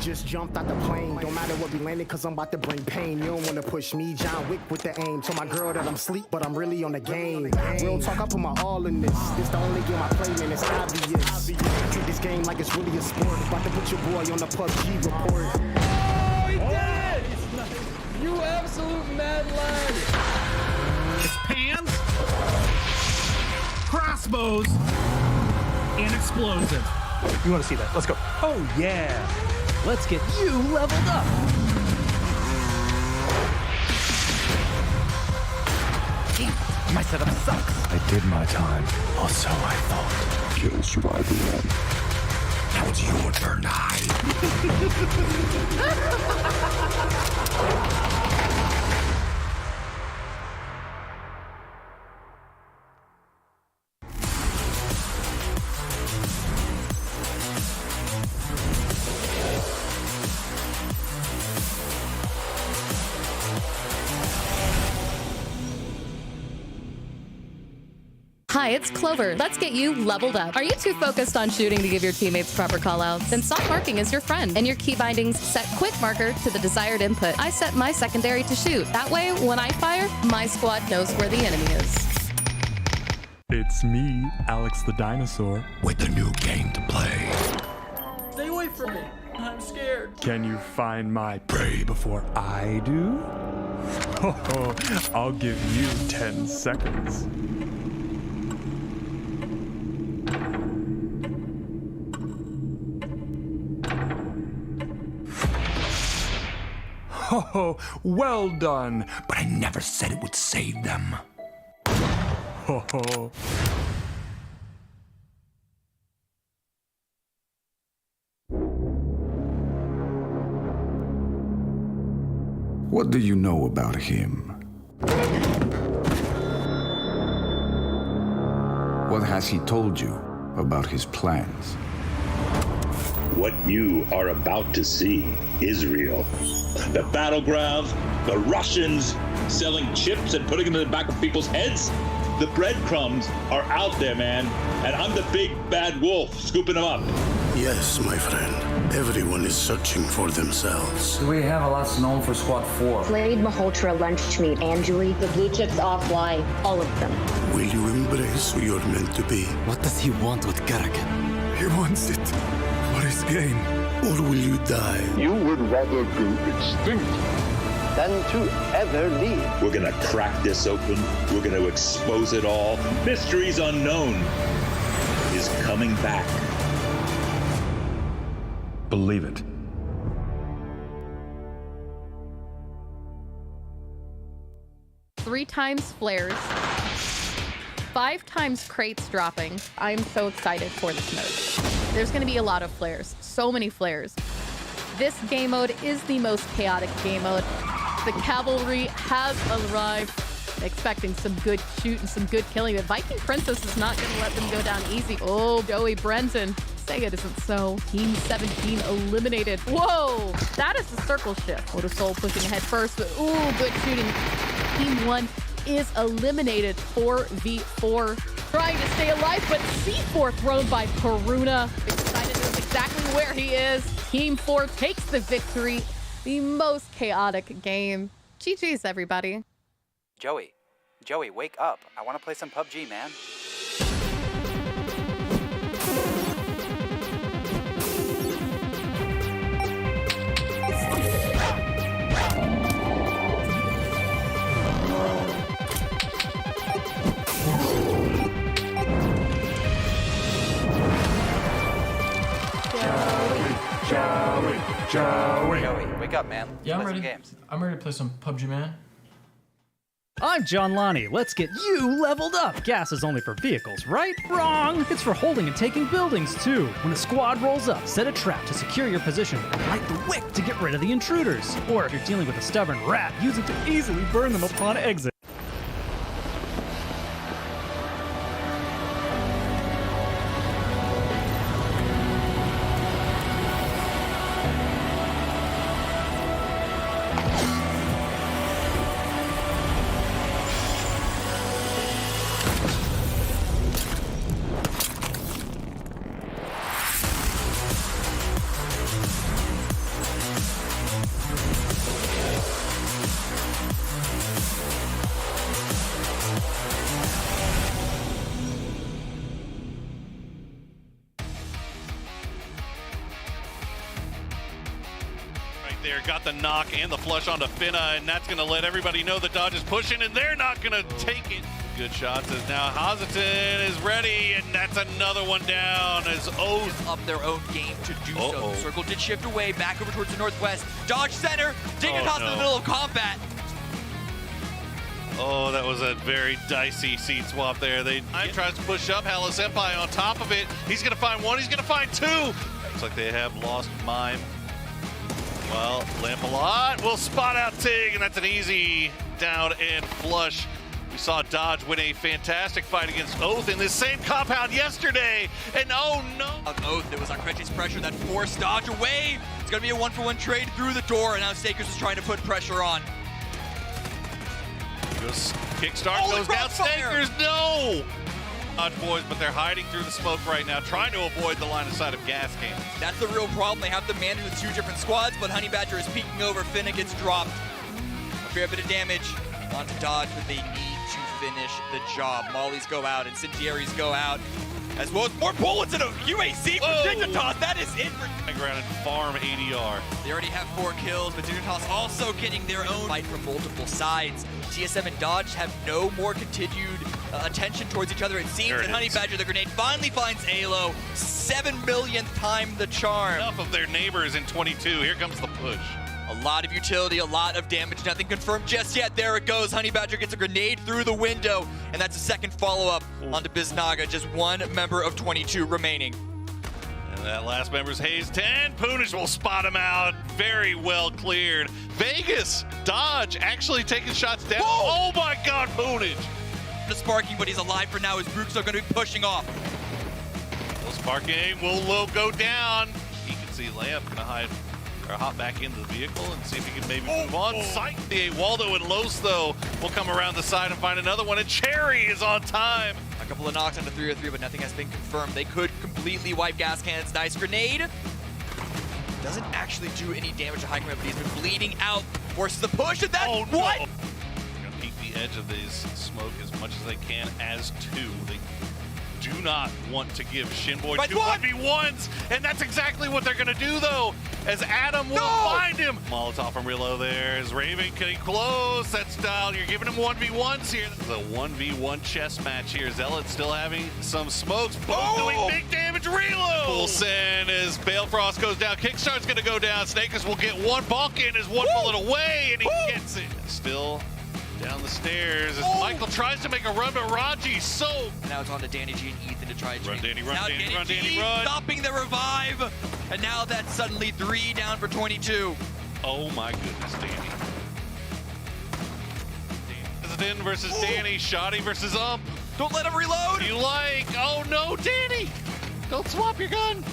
just jumped out the plane. Don't matter what we landed, cause I'm about to bring pain. You don't wanna push me, John Wick with the aim. Told my girl that I'm asleep, but I'm really on the game. Real talk, I put my all in this. This the only game I play, man, it's obvious. Treat this game like it's really a sport. About to put your boy on the PUBG report. Oh, he did it! You absolute mad lad! It's pans, crossbows, and explosive. You want to see that? Let's go. Oh yeah! Let's get you leveled up! Damn, my setup sucks. I did my time, or so I thought. Kill survivor one. Now it's your turn to hide. Hi, it's Clover. Let's get you leveled up. Are you too focused on shooting to give your teammates proper callouts? Then soft marking is your friend, and your key bindings set quick marker to the desired input. I set my secondary to shoot. That way, when I fire, my squad knows where the enemy is. It's me, Alex the Dinosaur. With a new game to play. Stay away from me. I'm scared. Can you find my prey before I do? Oh, I'll give you 10 seconds. Oh, well done. But I never said it would save them. Oh. What do you know about him? What has he told you about his plans? What you are about to see is real. The battlegrounds, the Russians selling chips and putting them in the back of people's heads. The breadcrumbs are out there, man. And I'm the big bad wolf scooping them up. Yes, my friend. Everyone is searching for themselves. We have a lot known for Squad 4. Blade, Malhotra, Lunch Meat, Angeli, the Blue Chips Offline, all of them. Will you embrace who you're meant to be? What does he want with Garagan? He wants it for his game. Or will you die? You would rather go extinct Than to ever live. We're gonna crack this open. We're gonna expose it all. Mysteries Unknown is coming back. Believe it. Three times flares. 5 times crates dropping. I'm so excited for this mode. There's going to be a lot of flares. So many flares. This game mode is the most chaotic game mode. The cavalry has arrived. Expecting some good shoot and some good killing, but Viking Princess is not going to let them go down easy. Oh, Joey Brenton. Say it isn't so. Team 17 eliminated. Whoa, that is the circle shift. Motor Soul pushing ahead first, but ooh, good shooting. Team 1 is eliminated 4v4. Trying to stay alive, but C4 thrown by Karuna. Excited knows exactly where he is. Team 4 takes the victory. The most chaotic game. GG's, everybody. Joey, wake up. I want to play some PUBG, man. Joey, wake up, man. Yeah, I'm play ready. Some games. I'm ready to play some PUBG, man. I'm John Lonnie. Let's get you leveled up. Gas is only for vehicles, right? Wrong! It's for holding and taking buildings, too. When a squad rolls up, set a trap to secure your position and light the wick to get rid of the intruders. Or if you're dealing with a stubborn rat, use it to easily burn them upon exit. there, got the knock and the flush onto Finna, and that's going to let everybody know that Dodge is pushing, and they're not going to take it. Good shots as now Hazelton is ready, and that's another one down as Oath up their own game to do so. The circle did shift away, back over towards the northwest. Dodge center, Dignitas in the middle of combat. Oh, that was a very dicey seat swap there. They tries to push up, Hello Senpai on top of it. He's going to find one, he's going to find two. Looks like they have lost Mime. Well, Lampalot will spot out Tig, and that's an easy down and flush. We saw Dodge win a fantastic fight against Oath in this same compound yesterday, and oh no! On Oath, it was Akreti's pressure that forced Dodge away. It's going to be a one-for-one trade through the door, and now Stakers is trying to put pressure on. Goes kickstart, goes down, Stakers, no! Dodge boys, but they're hiding through the smoke right now, trying to avoid the line of sight of gas cans. That's the real problem. They have to manage the two different squads, but Honey Badger is peeking over. Finna gets dropped. A fair bit of damage onto Dodge, but they need to finish the job. Mollies go out, incendiaries go out, as well as more bullets in a UAC for Dignitas. That is it for ground and farm ADR. They already have 4 kills, but Dignitas also getting their own fight from multiple sides. TSM and Dodge have no more continued attention towards each other. It seems that Honey Badger, the grenade, finally finds Alo. 7 millionth time the charm. Enough of their neighbors in 22. Here comes the push. A lot of utility, a lot of damage, nothing confirmed just yet. There it goes. Honey Badger gets a grenade through the window, and that's a second follow-up onto Biznaga. Just one member of 22 remaining. And that last member's Haze 10. Poonish will spot him out. Very well cleared. Vegas, Dodge actually taking shots down. Whoa! Oh my God, Poonish. The sparking, but he's alive for now as Brooks are going to be pushing off. Well, sparking will go down. He can see Lamp going to hop back into the vehicle and see if he can maybe move on. Sight. The Waldo and Los, though, will come around the side and find another one, and Cherry is on time. A couple of knocks onto 303, but nothing has been confirmed. They could completely wipe gas cans. Nice grenade. Doesn't actually do any damage to High Command, but he's been bleeding out. Forces the push, and that's what? They're going to peek the edge of this smoke as much as they can as two. They do not want to give Shinboy 2 1v1s, and that's exactly what they're going to do, though, as Adam will find him. Molotov from Reload there is Raven getting close. That's style. You're giving him 1v1s here. This is a 1v1 chess match here. Zealot still having some smokes. Both doing big damage. Reload. Full send as Balefrost goes down. Kickstart's going to go down. Snakers will get one. Balkan is one bullet away, and he gets it. Still down the stairs as Michael tries to make a run, but Raji's so. Now it's on to Danny G and Ethan to try and run, Danny, run, now Danny, run, G Danny, run. Stopping the revive, and now that's suddenly 3 down for 22. Oh my goodness, Danny. President versus Danny, Shoddy versus Ump. Don't let him reload. You like? Oh no, Danny! Don't swap your gun.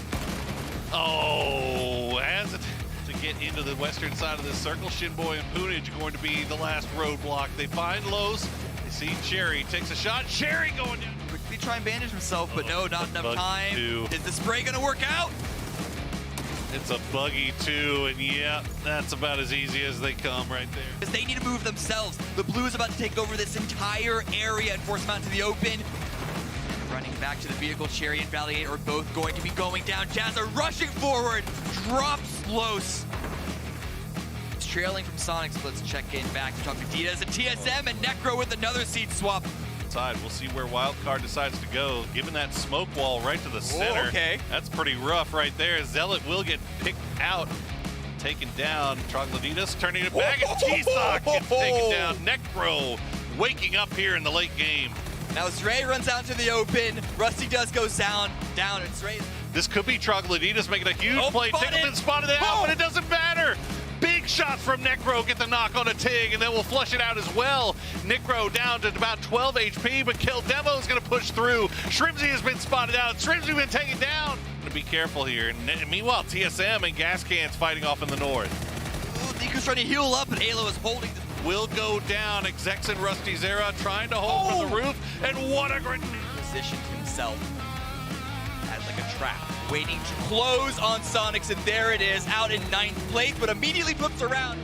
Oh, as it to get into the western side of this circle, Shinboy and Poonage are going to be the last roadblock. They find Los. They see Cherry takes a shot. Cherry going down. Quickly try and bandage himself, but no, not enough time. Is the spray gonna work out? It's a buggy too, and yeah, that's about as easy as they come right there. Because they need to move themselves. The blue is about to take over this entire area and force them out to the open. Running back to the vehicle, Cherry and Valiant are both going to be going down. Jazza rushing forward, drops Los. It's trailing from Sonic, so let's check in back to talk to Diaz and TSM and Necro with another seat swap. We'll see where Wildcard decides to go. Given that smoke wall right to the center, that's pretty rough right there. Zealot will get picked out, taken down. Troglodytes turning it back, and T-Sock gets taken down. Necro waking up here in the late game. Now Stray runs out to the open. Rusty does go down, and Stray. This could be Troglodytes making a huge play. Tickleton spotted it out, but it doesn't matter. Big shot from Necro, get the knock on a Tig, and then we'll flush it out as well. Necro down to about 12 HP, but Kill Demo is going to push through. Shrimsy has been spotted out. Shrimsy been taken down. Be careful here. And meanwhile, TSM and Gas Cans fighting off in the north. Ooh, Niku's trying to heal up, and Alo is holding. Will go down. Execs and Rusty Zera trying to hold from the roof, and what a grenade. Positioned himself as like a trap, waiting to close on Sonics, and there it is, out in 9th place, but immediately flips around.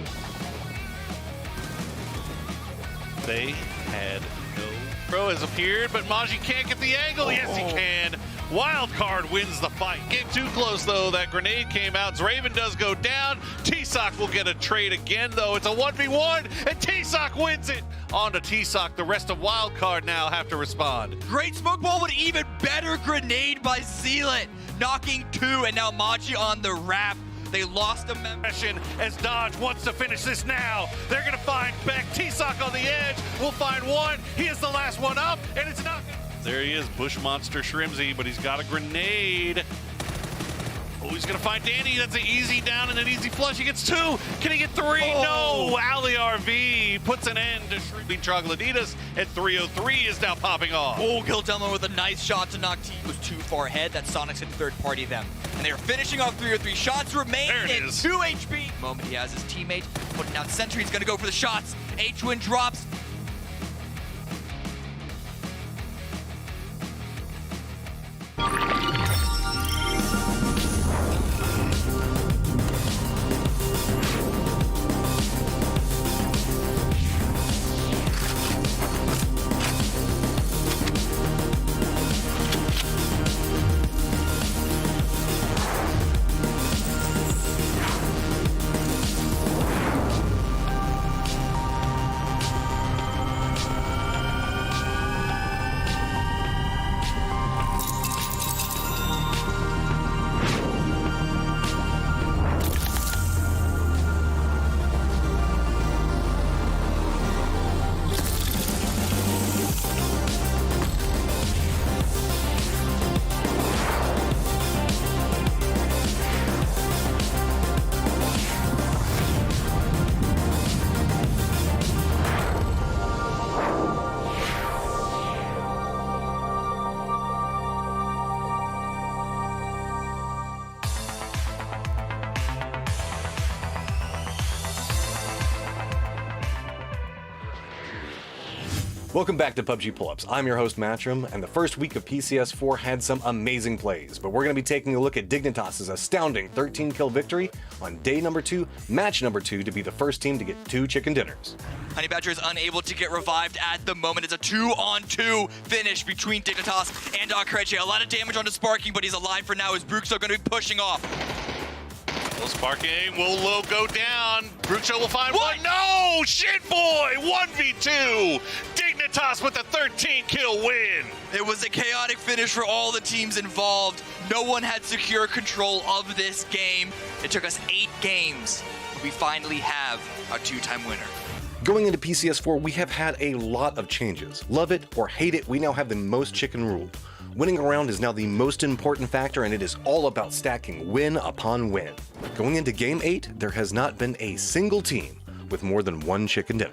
They had no. Pro has appeared, but Maji can't get the angle. Yes, he can. Wildcard wins the fight. Get too close, though. That grenade came out. Raven does go down. T-Sock will get a trade again, though. It's a 1v1, and T-Sock wins it. On to T-Sock. The rest of Wildcard now have to respond. Great smoke ball, but even better grenade by Zealot. Knocking 2, and now Machi on the wrap. They lost a member. As Dodge wants to finish this now. They're going to find Beck. T-Sock on the edge. We'll find one. He is the last one up, and it's not. There he is, Bush Monster Shrimsy, but he's got a grenade. Oh, he's going to find Danny. That's an easy down and an easy flush. He gets 2. Can he get 3? Oh. No. Ali RV puts an end to Shrimping Trogloditas, and 303 is now popping off. Oh, Gildelmo with a nice shot to knock T. Was too far ahead. That Sonic's in third party them. And they are finishing off 303. Shots remain in 2 HP. The moment he has his teammate putting out Sentry. He's going to go for the shots. H-Win drops. Welcome back to PUBG Pull-Ups. I'm your host, Matrim, and the first week of PCS4 had some amazing plays, but we're going to be taking a look at Dignitas's astounding 13-kill victory on day number 2, match number 2, to be the first team to get 2 chicken dinners. Honey Badger is unable to get revived at the moment. It's a 2-on-2 finish between Dignitas and Creche. A lot of damage onto Sparking, but he's alive for now as Bruxo going to be pushing off. Sparking will low go down. Bruxo will find one. No! Shit boy! 1v2! Dignitas with a 13-kill win. It was a chaotic finish for all the teams involved. No one had secure control of this game. It took us 8 games, but we finally have our 2-time winner. Going into PCS4, we have had a lot of changes. Love it or hate it, we now have the most chicken ruled. Winning a round is now the most important factor, and it is all about stacking win upon win. Going into Game 8, there has not been a single team with more than 1 chicken dinner.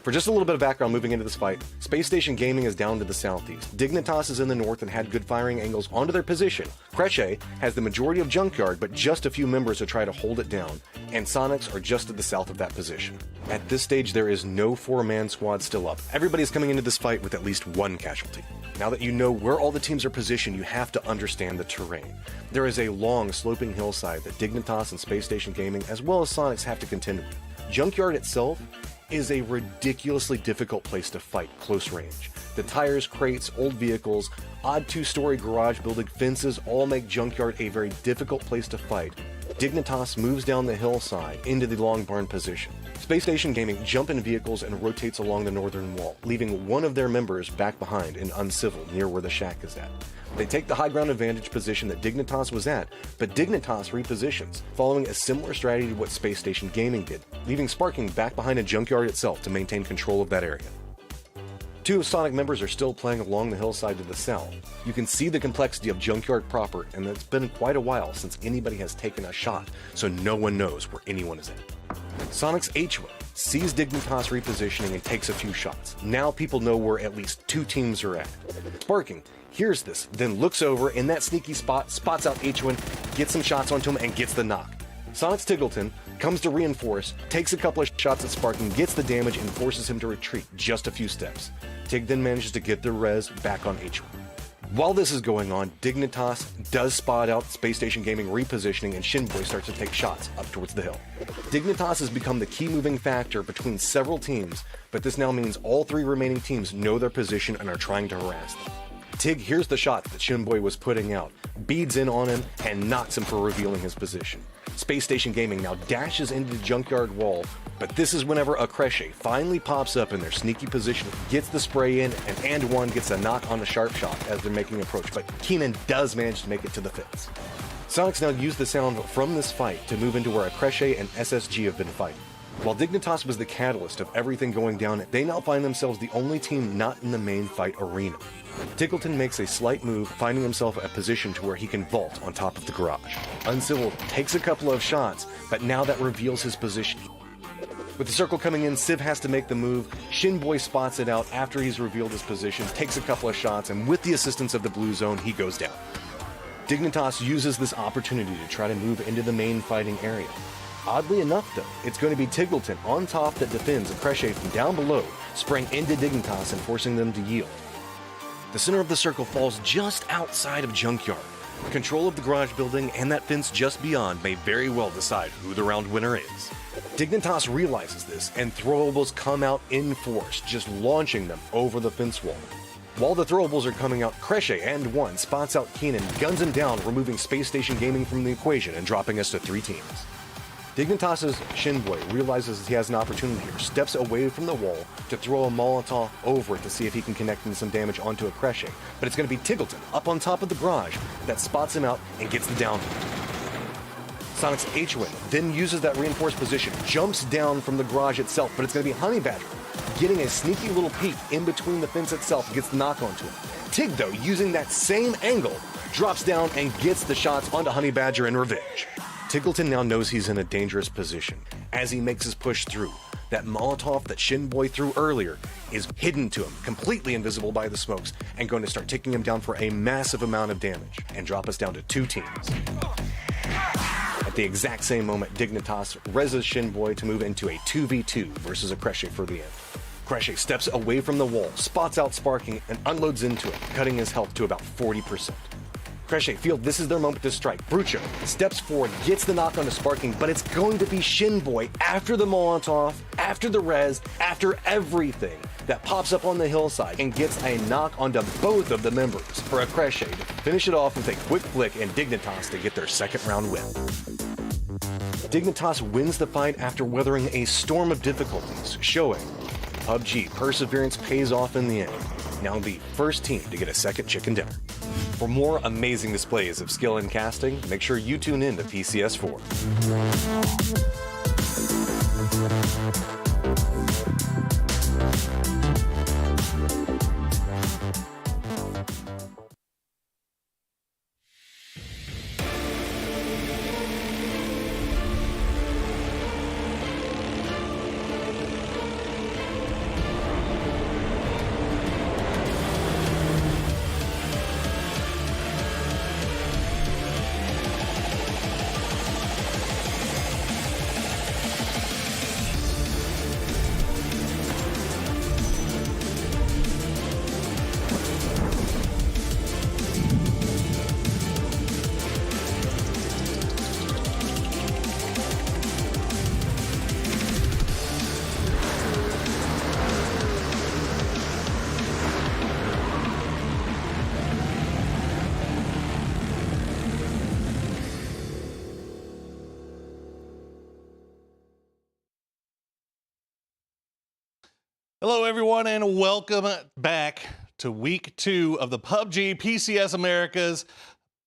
For just a little bit of background moving into this fight, Space Station Gaming is down to the southeast. Dignitas is in the north and had good firing angles onto their position. Creche has the majority of Junkyard, but just a few members to try to hold it down, and Sonics are just to the south of that position. At this stage, there is no 4-man squad still up. Everybody's coming into this fight with at least 1 casualty. Now that you know where all the teams are positioned, you have to understand the terrain. There is a long, sloping hillside that Dignitas and Space Station Gaming, as well as Sonics, have to contend with. Junkyard itself is a ridiculously difficult place to fight close range. The tires, crates, old vehicles, odd 2-story garage building, fences all make Junkyard a very difficult place to fight. Dignitas moves down the hillside into the long barn position. Space Station Gaming jump in vehicles and rotates along the northern wall, leaving one of their members back behind in Uncivil near where the shack is at. They take the high ground advantage position that Dignitas was at, but Dignitas repositions, following a similar strategy to what Space Station Gaming did, leaving Sparking back behind a Junkyard itself to maintain control of that area. 2 Sonic members are still playing along the hillside to the south. You can see the complexity of Junkyard proper, and it's been quite a while since anybody has taken a shot, so no one knows where anyone is at. Sonic's H-Win sees Dignitas repositioning and takes a few shots. Now people know where at least 2 teams are at. Sparking hears this, then looks over in that sneaky spot, spots out H-Win, gets some shots onto him, and gets the knock. Sonic's Tiggleton comes to reinforce, takes a couple of shots at Sparking, gets the damage, and forces him to retreat just a few steps. Tig then manages to get the res back on H-Win. While this is going on, Dignitas does spot out Space Station Gaming repositioning, and Shinboy starts to take shots up towards the hill. Dignitas has become the key moving factor between several teams, but this now means all 3 remaining teams know their position and are trying to harass them. Tig hears the shots that Shinboy was putting out, beads in on him, and knocks him for revealing his position. Space Station Gaming now dashes into the junkyard wall, but this is whenever Akreshe finally pops up in their sneaky position, gets the spray in, and one gets a knock on the sharp shot as they're making approach, but Keenan does manage to make it to the fence. Sonics now use the sound from this fight to move into where Akreshe and SSG have been fighting. While Dignitas was the catalyst of everything going down, they now find themselves the only team not in the main fight arena. Tickleton makes a slight move, finding himself a position to where he can vault on top of the garage. Uncivil takes a couple of shots, but now that reveals his position. With the circle coming in, Civ has to make the move. Shinboy spots it out after he's revealed his position, takes a couple of shots, and with the assistance of the blue zone, he goes down. Dignitas uses this opportunity to try to move into the main fighting area. Oddly enough, though, it's going to be Tiggleton on top that defends Akreshe from down below, spraying into Dignitas and forcing them to yield. The center of the circle falls just outside of Junkyard. Control of the garage building and that fence just beyond may very well decide who the round winner is. Dignitas realizes this, and throwables come out in force, just launching them over the fence wall. While the throwables are coming out, Kreshe and one spots out Keenan, guns him down, removing Space Station Gaming from the equation and dropping us to 3 teams. Dignitas' Shinboy realizes he has an opportunity here, steps away from the wall to throw a Molotov over it to see if he can connect some damage onto Akreshe, but it's going to be Tiggleton up on top of the garage that spots him out and gets the down hit. Sonic's H-Wing then uses that reinforced position, jumps down from the garage itself, but it's going to be Honey Badger getting a sneaky little peek in between the fence itself, gets the knock onto him. Tig, though, using that same angle, drops down and gets the shots onto Honey Badger in revenge. Tiggleton now knows he's in a dangerous position as he makes his push through. That Molotov that Shinboy threw earlier is hidden to him, completely invisible by the smokes, and going to start taking him down for a massive amount of damage and drop us down to 2 teams. At the exact same moment, Dignitas reses Shinboy to move into a 2v2 versus Akreshe for the end. Akreshe steps away from the wall, spots out Sparking, and unloads into it, cutting his health to about 40%. Akreshe feel this is their moment to strike. Brucho steps forward, gets the knock onto Sparking, but it's going to be Shinboy after the Molotov, after the res, after everything that pops up on the hillside and gets a knock onto both of the members for Akreshe to finish it off with a quick flick and Dignitas to get their second round win. Dignitas wins the fight after weathering a storm of difficulties, showing PUBG perseverance pays off in the end. Now the first team to get a second chicken dinner. For more amazing displays of skill in casting, make sure you tune in to PCS4. Hello, everyone, and welcome back to week 2 of the PUBG PCS Americas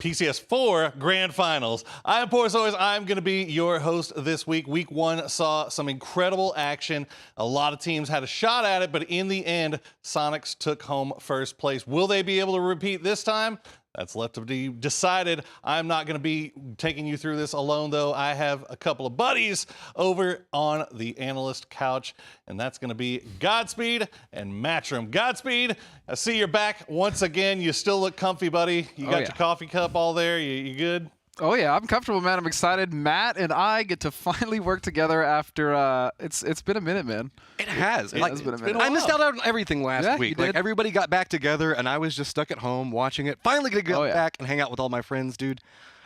PCS4 Grand Finals. I'm Porzois. I'm going to be your host this week. Week 1 saw some incredible action. A lot of teams had a shot at it, but in the end, Sonics took home first place. Will they be able to repeat this time? That's left to be decided. I'm not going to be taking you through this alone, though. I have a couple of buddies over on the analyst couch, and that's going to be Godspeed and Matchroom. Godspeed, I see you're back once again. You still look comfy, buddy. You got your coffee cup all there. You good? Oh yeah, I'm comfortable, man. I'm excited. Matt and I get to finally work together after it's been a minute, man. It has. It has been a minute. I missed out on everything last week. You Like did. everybody got back together, and I was just stuck at home watching it. Finally gonna get back and hang out with all my friends, dude.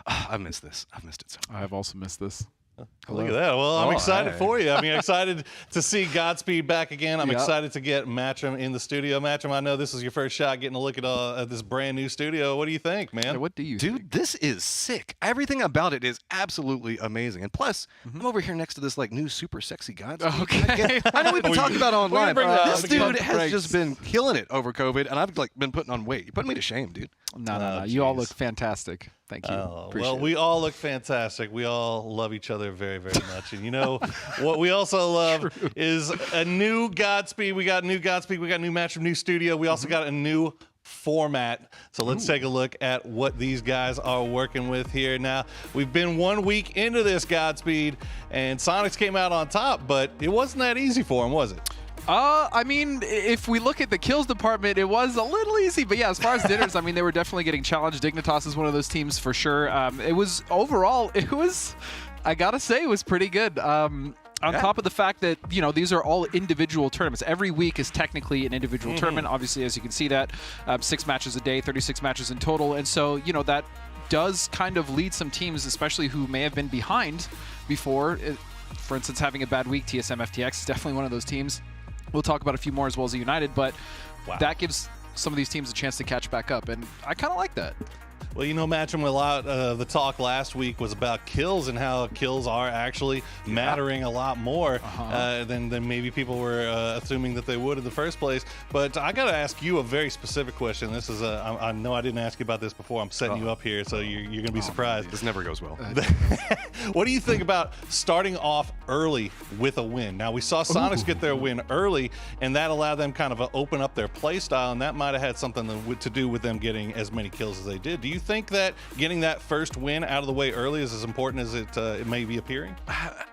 I missed this. I've missed it so much. I've also missed this. Look at that. Well, I'm excited for you. I mean, excited to see Godspeed back again. I'm excited to get Matcham in the studio. Matcham, I know this is your first shot getting a look at this brand new studio. What do you think, man? What do you Dude, this is sick. Everything about it is absolutely amazing. And plus, I'm over here next to this like new super sexy Godspeed. Okay. I know we've been talking about it online. This dude has breaks. just been killing it over COVID, and I've like been putting on weight. You're putting me to shame, dude. No. You all look fantastic. Thank you. Well, we all look fantastic. We all love each other very, very much. And you know what we also love is a new Godspeed. We got new Godspeed. We got new Matcham, new studio. We also got a new format. So let's take a look at what these guys are working with here. Now, we've been 1 week into this Godspeed, and Sonics came out on top, but it wasn't that easy for them, was it? I mean, if we look at the kills department, it was a little easy. But yeah, as far as dinners, I mean, they were definitely getting challenged. Dignitas is one of those teams for sure. It was overall, I gotta say, it was pretty good. On top of the fact that, you know, these are all individual tournaments. Every week is technically an individual tournament. Obviously, as you can see that, 6 matches a day, 36 matches in total. And so, you know, that does kind of lead some teams, especially who may have been behind before. For instance, having a bad week, TSM FTX is definitely one of those teams. We'll talk about a few more as well as United, but that gives some of these teams a chance to catch back up, and I kind of like that. Well, you know, Matcham, a lot of the talk last week was about kills and how kills are actually mattering a lot more than maybe people were assuming that they would in the first place. But I got to ask you a very specific question. This is I know I didn't ask you about this before. I'm setting you up here, so you're going to be surprised. This never goes well. What do you think about starting off early with a win? Now, we saw Sonics get their win early, and that allowed them kind of open up their play style, and that might have had something to do with them getting as many kills as they did. Do you think that getting that first win out of the way early is as important as it may be appearing?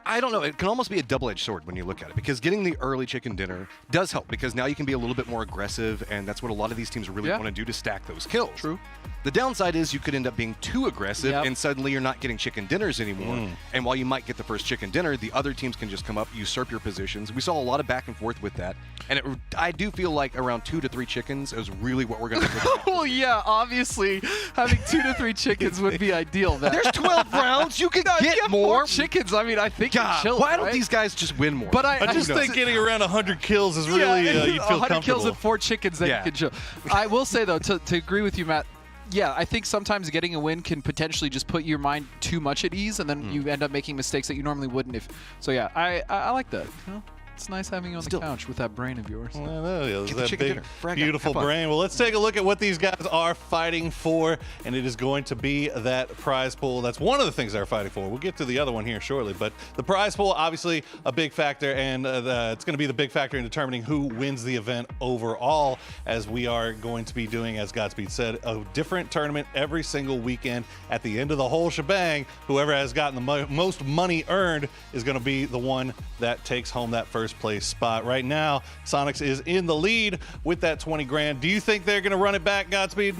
I don't know. It can almost be a double-edged sword when you look at it, because getting the early chicken dinner does help, because now you can be a little bit more aggressive, and that's what a lot of these teams really want to do to stack those kills. True. The downside is you could end up being too aggressive, and suddenly you're not getting chicken dinners anymore. And while you might get the first chicken dinner, the other teams can just come up, usurp your positions. We saw a lot of back and forth with that, and I do feel like around 2 to 3 chickens is really what we're going to do. Well, yeah, obviously having 2 to 3 chickens would be ideal. There's 12 rounds. You can get more chickens. I mean, I think you're chilling, why don't these guys just win more? But I just think getting around 100 kills is really you'd feel 100 kills and 4 chickens, then you can chill. I will say though, to agree with you, Matt. Yeah, I think sometimes getting a win can potentially just put your mind too much at ease, and then you end up making mistakes that you normally wouldn't. So yeah, I like that. You know? It's nice having you on the couch with that brain of yours. That big, beautiful brain. Well, let's take a look at what these guys are fighting for, and it is going to be that prize pool. That's one of the things they're fighting for. We'll get to the other one here shortly, but the prize pool, obviously a big factor, and it's going to be the big factor in determining who wins the event overall, as we are going to be doing, as Godspeed said, a different tournament every single weekend. At the end of the whole shebang, whoever has gotten the most money earned is going to be the one that takes home that first place spot. Right now, Sonics is in the lead with that 20 grand. Do you think they're going to run it back, Godspeed?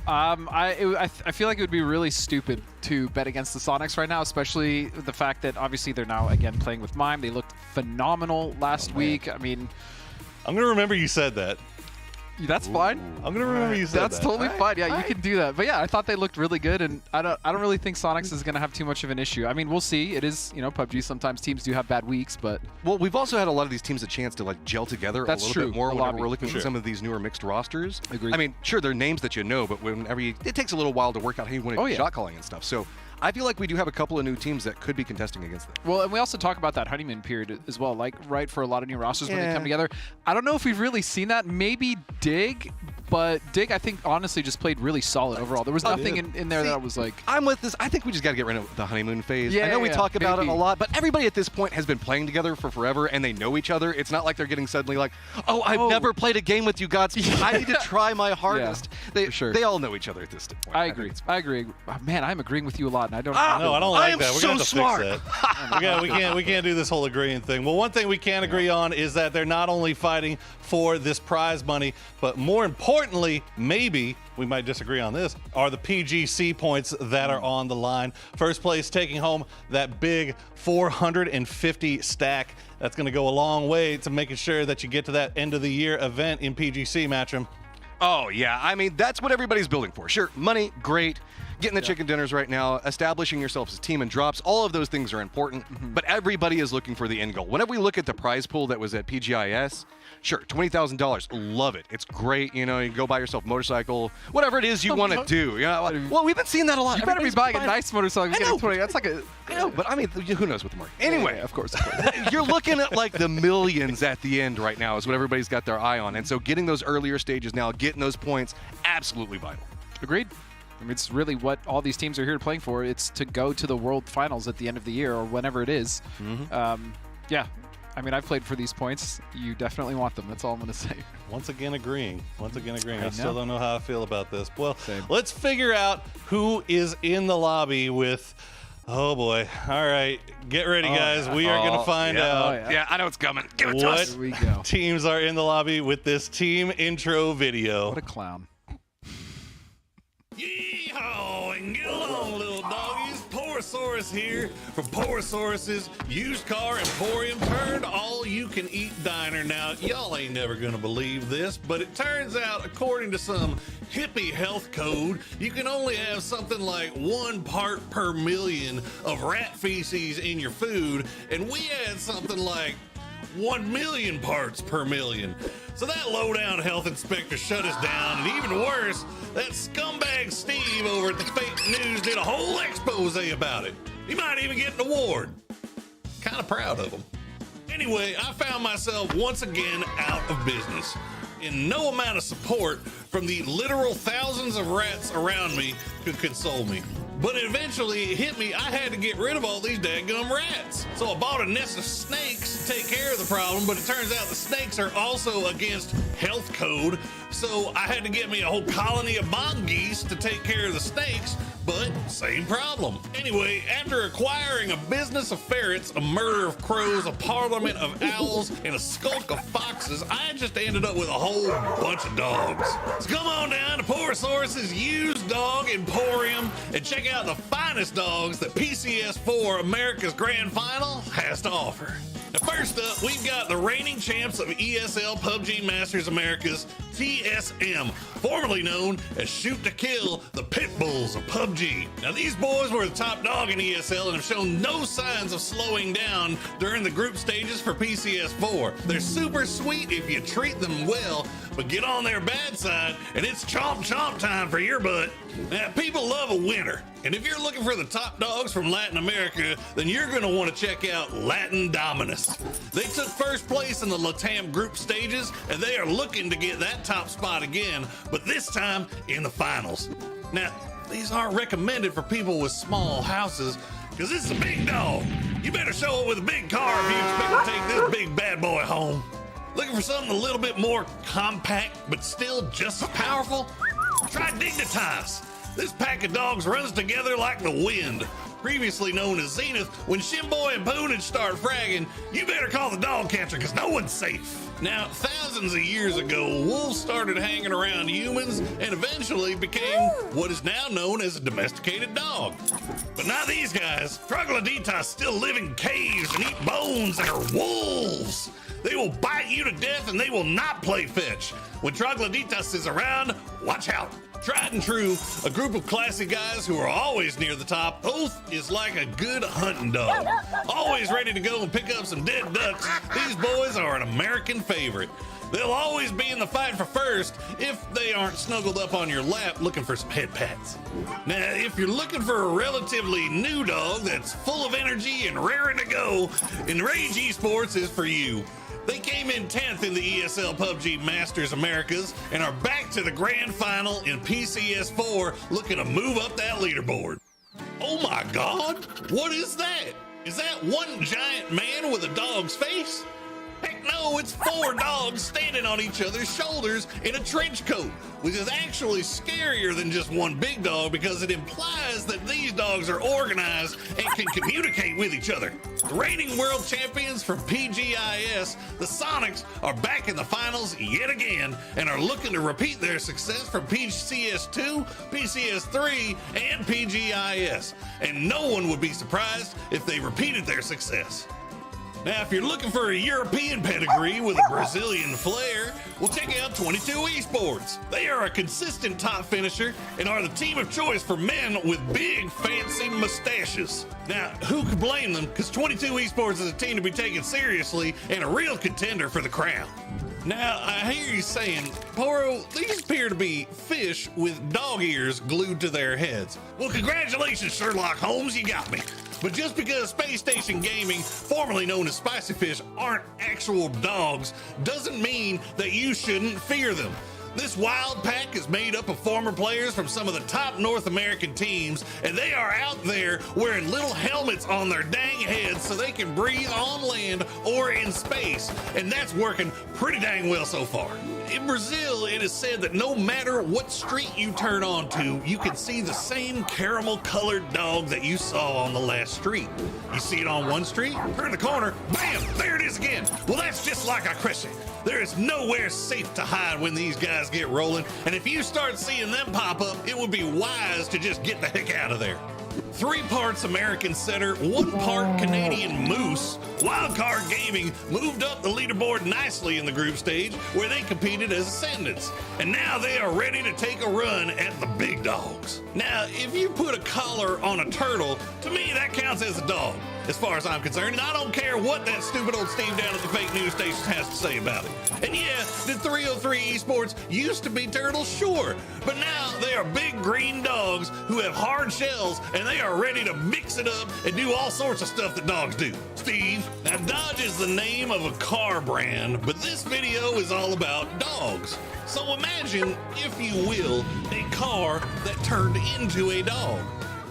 I feel like it would be really stupid to bet against the Sonics right now, especially the fact that obviously they're now again playing with Mime. They looked phenomenal last week. I mean, I'm going to remember you said that. That's fine. I'm gonna remember you said That's totally fine. Yeah, you can do that. But yeah, I thought they looked really good, and I don't really think Sonics is gonna have too much of an issue. I mean, we'll see. It is, you know, PUBG. Sometimes teams do have bad weeks, but we've also had a lot of these teams a chance to like gel together a little bit more whenever we're looking at some of these newer mixed rosters. Agreed. I mean, sure, they're names that you know, but whenever it takes a little while to work out how you want to do shot calling and stuff. So I feel like we do have a couple of new teams that could be contesting against them. Well, and we also talk about that honeymoon period as well, like right for a lot of new rosters when they come together. I don't know if we've really seen that. Maybe Dig, but Dig, I think, honestly just played really solid overall. There was nothing in there that I was like... I'm with this. I think we just got to get rid of the honeymoon phase. Yeah, I know we talk about it a lot, but everybody at this point has been playing together for forever, and they know each other. It's not like they're getting suddenly like, oh, I've never played a game with you, Godspeed. I need to try my hardest. They all know each other at this point. I agree. Man, I'm agreeing with you a lot, and I don't... No, I don't like that. We're going to fix that. We can't do this whole agreeing thing. Well, one thing we can agree on is that they're not only fighting for this prize money, but more importantly, maybe we might disagree on this, are the PGC points that are on the line. First place taking home that big 450 stack. That's going to go a long way to making sure that you get to that end of the year event in PGC, Matcham. Oh, yeah. I mean, that's what everybody's building for. Sure, money, great. getting the chicken dinners right now, establishing yourself as a team and drops, all of those things are important, but everybody is looking for the end goal. Whenever we look at the prize pool that was at PGIS, sure, $20,000, love it. It's great, you know, you can go buy yourself a motorcycle, whatever it is you want to do. You know, well, we've been seeing that a lot. You better be buying a nice motorcycle. Getting 20. That's like a. I know, but I mean, who knows what the market. Anyway, yeah, of course. You're looking at like the millions at the end right now is what everybody's got their eye on. And so getting those earlier stages now, getting those points, absolutely vital. Agreed. I mean, it's really what all these teams are here playing for. It's to go to the World Finals at the end of the year or whenever it is. Yeah. I mean, I've played for these points. You definitely want them. That's all I'm going to say. Once again agreeing. I still don't know how I feel about this. Well, let's figure out who is in the lobby with... Oh, boy. All right. Get ready, guys. We are going to find out. Yeah, I know it's coming. Give it to us. Here we go. Teams are in the lobby with this team intro video. What a clown. Yeehaw, and get along, little doggies. Porosaurus here from Porosaurus's Used Car Emporium turned all-you-can-eat diner. Now, y'all ain't never gonna believe this, but it turns out, according to some hippie health code, you can only have something like 1 part per million of rat feces in your food, and we had something like 1 million parts per million. So that low-down health inspector shut us down, and even worse, that scumbag Steve over at the Fake News did a whole expose about it. He might even get an award. Kind of proud of him. Anyway, I found myself once again out of business, and no amount of support from the literal thousands of rats around me could console me. But eventually it hit me, I had to get rid of all these dadgum rats. So I bought a nest of snakes to take care of the problem, but it turns out the snakes are also against health code. So I had to get me a whole colony of mongoose to take care of the snakes, but same problem. Anyway, after acquiring a business of ferrets, a murder of crows, a parliament of owls, and a skulk of foxes, I just ended up with a whole bunch of dogs. So come on down to Porosaurus's Used Dog Emporium and check out the finest dogs that PCS4 America's Grand Final has to offer. Now, first up, we've got the reigning champs of ESL PUBG Masters America's TSM, formerly known as Shoot to Kill, the Pit Bulls of PUBG. Now, these boys were the top dog in ESL and have shown no signs of slowing down during the group stages for PCS4. They're super sweet if you treat them well, but get on their bad side and it's chomp chomp time for your butt. Now, people love a winner, and if you're looking for the top dogs from Latin America, then you're going to want to check out Latin Dominus. They took first place in the LATAM group stages, and they are looking to get that top spot again, but this time in the finals. Now, these aren't recommended for people with small houses, because this is a big dog. You better show up with a big car if you expect to take this big bad boy home. Looking for something a little bit more compact, but still just as powerful? Try Dignitas. This pack of dogs runs together like the wind. Previously known as Zenith, when Shimboy and Poonage start fragging, you better call the dog catcher because no one's safe. Now, thousands of years ago, wolves started hanging around humans and eventually became what is now known as a domesticated dog. But not these guys. Troglodytes still live in caves and eat bones and are wolves. They will bite you to death and they will not play fetch. When Troglodytes is around, watch out. Tried and true, a group of classy guys who are always near the top. Oath is like a good hunting dog. Always ready to go and pick up some dead ducks. These boys are an American favorite. They'll always be in the fight for first if they aren't snuggled up on your lap looking for some head pats. Now, if you're looking for a relatively new dog that's full of energy and raring to go, Enrage Esports is for you. They came in 10th in the ESL PUBG Masters Americas and are back to the grand final in PCS4 looking to move up that leaderboard. Oh my God, what is that? Is that one giant man with a dog's face? Heck no, it's 4 dogs standing on each other's shoulders in a trench coat, which is actually scarier than just one big dog because it implies that these dogs are organized and can communicate with each other. The reigning world champions from PGIS, the Sonics, are back in the finals yet again and are looking to repeat their success from PCS2, PCS3, and PGIS. And no one would be surprised if they repeated their success. Now, if you're looking for a European pedigree with a Brazilian flair, Well, check out 22 Esports. They are a consistent top finisher and are the team of choice for men with big, fancy mustaches. Now, who could blame them? Because 22 Esports is a team to be taken seriously and a real contender for the crown. Now, I hear you saying, Poro, these appear to be fish with dog ears glued to their heads. Well, congratulations, Sherlock Holmes, you got me. But just because Space Station Gaming, formerly known as Spicy Fish, aren't actual dogs, doesn't mean that you shouldn't fear them. This wild pack is made up of former players from some of the top North American teams, and they are out there wearing little helmets on their dang heads so they can breathe on land or in space, and that's working pretty dang well so far. In Brazil, it is said that no matter what street you turn onto, you can see the same caramel-colored dog that you saw on the last street. You see it on one street, turn the corner, bam, there it is again. Well, that's just like Akresi. There is nowhere safe to hide when these guys get rolling, and if you start seeing them pop up, it would be wise to just get the heck out of there. 3 parts American setter, 1 part Canadian moose, Wildcard Gaming moved up the leaderboard nicely in the group stage where they competed as Ascendants, and now they are ready to take a run at the big dogs. Now, if you put a collar on a turtle, to me that counts as a dog, as far as I'm concerned, and I don't care what that stupid old Steve down at the fake news station has to say about it. And yeah, the 303 Esports used to be turtles, sure, but now they are big green dogs who have hard shells, and they are ready to mix it up and do all sorts of stuff that dogs do. Steve, now Dodge is the name of a car brand, but this video is all about dogs. So imagine, if you will, a car that turned into a dog.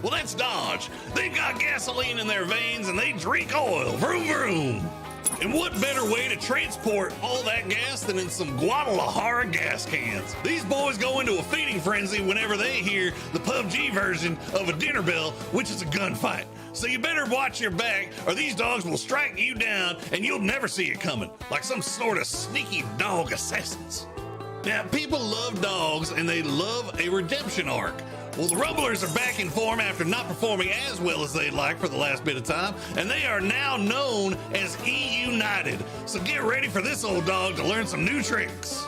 Well, that's Dodge. They've got gasoline in their veins and they drink oil. Vroom, vroom. And what better way to transport all that gas than in some Guadalajara gas cans? These boys go into a feeding frenzy whenever they hear the PUBG version of a dinner bell, which is a gunfight. So you better watch your back or these dogs will strike you down and you'll never see it coming, like some sort of sneaky dog assassins. Now, people love dogs and they love a redemption arc. Well, the Rumblers are back in form after not performing as well as they'd like for the last bit of time, and they are now known as E-United. So get ready for this old dog to learn some new tricks.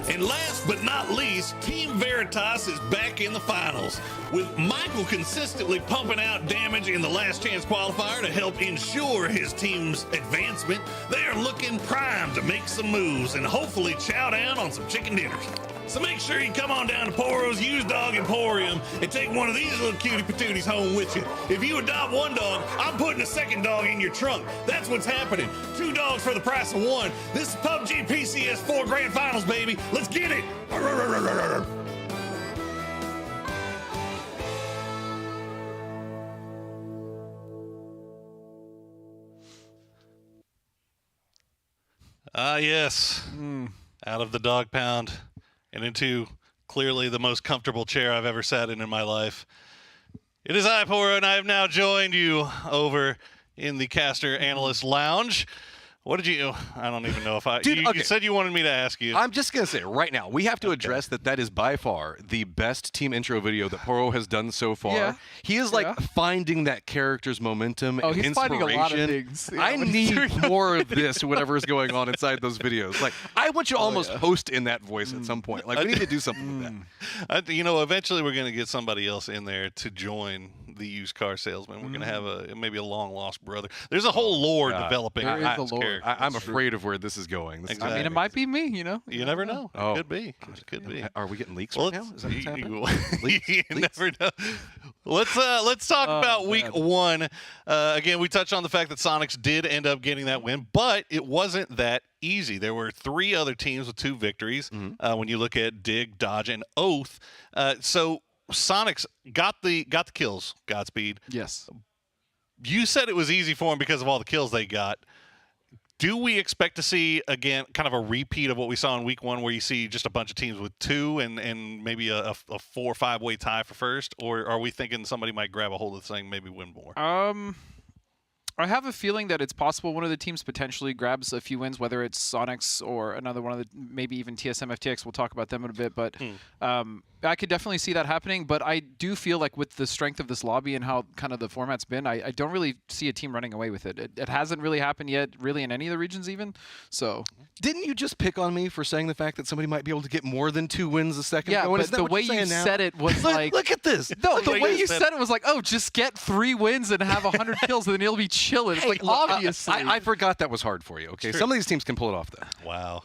And last but not least, Team Veritas is back in the finals, with Michael consistently pumping out damage in the last chance qualifier to help ensure his team's advancement. They are looking primed to make some moves and hopefully chow down on some chicken dinners. So make sure you come on down to Poro's Used Dog Emporium and take one of these little cutie patooties home with you. If you adopt one dog, I'm putting a second dog in your trunk. That's what's happening. 2 dogs for the price of 1. This is PUBG PCS4 Grand Finals, baby. Let's get it. Ah, yes. Out of the dog pound and into clearly the most comfortable chair I've ever sat in my life. It is I, Poro, and I have now joined you over in the Caster Analyst Lounge. What did you... I don't even know if I... Dude, you said you wanted me to ask you. I'm just going to say right now, we have to address that is by far the best team intro video that Poro has done so far. Yeah. He is finding that character's momentum and he's inspiration. finding a lot of things. Yeah, I need more of this, whatever is going on inside those videos. Like, I want you to almost host in that voice at some point. Like, we need to do something with that. You know, eventually we're going to get somebody else in there to join the used car salesman. We're going to have maybe a long-lost brother. There's a whole lore developing. I'm afraid of where this is going. I mean, it might be me, you know? You never know. Oh. It could be. It could be. Are we getting leaks right now? Is that what's happening? You never know. Let's talk about week 1. Again, we touched on the fact that Sonics did end up getting that win, but it wasn't that easy. There were 3 other teams with 2 victories when you look at Dig, Dodge, and Oath. So Sonics got the kills, Godspeed. Yes. You said it was easy for them because of all the kills they got. Do we expect to see, again, kind of a repeat of what we saw in week 1 where you see just a bunch of teams with 2 and maybe a 4 or 5 way tie for first? Or are we thinking somebody might grab a hold of this thing, maybe win more? I have a feeling that it's possible one of the teams potentially grabs a few wins, whether it's Sonics or another one of the, maybe even TSM FTX. We'll talk about them in a bit, but I could definitely see that happening. But I do feel like with the strength of this lobby and how kind of the format's been, I don't really see a team running away with it. It hasn't really happened yet, really, in any of the regions even. So didn't you just pick on me for saying the fact that somebody might be able to get more than 2 wins a second? Yeah, but the way you said it was like, look at this. No, the way you said it was like, oh, just get 3 wins and have 100 kills, and then you'll be chilling. It's like, obviously. I forgot that was hard for you. Okay, some of these teams can pull it off, though. Wow.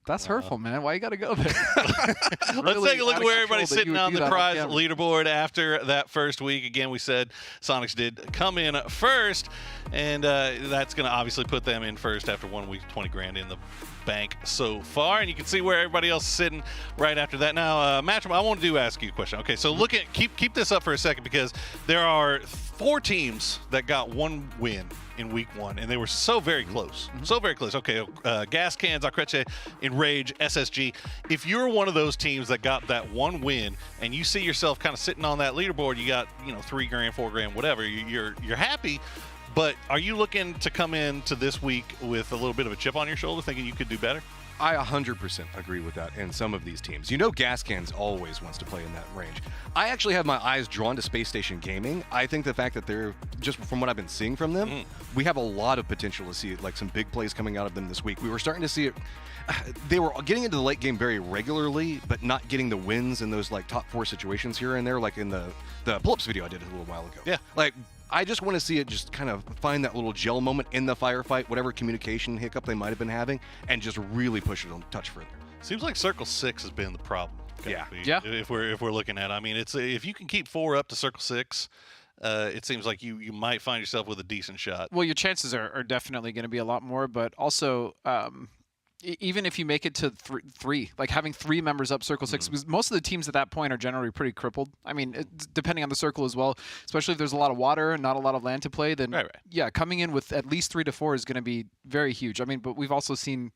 That's hurtful, man. Why you got to go there? Let's take a look at where everybody's sitting on the prize leaderboard after that first week. Again, we said Sonics did come in first, and that's going to obviously put them in first after 1 week, 20 grand in the bank so far. And you can see where everybody else is sitting right after that. Now, Matchroom, I want to ask you a question. Okay, so look at keep this up for a second, because there are 4 teams that got 1 win in week 1, and they were so very close. So very close. Okay, Gas Cans, Acreche, Enrage, SSG. If you're one of those teams that got that 1 win and you see yourself kind of sitting on that leaderboard, you got, 3 grand, 4 grand, whatever, you're happy, but are you looking to come into this week with a little bit of a chip on your shoulder, thinking you could do better? I 100% agree with that in some of these teams. Gas Cans always wants to play in that range. I actually have my eyes drawn to Space Station Gaming. I think the fact that they're, just from what I've been seeing from them, we have a lot of potential to see like some big plays coming out of them this week. We were starting to see it. They were getting into the late game very regularly, but not getting the wins in those like top 4 situations here and there, like in the pull-ups video I did a little while ago. Yeah. Like, I just want to see it just kind of find that little gel moment in the firefight, whatever communication hiccup they might have been having, and just really push it a touch further. Seems like Circle 6 has been the problem. Yeah. If we're looking at it. I mean, it's if you can keep 4 up to Circle 6, it seems like you might find yourself with a decent shot. Well, your chances are definitely going to be a lot more, but also even if you make it to 3, like having 3 members up Circle 6, because most of the teams at that point are generally pretty crippled. I mean, depending on the circle as well, especially if there's a lot of water and not a lot of land to play, then yeah, coming in with at least 3 to 4 is going to be very huge. I mean, but we've also seen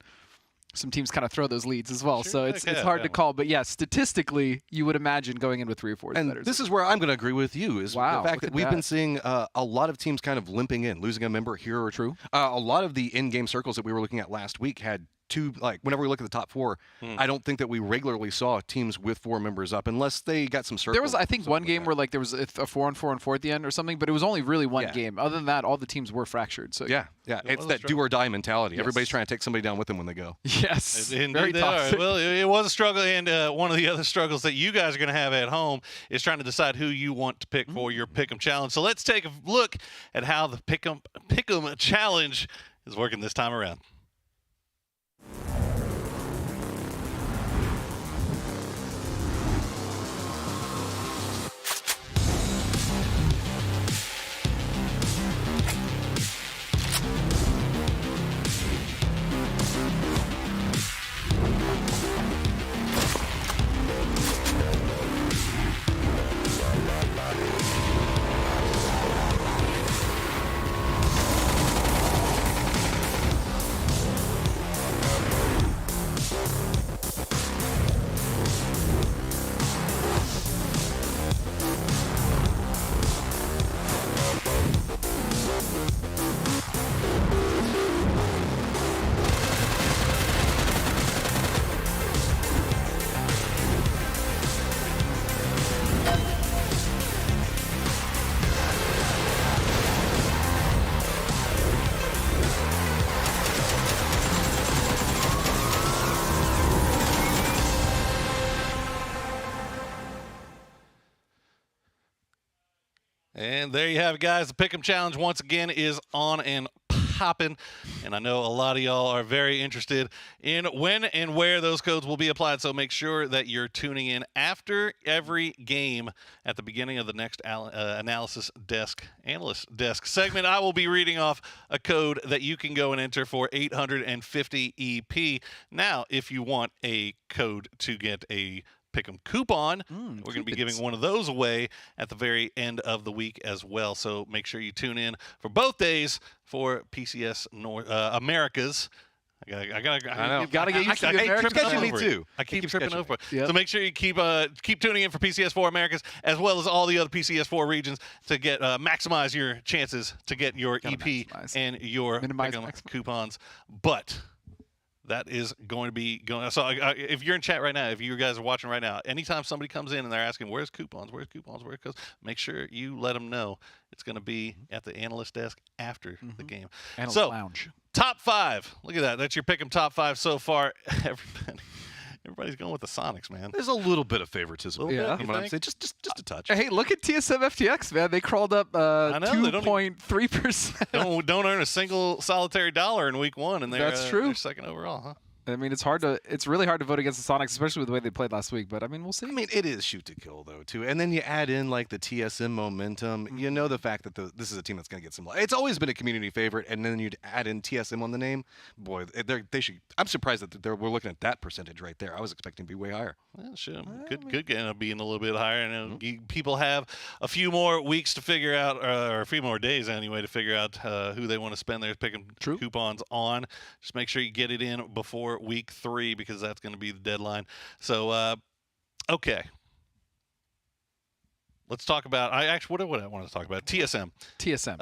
some teams kind of throw those leads as well, so it's hard to call. But yeah, statistically, you would imagine going in with 3 or 4 is better. And this is where I'm going to agree with you, is the fact that we've been seeing a lot of teams kind of limping in, losing a member here or two. A lot of the in-game circles that we were looking at last week had 2, like whenever we look at the top 4, I don't think that we regularly saw teams with 4 members up unless they got some circles. There was, I think, one game where like there was a 4-on-4 at the end or something, but it was only really one game. Other than that, all the teams were fractured. So yeah, it's that do or die mentality. Everybody's trying to take somebody down with them when they go. Yes, very toxic. Well, it was a struggle, and one of the other struggles that you guys are going to have at home is trying to decide who you want to pick for your Pick'em Challenge. So let's take a look at how the Pick'em Challenge is working this time around. And there you have it, guys. The Pick'em Challenge once again is on and popping, and I know a lot of y'all are very interested in when and where those codes will be applied, so make sure that you're tuning in after every game at the beginning of the next analyst desk segment. I will be reading off a code that you can go and enter for 850 EP. Now, if you want a code to get a Pick'em coupon, we're going to be giving one of those away at the very end of the week as well. So make sure you tune in for both days for PCS Americas I know. You gotta get used to the American tripping style. over too. I keep tripping over it. Yep. So make sure you keep tuning in for PCS4 Americas as well as all the other PCS4 regions to get maximize your chances to get your EP maximize. and your Minimize, pick'em maximize. coupons. But that is going to be going. So if you're in chat right now, if you guys are watching right now, anytime somebody comes in and they're asking, "Where's coupons? Where's coupons? Where's coupons?" Make sure you let them know it's going to be at the analyst desk after the game. Analyst So lounge. top 5. Look at that. That's your pick'em top 5 so far. Everybody's going with the Sonics, man. There's a little bit of favoritism. Yeah. You know what I'm saying? Just a touch. Hey, look at TSM FTX, man. They crawled up I know, they don't 2.3%. Don't earn a single solitary dollar in week 1, and That's true. They're second overall, huh? I mean, it's really hard to vote against the Sonics, especially with the way they played last week. But I mean, we'll see. I mean, it is shoot to kill though too, and then you add in like the TSM momentum. You know the fact that this is a team that's going to get some. It's always been a community favorite, and then you add in TSM on the name. Boy, they should. I'm surprised that we're looking at that percentage right there. I was expecting to be way higher. Well, could end up being a little bit higher. And people have a few more weeks to figure out, or a few more days anyway, to figure out who they want to spend their pick 'em coupons on. Just make sure you get it in before week 3 because that's going to be the deadline. So, okay. Let's talk about. What do I want to talk about? TSM. TSM.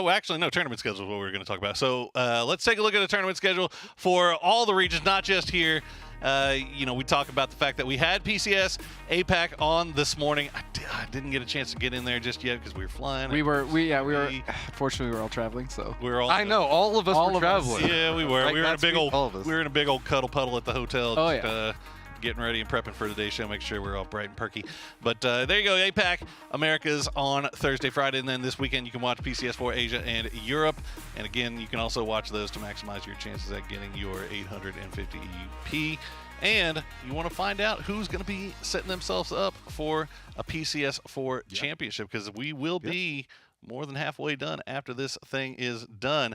Actually, no. Tournament schedule is what we're going to talk about. So let's take a look at the tournament schedule for all the regions, not just here. We talk about the fact that we had PCS APAC on this morning. I didn't get a chance to get in there just yet because we were flying. We were. Unfortunately, we were all traveling. So we were all. I know all of us were traveling. Yeah, we were. Right, we were in a big all of us. We were in a big old cuddle puddle at the hotel. Oh, just, yeah. Getting ready and prepping for today's show, make sure we're all bright and perky. But there you go, APAC Americas on Thursday, Friday, and then this weekend you can watch PCS4 Asia and Europe. And again, you can also watch those to maximize your chances at getting your 850 EP. And you want to find out who's going to be setting themselves up for a PCS4 championship, because we will be more than halfway done after this thing is done.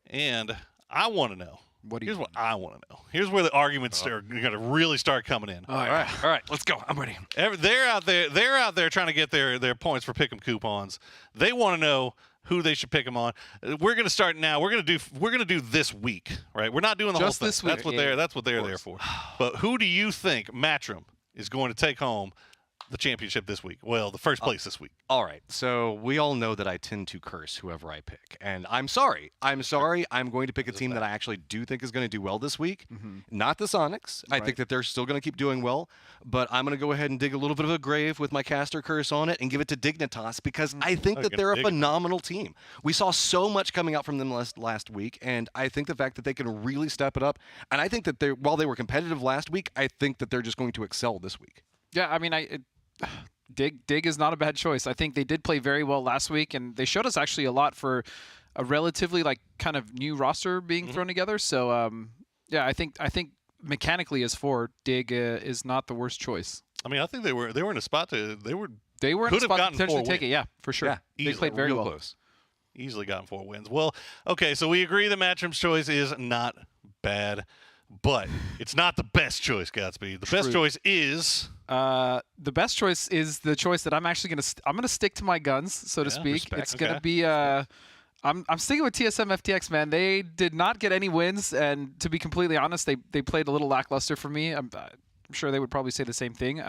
And I want to know. Here's what I want to know. Here's where the arguments are going to really start coming in. All right, let's go. I'm ready. They're out there trying to get their points for pick'em coupons. They want to know who they should pick them on. We're going to start now. We're going to do this week, right? We're not doing the Just whole thing. This week. That's what they're there for. But who do you think Matchroom is going to take home the championship this week? Well, the first place this week. All right. So we all know that I tend to curse whoever I pick. And I'm sorry. I'm going to pick a team that I actually do think is going to do well this week. Not the Sonics. I think that they're still going to keep doing well. But I'm going to go ahead and dig a little bit of a grave with my caster curse on it and give it to Dignitas, because I think that they're a phenomenal team. We saw so much coming out from them last week, and I think the fact that they can really step it up. And I think that while they were competitive last week, I think that they're just going to excel this week. Yeah, I mean, Dig is not a bad choice. I think they did play very well last week, and they showed us actually a lot for a relatively kind of new roster being thrown together. So I think mechanically as for Dig is not the worst choice. I mean, I think they were in a spot to they were in a spot to potentially take it. Yeah, for sure. Yeah, they played very well. Close. Easily gotten 4 wins. Well, okay, so we agree that Matchroom's choice is not bad, but it's not the best choice, Godspeed. The best choice is. The best choice is the choice that I'm actually I'm gonna stick to my guns, so to speak. Respect. It's gonna be I'm sticking with TSM FTX, man. They did not get any wins, and to be completely honest, they played a little lackluster for me. I'm sure they would probably say the same thing.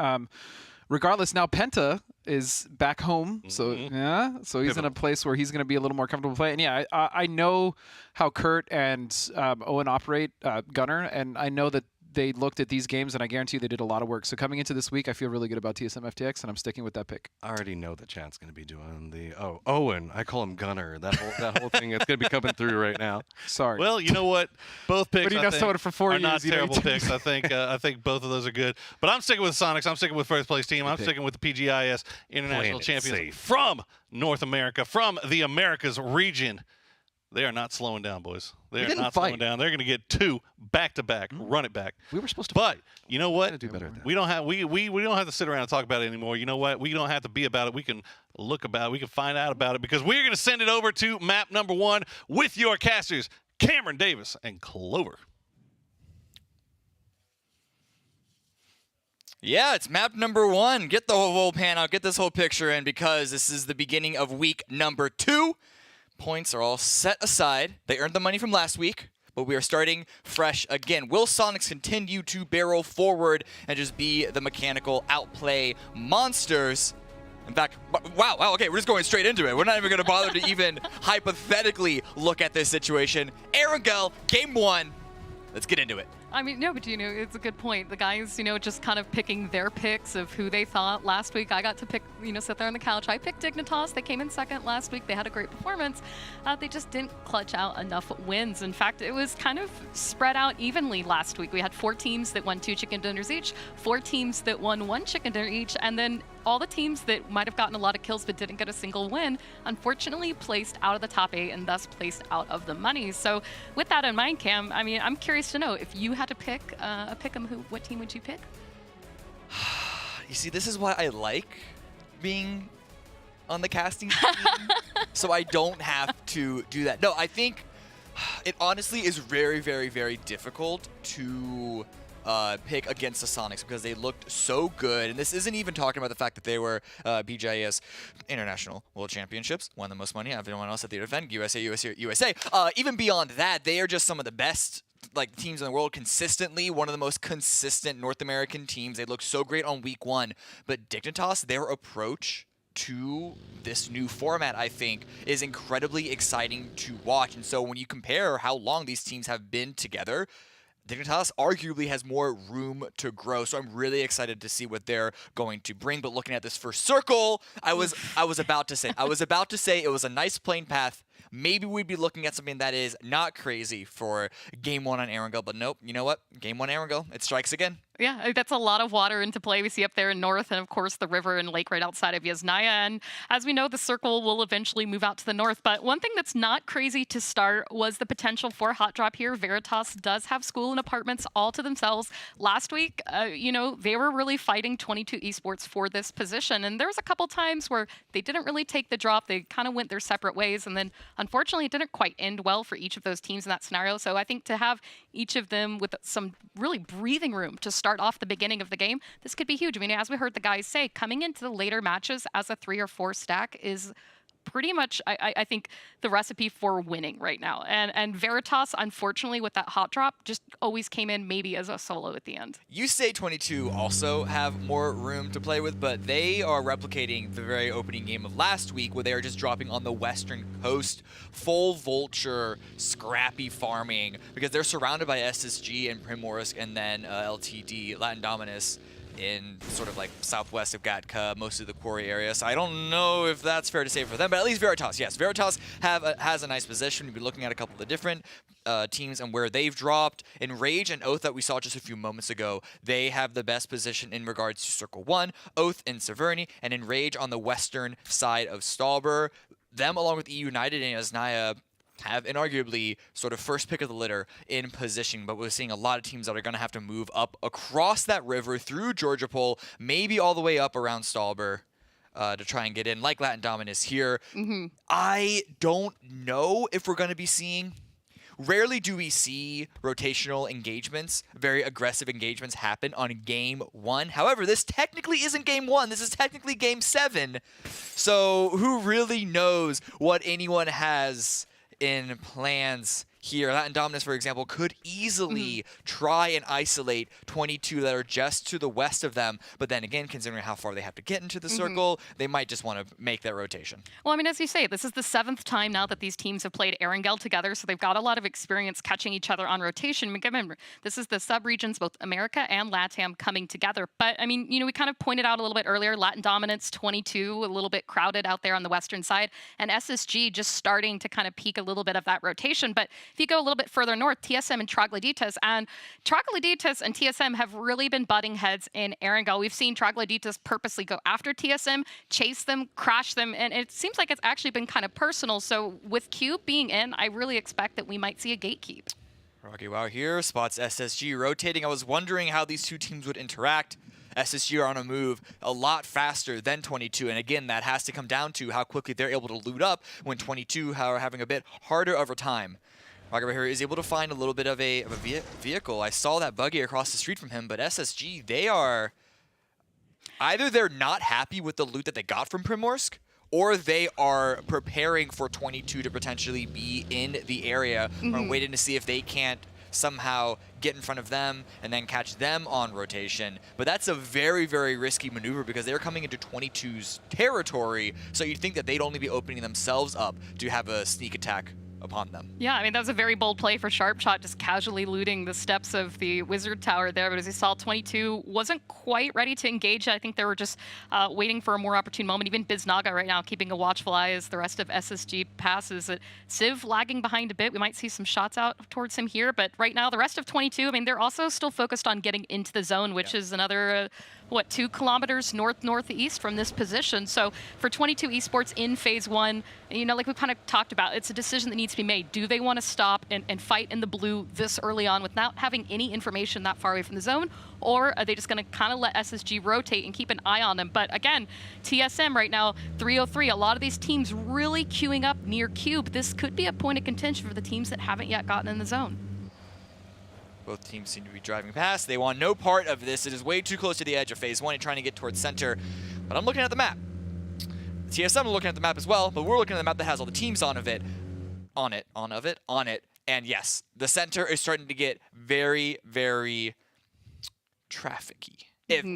Regardless, now Penta is back home, so he's in a place where he's going to be a little more comfortable playing. And I know how Kurt and Owen operate Gunner, and I know that they looked at these games, and I guarantee you they did a lot of work. So coming into this week, I feel really good about TSM FTX, and I'm sticking with that pick. I already know that Chad's going to be doing Owen. I call him Gunner. That whole thing is going to be coming through right now. Sorry. Well, you know what? Both picks are not years, terrible picks. I think both of those are good. But I'm sticking with Sonics. I'm sticking with first place team. I'm sticking with the PGIS International Champions from North America, from the Americas region. They are not slowing down, boys. They are not slowing down. They're going to get 2 back-to-back, run it back. We were supposed to. But you know what? Do better at that. We don't have to sit around and talk about it anymore. You know what? We don't have to be about it. We can look about it. We can find out about it, because we're going to send it over to map number 1 with your casters, Cameron Davis and Clover. Yeah, it's map number 1. Get the whole pan out. Get this whole picture in, because this is the beginning of week number 2. Points are all set aside. They earned the money from last week, but we are starting fresh again. Will Sonics continue to barrel forward and just be the mechanical outplay monsters? In fact, wow, okay, we're just going straight into it. We're not even going to bother to even hypothetically look at this situation. Erangel, game 1. Let's get into it. I mean, no, but it's a good point. The guys, just kind of picking their picks of who they thought. Last week, I got to pick, sit there on the couch. I picked Dignitas. They came in second last week. They had a great performance. They just didn't clutch out enough wins. In fact, it was kind of spread out evenly last week. We had 4 teams that won 2 chicken dinners each, 4 teams that won 1 chicken dinner each, and then all the teams that might have gotten a lot of kills but didn't get a single win, unfortunately placed out of the top 8 and thus placed out of the money. So with that in mind, Cam, I mean, I'm curious to know, if you had to pick a pick'em, what team would you pick? You see, this is why I like being on the casting team, so I don't have to do that. No, I think it honestly is very, very, very difficult to pick against the Sonics because they looked so good. And this isn't even talking about the fact that they were BGIS International World Championships, won the most money out of anyone else at the event, USA. Even beyond that, they are just some of the best teams in the world consistently, one of the most consistent North American teams. They look so great on week 1. But Dignitas, their approach to this new format, I think, is incredibly exciting to watch. And so when you compare how long these teams have been together, Dignitas arguably has more room to grow, so I'm really excited to see what they're going to bring. But looking at this first circle, I was about to say it was a nice plain path. Maybe we'd be looking at something that is not crazy for game 1 on Erangel, but nope. You know what? Game 1 Erangel, it strikes again. Yeah, that's a lot of water into play. We see up there in north, and of course the river and lake right outside of Yasnaya. And as we know, the circle will eventually move out to the north. But one thing that's not crazy to start was the potential for a hot drop here. Veritas does have school and apartments all to themselves. Last week, they were really fighting 22 Esports for this position. And there was a couple times where they didn't really take the drop. They kind of went their separate ways. And then unfortunately, it didn't quite end well for each of those teams in that scenario. So I think to have each of them with some really breathing room to start off the beginning of the game, this could be huge. I mean, as we heard the guys say, coming into the later matches as a 3 or 4 stack is pretty much, I think, the recipe for winning right now. And Veritas, unfortunately, with that hot drop, just always came in maybe as a solo at the end. You say 22 also have more room to play with, but they are replicating the very opening game of last week where they are just dropping on the western coast, full vulture, scrappy farming, because they're surrounded by SSG and Primorsk and then LTD, Latin Dominus, in sort of southwest of Gatka, mostly the quarry area. So I don't know if that's fair to say for them, but at least Veritas, yes. Veritas has a nice position. We'll be looking at a couple of the different teams and where they've dropped. In Rage and Oath that we saw just a few moments ago, they have the best position in regards to Circle 1, Oath in Severny, and in Rage on the western side of Stalber. Them, along with E United and Yasnaya, have inarguably sort of first pick of the litter in position, but we're seeing a lot of teams that are going to have to move up across that river through Georgia Pole, maybe all the way up around Stalber to try and get in, like Latin Dominus here. I don't know if we're going to be seeing... Rarely do we see rotational engagements, very aggressive engagements happen on game 1. However, this technically isn't game 1. This is technically game 7. So who really knows what anyone has in plans here? Latin Dominus, for example, could easily try and isolate 22 that are just to the west of them. But then again, considering how far they have to get into the circle, they might just want to make that rotation. Well, I mean, as you say, this is the 7th time now that these teams have played Erangel together, so they've got a lot of experience catching each other on rotation. Remember, this is the sub-regions, both America and LATAM, coming together. But, I mean, we kind of pointed out a little bit earlier, Latin Dominance 22, a little bit crowded out there on the western side, and SSG just starting to kind of peak a little bit of that rotation. But if you go a little bit further north, TSM and Trogloditas and TSM have really been butting heads in Erangel. We've seen Trogloditas purposely go after TSM, chase them, crash them, and it seems like it's actually been kind of personal. So with Q being in, I really expect that we might see a gatekeep. Rocky Wow here spots SSG rotating. I was wondering how these two teams would interact. SSG are on a move a lot faster than 22, and again, that has to come down to how quickly they're able to loot up when 22 are having a bit harder of a time. Rocket here is able to find a little bit of a vehicle. I saw that buggy across the street from him, but SSG, they are... Either they're not happy with the loot that they got from Primorsk, or they are preparing for 22 to potentially be in the area, or waiting to see if they can't somehow get in front of them and then catch them on rotation. But that's a very, very risky maneuver because they're coming into 22's territory, so you'd think that they'd only be opening themselves up to have a sneak attack upon them. Yeah, I mean, that was a very bold play for Sharpshot, just casually looting the steps of the Wizard Tower there. But as you saw, 22 wasn't quite ready to engage. I think they were just waiting for a more opportune moment. Even Biznaga right now keeping a watchful eye as the rest of SSG passes. Civ lagging behind a bit. We might see some shots out towards him here. But right now, the rest of 22, I mean, they're also still focused on getting into the zone, which is another... 2 kilometers northeast from this position. So for 22 Esports in phase 1, like we kind of talked about, it's a decision that needs to be made. Do they want to stop and fight in the blue this early on without having any information that far away from the zone? Or are they just going to kind of let SSG rotate and keep an eye on them? But again, TSM right now, 303, a lot of these teams really queuing up near Cube. This could be a point of contention for the teams that haven't yet gotten in the zone. Both teams seem to be driving past. They want no part of this. It is way too close to the edge of phase 1 and trying to get towards center. But I'm looking at the map. TSM are looking at the map as well, but we're looking at the map that has all the teams on it. And yes, the center is starting to get very, very trafficky.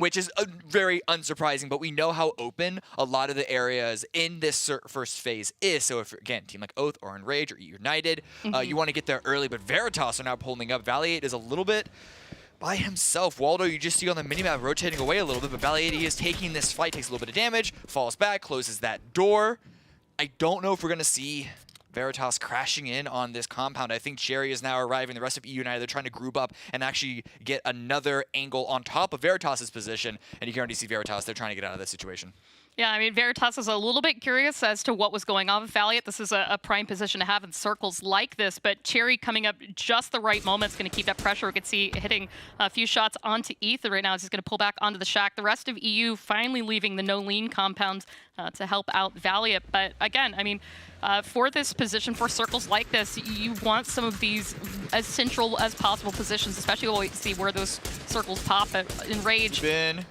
Which is very unsurprising, but we know how open a lot of the areas in this first phase is. So if, again, team like Oath or Enrage or United, you want to get there early, but Veritas are now pulling up. Valiant is a little bit by himself. Waldo, you just see on the minimap rotating away a little bit, but Valiant is taking this fight, takes a little bit of damage, falls back, closes that door. I don't know if we're going to see Veritas crashing in on this compound. I think Cherry is now arriving. The rest of EU United, they're trying to group up and actually get another angle on top of Veritas's position. And you can already see Veritas, they're trying to get out of this situation. Yeah, I mean, Veritas is a little bit curious as to what was going on with Valiant. This is a prime position to have in circles like this, but Cherry coming up just the right moment is going to keep that pressure. We could see hitting a few shots onto Ether right now as he's going to pull back onto the shack. The rest of EU finally leaving the no-lean compound to help out Valiant. But again, I mean, for this position, for circles like this, you want some of these as central as possible positions, especially we'll wait to see where those circles pop. Enrage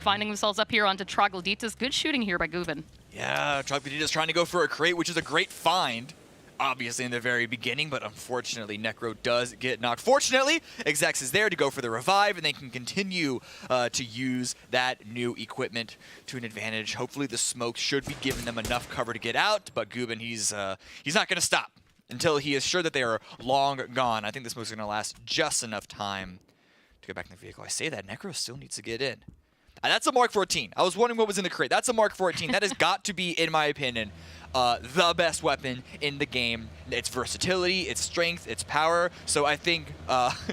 finding themselves up here onto Troglodytes. Good shooting here by Guven. Yeah, Troglodytes trying to go for a crate, which is a great find, obviously in the very beginning, but unfortunately Necro does get knocked. Fortunately, Exex is there to go for the revive, and they can continue to use that new equipment to an advantage. Hopefully the smoke should be giving them enough cover to get out, but Guven, he's not going to stop until he is sure that they are long gone. I think this smoke's going to last just enough time to get back in the vehicle. I say that, Necro still needs to get in. And that's a Mark 14. I was wondering what was in the crate. That's a Mark 14. That has got to be, in my opinion, the best weapon in the game. Its versatility, its strength, its power. So I think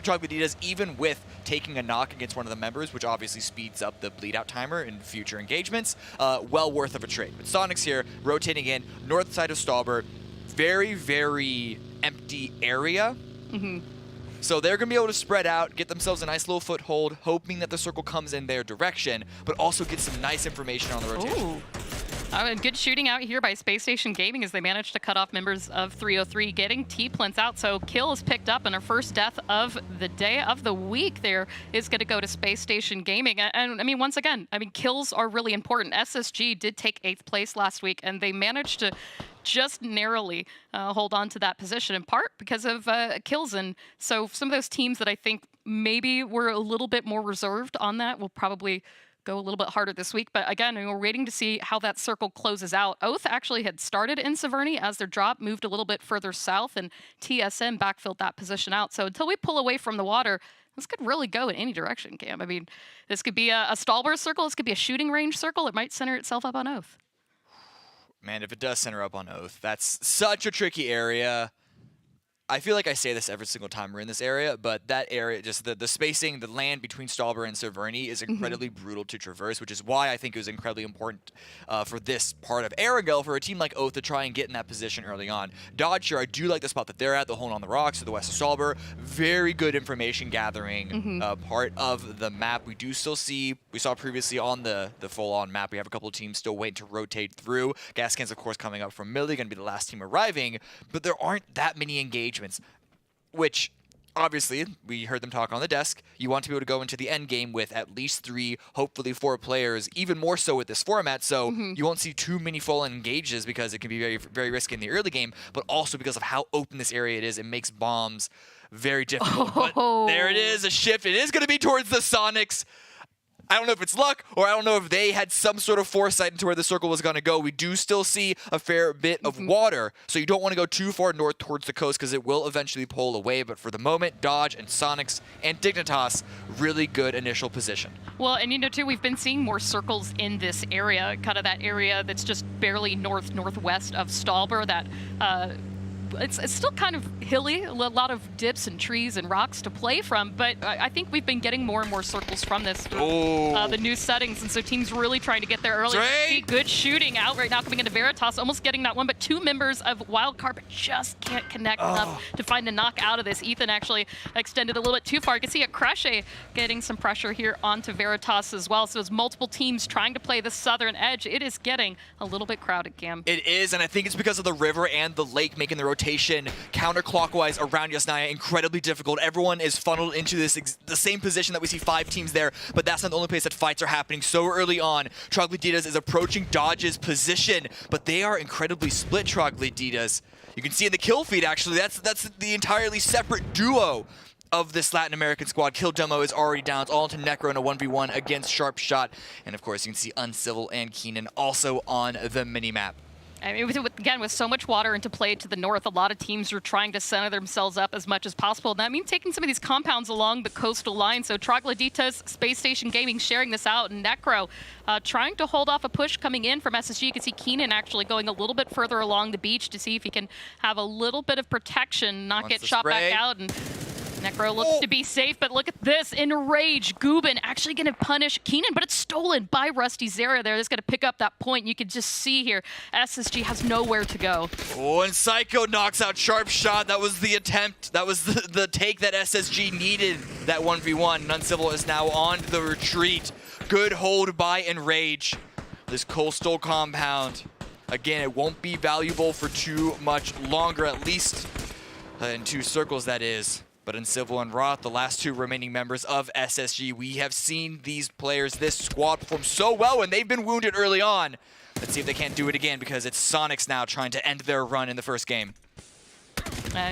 Troglodytes, even with taking a knock against one of the members, which obviously speeds up the bleed out timer in future engagements, well worth of a trade. But Sonic's here, rotating in, north side of Stauber. Very, very empty area. So they're going to be able to spread out, get themselves a nice little foothold, hoping that the circle comes in their direction, but also get some nice information on the rotation. And good shooting out here by Space Station Gaming as they managed to cut off members of 303, getting T-Plants out. So kill is picked up, and our first death of the day, of the week there, is going to go to Space Station Gaming. And I mean, once again, I mean, kills are really important. SSG did take 8th place last week, and they managed to just narrowly hold on to that position, in part because of kills. And so some of those teams that I think maybe were a little bit more reserved on that will probably go a little bit harder this week. But again, we're waiting to see how that circle closes out. Oath actually had started in Severny as their drop moved a little bit further south, and TSM backfilled that position out. So until we pull away from the water, this could really go in any direction, Cam. I mean, this could be a Stallbar circle. This could be a shooting range circle. It might center itself up on Oath. Man, if it does center up on Oath, that's such a tricky area. I feel like I say this every single time we're in this area, but that area, just the spacing, the land between Stauber and Severny is incredibly brutal to traverse, which is why I think it was incredibly important for this part of Aragel for a team like Oath to try and get in that position early on. Dodger, I do like the spot that they're at, the hole on the rocks to the west of Stauber. Very good information gathering part of the map. We do still see, we saw previously on the full-on map, we have a couple of teams still waiting to rotate through. Gaskins, of course, coming up from Millie, going to be the last team arriving, but there aren't that many engagements, which obviously, we heard them talk on the desk, you want to be able to go into the end game with at least 3, hopefully 4 players, even more so with this format, so you won't see too many full engages because it can be very, very risky in the early game, but also because of how open this area it makes bombs very difficult. But there it is, a shift. It is going to be towards the Sonics. I don't know if it's luck, or I don't know if they had some sort of foresight into where the circle was going to go. We do still see a fair bit of water, so you don't want to go too far north towards the coast because it will eventually pull away. But for the moment, Dodge and Sonics and Dignitas, really good initial position. Well, and you know, too, we've been seeing more circles in this area, kind of that area that's just barely northwest of Stalber, that it's still kind of hilly, a lot of dips and trees and rocks to play from, but I think we've been getting more and more circles from this, the new settings, and so teams really trying to get there early. See good shooting out right now coming into Veritas, almost getting that one, but 2 members of Wildcard but just can't connect enough to find a knock out of this. Ethan actually extended a little bit too far. You can see a Crashe getting some pressure here onto Veritas as well, so as multiple teams trying to play the southern edge, it is getting a little bit crowded, Cam. It is, and I think it's because of the river and the lake making the rotation counterclockwise around Yasnaya incredibly difficult. Everyone is funneled into the same position that we see 5 teams there, but that's not the only place that fights are happening so early on. Troglodytas is approaching Dodge's position, but they are incredibly split, Troglodytas. You can see in the kill feed, actually, that's the entirely separate duo of this Latin American squad. Kill Demo is already down. It's all into Necro in a 1v1 against Sharp Shot. And of course, you can see Uncivil and Keenan also on the minimap. I mean, again, with so much water into play to the north, a lot of teams are trying to center themselves up as much as possible. And that means taking some of these compounds along the coastal line. So Troglodytas, Space Station Gaming sharing this out, and Necro trying to hold off a push coming in from SSG. You can see Keenan actually going a little bit further along the beach to see if he can have a little bit of protection, not get shot back out. And Necro looks to be safe, but look at this. Enrage, Gubin actually going to punish Keenan, but it's stolen by Rusty Zera there. That's going to pick up that point. You can just see here, SSG has nowhere to go. Oh, and Psycho knocks out Sharp Shot. That was the attempt. That was the take that SSG needed, that 1v1. Uncivil is now on the retreat. Good hold by Enrage. This coastal compound. Again, it won't be valuable for too much longer, at least in 2 circles, that is. But Uncivil and Roth, the last 2 remaining members of SSG, we have seen these players, this squad, perform so well, and they've been wounded early on. Let's see if they can't do it again, because it's Sonics now trying to end their run in the first game.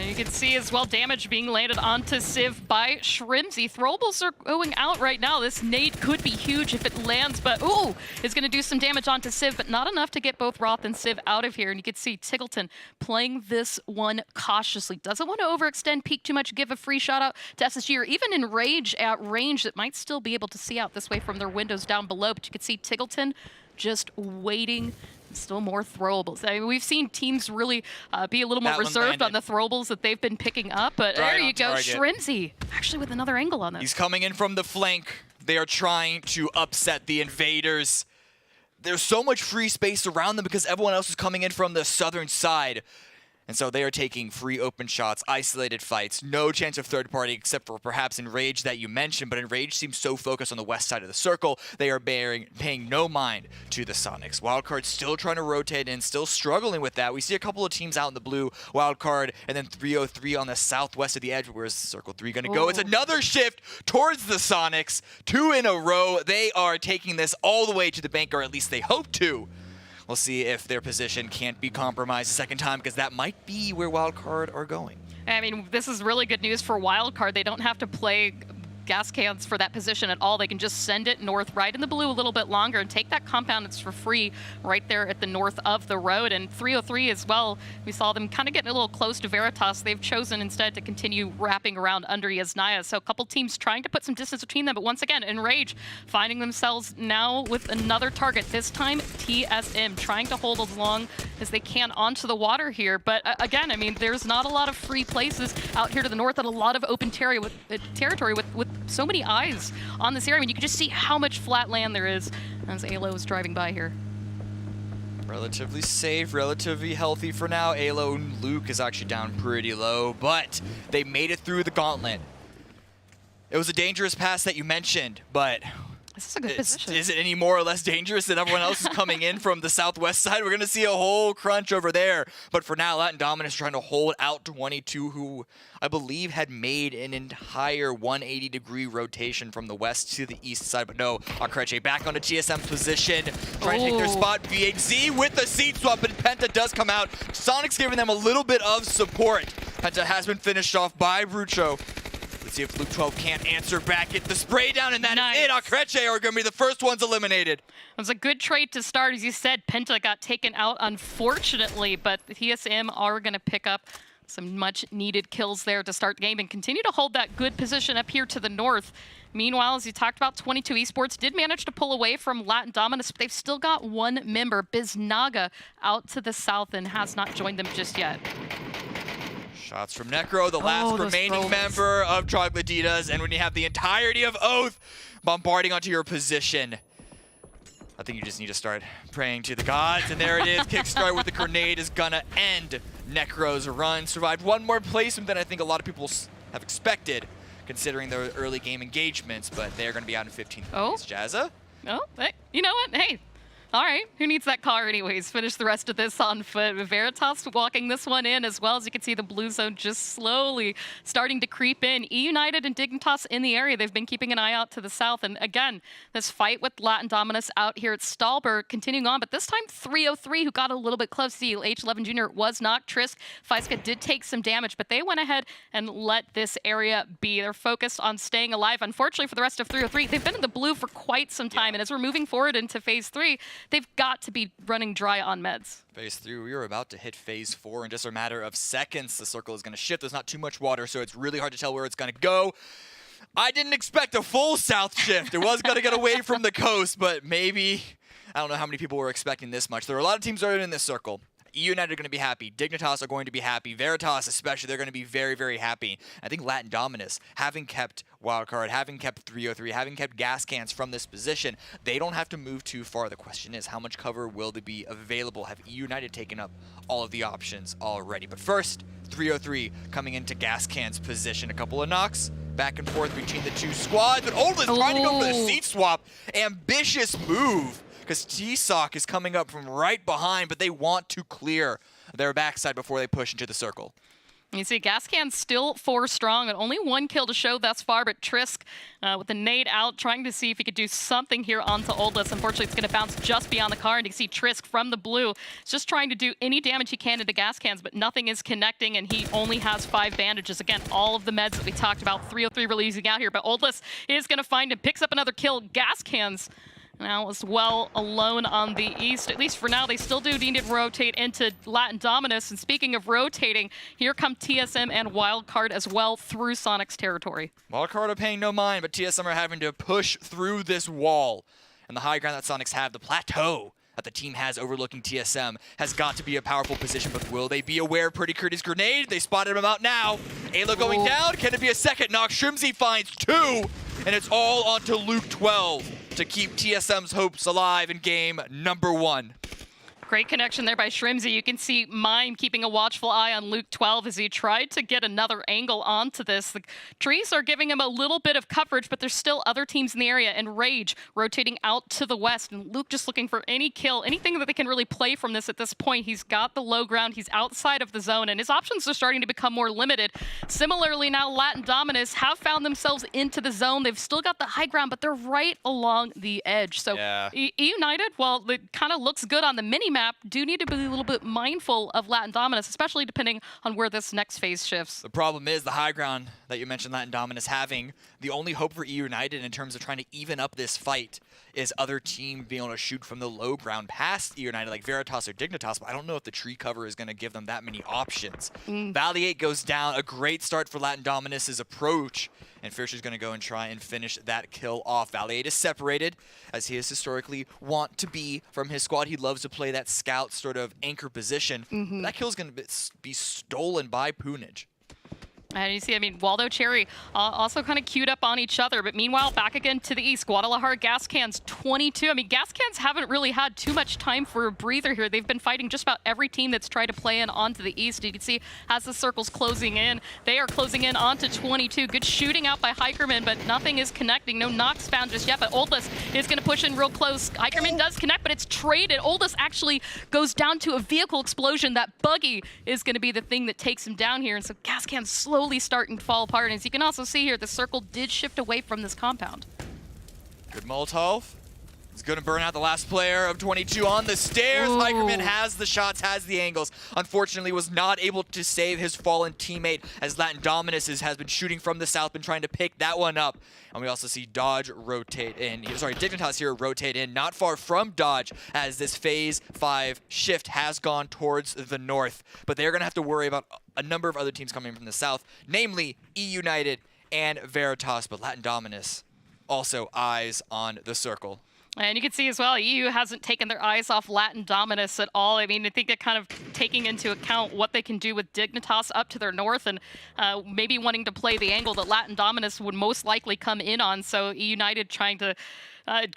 You can see as well damage being landed onto Civ by Shrimsy. Throwables are going out right now. This nade could be huge if it lands, but ooh, it's going to do some damage onto Civ, but not enough to get both Roth and Civ out of here. And you can see Tiggleton playing this one cautiously. Doesn't want to overextend, peek too much, give a free shot out to SSG, or even Enrage at range that might still be able to see out this way from their windows down below. But you can see Tiggleton just waiting. Still more throwables. I mean, we've seen teams really be a little more reserved on the throwables that they've been picking up, but there you go, Shrimsy actually with another angle on this. He's coming in from the flank. They are trying to upset the invaders. There's so much free space around them because everyone else is coming in from the southern side. And so they are taking free open shots, isolated fights, no chance of third party except for perhaps Enrage that you mentioned, but Enrage seems so focused on the west side of the circle, they are paying no mind to the Sonics. Wildcard still trying to rotate in, still struggling with that. We see a couple of teams out in the blue, Wildcard, and then 303 on the southwest of the edge. Where's Circle 3 going to go? It's another shift towards the Sonics, 2 in a row. They are taking this all the way to the bank, or at least they hope to. We'll see if their position can't be compromised a second time, because that might be where Wildcard are going. I mean, this is really good news for Wildcard. They don't have to play gas cans for that position at all. They can just send it north right in the blue a little bit longer and take that compound. It's for free right there at the north of the road. And 303 as well, we saw them kind of getting a little close to Veritas. They've chosen instead to continue wrapping around under Yasnaya. So a couple teams trying to put some distance between them, but once again, Enrage finding themselves now with another target, this time TSM, trying to hold as long as they can onto the water here. But again, I mean, there's not a lot of free places out here to the north and a lot of open territory with so many eyes on this area. I mean, you can just see how much flat land there is as Alo is driving by here. Relatively safe, relatively healthy for now. Alo and Luke is actually down pretty low, but they made it through the gauntlet. It was a dangerous pass that you mentioned, but This is a good position. Is it any more or less dangerous than everyone else is coming in from the southwest side? We're going to see a whole crunch over there. But for now, Latin Dominus trying to hold out 22, who I believe had made an entire 180-degree rotation from the west to the east side. But no, Akreche back onto TSM's position, trying to take their spot. VHZ with the seat swap, but Penta does come out. Sonic's giving them a little bit of support. Penta has been finished off by Brucho. Let's see if Luke 12 can't answer back. Hit the spray down, and that is it. Akreche are going to be the first ones eliminated. It was a good trade to start. As you said, Penta got taken out, unfortunately, but the TSM are going to pick up some much-needed kills there to start the game and continue to hold that good position up here to the north. Meanwhile, as you talked about, 22 Esports did manage to pull away from Latin Dominus, but they've still got one member, Biznaga, out to the south and has not joined them just yet. Shots from Necro, the last remaining member of Troglodytas, and when you have the entirety of Oath bombarding onto your position, I think you just need to start praying to the gods, and there it is. Kickstart with the grenade is gonna end Necro's run. Survived one more placement than I think a lot of people have expected, considering their early game engagements, but they're gonna be out in 15 minutes. Jazza? Oh, hey, you know what? Hey. All right, who needs that car anyways? Finish the rest of this on foot. Veritas walking this one in as well. As you can see, the blue zone just slowly starting to creep in. E-United and Dignitas in the area. They've been keeping an eye out to the south. And again, this fight with Latin Dominus out here at Stahlberg continuing on. But this time, 303, who got a little bit close. See, H11 Jr. was knocked. Trisk, Feiska did take some damage, but they went ahead and let this area be. They're focused on staying alive. Unfortunately, for the rest of 303, they've been in the blue for quite some time. And as we're moving forward into phase 3, they've got to be running dry on meds. Phase 3, we are about to hit phase 4 in just a matter of seconds. The circle is going to shift. There's not too much water, so it's really hard to tell where it's going to go. I didn't expect a full south shift. It was going to get away from the coast, but maybe, I don't know how many people were expecting this much. There are a lot of teams that are in this circle. E-United are going to be happy. Dignitas are going to be happy. Veritas especially, they're going to be very, very happy. I think Latin Dominus, having kept Wildcard, having kept 303, having kept gas cans from this position, they don't have to move too far. The question is, how much cover will they be available? Have E-United taken up all of the options already? But first, 303 coming into gas cans position. A couple of knocks back and forth between the two squads, but Oldland's trying to go for the seat swap. Ambitious move, because T-Sock is coming up from right behind, but they want to clear their backside before they push into the circle. You see, Gascan's still 4 strong and only 1 kill to show thus far, but Trisk with the nade out, trying to see if he could do something here onto Oldless. Unfortunately, it's going to bounce just beyond the car, and you can see Trisk from the blue is just trying to do any damage he can into Gascans, but nothing is connecting, and he only has 5 bandages. Again, all of the meds that we talked about, 303 releasing out here, but Oldless is going to find him, picks up another kill. Gascans now as well alone on the east. At least for now, they still do need to rotate into Latin Dominus. And speaking of rotating, here come TSM and Wildcard as well through Sonic's territory. Wildcard are paying no mind, but TSM are having to push through this wall. And the high ground that Sonics have, the plateau that the team has overlooking TSM, has got to be a powerful position, but will they be aware of Pretty Curdy's grenade? They spotted him out now. Ayla going down. Can it be a second knock? Shrimsy finds 2, and it's all onto Luke 12 to keep TSM's hopes alive in game number 1. Great connection there by Shrimsy. You can see Mime keeping a watchful eye on Luke 12 as he tried to get another angle onto this. The trees are giving him a little bit of coverage, but there's still other teams in the area, and Rage rotating out to the west, and Luke just looking for any kill, anything that they can really play from this at this point. He's got the low ground, he's outside of the zone, and his options are starting to become more limited. Similarly, now Latin Dominus have found themselves into the zone. They've still got the high ground, but they're right along the edge. So E-United, while it kind of looks good on the mini-map, do need to be a little bit mindful of Latin Dominus, especially depending on where this next phase shifts. The problem is the high ground that you mentioned Latin Dominus having. The only hope for E-United in terms of trying to even up this fight is other team being able to shoot from the low ground past E-United, like Veritas or Dignitas, but I don't know if the tree cover is going to give them that many options. Valiate goes down. A great start for Latin Dominus's approach, and Fisher's going to go and try and finish that kill off. Valiate is separated, as he is historically want to be from his squad. He loves to play that scout sort of anchor position. That kill is going to be stolen by Poonage. And you see, I mean, Waldo Cherry also kind of queued up on each other. But meanwhile, back again to the east, Guadalajara Gas Cans 22. I mean, Gas Cans haven't really had too much time for a breather here. They've been fighting just about every team that's tried to play in onto the east. You can see as the circle's closing in, they are closing in onto 22. Good shooting out by Hikerman, but nothing is connecting. No knocks found just yet, but Oldless is going to push in real close. Hikerman does connect, but it's traded. Oldless actually goes down to a vehicle explosion. That buggy is going to be the thing that takes him down here. And so Gas Cans slowly starting to fall apart. And as you can also see here, the circle did shift away from this compound. Good Molotov. He's going to burn out the last player of 22 on the stairs. Ooh. Hikerman has the shots, has the angles. Unfortunately, was not able to save his fallen teammate as Latin Dominus has been shooting from the south, been trying to pick that one up. And we also see Dodge rotate in. Sorry, Dignitas here rotate in, not far from Dodge, as this Phase 5 shift has gone towards the north. But they're going to have to worry about a number of other teams coming from the south, namely E United and Veritas. But Latin Dominus also eyes on the circle. And you can see as well, EU hasn't taken their eyes off Latin Dominus at all. I mean, I think they're kind of taking into account what they can do with Dignitas up to their north and maybe wanting to play the angle that Latin Dominus would most likely come in on. So E United trying to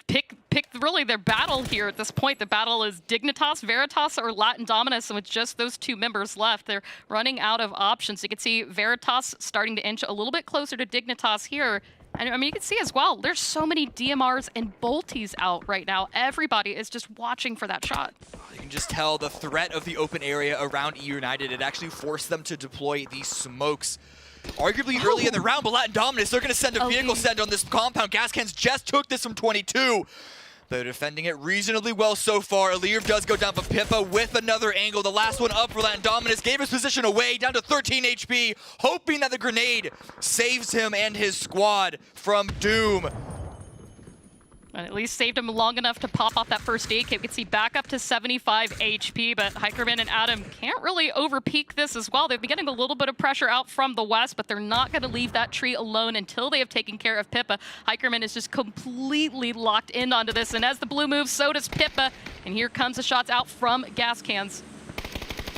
pick really their battle here at this point. The battle is Dignitas, Veritas, or Latin Dominus, and with just those two members left, they're running out of options. You can see Veritas starting to inch a little bit closer to Dignitas here. And I mean, you can see as well, there's so many DMRs and Bolties out right now. Everybody is just watching for that shot. You can just tell the threat of the open area around E United. It actually forced them to deploy these smokes. Arguably early in the round, but Latin Dominus, they're going to send a vehicle send on this compound. Gas Cans just took this from 22. They're defending it reasonably well so far. Aliyev does go down, but Pippa with another angle. The last one up for Latin Dominus gave his position away, down to 13 HP, hoping that the grenade saves him and his squad from doom. And at least saved him long enough to pop off that first aid kit. You can see back up to 75 HP, but Hikerman and Adam can't really overpeak this as well. They've been getting a little bit of pressure out from the west, but they're not going to leave that tree alone until they have taken care of Pippa. Hikerman is just completely locked in onto this, and as the blue moves, so does Pippa. And here comes the shots out from Gas Cans.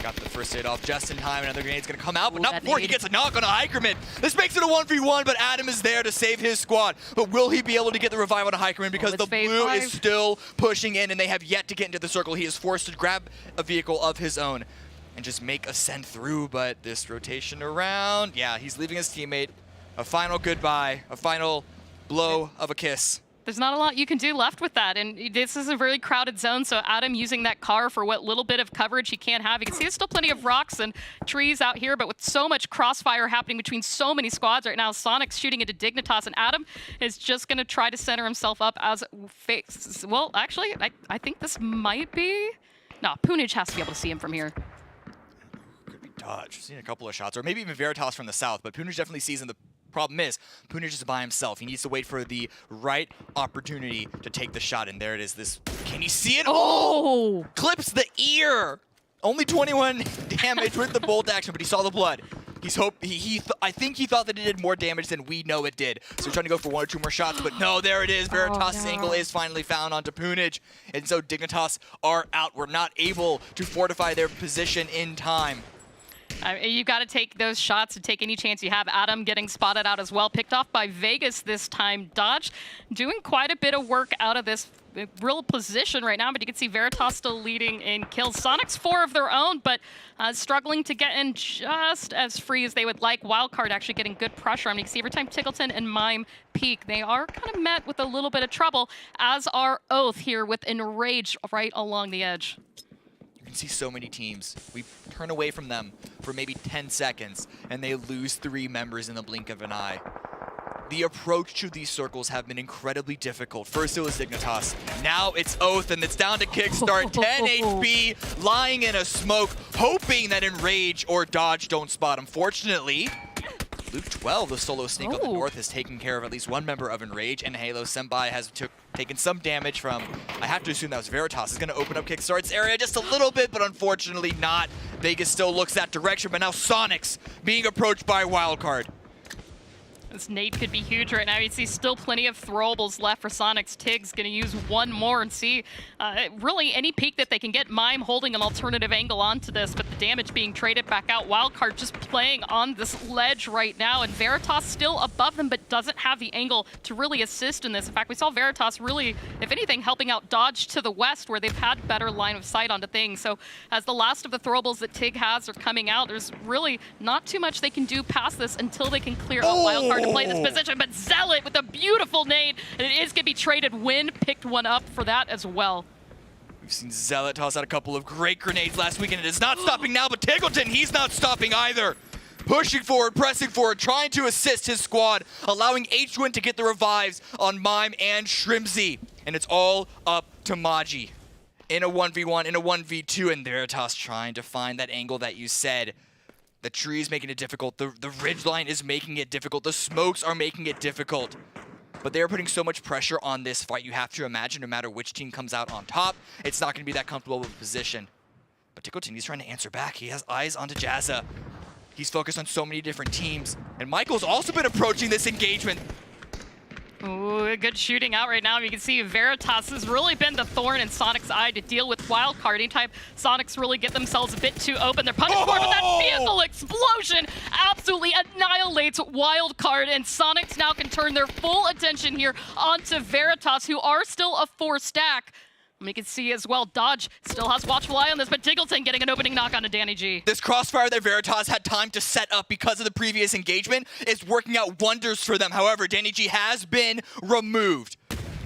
Got the first aid off just in time. Another grenade's going to come out, but not before he gets a knock on a Hikerman. This makes it a 1v1, but Adam is there to save his squad. But will he be able to get the revive on a Hikerman? Because the blue is still pushing in, and they have yet to get into the circle. He is forced to grab a vehicle of his own and just make a send through. But this rotation around, yeah, he's leaving his teammate. A final goodbye, a final blow of a kiss. There's not a lot you can do left with that, and this is a very crowded zone, so Adam using that car for what little bit of coverage he can have. You can see there's still plenty of rocks and trees out here, but with so much crossfire happening between so many squads right now, Sonic's shooting into Dignitas, and Adam is just going to try to center himself up as face. Well, actually, I think this might be... No, Punij has to be able to see him from here. Could be Dodge. Seen a couple of shots, or maybe even Veritas from the south, but Punij definitely sees him. The problem is, Punij is by himself. He needs to wait for the right opportunity to take the shot, and there it is. This, can you see it? Oh! Clips the ear! Only 21 damage with the bolt action, but he saw the blood. I think he thought that it did more damage than we know it did. So we're trying to go for 1 or 2 more shots, but no, there it is. Veritas' angle is finally found onto Punij, and so Dignitas are out. We're not able to fortify their position in time. You've got to take those shots and take any chance you have. Adam getting spotted out as well. Picked off by Vegas this time. Dodge doing quite a bit of work out of this real position right now, but you can see Veritas still leading in kills. Sonic's 4 of their own, but struggling to get in just as free as they would like. Wildcard actually getting good pressure. I mean, you can see every time Tickleton and Mime peek, they are kind of met with a little bit of trouble, as are Oath here with Enrage right along the edge. You can see so many teams. We turn away from them for maybe 10 seconds, and they lose 3 members in the blink of an eye. The approach to these circles have been incredibly difficult. First it was Dignitas, now it's Oath, and it's down to Kickstart. 10 HP, lying in a smoke, hoping that Enrage or Dodge don't spot him. Fortunately, Luke 12, the solo sneak up the north, has taken care of at least 1 member of Enrage, and Halo Senpai has taken some damage from, I have to assume that was Veritas. Is going to open up Kickstart's area just a little bit, but unfortunately not. Vegas still looks that direction, but now Sonic's being approached by Wildcard. This nade could be huge right now. You see still plenty of throwables left for Sonics. Tig's going to use one more and see really any peek that they can get. Mime holding an alternative angle onto this, but the damage being traded back out. Wildcard just playing on this ledge right now, and Veritas still above them, but doesn't have the angle to really assist in this. In fact, we saw Veritas really, if anything, helping out Dodge to the west, where they've had better line of sight onto things. So as the last of the throwables that Tig has are coming out, there's really not too much they can do past this until they can clear out Wildcard to play this position. But Zealot with a beautiful nade, and it is going to be traded. Win picked one up for that as well. We've seen Zealot toss out a couple of great grenades last week, and it is not stopping now, but Tiggleton, he's not stopping either. Pushing forward, pressing forward, trying to assist his squad, allowing H-Twin to get the revives on Mime and Shrimzy. And it's all up to Maji in a 1v1, in a 1v2, and Veritas trying to find that angle that you said. The tree is making it difficult. The ridge line is making it difficult. The smokes are making it difficult. But they're putting so much pressure on this fight. You have to imagine no matter which team comes out on top, it's not going to be that comfortable with the position. But Tickleton, he's trying to answer back. He has eyes onto Jazza. He's focused on so many different teams. And Michael's also been approaching this engagement. Ooh, good shooting out right now. You can see Veritas has really been the thorn in Sonic's eye to deal with Wildcard. Anytime Sonics really get themselves a bit too open, they're punished for it, but that vehicle explosion absolutely annihilates Wildcard, and Sonics now can turn their full attention here onto Veritas, who are still a 4-stack. We can see as well, Dodge still has watchful eye on this, but Tiggleton getting an opening knock onto Danny G. This crossfire that Veritas had time to set up because of the previous engagement is working out wonders for them. However, Danny G has been removed,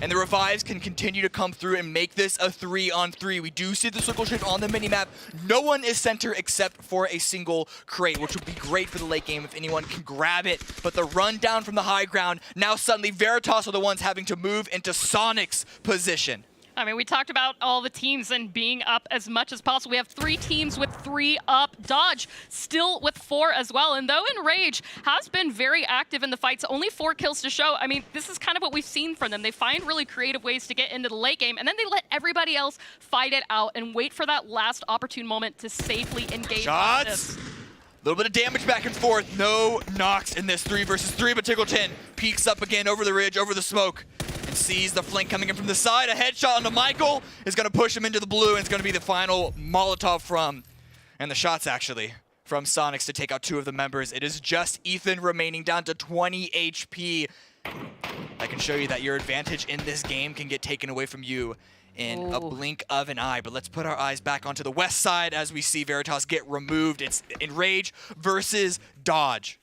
and the revives can continue to come through and make this a 3-on-3. We do see the circle shape on the minimap. No one is center except for a single crate, which would be great for the late game if anyone can grab it. But the run down from the high ground, now suddenly Veritas are the ones having to move into Sonic's position. I mean, we talked about all the teams and being up as much as possible. We have 3 teams with 3 up. Dodge still with 4 as well. And though Enrage has been very active in the fights, only 4 kills to show. I mean, this is kind of what we've seen from them. They find really creative ways to get into the late game, and then they let everybody else fight it out and wait for that last opportune moment to safely engage. Shots! A little bit of damage back and forth. No knocks in this 3 versus 3, but Tiggleton peeks up again over the ridge, over the smoke. Sees the flank coming in from the side. A headshot onto Michael is going to push him into the blue, and it's going to be the final Molotov and the shots actually, from Sonics to take out 2 of the members. It is just Ethan remaining down to 20 HP. I can show you that your advantage in this game can get taken away from you in a blink of an eye. But let's put our eyes back onto the west side as we see Veritas get removed. It's Enrage versus Dodge.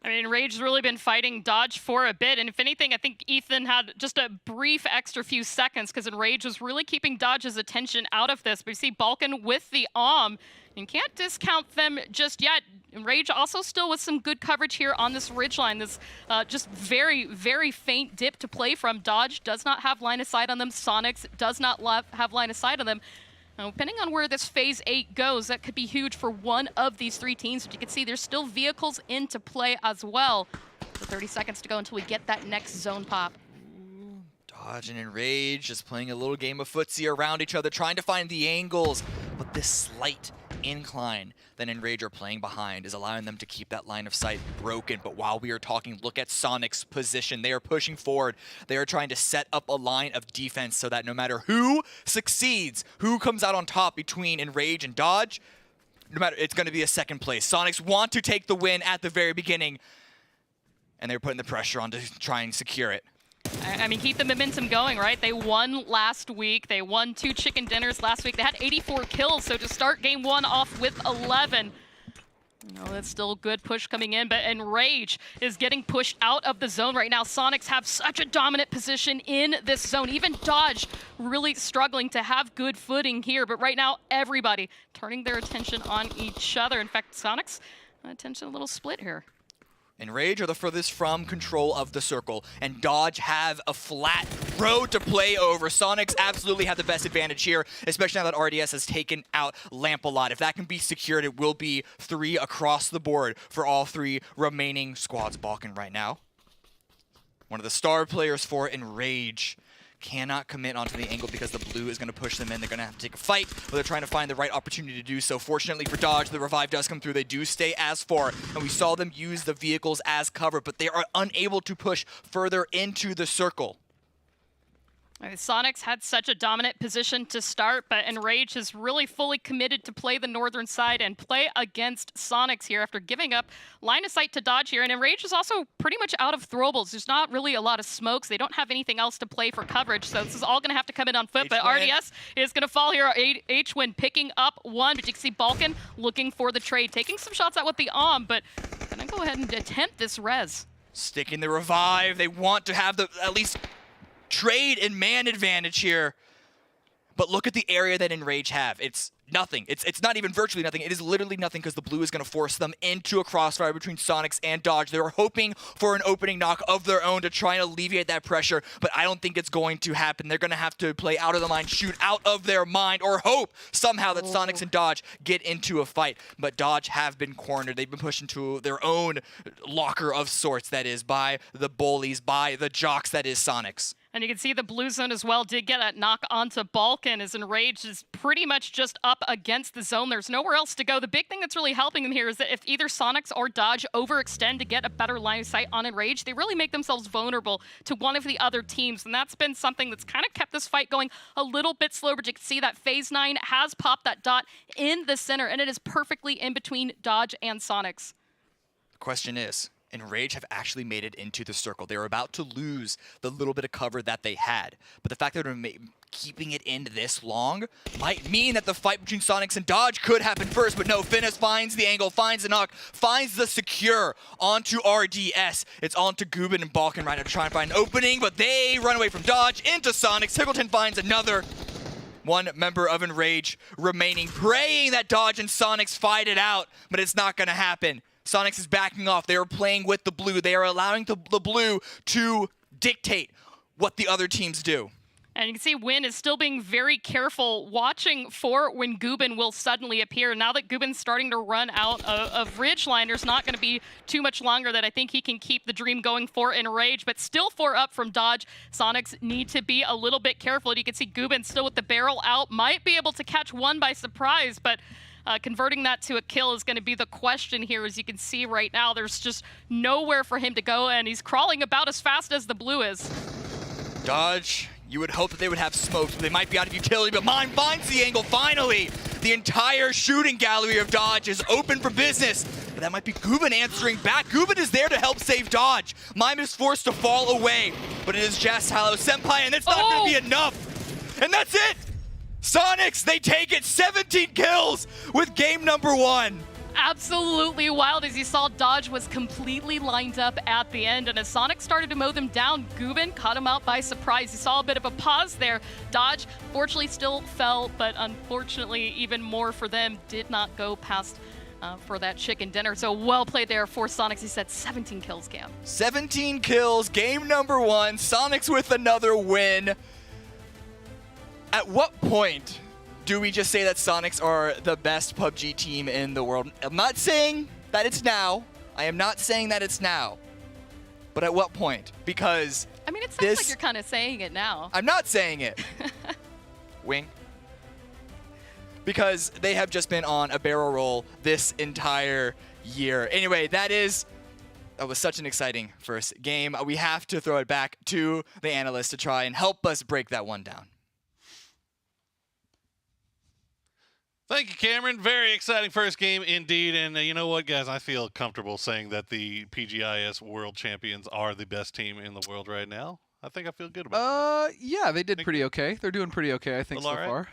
I mean, Rage's really been fighting Dodge for a bit, and if anything, I think Ethan had just a brief extra few seconds because Enrage was really keeping Dodge's attention out of this. But you see Balkan with the and can't discount them just yet. Enrage also still with some good coverage here on this ridgeline. This just very, very faint dip to play from. Dodge does not have line of sight on them. Sonics does not have line of sight on them. Now, depending on where this Phase 8 goes, that could be huge for one of these 3 teams. But you can see there's still vehicles into play as well. So 30 seconds to go until we get that next zone pop. Dodge and Enrage just playing a little game of footsie around each other, trying to find the angles. But this slight incline that Enrage are playing behind is allowing them to keep that line of sight broken. But while we are talking, look at Sonic's position. They are pushing forward. They are trying to set up a line of defense so that no matter who succeeds, who comes out on top between Enrage and Dodge, no matter, it's going to be a second place. Sonics want to take the win at the very beginning, and they're putting the pressure on to try and secure it. I mean, keep the momentum going, right? They won last week. They won 2 chicken dinners last week. They had 84 kills, so to start game 1 off with 11. That's still a good push coming in, but Enrage is getting pushed out of the zone right now. Sonics have such a dominant position in this zone. Even Dodge really struggling to have good footing here, but right now everybody turning their attention on each other. In fact, Sonics, attention a little split here. Enrage are the furthest from control of the circle, and Dodge have a flat road to play over. Sonics absolutely have the best advantage here, especially now that RDS has taken out Lamp a lot. If that can be secured, it will be 3 across the board for all 3 remaining squads. Balkan right now, one of the star players for Enrage, cannot commit onto the angle because the blue is going to push them in. They're going to have to take a fight, but they're trying to find the right opportunity to do so. Fortunately for Dodge, the revive does come through. They do stay as far, and we saw them use the vehicles as cover, but they are unable to push further into the circle. Sonics had such a dominant position to start, but Enrage is really fully committed to play the northern side and play against Sonics here after giving up line of sight to Dodge here. And Enrage is also pretty much out of throwables. There's not really a lot of smokes. They don't have anything else to play for coverage, so this is all going to have to come in on foot. But RDS is going to fall here. H-Win picking up one, but you can see Balkan looking for the trade, taking some shots out with the but going to go ahead and attempt this res. Sticking the revive. They want to have the at least trade and man advantage here. But look at the area that Enrage have. It's nothing. It's not even virtually nothing. It is literally nothing because the blue is going to force them into a crossfire between Sonics and Dodge. They were hoping for an opening knock of their own to try and alleviate that pressure, but I don't think it's going to happen. They're going to have to play out of the mind, shoot out of their mind, or hope somehow that Sonics and Dodge get into a fight. But Dodge have been cornered. They've been pushed into their own locker of sorts, that is, by the bullies, by the jocks that is Sonics. And you can see the blue zone as well did get that knock onto Balkan, as Enraged is pretty much just up against the zone. There's nowhere else to go. The big thing that's really helping them here is that if either Sonics or Dodge overextend to get a better line of sight on Enraged, they really make themselves vulnerable to one of the other teams. And that's been something that's kind of kept this fight going a little bit slower. But you can see that Phase 9 has popped that dot in the center, and it is perfectly in between Dodge and Sonics. The question is, Enrage have actually made it into the circle. They were about to lose the little bit of cover that they had. But the fact that they're keeping it in this long might mean that the fight between Sonics and Dodge could happen first. But no, Finnis finds the angle, finds the knock, finds the secure onto RDS. It's on to Gubin and Balkan right now to try and find an opening, but they run away from Dodge into Sonics. Tickleton finds another. One member of Enrage remaining, praying that Dodge and Sonics fight it out, but it's not going to happen. Sonics is backing off. They are playing with the blue. They are allowing the blue to dictate what the other teams do. And you can see Win is still being very careful, watching for when Gubin will suddenly appear. Now that Gubin's starting to run out of Ridgeline, there's not going to be too much longer that I think he can keep the dream going for Enrage, but still 4 up from Dodge. Sonics need to be a little bit careful. You can see Gubin still with the barrel out, might be able to catch one by surprise, but converting that to a kill is going to be the question here. As you can see right now, there's just nowhere for him to go, and he's crawling about as fast as the blue is. Dodge, you would hope that they would have smokes, but they might be out of utility, but Mime finds the angle finally. The entire shooting gallery of Dodge is open for business. And that might be Gubin answering back. Gubin is there to help save Dodge. Mime is forced to fall away, but it is just Hallow Senpai, and it's not going to be enough. And that's it. Sonics, they take it. 17 kills with game number 1. Absolutely wild. As you saw, Dodge was completely lined up at the end, and as Sonic started to mow them down, Gubin caught him out by surprise. You saw a bit of a pause there. Dodge fortunately still fell, but unfortunately even more for them, did not go past for that chicken dinner. So well played there for Sonics. He said 17 kills, Cam. 17 kills, game number 1. Sonics with another win. At what point do we just say that Sonics are the best PUBG team in the world? I'm not saying that it's now. I am not saying that it's now. But at what point? Because I mean, it sounds like you're kind of saying it now. I'm not saying it. Wing. Because they have just been on a barrel roll this entire year. Anyway, that was such an exciting first game. We have to throw it back to the analyst to try and help us break that one down. Thank you, Cameron. Very exciting first game indeed. And you know what, guys? I feel comfortable saying that the PGIS World Champions are the best team in the world right now. I think I feel good about that. Yeah, they did pretty okay. They're doing pretty okay, I think, so far.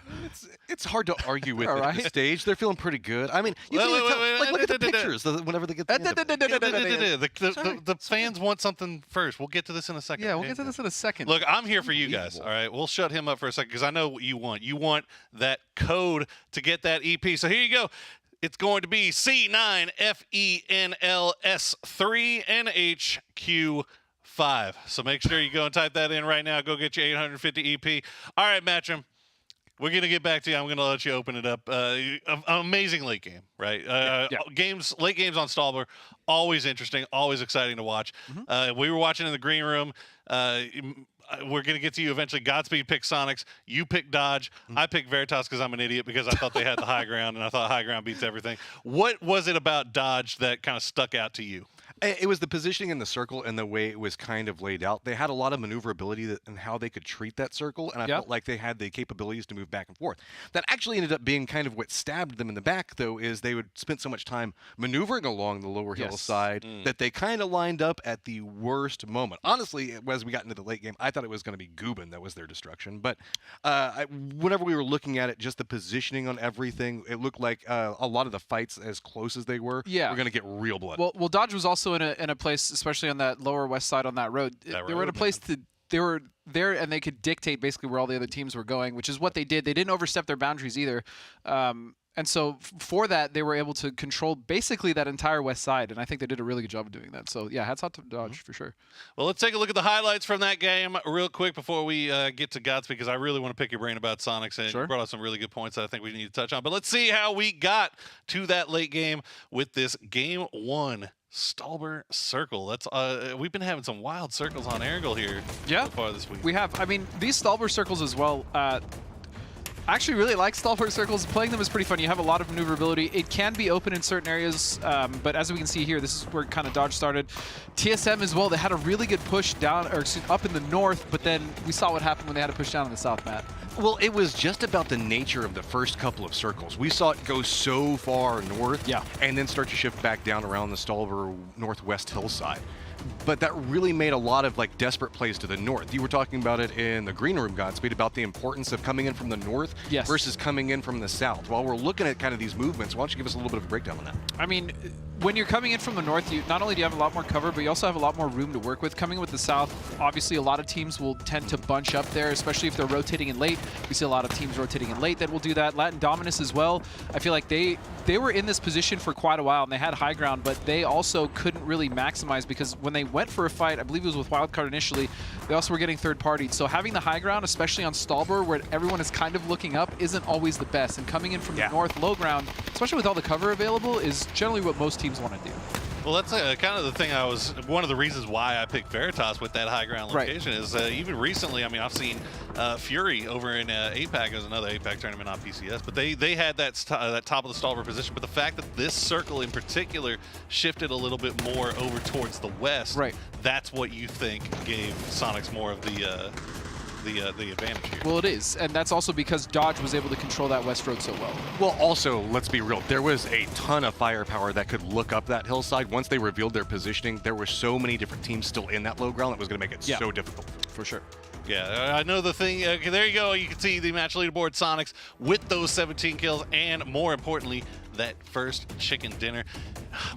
It's hard to argue with at this stage. They're feeling pretty good. I mean, you can even tell, look at the pictures whenever they get the fans want something first. We'll get to this in a second. Yeah, we'll get to this in a second. Look, I'm here for you guys, all right? We'll shut him up for a second because I know what you want. You want that code to get that EP. So here you go. It's going to be C9FENLS3NHQ5. So make sure you go and type that in right now. Go get your 850 EP. All right, Matcham, we're going to get back to you. I'm going to let you open it up. An amazing late game, right? Late games on Stalber, always interesting, always exciting to watch. We were watching in the green room. we're going to get to you eventually. Godspeed picked Sonics. You picked Dodge. I picked Veritas because I'm an idiot because I thought they had the high ground, and I thought high ground beats everything. What was it about Dodge that kind of stuck out to you? It was the positioning in the circle and the way it was kind of laid out. They had a lot of maneuverability in how they could treat that circle, and I felt like they had the capabilities to move back and forth. That actually ended up being kind of what stabbed them in the back, though, is they would spend so much time maneuvering along the lower hillside that they kind of lined up at the worst moment. Honestly, as we got into the late game, I thought it was going to be Gubin that was their destruction. But whenever we were looking at it, just the positioning on everything, it looked like a lot of the fights, as close as they were going to get real blood. Well, Dodge was also in a place, especially on that lower west side on that road. They were in a place they were there and they could dictate basically where all the other teams were going, which is what they did. They didn't overstep their boundaries either. And so for that, they were able to control basically that entire west side, and I think they did a really good job of doing that. So, yeah, hats off to Dodge for sure. Well, let's take a look at the highlights from that game real quick before we get to Godspeed, because I really want to pick your brain about Sonics, and you brought up some really good points that I think we need to touch on. But let's see how we got to that late game with this Game 1 Stolber Circle. That's we've been having some wild circles on Erangel here so far this week. We have. I mean, these Stolber Circles as well, I actually really like Stolber Circles. Playing them is pretty fun. You have a lot of maneuverability. It can be open in certain areas, but as we can see here, this is where kind of Dodge started. TSM as well, they had a really good push down, or up in the north, but then we saw what happened when they had to push down in the south, Matt. Well, it was just about the nature of the first couple of circles. We saw it go so far north and then start to shift back down around the Stolber northwest hillside. But that really made a lot of like desperate plays to the north. You were talking about it in the green room, Godspeed, about the importance of coming in from the north versus coming in from the south. While we're looking at kind of these movements, why don't you give us a little bit of a breakdown on that? I mean, when you're coming in from the north, you not only do you have a lot more cover, but you also have a lot more room to work with. Coming with the south, obviously a lot of teams will tend to bunch up there, especially if they're rotating in late. We see a lot of teams rotating in late that will do that. Latin Dominus as well. I feel like they were in this position for quite a while, and they had high ground, but they also couldn't really maximize because when they went for a fight, I believe it was with Wildcard initially, they also were getting third-partied. So having the high ground, especially on Stolber, where everyone is kind of looking up, isn't always the best. And coming in from the north, low ground, especially with all the cover available, is generally what most teams want to do. Well, that's kind of the thing one of the reasons why I picked Veritas with that high ground location is even recently, I mean, I've seen Fury over in APAC, as another APAC tournament on PCS, but they had that top of the Stolber position. But the fact that this circle in particular shifted a little bit more over towards the west, that's what you think gave Sonics more of the advantage here. Well, it is, and that's also because Dodge was able to control that west road so well. Well, also, let's be real, there was a ton of firepower that could look up that hillside. Once they revealed their positioning, there were so many different teams still in that low ground that was going to make it so difficult. For sure. Yeah, I know the thing. There you go. You can see the match leaderboard Sonics with those 17 kills, and more importantly, that first chicken dinner.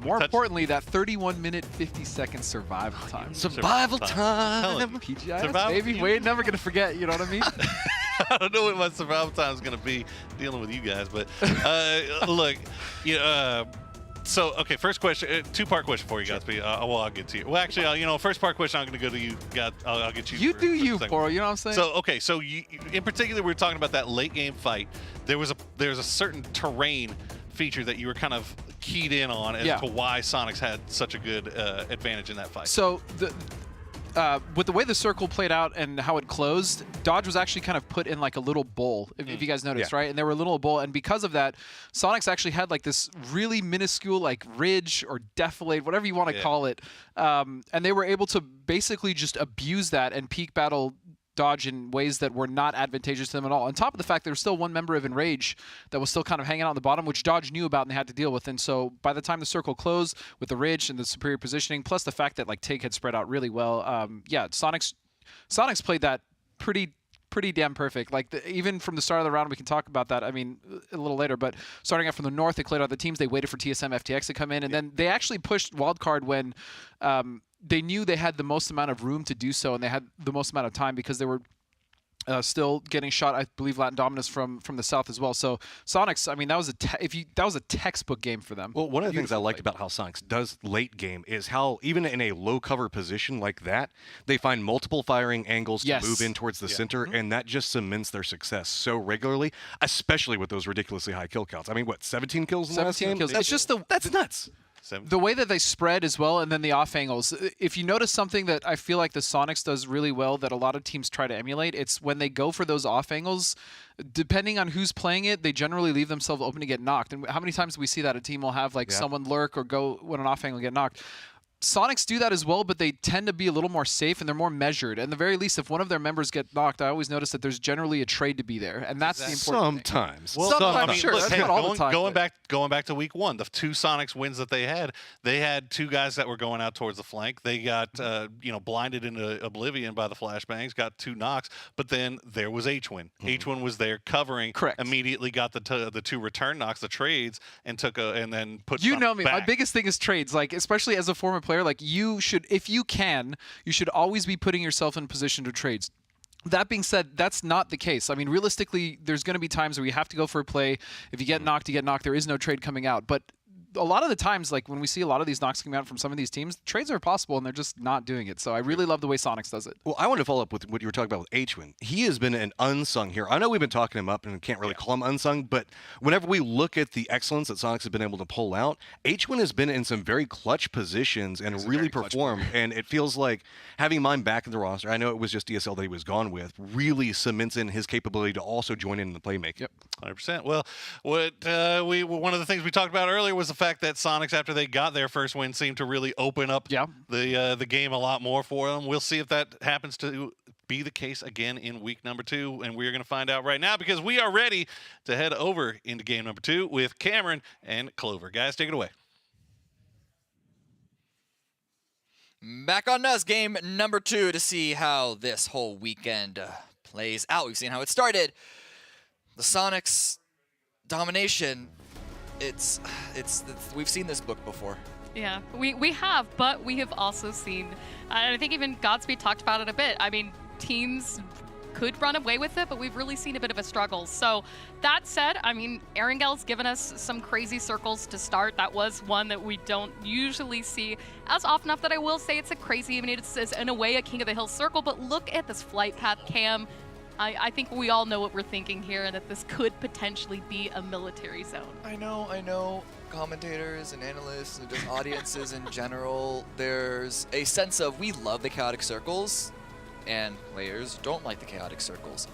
More importantly, that 31-minute, 50-second survival time. Survival time. PGIS, baby. We're never going to forget, you know what I mean? I don't know what my survival time is going to be dealing with you guys, but look, so, okay, first question, two-part question for you, Godspeed. Well, I'll get to you. Well, actually, first part question, I'm going to go to you. I'll get you. You do you, Poro, you know what I'm saying? So, okay, so in particular, we were talking about that late-game fight. There was a certain terrain feature that you were kind of keyed in on as to why Sonics had such a good advantage in that fight. So, with the way the circle played out and how it closed, Dodge was actually kind of put in like a little bowl, if you guys noticed, right? And there were a little bowl, and because of that, Sonics actually had like this really minuscule like ridge or defilade, whatever you want to call it, and they were able to basically just abuse that and peak battle Dodge in ways that were not advantageous to them at all. On top of the fact there was still one member of Enrage that was still kind of hanging out on the bottom, which Dodge knew about and they had to deal with. And so by the time the circle closed with the ridge and the superior positioning, plus the fact that like Tig had spread out really well, Sonics played that pretty damn perfect. Like even from the start of the round, we can talk about that. I mean, a little later, but starting out from the north, they cleared out the teams. They waited for TSM FTX to come in, and then they actually pushed wildcard when they knew they had the most amount of room to do so, and they had the most amount of time because they were still getting shot, I believe, Latin Dominus from the south as well. So Sonics, I mean, that was a textbook game for them. Well, one of the things I liked about how Sonics does late game is how even in a low cover position like that, they find multiple firing angles to move in towards the center, and that just cements their success so regularly, especially with those ridiculously high kill counts. I mean, what, 17 kills in the last game? Kills. That's nuts. The way that they spread as well, and then the off angles. If you notice something that I feel like the Sonics does really well that a lot of teams try to emulate, it's when they go for those off angles, depending on who's playing it, they generally leave themselves open to get knocked. And how many times do we see that a team will have like someone lurk or go when an off angle get knocked? Sonics do that as well, but they tend to be a little more safe and they're more measured. At the very least, if one of their members get knocked, I always notice that there's generally a trade to be there, and that's the important thing. Sometimes. Well, sometimes, sure. Look, That's hey, not all the time. Going back to week 1, the 2 Sonics wins that they had 2 guys that were going out towards the flank. They got blinded into oblivion by the flashbangs, got 2 knocks, but then there was H-Win. H-Win was there covering. Correct. Immediately got the 2 return knocks, the trades, and then put. You know me. Back. My biggest thing is trades. Like, especially as a former player, like you should, if you can, you should always be putting yourself in position to trades. That being said, that's not the case. I mean, realistically, there's going to be times where you have to go for a play. If you get knocked, you get knocked. There is no trade coming out. But a lot of the times, like when we see a lot of these knocks coming out from some of these teams, trades are possible and they're just not doing it. So I really love the way Sonics does it. Well, I want to follow up with what you were talking about with H-Win. He has been an unsung hero. I know we've been talking him up and can't really call him unsung, but whenever we look at the excellence that Sonics have been able to pull out, H-Win has been in some very clutch positions and really performed. And it feels like having mine back in the roster, I know it was just DSL that he was gone with, really cements in his capability to also join in the playmaking. Yep, 100%. Well, one of the things we talked about earlier was the fact that Sonics, after they got their first win, seemed to really open up the game a lot more for them. We'll see if that happens to be the case again in week number 2, and we're going to find out right now because we are ready to head over into game number 2 with Cameron and Clover. Guys, take it away. Back on us, game number 2 to see how this whole weekend plays out. We've seen how it started. The Sonics domination. We've seen this book before. Yeah, we have, but we have also seen, and I think even Godspeed talked about it a bit. I mean, teams could run away with it, but we've really seen a bit of a struggle. So that said, I mean, Erengel's given us some crazy circles to start. That was one that we don't usually see as often enough that I will say it's a crazy, I mean, it's in a way a King of the Hill circle, but look at this flight path cam. I think we all know what we're thinking here, and that this could potentially be a military zone. I know. Commentators and analysts and just audiences in general, there's a sense of we love the chaotic circles, and players don't like the chaotic circles.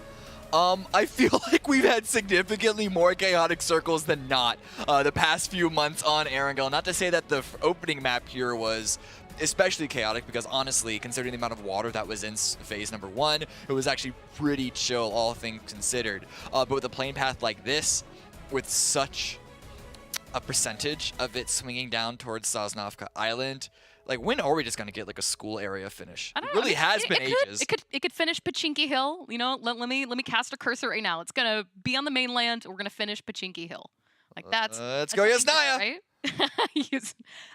I feel like we've had significantly more chaotic circles than not the past few months on Erangel. Not to say that the opening map here was especially chaotic, because honestly, considering the amount of water that was in phase number 1, it was actually pretty chill, all things considered. But with a plane path like this, with such a percentage of it swinging down towards Sosnovka Island, like, when are we just going to get like a school area finish? I don't know. know. It really has been ages. It could finish Pachinki Hill. You know, let me cast a cursor right now. It's going to be on the mainland. We're going to finish Pachinki Hill. Like, that's let's go, Yasnaya. Right?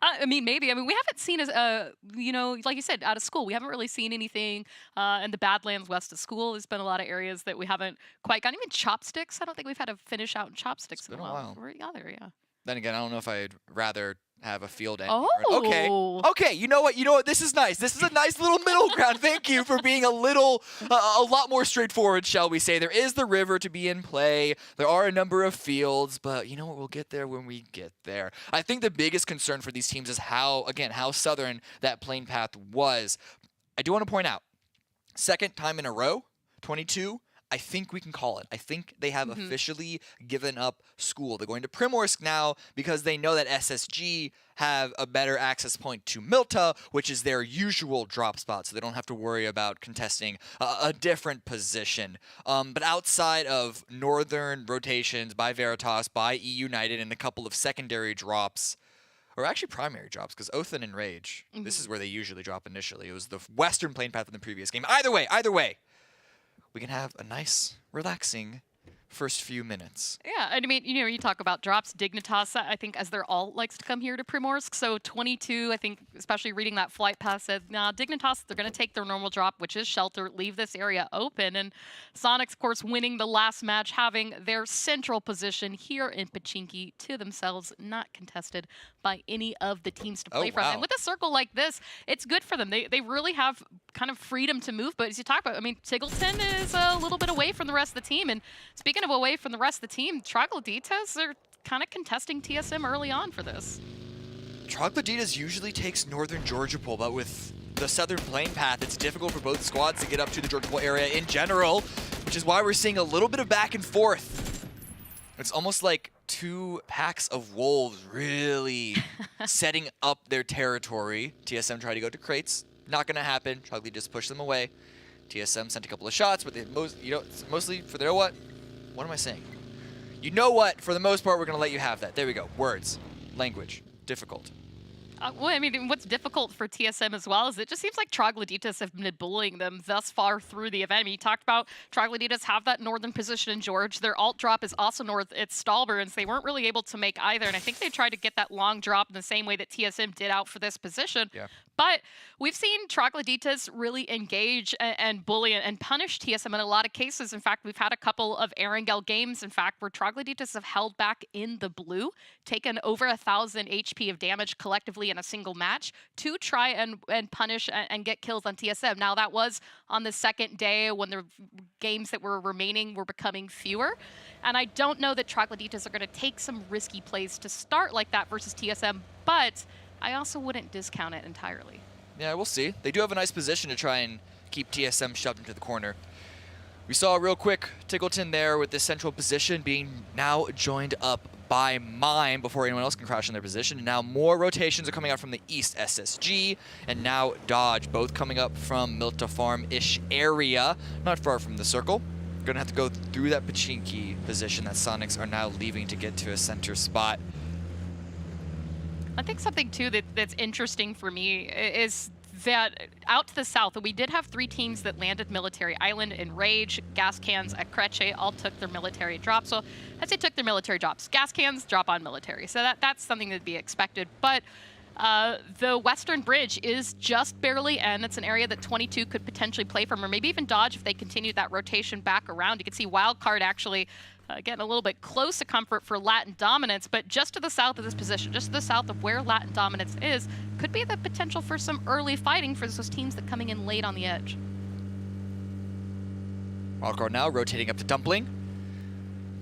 I mean, maybe. I mean, we haven't seen, like you said, out of school. We haven't really seen anything in the Badlands west of school. There's been a lot of areas that we haven't quite gotten. Even Chopsticks. I don't think we've had a finish out in Chopsticks in a while. Yeah. Then again, I don't know if I'd rather have a field end. Oh. Okay. You know what? This is nice. This is a nice little middle ground. Thank you for being a lot more straightforward, shall we say. There is the river to be in play. There are a number of fields, but you know what? We'll get there when we get there. I think the biggest concern for these teams is how southern that plane path was. I do want to point out, second time in a row, 22. I think we can call it. I think they have officially given up school. They're going to Primorsk now because they know that SSG have a better access point to Milta, which is their usual drop spot, so they don't have to worry about contesting a different position. But outside of northern rotations by Veritas, by E United, and a couple of secondary drops, or actually primary drops, because Othan and Rage, this is where they usually drop initially. It was the western plane path in the previous game. Either way, we can have a nice, relaxing first few minutes. Yeah, I mean, you talk about drops. Dignitas, I think, as their alt, likes to come here to Primorsk. So 22, I think, especially reading that flight path, said, nah, Dignitas, they're going to take their normal drop, which is shelter, leave this area open. And Sonics, of course, winning the last match, having their central position here in Pachinki to themselves, not contested by any of the teams to play from. And with a circle like this, it's good for them. They really have kind of freedom to move. But as you talk about, I mean, Tiggleton is a little bit away from the rest of the team. And speaking of away from the rest of the team, Troglodytes are kind of contesting TSM early on for this. Troglodytes usually takes northern Georgia Pole, but with the southern plane path, it's difficult for both squads to get up to the Georgia Pole area in general, which is why we're seeing a little bit of back and forth. It's almost like two packs of wolves really setting up their territory. TSM tried to go to crates. Not going to happen. Troglodytes just pushed them away. TSM sent a couple of shots, but mostly for the, what am I saying? You know what? For the most part, we're going to let you have that. There we go. Words, language, difficult. Well, I mean, what's difficult for TSM as well is it just seems like Troglodytes have been bullying them thus far through the event. I mean, you talked about Troglodytes have that northern position in George. Their alt drop is also north. It's Stallburns. They weren't really able to make either, and I think they tried to get that long drop in the same way that TSM did out for this position. Yeah. But we've seen Troglodytes really engage and bully and punish TSM in a lot of cases. In fact, we've had a couple of Erangel games, in fact, where Troglodytes have held back in the blue, taken over 1,000 HP of damage collectively in a single match to try and punish and get kills on TSM. Now, that was on the second day when the games that were remaining were becoming fewer. And I don't know that Troglodytes are going to take some risky plays to start like that versus TSM, but I also wouldn't discount it entirely. Yeah, we'll see. They do have a nice position to try and keep TSM shoved into the corner. We saw real quick Tickleton there with this central position being now joined up by Mime before anyone else can crash in their position. And now more rotations are coming out from the east. SSG and now Dodge, both coming up from Milta Farm-ish area, not far from the circle. Gonna have to go through that Pachinki position that Sonics are now leaving to get to a center spot. I think something, too, that's interesting for me is that out to the south, we did have 3 teams that landed Military Island. Enrage, Gas Cans, Akreche all took their military drops. So I'd say took their military drops. Gas Cans drop on military. So that's something that'd be expected. But the Western Bridge is just barely in. It's an area that 22 could potentially play from, or maybe even Dodge if they continued that rotation back around. You can see Wildcard actually getting a little bit close to comfort for Latin dominance, but just to the south of this position, just to the south of where Latin dominance is, could be the potential for some early fighting for those teams that coming in late on the edge. Wildcard now rotating up to Dumpling.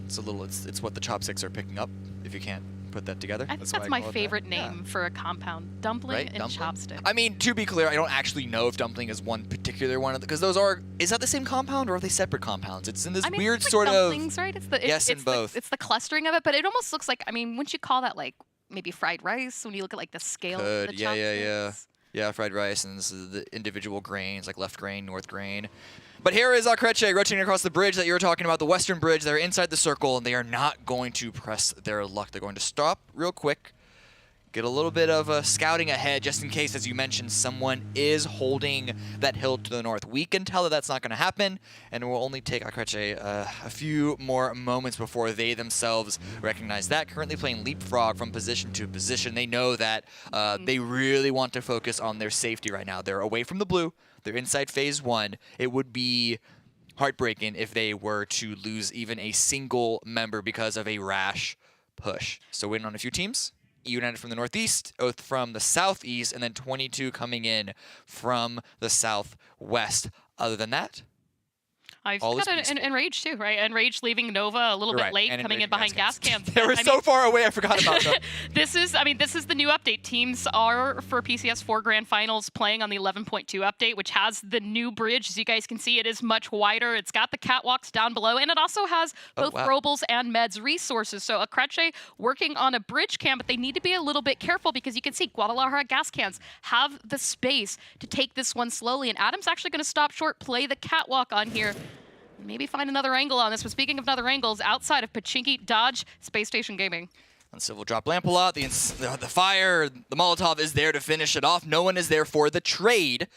It's what the chopsticks are picking up, if you can't put that together. I think that's my favorite name for a compound. Dumpling right? and Dumpling? chopstick. I mean, to be clear, I don't actually know if Dumpling is one particular one of because those are, is that the same compound or are they separate compounds? It's in this weird it's like sort dumplings, right? It's both. It's the clustering of it, but it almost looks like, I mean, wouldn't you call that like maybe fried rice when you look at like the scale of the chopsticks? Yeah, fried rice, and this is the individual grains, like left grain, north grain. But here is Akreche rotating across the bridge that you were talking about, the western bridge. They're inside the circle, and they are not going to press their luck. They're going to stop real quick, get a little bit of scouting ahead, just in case, as you mentioned, someone is holding that hill to the north. We can tell that that's not going to happen, and it will only take Akreche a few more moments before they themselves recognize that. Currently playing leapfrog from position to position. They know that they really want to focus on their safety right now. They're away from the blue. They're inside phase 1. It would be heartbreaking if they were to lose even a single member because of a rash push. So waiting on a few teams. United from the northeast, Oath from the southeast, and then 22 coming in from the southwest. Other than that, I've got an Enrage too, right? Enrage leaving Nova a little bit late, coming in behind Gas Cans. They were so far away, I forgot about them. This is the new update. Teams are, for PCS4 Grand Finals, playing on the 11.2 update, which has the new bridge. As you guys can see, it is much wider. It's got the catwalks down below, and it also has both robles and meds resources. So Akreche working on a bridge cam, but they need to be a little bit careful because you can see Guadalajara Gas Cans have the space to take this one slowly, and Adam's actually going to stop short, play the catwalk on here, maybe find another angle on this. But speaking of other angles, outside of Pachinki, Dodge, Space Station Gaming. On Civil drop lamp a lot. The fire, the Molotov is there to finish it off. No one is there for the trade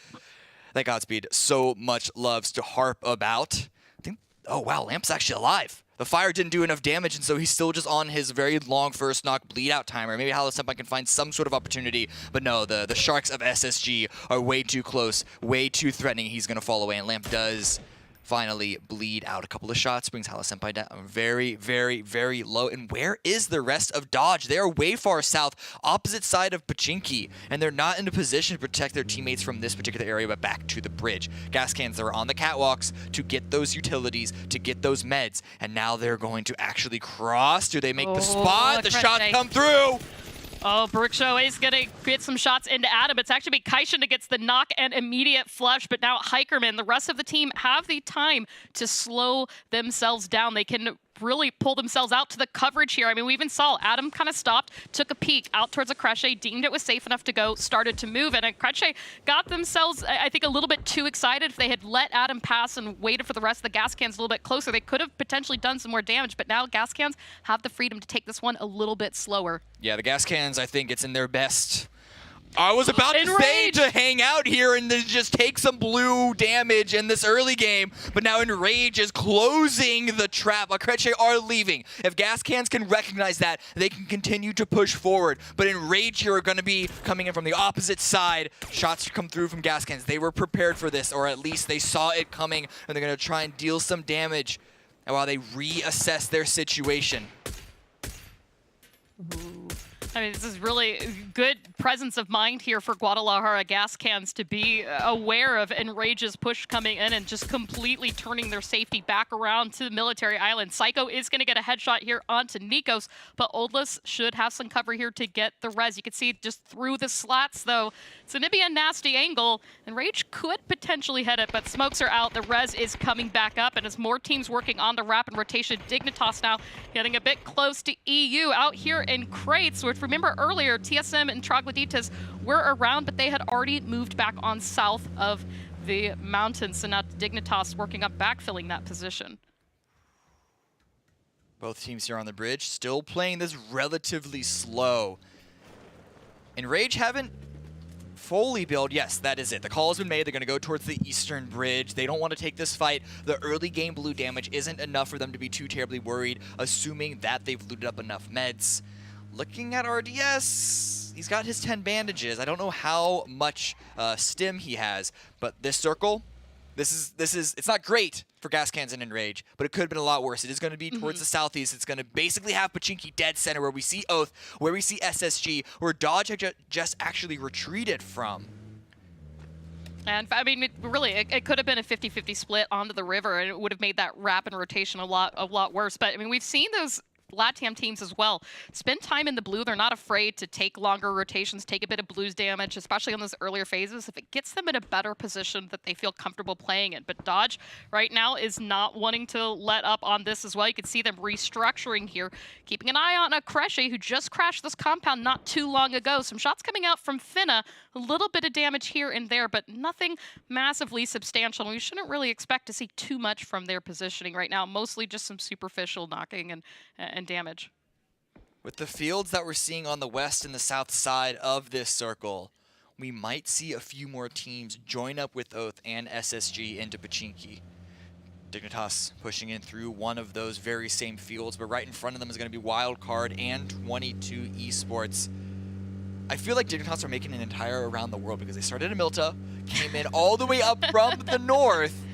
that Godspeed so much loves to harp about. I think, oh wow, Lamp's actually alive. The fire didn't do enough damage, and so he's still just on his very long first knock bleed out timer. Maybe Halasempai can find some sort of opportunity, but no, the sharks of SSG are way too close, way too threatening. He's going to fall away, and Lamp does finally bleed out. A couple of shots brings Halasempai down very, very, very low. And where is the rest of Dodge? They are way far south, opposite side of Pachinki, and they're not in a position to protect their teammates from this particular area, but back to the bridge. Gas Cans are on the catwalks to get those utilities, to get those meds, and now they're going to actually cross. Do they make the spot? The shots come through! Oh, Brookshow is going to get some shots into Adam. It's actually Kaishin that gets the knock and immediate flush, but now Hikerman, the rest of the team have the time to slow themselves down. They can really pull themselves out to the coverage here. I mean, we even saw Adam kind of stopped, took a peek out towards Akreche, deemed it was safe enough to go, started to move, and Akreche got themselves, I think, a little bit too excited. If they had let Adam pass and waited for the rest of the gas cans a little bit closer, they could have potentially done some more damage, but now gas cans have the freedom to take this one a little bit slower. Yeah, the gas cans, I think it's in their best. I was about to say to hang out here and then just take some blue damage in this early game, but now Enrage is closing the trap. Akreche are leaving. If gas cans can recognize that, they can continue to push forward, but Enrage here are going to be coming in from the opposite side. Shots come through from gas cans. They were prepared for this, or at least they saw it coming, and they're going to try and deal some damage while they reassess their situation. I mean, this is really good presence of mind here for Guadalajara gas cans to be aware of Enrage's push coming in and just completely turning their safety back around to the military island. Psycho is going to get a headshot here onto Nikos, but Oldless should have some cover here to get the res. You can see just through the slats, though. It's going to be a nasty angle. Enrage could potentially hit it, but smokes are out. The res is coming back up, and as more teams working on the rapid rotation, Dignitas now getting a bit close to EU out here in crates, which remember earlier, TSM and Troglodytes were around, but they had already moved back on south of the mountains. So now Dignitas working up, backfilling that position. Both teams here on the bridge still playing this relatively slow. Enrage haven't fully built. Yes, that is it. The call has been made. They're going to go towards the eastern bridge. They don't want to take this fight. The early game blue damage isn't enough for them to be too terribly worried, assuming that they've looted up enough meds. Looking at RDS, he's got his 10 bandages. I don't know how much stim he has, but this circle, this is it's not great for gas cans and Enrage, but it could have been a lot worse. It is going to be towards the southeast. It's going to basically have Pachinki dead center, where we see Oath, where we see SSG, where Dodge had just actually retreated from. And I mean, it could have been a 50-50 split onto the river, and it would have made that rapid rotation a lot worse. But I mean, we've seen those LATAM teams as well spend time in the blue. They're not afraid to take longer rotations, take a bit of blues damage, especially on those earlier phases, if it gets them in a better position that they feel comfortable playing in. But Dodge right now is not wanting to let up on this as well. You can see them restructuring here, keeping an eye on Akreche, who just crashed this compound not too long ago. Some shots coming out from Finna, a little bit of damage here and there, but nothing massively substantial. We shouldn't really expect to see too much from their positioning right now, mostly just some superficial knocking and damage. With the fields that we're seeing on the west and the south side of this circle, we might see a few more teams join up with Oath and SSG into Pachinki. Dignitas pushing in through one of those very same fields, but right in front of them is going to be Wildcard and 22 Esports. I feel like Dignitas are making an entire around the world, because they started in Milta, came in all the way up from the north,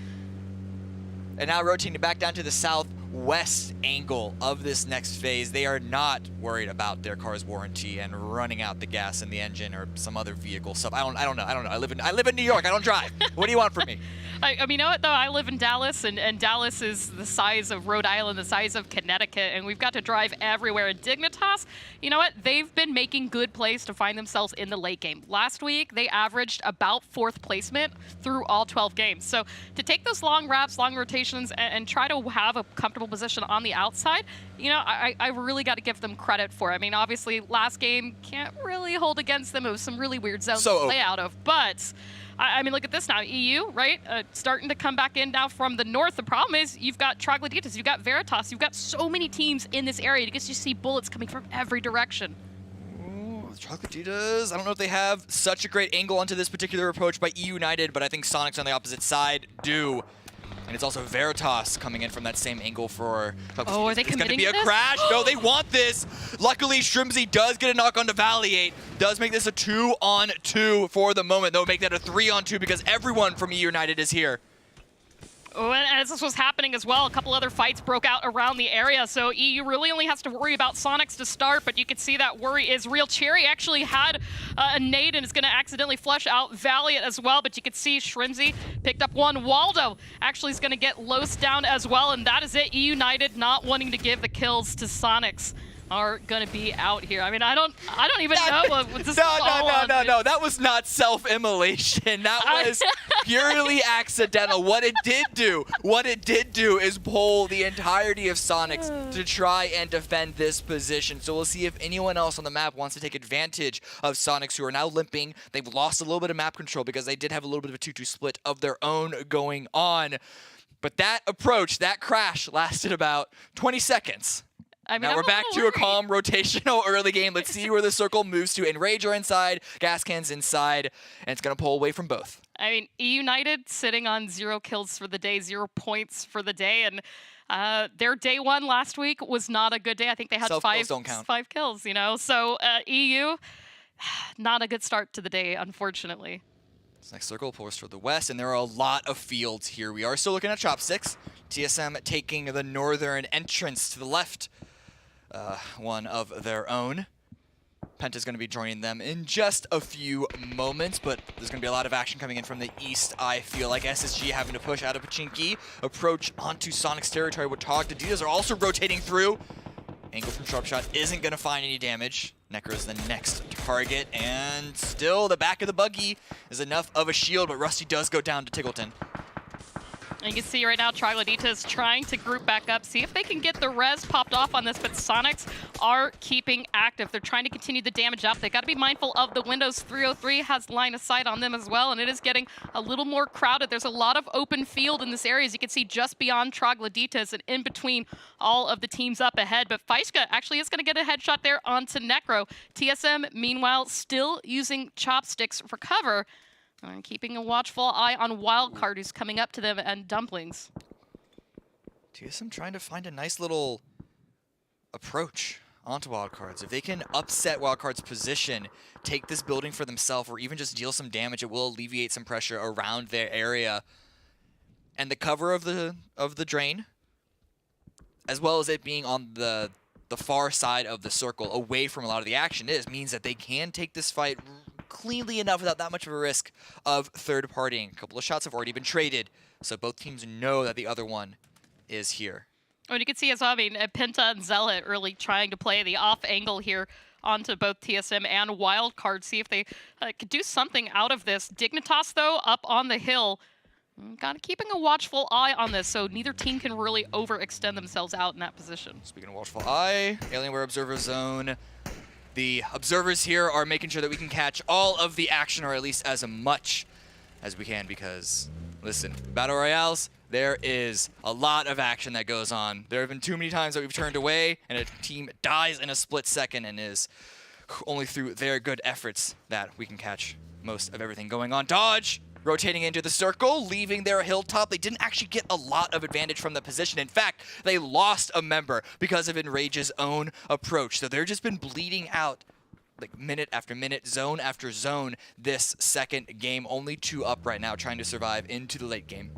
and now rotating back down to the southwest angle of this next phase. They are not worried about their car's warranty and running out the gas in the engine or some other vehicle stuff. I don't know. I live in New York. I don't drive. What do you want from me? I mean, you know what, though? I live in Dallas, and Dallas is the size of Rhode Island, the size of Connecticut, and we've got to drive everywhere. And Dignitas, you know what? They've been making good plays to find themselves in the late game. Last week, they averaged about 4th placement through all 12 games. So to take those long wraps, long rotations, and try to have a comfortable position on the outside, you know, I really got to give them credit for it. I mean, obviously, last game can't really hold against them. It was some really weird zones to play out of, but I mean, look at this now. EU, right? Starting to come back in now from the north. The problem is you've got Troglodytes, you've got Veritas, you've got so many teams in this area. You just see bullets coming from every direction. Ooh, Troglodytes, I don't know if they have such a great angle onto this particular approach by EU United, but I think Sonics on the opposite side do. And it's also Veritas coming in from that same angle for... Oh, are they committing to this? It's going to be a crash. No, they want this. Luckily, Shrimzy does get a knock on Valiate. Does make this a 2-on-2 for the moment. They'll make that a 3-on-2 because everyone from EU United is here. Oh, and as this was happening as well, a couple other fights broke out around the area, so EU really only has to worry about Sonics to start, but you can see that worry is real. Cherry actually had a nade and is going to accidentally flush out Valiant as well, but you can see Shrimzy picked up one. Waldo actually is going to get Los down as well, and that is it. EU United not wanting to give the kills to Sonics. are gonna be out here. I mean, I don't even know what this is all on. No. That was not self-immolation. That was purely accidental. What it did do is pull the entirety of Sonics to try and defend this position. So we'll see if anyone else on the map wants to take advantage of Sonics, who are now limping. They've lost a little bit of map control because they did have a little bit of a 2-2 split of their own going on. But that approach, that crash, lasted about 20 seconds. I mean, now we're back to a calm rotational early game. Let's see where the circle moves to. Enrage are inside, Gas Can's inside, and it's going to pull away from both. I mean, E-United sitting on 0 kills for the day, 0 points for the day, and their day 1 last week was not a good day. I think they had 5 kills, you know? So EU, not a good start to the day, unfortunately. This next circle pulls for the west, and there are a lot of fields here. We are still looking at Chopsticks. TSM taking the northern entrance to the left. One of their own. Penta's going to be joining them in just a few moments, but there's going to be a lot of action coming in from the east, I feel like. SSG having to push out of Pachinki, approach onto Sonic's territory with Tog. The Ditas are also rotating through. Angle from Sharpshot isn't going to find any damage. Necro's the next target, and still the back of the buggy is enough of a shield, but Rusty does go down to Tiggleton. And you can see right now Troglodyta's trying to group back up, see if they can get the res popped off on this, but Sonics are keeping active. They're trying to continue the damage up. They got to be mindful of the windows. 303 has line of sight on them as well, and it is getting a little more crowded. There's a lot of open field in this area, as you can see just beyond Troglodyta's and in between all of the teams up ahead. But Faiska actually is going to get a headshot there onto Necro. TSM, meanwhile, still using Chopsticks for cover. And keeping a watchful eye on Wildcard, who's coming up to them, and Dumplings. TSM trying to find a nice little approach onto Wildcards. If they can upset Wildcard's position, take this building for themselves, or even just deal some damage, it will alleviate some pressure around their area. And the cover of the drain, as well as it being on the far side of the circle, away from a lot of the action, means that they can take this fight cleanly enough without that much of a risk of third-partying. A couple of shots have already been traded, so both teams know that the other one is here. Oh, and you can see as well, I mean, Penta and Zealot really trying to play the off angle here onto both TSM and Wildcard, see if they could do something out of this. Dignitas, though, up on the hill. Keeping a watchful eye on this, so neither team can really overextend themselves out in that position. Speaking of watchful eye, Alienware Observer Zone. The observers here are making sure that we can catch all of the action, or at least as much as we can, because, listen, Battle Royales, there is a lot of action that goes on. There have been too many times that we've turned away, and a team dies in a split second, and is only through their good efforts that we can catch most of everything going on. Dodge! Rotating into the circle, leaving their hilltop. They didn't actually get a lot of advantage from the position. In fact, they lost a member because of Enrage's own approach. So they've just been bleeding out like minute after minute, zone after zone this second game. Only 2 up right now, trying to survive into the late game.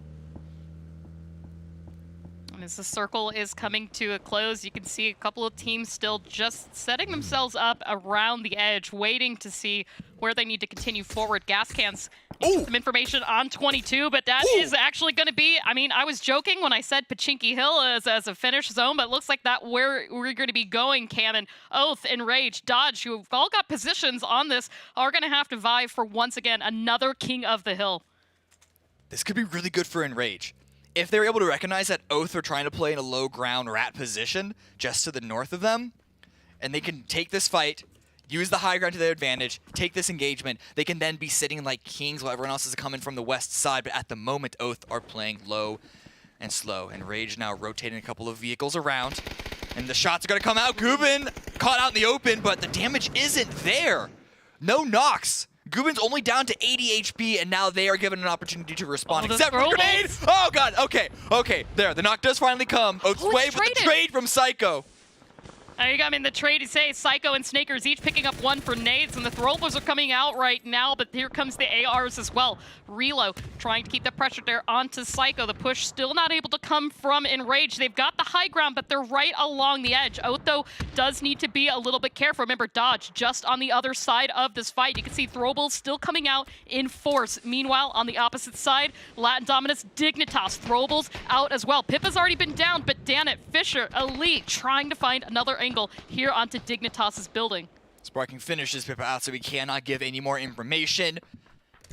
And as the circle is coming to a close, you can see a couple of teams still just setting themselves up around the edge, waiting to see where they need to continue forward. Gas Cans some information on 22, but that is actually going to be, I mean, I was joking when I said Pachinki Hill as a finish zone, but it looks like that where we're going to be going. Cannon, Oath, Enrage, Dodge, who've all got positions on this, are going to have to vie for, once again, another King of the Hill. This could be really good for Enrage. If they're able to recognize that Oath are trying to play in a low ground rat position just to the north of them, and they can take this fight, use the high ground to their advantage, take this engagement, they can then be sitting like kings while everyone else is coming from the west side. But at the moment, Oath are playing low and slow. And Rage now rotating a couple of vehicles around. And the shots are going to come out. Gubin caught out in the open, but the damage isn't there. No knocks. Gubin's only down to 80 HP, and now they are given an opportunity to respond. Except for the grenade! Oh, God. Okay. There. The knock does finally come. Oath's way with the trade from Psycho. You got in the trade, you say Psycho and Snakers each picking up 1 for nades, and the Throwbles are coming out right now, but here comes the ARs as well. Relo trying to keep the pressure there onto Psycho. The push still not able to come from Enrage. They've got the high ground, but they're right along the edge. Oath, though, does need to be a little bit careful. Remember, Dodge just on the other side of this fight. You can see Throwbles still coming out in force. Meanwhile, on the opposite side, Latin Dominus, Dignitas, Throwbles out as well. Pippa's already been down, but Danit, Fisher, Elite trying to find another angle angle here onto Dignitas's building. Sparking finishes Pippa out, so we cannot give any more information.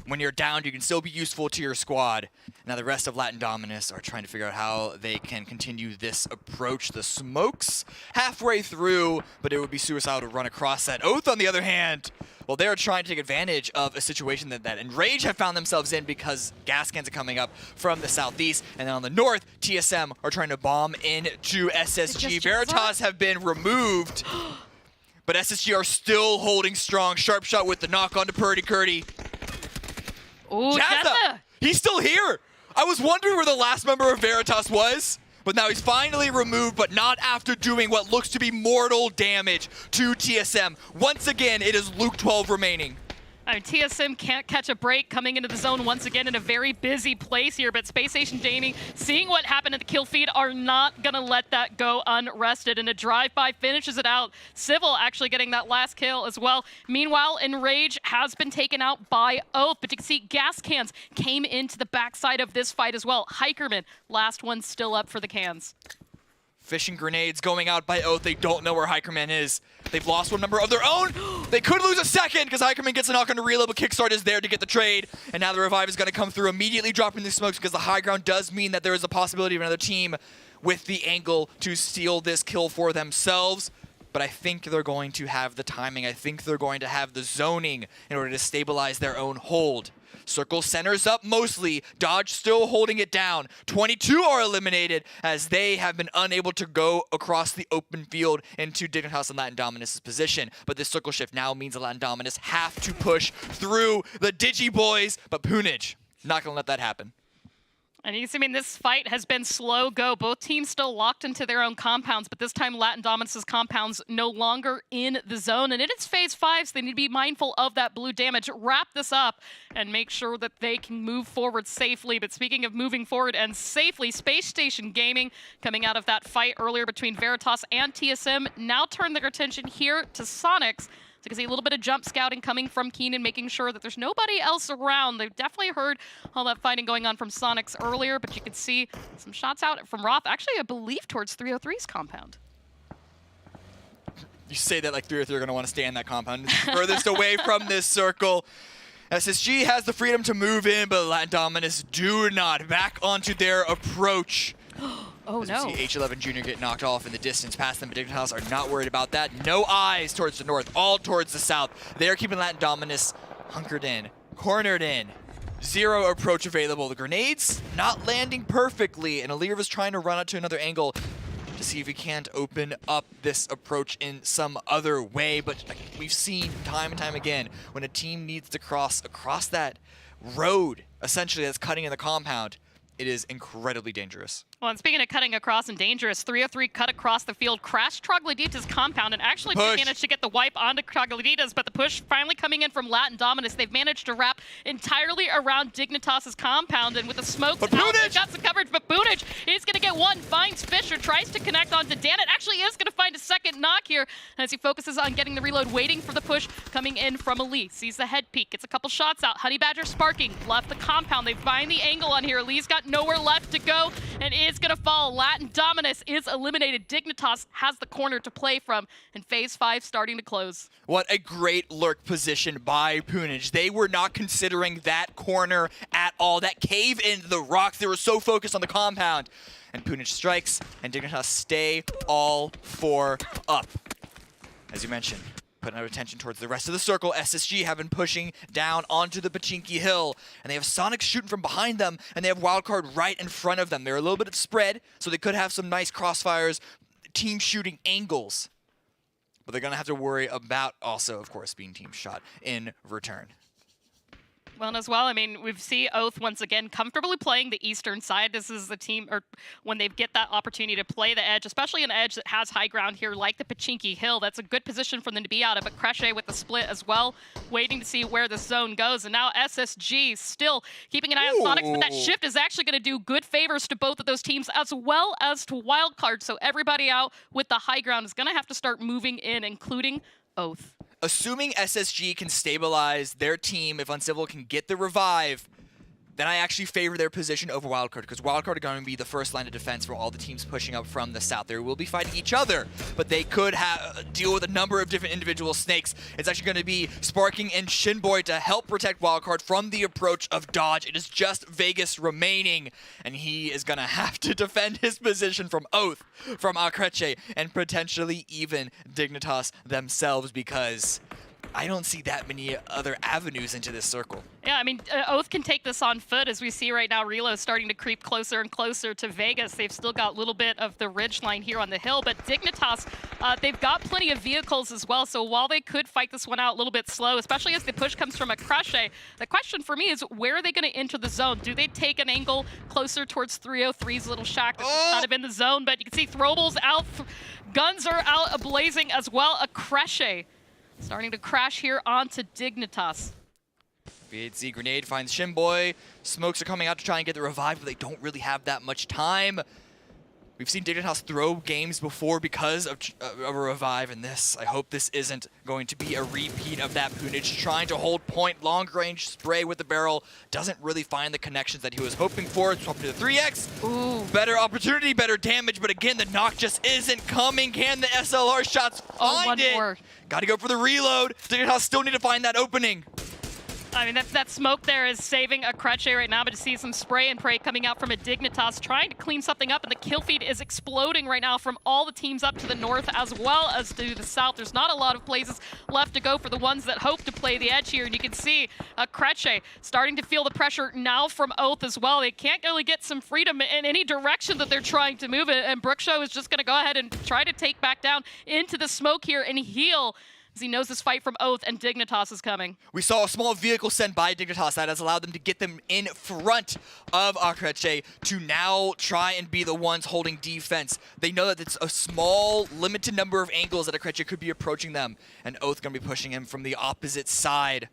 When you're down, you can still be useful to your squad. Now the rest of Latin Dominus are trying to figure out how they can continue this approach. The smokes halfway through, but it would be suicidal to run across that. Oath, on the other hand, well, they're trying to take advantage of a situation that Enrage have found themselves in because gas cans are coming up from the southeast. And then on the north, TSM are trying to bomb into SSG. Veritas have been removed, but SSG are still holding strong. Sharp shot with the knock on to Purdy Curdy. Ooh, Jazza! He's still here! I was wondering where the last member of Veritas was, but now he's finally removed, but not after doing what looks to be mortal damage to TSM. Once again, it is Luke 12 remaining. I mean, TSM can't catch a break coming into the zone once again in a very busy place here, but Space Station Gaming, seeing what happened at the kill feed, are not going to let that go unrested, and a drive-by finishes it out. Civil actually getting that last kill as well. Meanwhile, Enrage has been taken out by Oath, but you can see gas cans came into the backside of this fight as well. Hikerman, last one still up for the cans. Fishing grenades going out by Oath. They don't know where Hikerman is. They've lost one member of their own. They could lose a second because Hikerman gets a knock on the reload, but Kickstart is there to get the trade. And now the revive is going to come through, immediately dropping the smokes because the high ground does mean that there is a possibility of another team with the angle to steal this kill for themselves. But I think they're going to have the timing. I think they're going to have the zoning in order to stabilize their own hold. Circle centers up mostly. Dodge still holding it down. 22 are eliminated as they have been unable to go across the open field into Dignitas and Latin Dominus' position. But this circle shift now means the Latin Dominus have to push through the Digi Boys, but Punage not going to let that happen. And you see, I mean, this fight has been slow go. Both teams still locked into their own compounds, but this time Latin Dominus' compounds no longer in the zone. And it is phase 5, so they need to be mindful of that blue damage. Wrap this up and make sure that they can move forward safely. But speaking of moving forward and safely, Space Station Gaming, coming out of that fight earlier between Veritas and TSM, now turn their attention here to Sonics. So you can see a little bit of jump scouting coming from Keenan, making sure that there's nobody else around. They've definitely heard all that fighting going on from Sonics earlier, but you can see some shots out from Roth, actually, I believe, towards 303's compound. You say that like 303 are going to want to stay in that compound. Furthest away from this circle. SSG has the freedom to move in, but Latin Dominus do not. Back onto their approach. Oh, no. We see H11 Jr. get knocked off in the distance past them, but Dignitas are not worried about that. No eyes towards the north, all towards the south. They are keeping Latin Dominus hunkered in, cornered in. Zero approach available. The grenades not landing perfectly, and Alir is trying to run out to another angle to see if he can't open up this approach in some other way. But like we've seen time and time again, when a team needs to cross across that road, essentially that's cutting in the compound, it is incredibly dangerous. Well, and speaking of cutting across and dangerous, 303 cut across the field, crashed Troglodita's compound, and actually managed to get the wipe onto Trogloditas, but the push finally coming in from Latin Dominus. They've managed to wrap entirely around Dignitas' compound, and with the smokes out, they've got some coverage, but Punage is going to get one, finds Fisher, tries to connect onto Dan. It actually is going to find a second knock here, as he focuses on getting the reload, waiting for the push coming in from Elise. Sees the head peek, gets a couple shots out. Honey Badger sparking, left the compound. They find the angle on here. Elise got nowhere left to go, and is going to fall. Latin Dominus is eliminated. Dignitas has the corner to play from, and phase 5 starting to close. What a great lurk position by Punage. They were not considering that corner at all. That cave into the rocks. They were so focused on the compound. And Punage strikes, and Dignitas stay all 4 up. As you mentioned, putting our attention towards the rest of the circle. SSG have been pushing down onto the Pachinki Hill, and they have Sonic shooting from behind them, and they have Wildcard right in front of them. They're a little bit of spread, so they could have some nice crossfires, team shooting angles. But they're going to have to worry about also, of course, being team shot in return. Well, and as well, I mean, we've seen Oath once again comfortably playing the eastern side. This is the team, or when they get that opportunity to play the edge, especially an edge that has high ground here like the Pachinki Hill. That's a good position for them to be out of, but Crochet with the split as well, waiting to see where the zone goes. And now SSG still keeping an eye on Sonics, but that shift is actually going to do good favors to both of those teams as well as to Wildcard. So everybody out with the high ground is going to have to start moving in, including Oath. Assuming SSG can stabilize their team, if Uncivil can get the revive, then I actually favor their position over Wildcard, because Wildcard are going to be the first line of defense for all the teams pushing up from the south. They will be fighting each other, but they could deal with a number of different individual snakes. It's actually going to be Sparking and Shinboy to help protect Wildcard from the approach of Dodge. It is just Vegas remaining, and he is going to have to defend his position from Oath, from Akrece, and potentially even Dignitas themselves, because I don't see that many other avenues into this circle. Yeah, I mean, Oath can take this on foot. As we see right now, Relo is starting to creep closer and closer to Vegas. They've still got a little bit of the ridge line here on the hill, but Dignitas, they've got plenty of vehicles as well, so while they could fight this one out a little bit slow, especially as the push comes from Akrece, the question for me is, where are they going to enter the zone? Do they take an angle closer towards 303's little shack that's kind of in the zone? But you can see Throbal's out, guns are out ablazing as well. Akrece starting to crash here onto Dignitas. V8Z grenade finds Shinboy. Smokes are coming out to try and get the revive, but they don't really have that much time. We've seen Dignitas throw games before because of a revive, and this, I hope this isn't going to be a repeat of that. Punich trying to hold point, long range spray with the barrel, doesn't really find the connections that he was hoping for. Swap to the 3X. Ooh. Better opportunity, better damage, but again, the knock just isn't coming. Can the SLR shots find it? More. Gotta go for the reload. Dignitas still need to find that opening. I mean, that smoke there is saving Akrece right now, but to see some spray and pray coming out from a Dignitas, trying to clean something up, and the kill feed is exploding right now from all the teams up to the north as well as to the south. There's not a lot of places left to go for the ones that hope to play the edge here, and you can see Akrece starting to feel the pressure now from Oath as well. They can't really get some freedom in any direction that they're trying to move it, and Brookshow is just going to go ahead and try to take back down into the smoke here and heal, as he knows this fight from Oath and Dignitas is coming. We saw a small vehicle sent by Dignitas that has allowed them to get them in front of Akrece to now try and be the ones holding defense. They know that it's a small, limited number of angles that Akrece could be approaching them, and Oath going to be pushing him from the opposite side.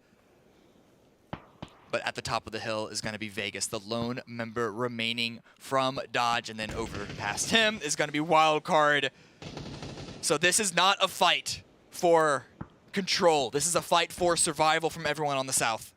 But at the top of the hill is going to be Vegas, the lone member remaining from Dodge, and then over past him is going to be Wildcard. So this is not a fight for control. This is a fight for survival from everyone on the south.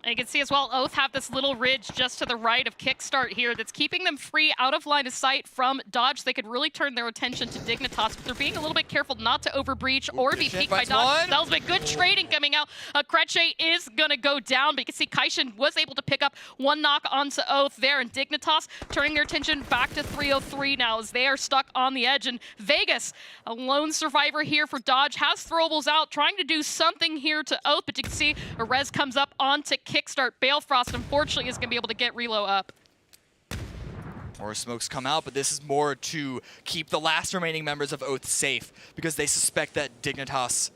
And you can see as well, Oath have this little ridge just to the right of Kickstart here that's keeping them free out of line of sight from Dodge. They could really turn their attention to Dignitas, but they're being a little bit careful not to overbreach or be peeked by Dodge. That was a good trading coming out. Akrece is going to go down, but you can see Kaishin was able to pick up one knock onto Oath there, and Dignitas turning their attention back to 303 now as they are stuck on the edge. And Vegas, a lone survivor here for Dodge, has throwables out, trying to do something here to Oath, but you can see a res comes up onto Kickstart. Balefrost, unfortunately, is going to be able to get Relo up. More smokes come out, but this is more to keep the last remaining members of Oath safe, because they suspect that Dignitas,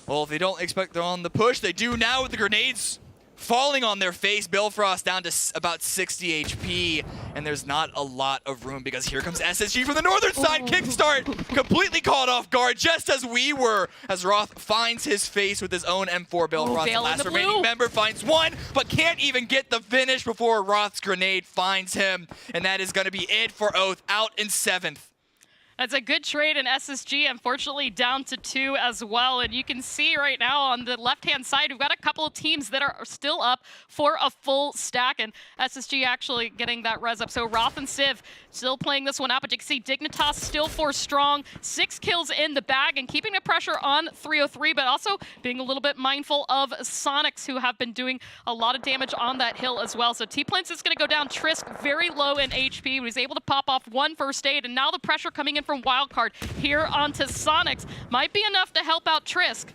well, if they don't expect they're on the push, they do now with the grenades falling on their face. Balefrost down to about 60 HP, and there's not a lot of room because here comes SSG from the northern side. Kickstart completely caught off guard, just as we were, as Roth finds his face with his own M4. Balefrost, the last remaining member, finds one, but can't even get the finish before Roth's grenade finds him, and that is going to be it for Oath, out in 7th. That's a good trade, and SSG unfortunately down to 2 as well. And you can see right now on the left-hand side, we've got a couple of teams that are still up for a full stack, and SSG actually getting that res up. So Roth and Civ still playing this one out, but you can see Dignitas still 4 strong, 6 kills in the bag, and keeping the pressure on 303, but also being a little bit mindful of Sonics, who have been doing a lot of damage on that hill as well. So T-Plins is going to go down. Trisk very low in HP, but he's able to pop off 1 first aid, and now the pressure coming in from Wildcard here onto Sonics might be enough to help out Trisk.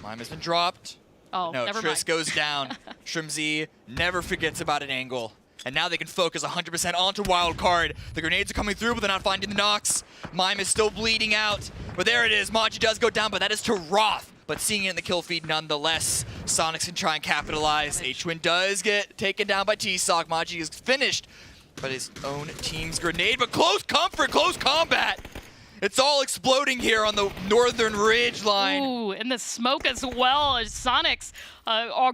Mime has been dropped. Oh, no, never Trisk mind. goes down. Shrimzy never forgets about an angle. And now they can focus 100% onto Wildcard. The grenades are coming through, but they're not finding the knocks. Mime is still bleeding out. But there it is. Machi does go down, but that is to Roth. But seeing it in the kill feed nonetheless, Sonics can try and capitalize. H-Twin does get taken down by T-Sock. Machi is finished, but his own team's grenade. But close comfort, close combat It's all exploding here on the northern ridge line. Ooh, and the smoke as well as Sonics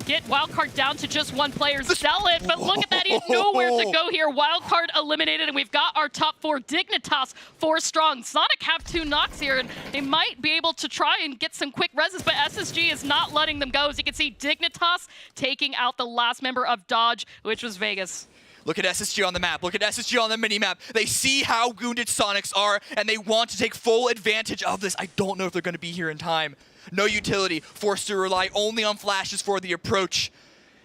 get Wildcard down to just one player. Sell it, but look at that. He's nowhere to go here. Wildcard eliminated, and we've got our top 4. Dignitas 4 strong. Sonic have 2 knocks here, and they might be able to try and get some quick reses, but SSG is not letting them go. As you can see, Dignitas taking out the last member of Dodge, which was Vegas. Look at SSG on the map. Look at SSG on the mini-map. They see how wounded Sonics are, and they want to take full advantage of this. I don't know if they're going to be here in time. No utility, forced to rely only on flashes for the approach.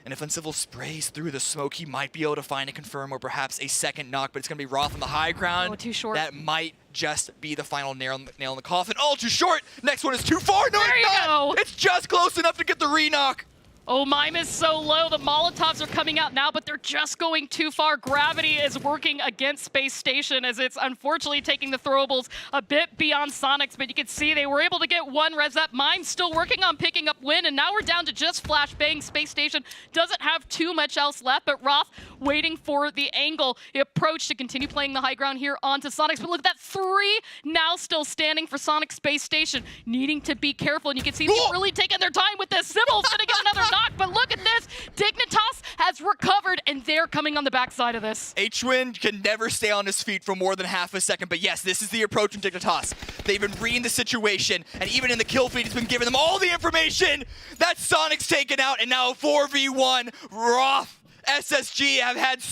And if Uncivil sprays through the smoke, he might be able to find a confirm or perhaps a second knock, but it's going to be Roth on the high ground. Oh, too short. That might just be the final nail in the coffin. Oh, too short. Next one is too far. No, there it's you not. go. It's just close enough to get the re-knock. Oh, Mime is so low. The Molotovs are coming out now, but they're just going too far. Gravity is working against Space Station as it's unfortunately taking the throwables a bit beyond Sonics, but you can see they were able to get 1 res up. Mime's still working on picking up win, and now we're down to just flashbang. Space Station doesn't have too much else left, but Roth waiting for the angle, the approach to continue playing the high ground here onto Sonics. But look at that, 3 now still standing for Sonic Space Station, needing to be careful, and you can see they've really taken their time with this. Sybil's gonna get another knock, but look at this. Dignitas has recovered, and they're coming on the backside of this. H-Win can never stay on his feet for more than half a second, but yes, this is the approach from Dignitas. They've been reading the situation, and even in the kill feed, he's been giving them all the information. That Sonic's taken out, and now 4v1. Roth, SSG have had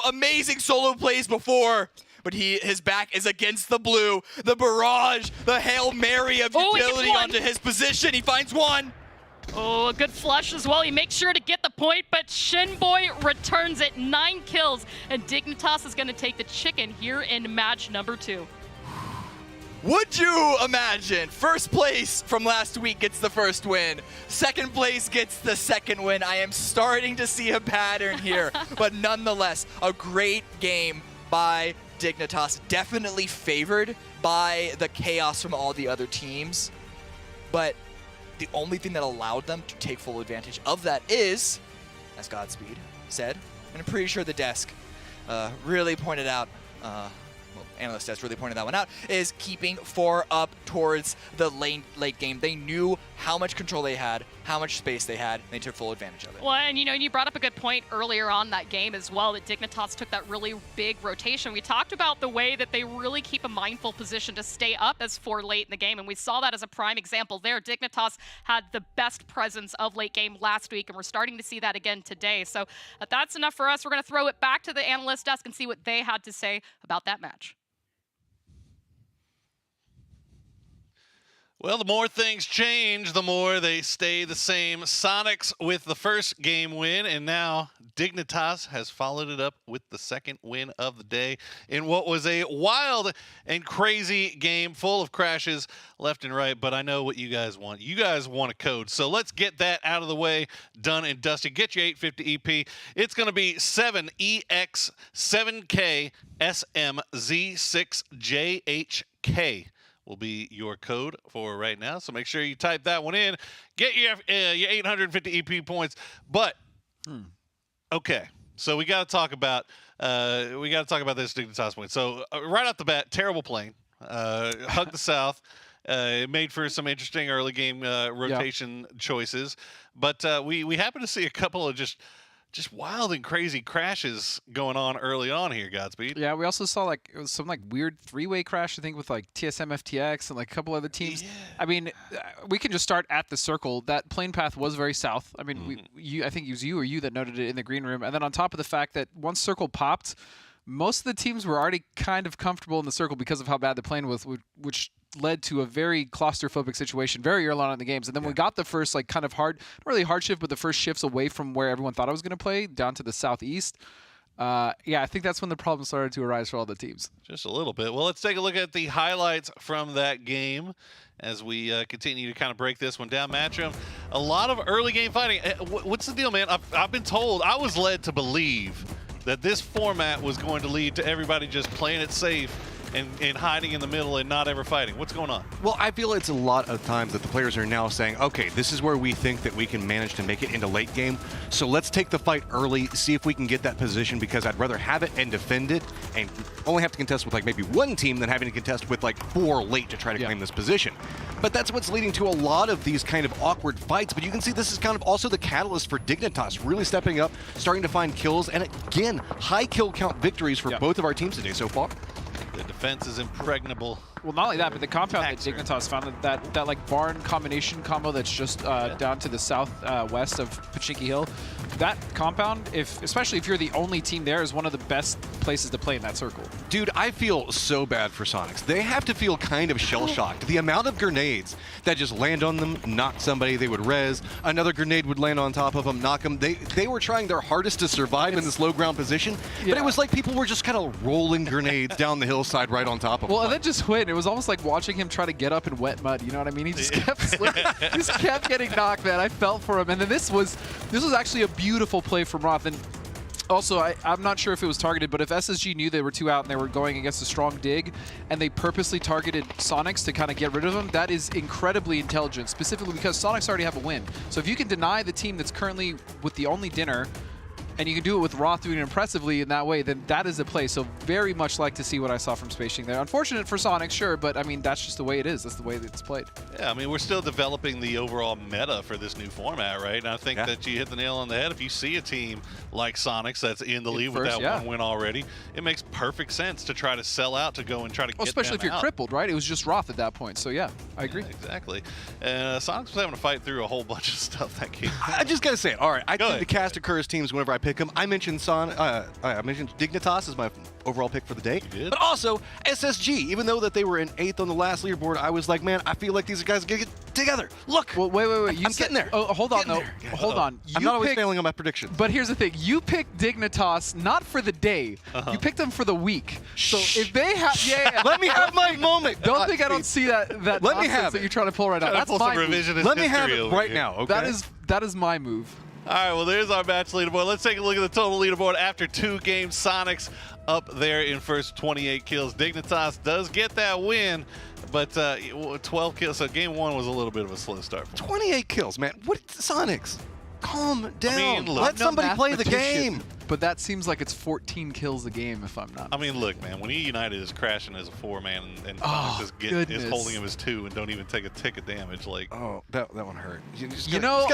amazing solo plays before. But his back is against the blue. The barrage, the Hail Mary of utility onto his position. He finds 1. Oh, a good flush as well. He makes sure to get the point, but Shinboy returns it. 9 kills, and Dignitas is going to take the chicken here in match number 2. Would you imagine? First place from last week gets the first win. Second place gets the second win. I am starting to see a pattern here, but nonetheless, a great game by Dignitas. Definitely favored by the chaos from all the other teams, but the only thing that allowed them to take full advantage of that is, as Godspeed said, and I'm pretty sure the desk really pointed out, Analyst Desk really pointed that one out, is keeping 4 up towards the late game. They knew how much control they had, how much space they had, and they took full advantage of it. Well, and you brought up a good point earlier on that game as well, that Dignitas took that really big rotation. We talked about the way that they really keep a mindful position to stay up as for late in the game, and we saw that as a prime example there. Dignitas had the best presence of late game last week, and we're starting to see that again today. So that's enough for us. We're going to throw it back to the Analyst Desk and see what they had to say about that match. Well, the more things change, the more they stay the same. Sonics with the first game win, and now Dignitas has followed it up with the second win of the day in what was a wild and crazy game full of crashes left and right. But I know what you guys want. You guys want a code. So let's get that out of the way, done and dusted. Get your 850 EP. It's going to be 7EX7KSMZ6JHK. Will be your code for right now. So make sure you type that one in. Get your 850 EP points. But okay, so we got to talk about this Dignitas point. So right off the bat, terrible plane. Hugged the South. It made for some interesting early game rotation choices. But we happen to see a couple of just wild and crazy crashes going on early on here, Godspeed. Yeah, we also saw it was some weird 3-way crash, I think, with TSM FTX and a couple other teams. Yeah. I mean, we can just start at the circle. That plane path was very south. I mean, I think it was you or you that noted it in the green room. And then on top of the fact that once circle popped, most of the teams were already kind of comfortable in the circle because of how bad the plane was, which led to a very claustrophobic situation very early on in the games. And then we got the first kind of not really hard shift, but the first shifts away from where everyone thought I was going to play down to the southeast. I think that's when the problem started to arise for all the teams. Just a little bit. Well, let's take a look at the highlights from that game as we continue to kind of break this one down. Matchroom, a lot of early game fighting. What's the deal, man? I've been told, I was led to believe that this format was going to lead to everybody just playing it safe and hiding in the middle and not ever fighting? What's going on? Well, I feel it's a lot of times that the players are now saying, okay, this is where we think that we can manage to make it into late game, so let's take the fight early, see if we can get that position, because I'd rather have it and defend it and only have to contest with like maybe one team than having to contest with like 4 late to try to claim this position. But that's what's leading to a lot of these kind of awkward fights. But you can see this is kind of also the catalyst for Dignitas really stepping up, starting to find kills, and again, high kill count victories for both of our teams today so far. The defense is impregnable. Well, not only that, but the compound that Dignitas found, that like barn combination combo that's just down to the southwest of Pachinki Hill, that compound, especially if you're the only team there, is one of the best places to play in that circle. Dude, I feel so bad for Sonics. They have to feel kind of shell-shocked. The amount of grenades that just land on them, knock somebody, they would res, another grenade would land on top of them, knock them. They were trying their hardest to survive in this low ground position, but it was like people were just kind of rolling grenades down the hillside right on top of them. Well, and then just quit. It was almost like watching him try to get up in wet mud. You know what I mean? He just kept slipping. He just kept getting knocked, man. I felt for him. And then this was actually a beautiful play from Roth. And also, I'm not sure if it was targeted, but if SSG knew they were 2 out and they were going against a strong dig, and they purposely targeted Sonics to kind of get rid of them, that is incredibly intelligent, specifically because Sonics already have a win. So if you can deny the team that's currently with the only dinner, and you can do it with Roth doing it impressively in that way, then that is a play. So very much like to see what I saw from Spacing there. Unfortunate for Sonic, sure, but I mean, that's just the way it is. That's the way that it's played. Yeah, I mean, we're still developing the overall meta for this new format, right? And I think that you hit the nail on the head. If you see a team like Sonics that's in the lead with that one win already, it makes perfect sense to try to sell out to go and try to get especially if you're crippled, right? It was just Roth at that point. So yeah, I agree. Yeah, exactly. Sonics was having to fight through a whole bunch of stuff that game. I just gotta say it. All right, I tend to cast a Curse teams whenever I pick them. I mentioned I mentioned Dignitas as my overall pick for the day, but also SSG. Even though that they were in 8th on the last leaderboard, I was like, man, I feel like these guys are gonna get together. Look. Well, wait. I'm getting there. Oh, hold on, though. Hold on. I'm not always failing on my predictions. But here's the thing: you picked Dignitas not for the day. You picked them for the week. So if they have, let me have my moment. Don't think I don't see that. Let me have that you're trying to pull right now. That's my move. Let me have it right now. Okay. That is my move. All right, well, there's our match leaderboard. Let's take a look at the total leaderboard after 2 games. Sonics up there in first, 28 kills. Dignitas does get that win, but 12 kills. So game 1 was a little bit of a slow start. 28 kills, man. What Sonics? Calm down. I mean, look, let somebody play the game. But that seems like it's 14 kills a game, if I'm not I mean, look, man, when United is crashing as a 4-man and Sonics is holding him as 2 and don't even take a tick of damage, like... Oh, that one hurt. You know,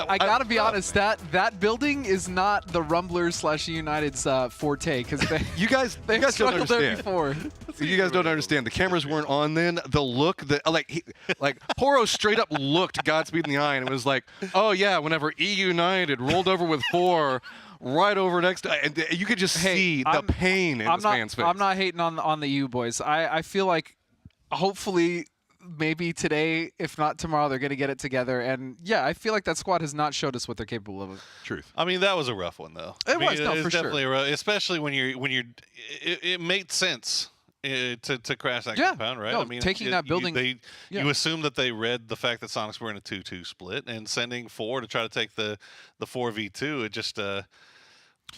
I gotta be honest, that building is not the Rumblers / United's forte, because you guys struggled there before. You guys don't understand. The cameras weren't on then. The look, like Poro straight up looked Godspeed in the eye and it was like, oh yeah, whenever United rolled over with 4, right over next to, and you could just see the pain in this man's face. I'm not hating on the U boys. I feel like hopefully maybe today, if not tomorrow, they're going to get it together. And yeah, I feel like that squad has not showed us what they're capable of. Truth. I mean, that was a rough one though. It was definitely sure. rough, especially when you're. It made sense. To crash that compound, right? No, I mean, taking that building. You assume that they read the fact that Sonics were in a 2-2 split and sending 4 to try to take the 4v2. It just,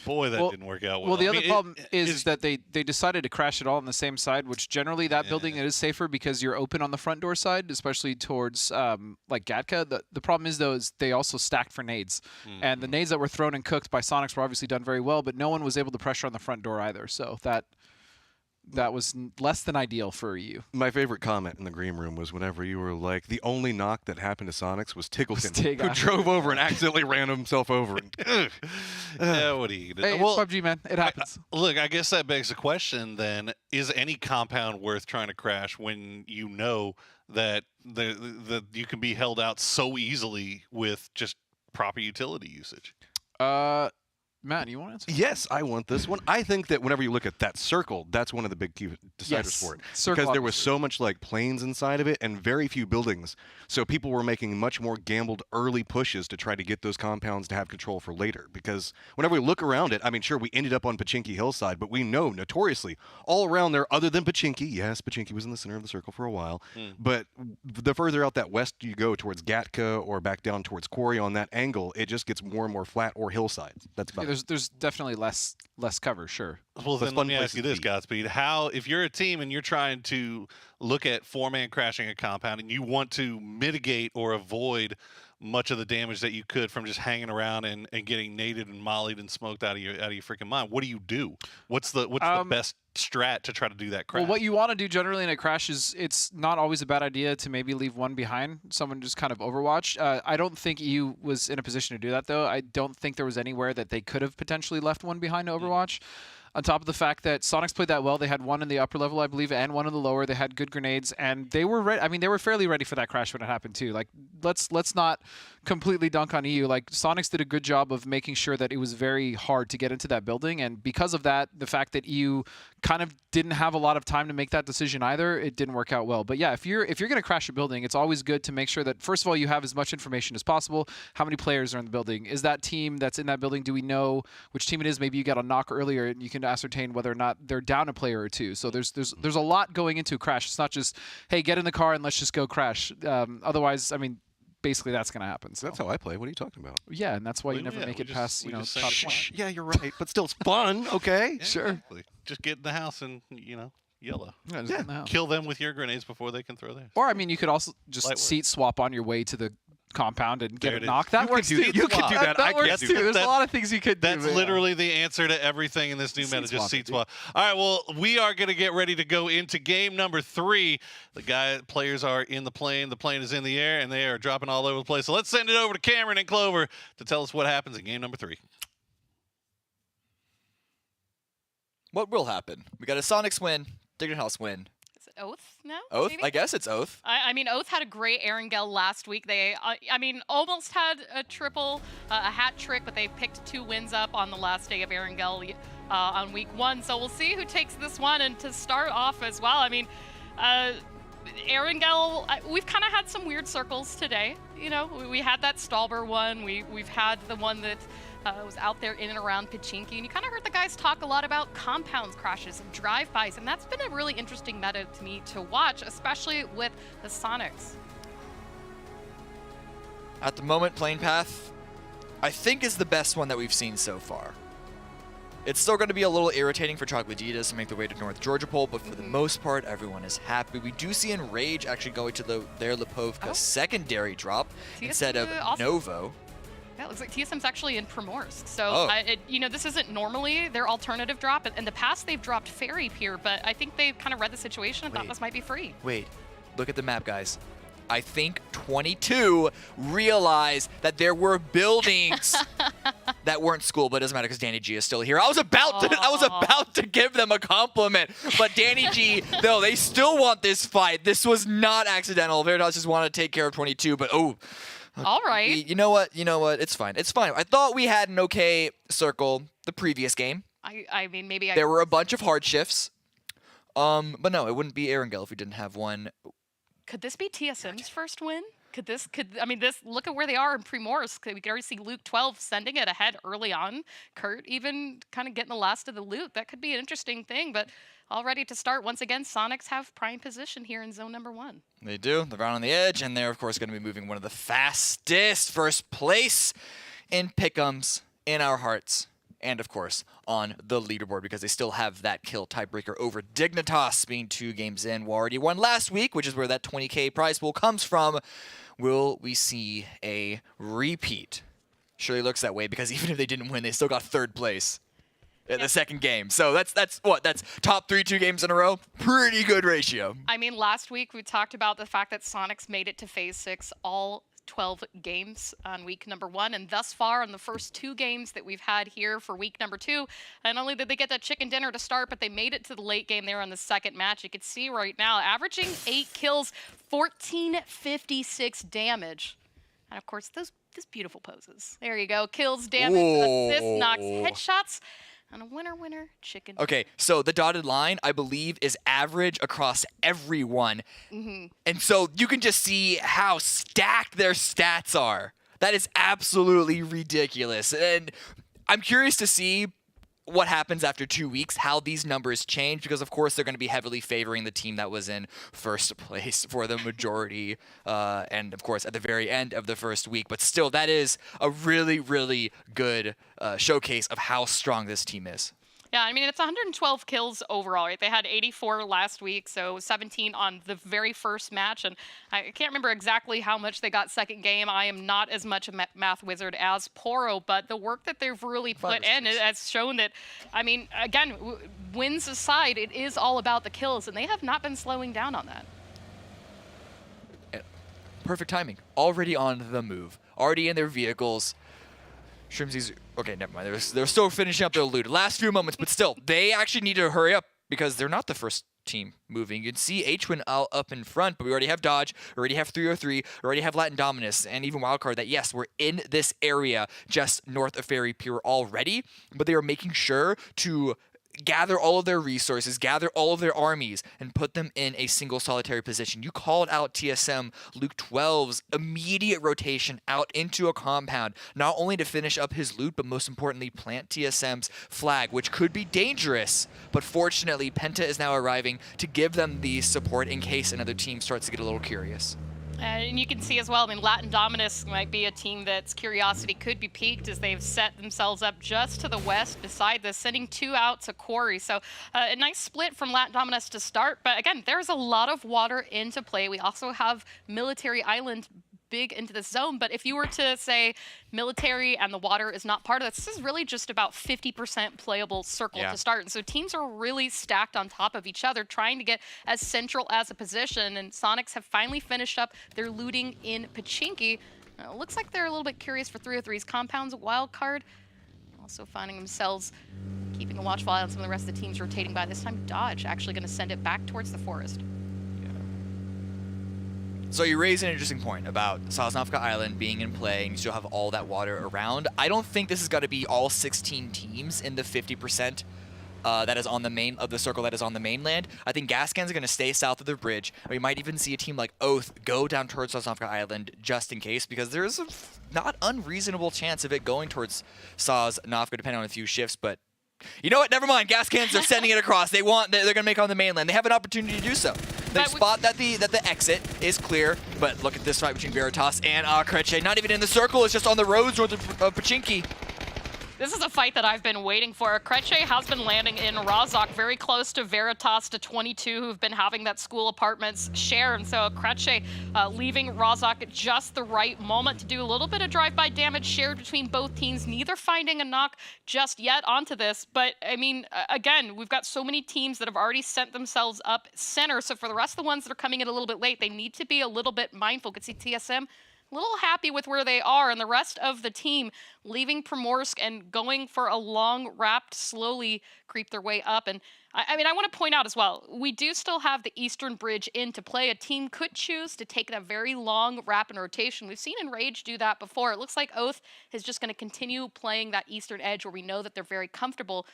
boy, that didn't work out well. Well, the other problem is that they decided to crash it all on the same side, which generally that building it is safer because you're open on the front door side, especially towards like Gatka. The problem is though is they also stacked for nades, and the nades that were thrown and cooked by Sonics were obviously done very well, but no one was able to pressure on the front door either. So that was less than ideal for you. My favorite comment in the green room was whenever you were like, the only knock that happened to Sonics was Tiggleton, who drove over and accidentally ran himself over. Yeah, what do you do? Hey, it's PUBG, man. It happens. Look, I guess that begs the question then, is any compound worth trying to crash when you know that you can be held out so easily with just proper utility usage? Matt, you want to answer? Yes, I want this one. I think that whenever you look at that circle, that's one of the big key deciders for it. Because there was so much like planes inside of it and very few buildings. So people were making much more gambled early pushes to try to get those compounds to have control for later. Because whenever we look around it, I mean, sure, we ended up on Pachinki Hillside, but we know notoriously all around there, other than Pachinki, yes, Pachinki was in the center of the circle for a while, but the further out that west you go towards Gatka or back down towards Quarry on that angle, it just gets more and more flat or hillsides. That's about it. there's definitely less cover, sure. Well, then let me ask you this, Godspeed. How, if you're a team and you're trying to look at 4-man crashing a compound and you want to mitigate or avoid much of the damage that you could from just hanging around and getting naded and mollied and smoked out of your freaking mind, what do? What's the best strat to try to do that crash? Well, what you want to do generally in a crash is it's not always a bad idea to maybe leave one behind, someone just kind of overwatch. I don't think EU was in a position to do that, though. I don't think there was anywhere that they could have potentially left one behind to overwatch. On top of the fact that Sonics played that well, they had one in the upper level, I believe, and one in the lower. They had good grenades, and they were ready. I mean, they were fairly ready for that crash when it happened too. Like, let's not completely dunk on EU. Like, Sonics did a good job of making sure that it was very hard to get into that building, and because of that, the fact that EU kind of didn't have a lot of time to make that decision either, it didn't work out well. But yeah, if you're going to crash a building, it's always good to make sure that first of all you have as much information as possible. How many players are in the building? Is that team that's in that building? Do we know which team it is? Maybe you got a knock earlier, and you can ascertain whether or not they're down a player or two. So there's a lot going into a crash. It's not just, hey, get in the car and let's just go crash. Otherwise, I mean, basically that's going to happen. So that's how I play. What are you talking about? Yeah, and that's why you never make it past, top 20. Yeah, you're right. But still, it's fun. Okay, Yeah, sure. Exactly. Just get in the house and yellow. Yeah, just get in the house. Kill them with your grenades before they can throw theirs. Or I mean, you could also just Light work. seat swap on your way to the compound and get There a it is. knock. That You works could do too. that. You could do that. I works can't too. do. There's a That's- lot of things you could do. That's but, literally the answer to everything in this new meta. Just seat swap. All right, well, we are going to get ready to go into game number 3. The players are in the plane is in the air, and they are dropping all over the place. So let's send it over to Cameron and Clover to tell us what happens in game number 3. What will happen? We got a Sonics win, Dignity House win. Is it Oath now? Oath? Maybe? I guess it's Oath. I mean, Oath had a great Erangel last week. They, I mean, almost had a triple, a hat trick, but they picked 2 wins up on the last day of Erangel on week 1. So we'll see who takes this one. And to start off as well, I mean, Erangel, we've kind of had some weird circles today. You know, we had that Stalber one. We've had the one that was out there in and around Pachinki, and you kind of heard the guys talk a lot about compounds crashes and drive-bys, and that's been a really interesting meta to me to watch, especially with the Sonics. At the moment, Plane Path, I think is the best one that we've seen so far. It's still going to be a little irritating for Troglodytes to make their way to North Georgia Pole, but for the most part, everyone is happy. We do see Enrage actually going to their Lipovka secondary drop instead of Novo. Yeah, it looks like TSM's actually in Primorsk. So, this isn't normally their alternative drop. In the past, they've dropped Fairy Pier, but I think they kind of read the situation and thought this might be free. Wait, look at the map, guys. I think 22 realized that there were buildings that weren't school, but it doesn't matter because Danny G is still here. I was about to give them a compliment, but Danny G, no, they still want this fight. This was not accidental. Veritas just wanted to take care of 22, but all right. You know what? It's fine. It's fine. I thought we had an okay circle the previous game. I mean, maybe there were a bunch of hard shifts. But no, it wouldn't be Erangel if we didn't have one. Could this be TSM's first win? Look at where they are in Primorsk. We could already see Luke 12 sending it ahead early on. Kurt even kind of getting the last of the loot. That could be an interesting thing, but all ready to start. Once again, Sonics have prime position here in zone number 1. They do. They're right on the edge, and they're, of course, going to be moving one of the fastest first place in pick'ems in our hearts. And, of course, on the leaderboard because they still have that kill tiebreaker over Dignitas being 2 games in. We already won last week, which is where that 20K prize pool comes from. Will we see a repeat? Surely looks that way because even if they didn't win, they still got 3rd place in the second game. So that's top 3 2 games in a row. Pretty good ratio. I mean, last week we talked about the fact that Sonics made it to Phase 6 all 12 games on week number 1, and thus far in the first 2 games that we've had here for week number 2, not only did they get that chicken dinner to start, but they made it to the late game there on the second match. You can see right now, averaging 8 kills, 1456 damage. And of course, those beautiful poses. There you go. Kills, damage, assists, knocks, headshots. And a winner chicken. Okay, so the dotted line, I believe, is average across everyone. Mm-hmm. And so you can just see how stacked their stats are. That is absolutely ridiculous. And I'm curious to see what happens after 2 weeks, how these numbers change, because of course they're going to be heavily favoring the team that was in first place for the majority, and of course at the very end of the first week. But still, that is a really, really good showcase of how strong this team is. Yeah, I mean, it's 112 kills overall, right? They had 84 last week, so 17 on the very first match, and I can't remember exactly how much they got second game. I am not as much a math wizard as Poro, but the work that they've really put in has shown that, I mean, again, wins aside, it is all about the kills, and they have not been slowing down on that. Perfect timing. Already on the move. Already in their vehicles. Shrimsies, okay, never mind. They're still finishing up their loot. Last few moments, but still, they actually need to hurry up because they're not the first team moving. You can see H-Win up in front, but we already have Dodge, we already have 303, we already have Latin Dominus, and even Wildcard that, yes, we're in this area just north of Fairy Pier already, but they are making sure to gather all of their resources, gather all of their armies, and put them in a single solitary position. You called out TSM Luke 12's immediate rotation out into a compound, not only to finish up his loot, but most importantly, plant TSM's flag, which could be dangerous. But fortunately, Penta is now arriving to give them the support in case another team starts to get a little curious. And you can see as well, I mean, Latin Dominus might be a team that's curiosity could be piqued as they've set themselves up just to the west beside this, sending 2 out to Quarry. So a nice split from Latin Dominus to start. But again, there's a lot of water into play. We also have Military Island big into the zone, but if you were to say military and the water is not part of this is really just about 50% playable circle to start. And so teams are really stacked on top of each other, trying to get as central as a position. And Sonics have finally finished up their looting in Pachinki. Looks like they're a little bit curious for 303's compounds wild card. Also finding themselves keeping a watchful eye on some of the rest of the teams rotating by. This time Dodge actually going to send it back towards the forest. So you raise an interesting point about Sosnovka Island being in play and you still have all that water around. I don't think this is going to be all 16 teams in the 50% that is on the main of the circle that is on the mainland. I think Gascans are going to stay south of the bridge. We might even see a team like Oath go down towards Sosnovka Island just in case, because there is a not unreasonable chance of it going towards Sosnovka depending on a few shifts, but you know what? Never mind. Gascans are sending it across. They're going to make it on the mainland. They have an opportunity to do so. They spot that the exit is clear, but look at this fight between Veritas and Kreche. Not even in the circle. It's just on the roads north of Pachinki. This is a fight that I've been waiting for. Kreche has been landing in Razak, very close to Veritas, to 22, who've been having that school apartments share. And so Kreche leaving Razak at just the right moment to do a little bit of drive-by damage shared between both teams, neither finding a knock just yet onto this. But, I mean, again, we've got so many teams that have already sent themselves up center. So for the rest of the ones that are coming in a little bit late, they need to be a little bit mindful. You can see TSM a little happy with where they are, and the rest of the team leaving Primorsk and going for a long wrap to slowly creep their way up. And I mean, I want to point out as well, we do still have the Eastern Bridge into play. A team could choose to take that very long wrap and rotation. We've seen Enrage do that before. It looks like Oath is just going to continue playing that Eastern edge where we know that they're very comfortable.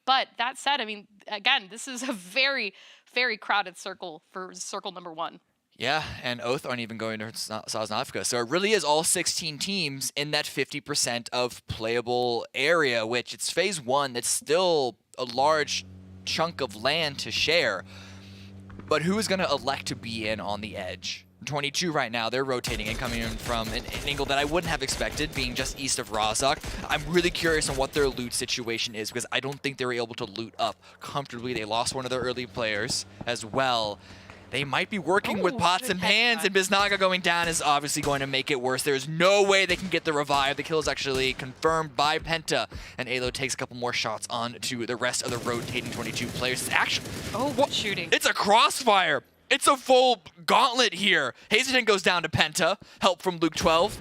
But that said, I mean, again, this is a very, very crowded circle for circle number 1. Yeah, and Oath aren't even going to Sosnovka. So it really is all 16 teams in that 50% of playable area, which it's phase 1. That's still a large chunk of land to share. But who is going to elect to be in on the edge? 22 right now, they're rotating and coming in from an angle that I wouldn't have expected, being just east of Razak. I'm really curious on what their loot situation is, because I don't think they were able to loot up comfortably. They lost one of their early players as well. They might be working with pots and pans, and Biznaga going down is obviously going to make it worse. There's no way they can get the revive. The kill is actually confirmed by Penta, and Alo takes a couple more shots on to the rest of the rotating 22 players. It's actually... what shooting? It's a crossfire. It's a full gauntlet here. Hazelton goes down to Penta, help from Luke 12,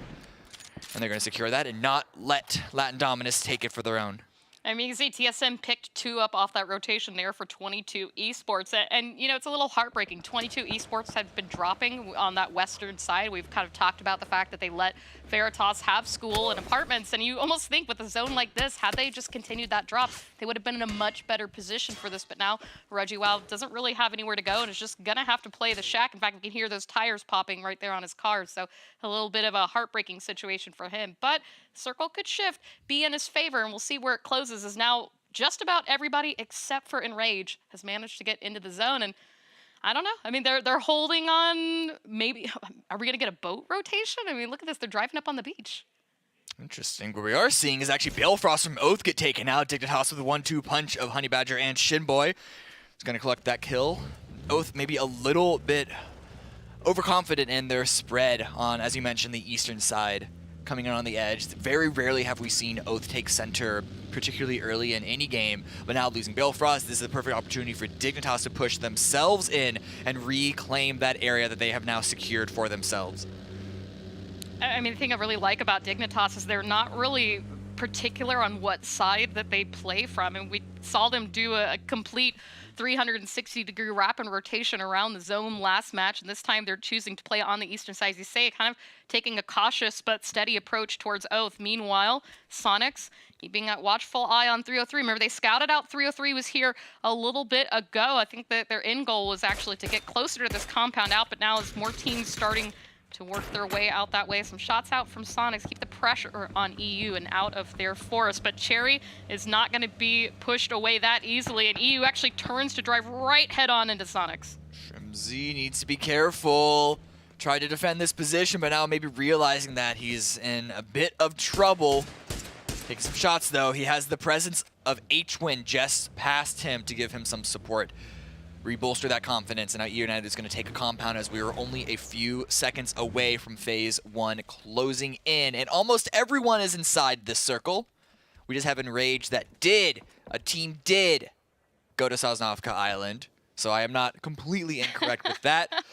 and they're going to secure that and not let Latin Dominus take it for their own. I mean, you can see TSM picked 2 up off that rotation there for 22 Esports. And, you know, it's a little heartbreaking. 22 Esports have been dropping on that western side. We've kind of talked about the fact that they let Veritas have school and apartments. And you almost think with a zone like this, had they just continued that drop, they would have been in a much better position for this. But now Reggie Wild doesn't really have anywhere to go and is just going to have to play the shack. In fact, we can hear those tires popping right there on his car. So a little bit of a heartbreaking situation for him. But Circle could shift, be in his favor, and we'll see where it closes. As now just about everybody except for Enrage has managed to get into the zone. And I don't know. I mean, they're holding on. Maybe, are we going to get a boat rotation? I mean, look at this. They're driving up on the beach. Interesting. What we are seeing is actually Balefrost from Oath get taken out. Dignitas with a 1-2 punch of Honey Badger and Shinboy. He's going to collect that kill. Oath maybe a little bit overconfident in their spread on, as you mentioned, the eastern side, coming in on the edge. Very rarely have we seen Oath take center, particularly early in any game, but now losing Balefrost, this is a perfect opportunity for Dignitas to push themselves in and reclaim that area that they have now secured for themselves. I mean, the thing I really like about Dignitas is they're not really particular on what side that they play from, and we saw them do a complete 360-degree rapid rotation around the zone last match, and this time they're choosing to play on the eastern side, as you say, kind of taking a cautious but steady approach towards Oath. Meanwhile, Sonics keeping a watchful eye on 303. Remember, they scouted out 303 was here a little bit ago. I think that their end goal was actually to get closer to this compound out, but now as more teams starting to work their way out that way. Some shots out from Sonics, keep the pressure on EU and out of their forest. But Cherry is not going to be pushed away that easily, and EU actually turns to drive right head-on into Sonics. Shrimzy needs to be careful. Tried to defend this position, but now maybe realizing that he's in a bit of trouble. Taking some shots, though. He has the presence of H-Win just past him to give him some support. Rebolster that confidence, and now EU United is going to take a compound as we are only a few seconds away from phase 1 closing in, and almost everyone is inside this circle. We just have Enrage that a team did go to Sosnovka Island, so I am not completely incorrect with that.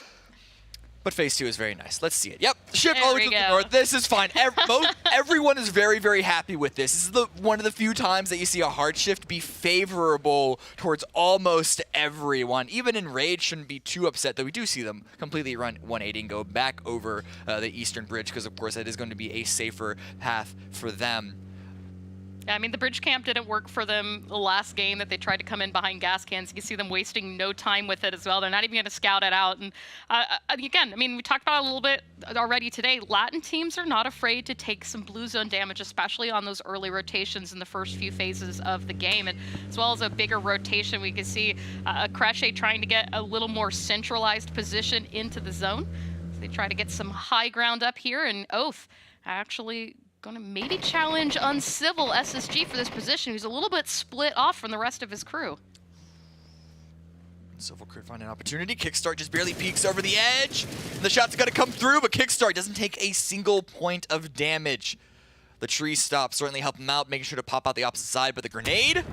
But phase 2 is very nice. Let's see it. Yep, shift all the way to the north. This is fine. Everyone is very, very happy with this. This is one of the few times that you see a hard shift be favorable towards almost everyone. Even Enrage shouldn't be too upset, though we do see them completely run 180 and go back over the eastern bridge, because of course that is going to be a safer path for them. Yeah, I mean, the bridge camp didn't work for them the last game that they tried to come in behind gas cans. You can see them wasting no time with it as well. They're not even going to scout it out. And again, I mean, we talked about it a little bit already today. Latin teams are not afraid to take some blue zone damage, especially on those early rotations in the first few phases of the game. And as well as a bigger rotation, we can see Cresce trying to get a little more centralized position into the zone. So they try to get some high ground up here, and Oath actually going to maybe challenge Uncivil SSG for this position. He's a little bit split off from the rest of his crew. Civil could find an opportunity. Kickstart just barely peeks over the edge. The shot's got to come through, but Kickstart doesn't take a single point of damage. The tree stop certainly helped him out, making sure to pop out the opposite side, but the grenade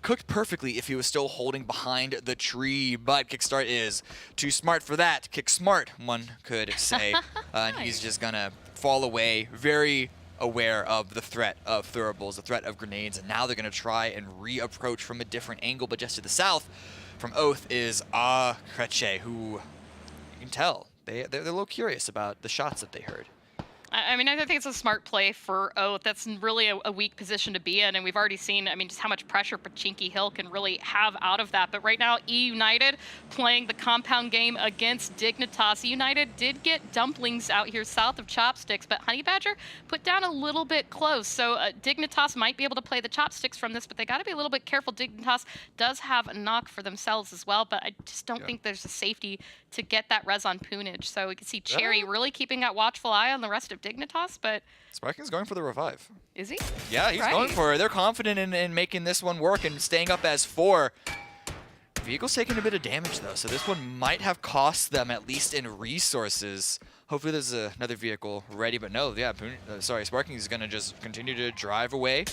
cooked perfectly if he was still holding behind the tree, but Kickstart is too smart for that. Kick smart, one could say. And he's just gonna fall away, very aware of the threat of throwables, the threat of grenades, and now they're gonna try and reapproach from a different angle, but just to the south from Oath is Cresce, who you can tell they're a little curious about the shots that they heard. I mean, I think it's a smart play for Oath. That's really a weak position to be in, and we've already seen, I mean, just how much pressure Pachinki Hill can really have out of that. But right now, E United playing the compound game against Dignitas. E United did get dumplings out here south of Chopsticks, but Honey Badger put down a little bit close. So Dignitas might be able to play the Chopsticks from this, but they got to be a little bit careful. Dignitas does have a knock for themselves as well, but I just don't think there's a safety to get that res on Poonage. So we can see Cherry really keeping that watchful eye on the rest of Dignitas, but Sparking's going for the revive. Is he? Yeah, he's going for it. They're confident in making this one work and staying up as 4. Vehicle's taking a bit of damage, though, so this one might have cost them, at least in resources. Hopefully there's another vehicle ready, but no, yeah, Sparking is going to just continue to drive away.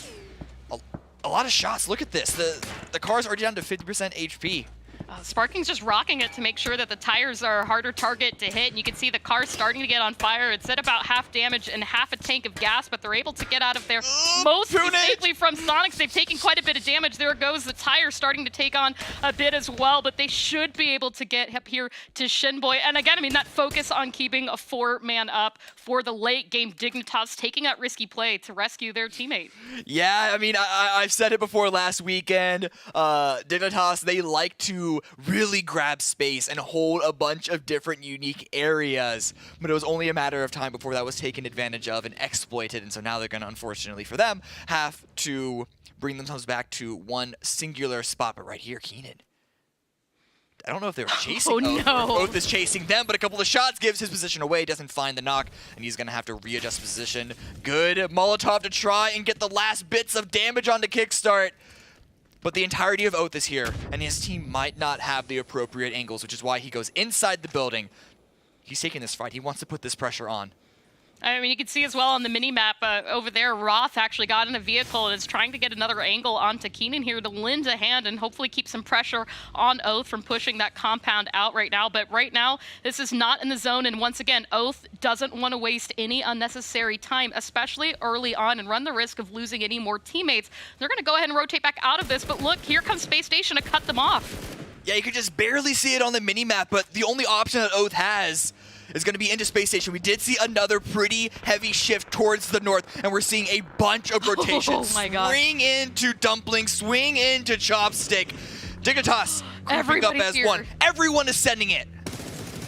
A lot of shots. Look at this. The car's already down to 50% HP. Sparking's just rocking it to make sure that the tires are a harder target to hit, and you can see the car starting to get on fire. It's at about half damage and half a tank of gas, but they're able to get out of there mostly safely from Sonics. They've taken quite a bit of damage. There goes the tire starting to take on a bit as well, but they should be able to get up here to Shinboy. And again, I mean, that focus on keeping a 4-man up for the late game. Dignitas taking that risky play to rescue their teammate. Yeah, I mean, I've said it before last weekend. Dignitas, they like to really grab space and hold a bunch of different unique areas. But it was only a matter of time before that was taken advantage of and exploited, and so now they're going to, unfortunately for them, have to bring themselves back to one singular spot. But right here, Keenan. I don't know if they were chasing Oath, or if Oath is chasing them, but a couple of shots gives his position away, doesn't find the knock, and he's going to have to readjust position. Good Molotov to try and get the last bits of damage onto Kickstart. But the entirety of Oath is here, and his team might not have the appropriate angles, which is why he goes inside the building. He's taking this fight. He wants to put this pressure on. I mean, you can see as well on the mini-map over there, Roth actually got in a vehicle and is trying to get another angle onto Keenan here to lend a hand and hopefully keep some pressure on Oath from pushing that compound out right now. But right now, this is not in the zone. And once again, Oath doesn't want to waste any unnecessary time, especially early on, and run the risk of losing any more teammates. They're going to go ahead and rotate back out of this. But look, here comes Space Station to cut them off. Yeah, you could just barely see it on the mini-map, but the only option that Oath has is going to be into Space Station. We did see another pretty heavy shift towards the north, and we're seeing a bunch of rotations. Oh my God. Swing into Dumpling, swing into Chopstick. Dignitas creeping up as here. one. Everyone is sending it.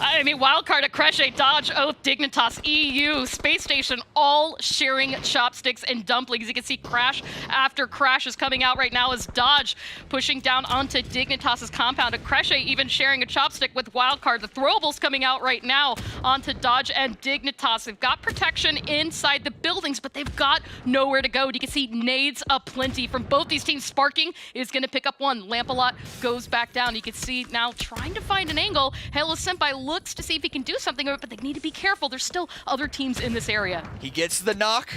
I mean, Wildcard, Akreshe, Dodge, Oath, Dignitas, EU, Space Station, all sharing chopsticks and dumplings. You can see crash after crash is coming out right now as Dodge pushing down onto Dignitas's compound. Akreshe even sharing a chopstick with Wildcard. The throwables coming out right now onto Dodge and Dignitas. They've got protection inside the buildings, but they've got nowhere to go. You can see nades aplenty from both these teams. Sparking is going to pick up one. Lampalot goes back down. You can see now trying to find an angle. Halo Senpai looks to see if he can do something, but they need to be careful. There's still other teams in this area. He gets the knock.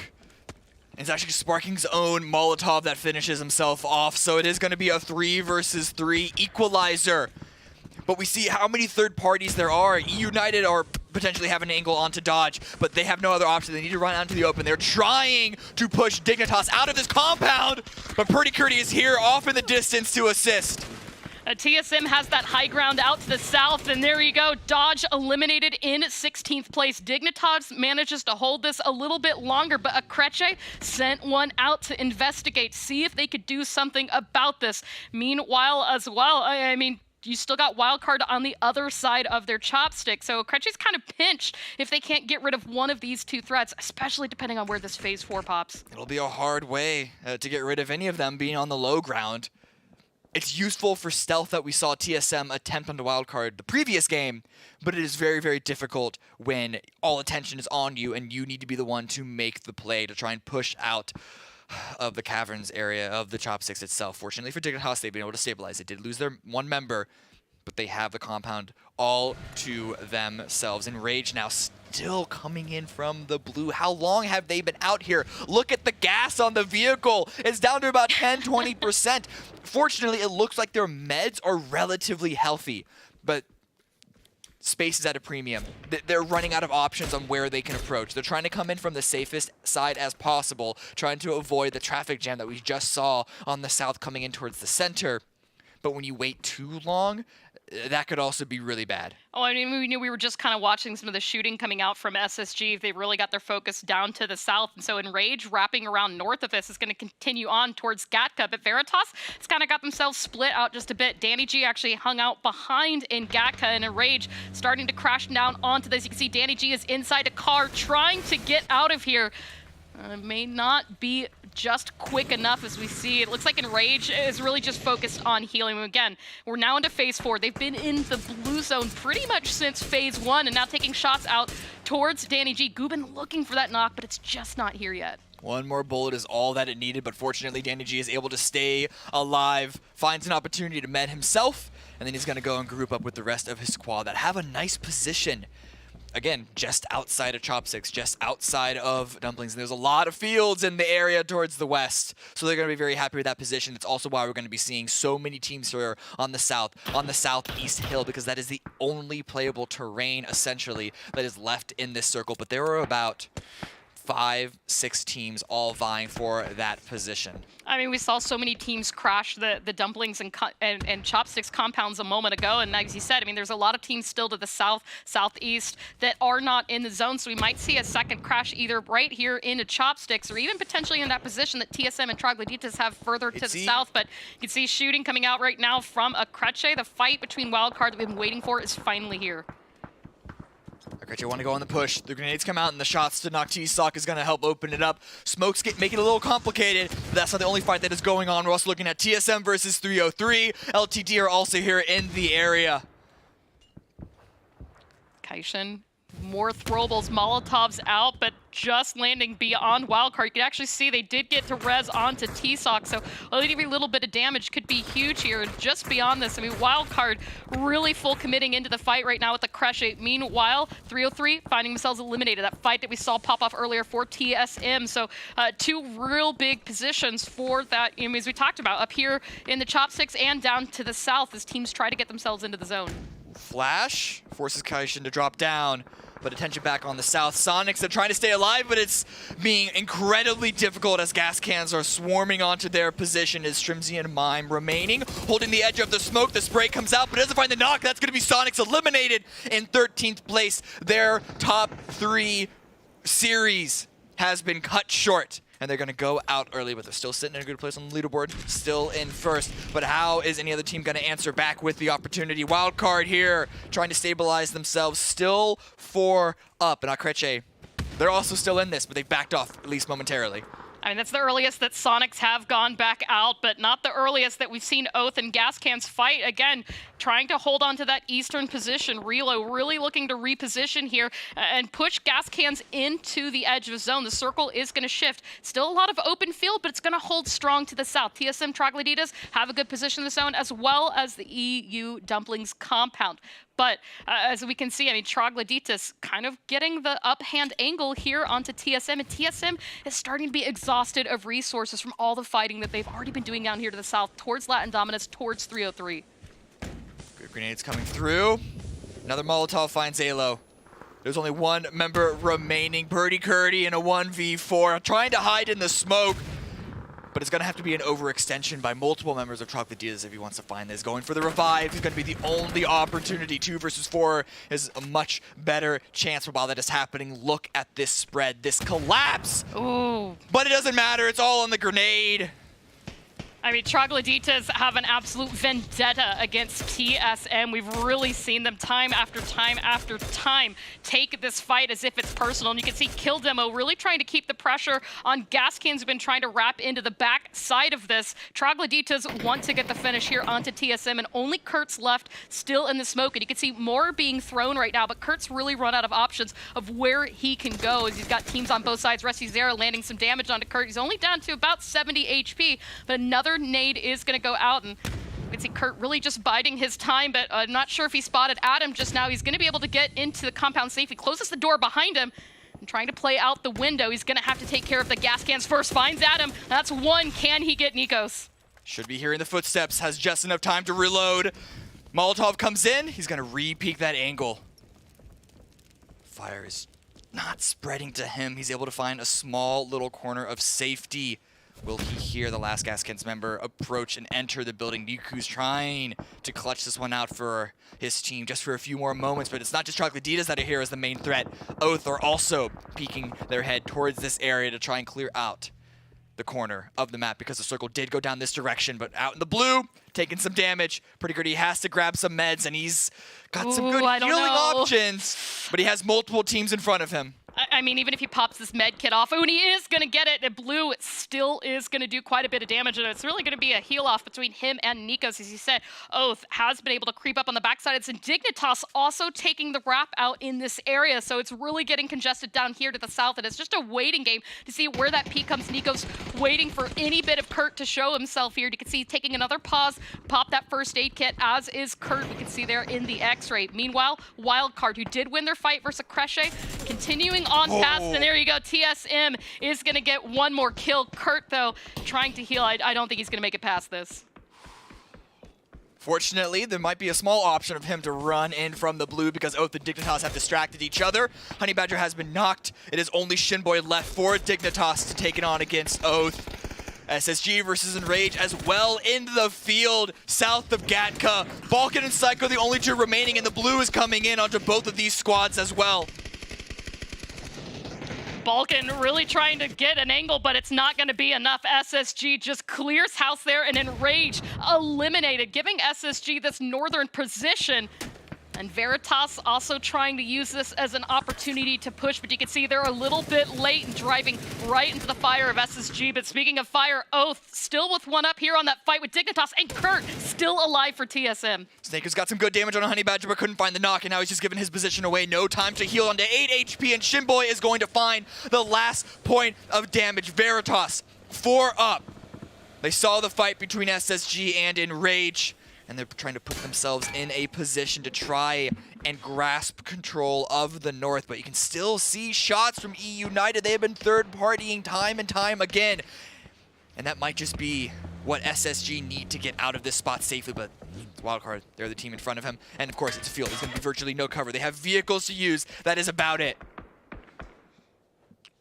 It's actually Sparking's own Molotov that finishes himself off, so it is going to be a 3 versus 3 equalizer. But we see how many third parties there are. United are potentially have an angle onto Dodge, but they have no other option. They need to run out into the open. They're trying to push Dignitas out of this compound, but Pretty Curdy is here off in the distance to assist. TSM has that high ground out to the south, and there you go. Dodge eliminated in 16th place. Dignitas manages to hold this a little bit longer, but Akreche sent one out to investigate, see if they could do something about this. Meanwhile, as well, I mean, you still got Wildcard on the other side of their chopstick, so Akreche's kind of pinched if they can't get rid of one of these two threats, especially depending on where this Phase 4 pops. It'll be a hard way to get rid of any of them being on the low ground. It's useful for stealth that we saw TSM attempt on the Wildcard the previous game, but it is very, very difficult when all attention is on you and you need to be the one to make the play to try and push out of the caverns area of the chopsticks itself. Fortunately for Dignitas, they've been able to stabilize. They did lose their one member, but they have the compound all to themselves. And Rage now still coming in from the blue. How long have they been out here? Look at the gas on the vehicle. It's down to about 10-20%. Fortunately, it looks like their meds are relatively healthy, but space is at a premium. They're running out of options on where they can approach. They're trying to come in from the safest side as possible, trying to avoid the traffic jam that we just saw on the south coming in towards the center. But when you wait too long, that could also be really bad. Oh, I mean, we knew we were just kind of watching some of the shooting coming out from SSG. They really got their focus down to the south. And so Enrage, wrapping around north of this, is going to continue on towards Gatka. But Veritas has kind of got themselves split out just a bit. Danny G actually hung out behind in Gatka, and Enrage starting to crash down onto this. You can see Danny G is inside a car trying to get out of here. It may not be just quick enough as we see. It looks like Enrage is really just focused on healing. Again, we're now into Phase 4. They've been in the blue zone pretty much since Phase 1 and now taking shots out towards Danny G. Gubin looking for that knock, but it's just not here yet. One more bullet is all that it needed, but fortunately Danny G is able to stay alive, finds an opportunity to med himself, and then he's going to go and group up with the rest of his squad that have a nice position. Again, just outside of Chopsticks, just outside of Dumplings. And there's a lot of fields in the area towards the west, so they're going to be very happy with that position. It's also why we're going to be seeing so many teams here on the southeast hill, because that is the only playable terrain, essentially, that is left in this circle. But there are about 5, 6 teams all vying for that position. I mean, we saw so many teams crash the dumplings and chopsticks compounds a moment ago, and as you said, I mean, there's a lot of teams still to the south, southeast that are not in the zone, so we might see a second crash either right here into chopsticks or even potentially in that position that TSM and Troglodytes have further to the south. But you can see shooting coming out right now from a Creche. The fight between Wildcard that we've been waiting for is finally here. Creche want to go on the push. The grenades come out and the shots to knock T-Sock is going to help open it up. Smokes make it a little complicated, but that's not the only fight that is going on. We're also looking at TSM versus 303. LTD are also here in the area. Kaishin, more throwables, Molotovs out, but just landing beyond Wildcard. You can actually see they did get to res onto T-Sock, so every little bit of damage could be huge here. And just beyond this, I mean, Wildcard really full committing into the fight right now with the Creche. Meanwhile, 303 finding themselves eliminated. That fight that we saw pop off earlier for TSM. So two real big positions for that, as we talked about, up here in the chopsticks and down to the south as teams try to get themselves into the zone. Flash forces Kaishin to drop down, but attention back on the south. Sonics are trying to stay alive, but it's being incredibly difficult as gas cans are swarming onto their position. Is Strimsy and Mime remaining, holding the edge of the smoke. The spray comes out, but doesn't find the knock. That's going to be Sonics eliminated in 13th place. Their top 3 series has been cut short, and they're going to go out early, but they're still sitting in a good place on the leaderboard, still in first. But how is any other team going to answer back with the opportunity? Wildcard here, trying to stabilize themselves, still 4 up. And Creche, they're also still in this, but they've backed off, at least momentarily. I mean, that's the earliest that Sonics have gone back out, but not the earliest that we've seen Oath and Gas Cans fight. Again, trying to hold on to that eastern position. Relo really looking to reposition here and push Gas Cans into the edge of the zone. The circle is going to shift. Still a lot of open field, but it's going to hold strong to the south. TSM Troglodytes have a good position in the zone, as well as the EU Dumplings compound. But as we can see, I mean, Troglodytes kind of getting the uphand angle here onto TSM, and TSM is starting to be exhausted of resources from all the fighting that they've already been doing down here to the south, towards Latin Dominance, towards 303. Good grenades coming through. Another Molotov finds Alo. There's only one member remaining, Birdie Curdy in a 1v4, trying to hide in the smoke. But it's going to have to be an overextension by multiple members of Troglodytes if he wants to find this. Going for the revive is going to be the only opportunity. 2 versus 4 is a much better chance. But while that is happening, look at this spread, this collapse. Ooh. But it doesn't matter. It's all on the grenade. I mean, Troglodytes have an absolute vendetta against TSM. We've really seen them time after time after time take this fight as if it's personal. And you can see Kill Demo really trying to keep the pressure on Gas Cans, who've been trying to wrap into the back side of this. Troglodytes want to get the finish here onto TSM, and only Kurt's left still in the smoke. And you can see more being thrown right now, but Kurt's really run out of options of where he can go as he's got teams on both sides. Rescue Zero landing some damage onto Kurt. He's only down to about 70 HP, but another nade is going to go out, and you can see Kurt really just biding his time, but I'm not sure if he spotted Adam just now. He's going to be able to get into the compound safe. He closes the door behind him and trying to play out the window. He's going to have to take care of the gas cans first. Finds Adam. That's one. Can he get Nikos? Should be hearing the footsteps. Has just enough time to reload. Molotov comes in. He's going to re-peek that angle. Fire is not spreading to him. He's able to find a small little corner of safety. Will he hear the last Gaskins member approach and enter the building? Niku's trying to clutch this one out for his team just for a few more moments, but it's not just Troglodytes that are here as the main threat. Oath are also peeking their head towards this area to try and clear out the corner of the map because the circle did go down this direction, but out in the blue, taking some damage. Pretty good. He has to grab some meds, and he's got some good healing options, but he has multiple teams in front of him. I mean, even if he pops this med kit off, and he is going to get it, and blue still is going to do quite a bit of damage, and it's really going to be a heal-off between him and Nikos. As you said, Oath has been able to creep up on the backside. It's Indignitas also taking the wrap out in this area, so it's really getting congested down here to the south, and it's just a waiting game to see where that peak comes. Nikos waiting for any bit of Kurt to show himself here. You can see taking another pause, pop that first aid kit, as is Kurt. We can see there in the X-ray. Meanwhile, Wildcard, who did win their fight versus Creche, continuing on past, and there you go. TSM is going to get one more kill. Kurt, though, trying to heal. I don't think he's going to make it past this. Fortunately, there might be a small option of him to run in from the blue because Oath and Dignitas have distracted each other. Honey Badger has been knocked. It is only Shinboy left for Dignitas to take it on against Oath. SSG versus Enrage as well in the field south of Gatka. Balkan and Psycho, the only two remaining, and the blue is coming in onto both of these squads as well. Balkan really trying to get an angle, but it's not going to be enough. SSG just clears house there, and Enrage eliminated, giving SSG this northern position. And Veritas also trying to use this as an opportunity to push, but you can see they're a little bit late and driving right into the fire of SSG. But speaking of fire, Oath still with one up here on that fight with Dignitas, and Kurt still alive for TSM. Snaker's got some good damage on a Honey Badger, but couldn't find the knock, and now he's just giving his position away. No time to heal onto 8 HP, and Shinboy is going to find the last point of damage. Veritas, 4 up. They saw the fight between SSG and Enrage, and they're trying to put themselves in a position to try and grasp control of the North. But you can still see shots from E United. They have been third-partying time and time again. And that might just be what SSG need to get out of this spot safely. But Wildcard, they're the team in front of him. And of course, it's a field. There's going to be virtually no cover. They have vehicles to use. That is about it.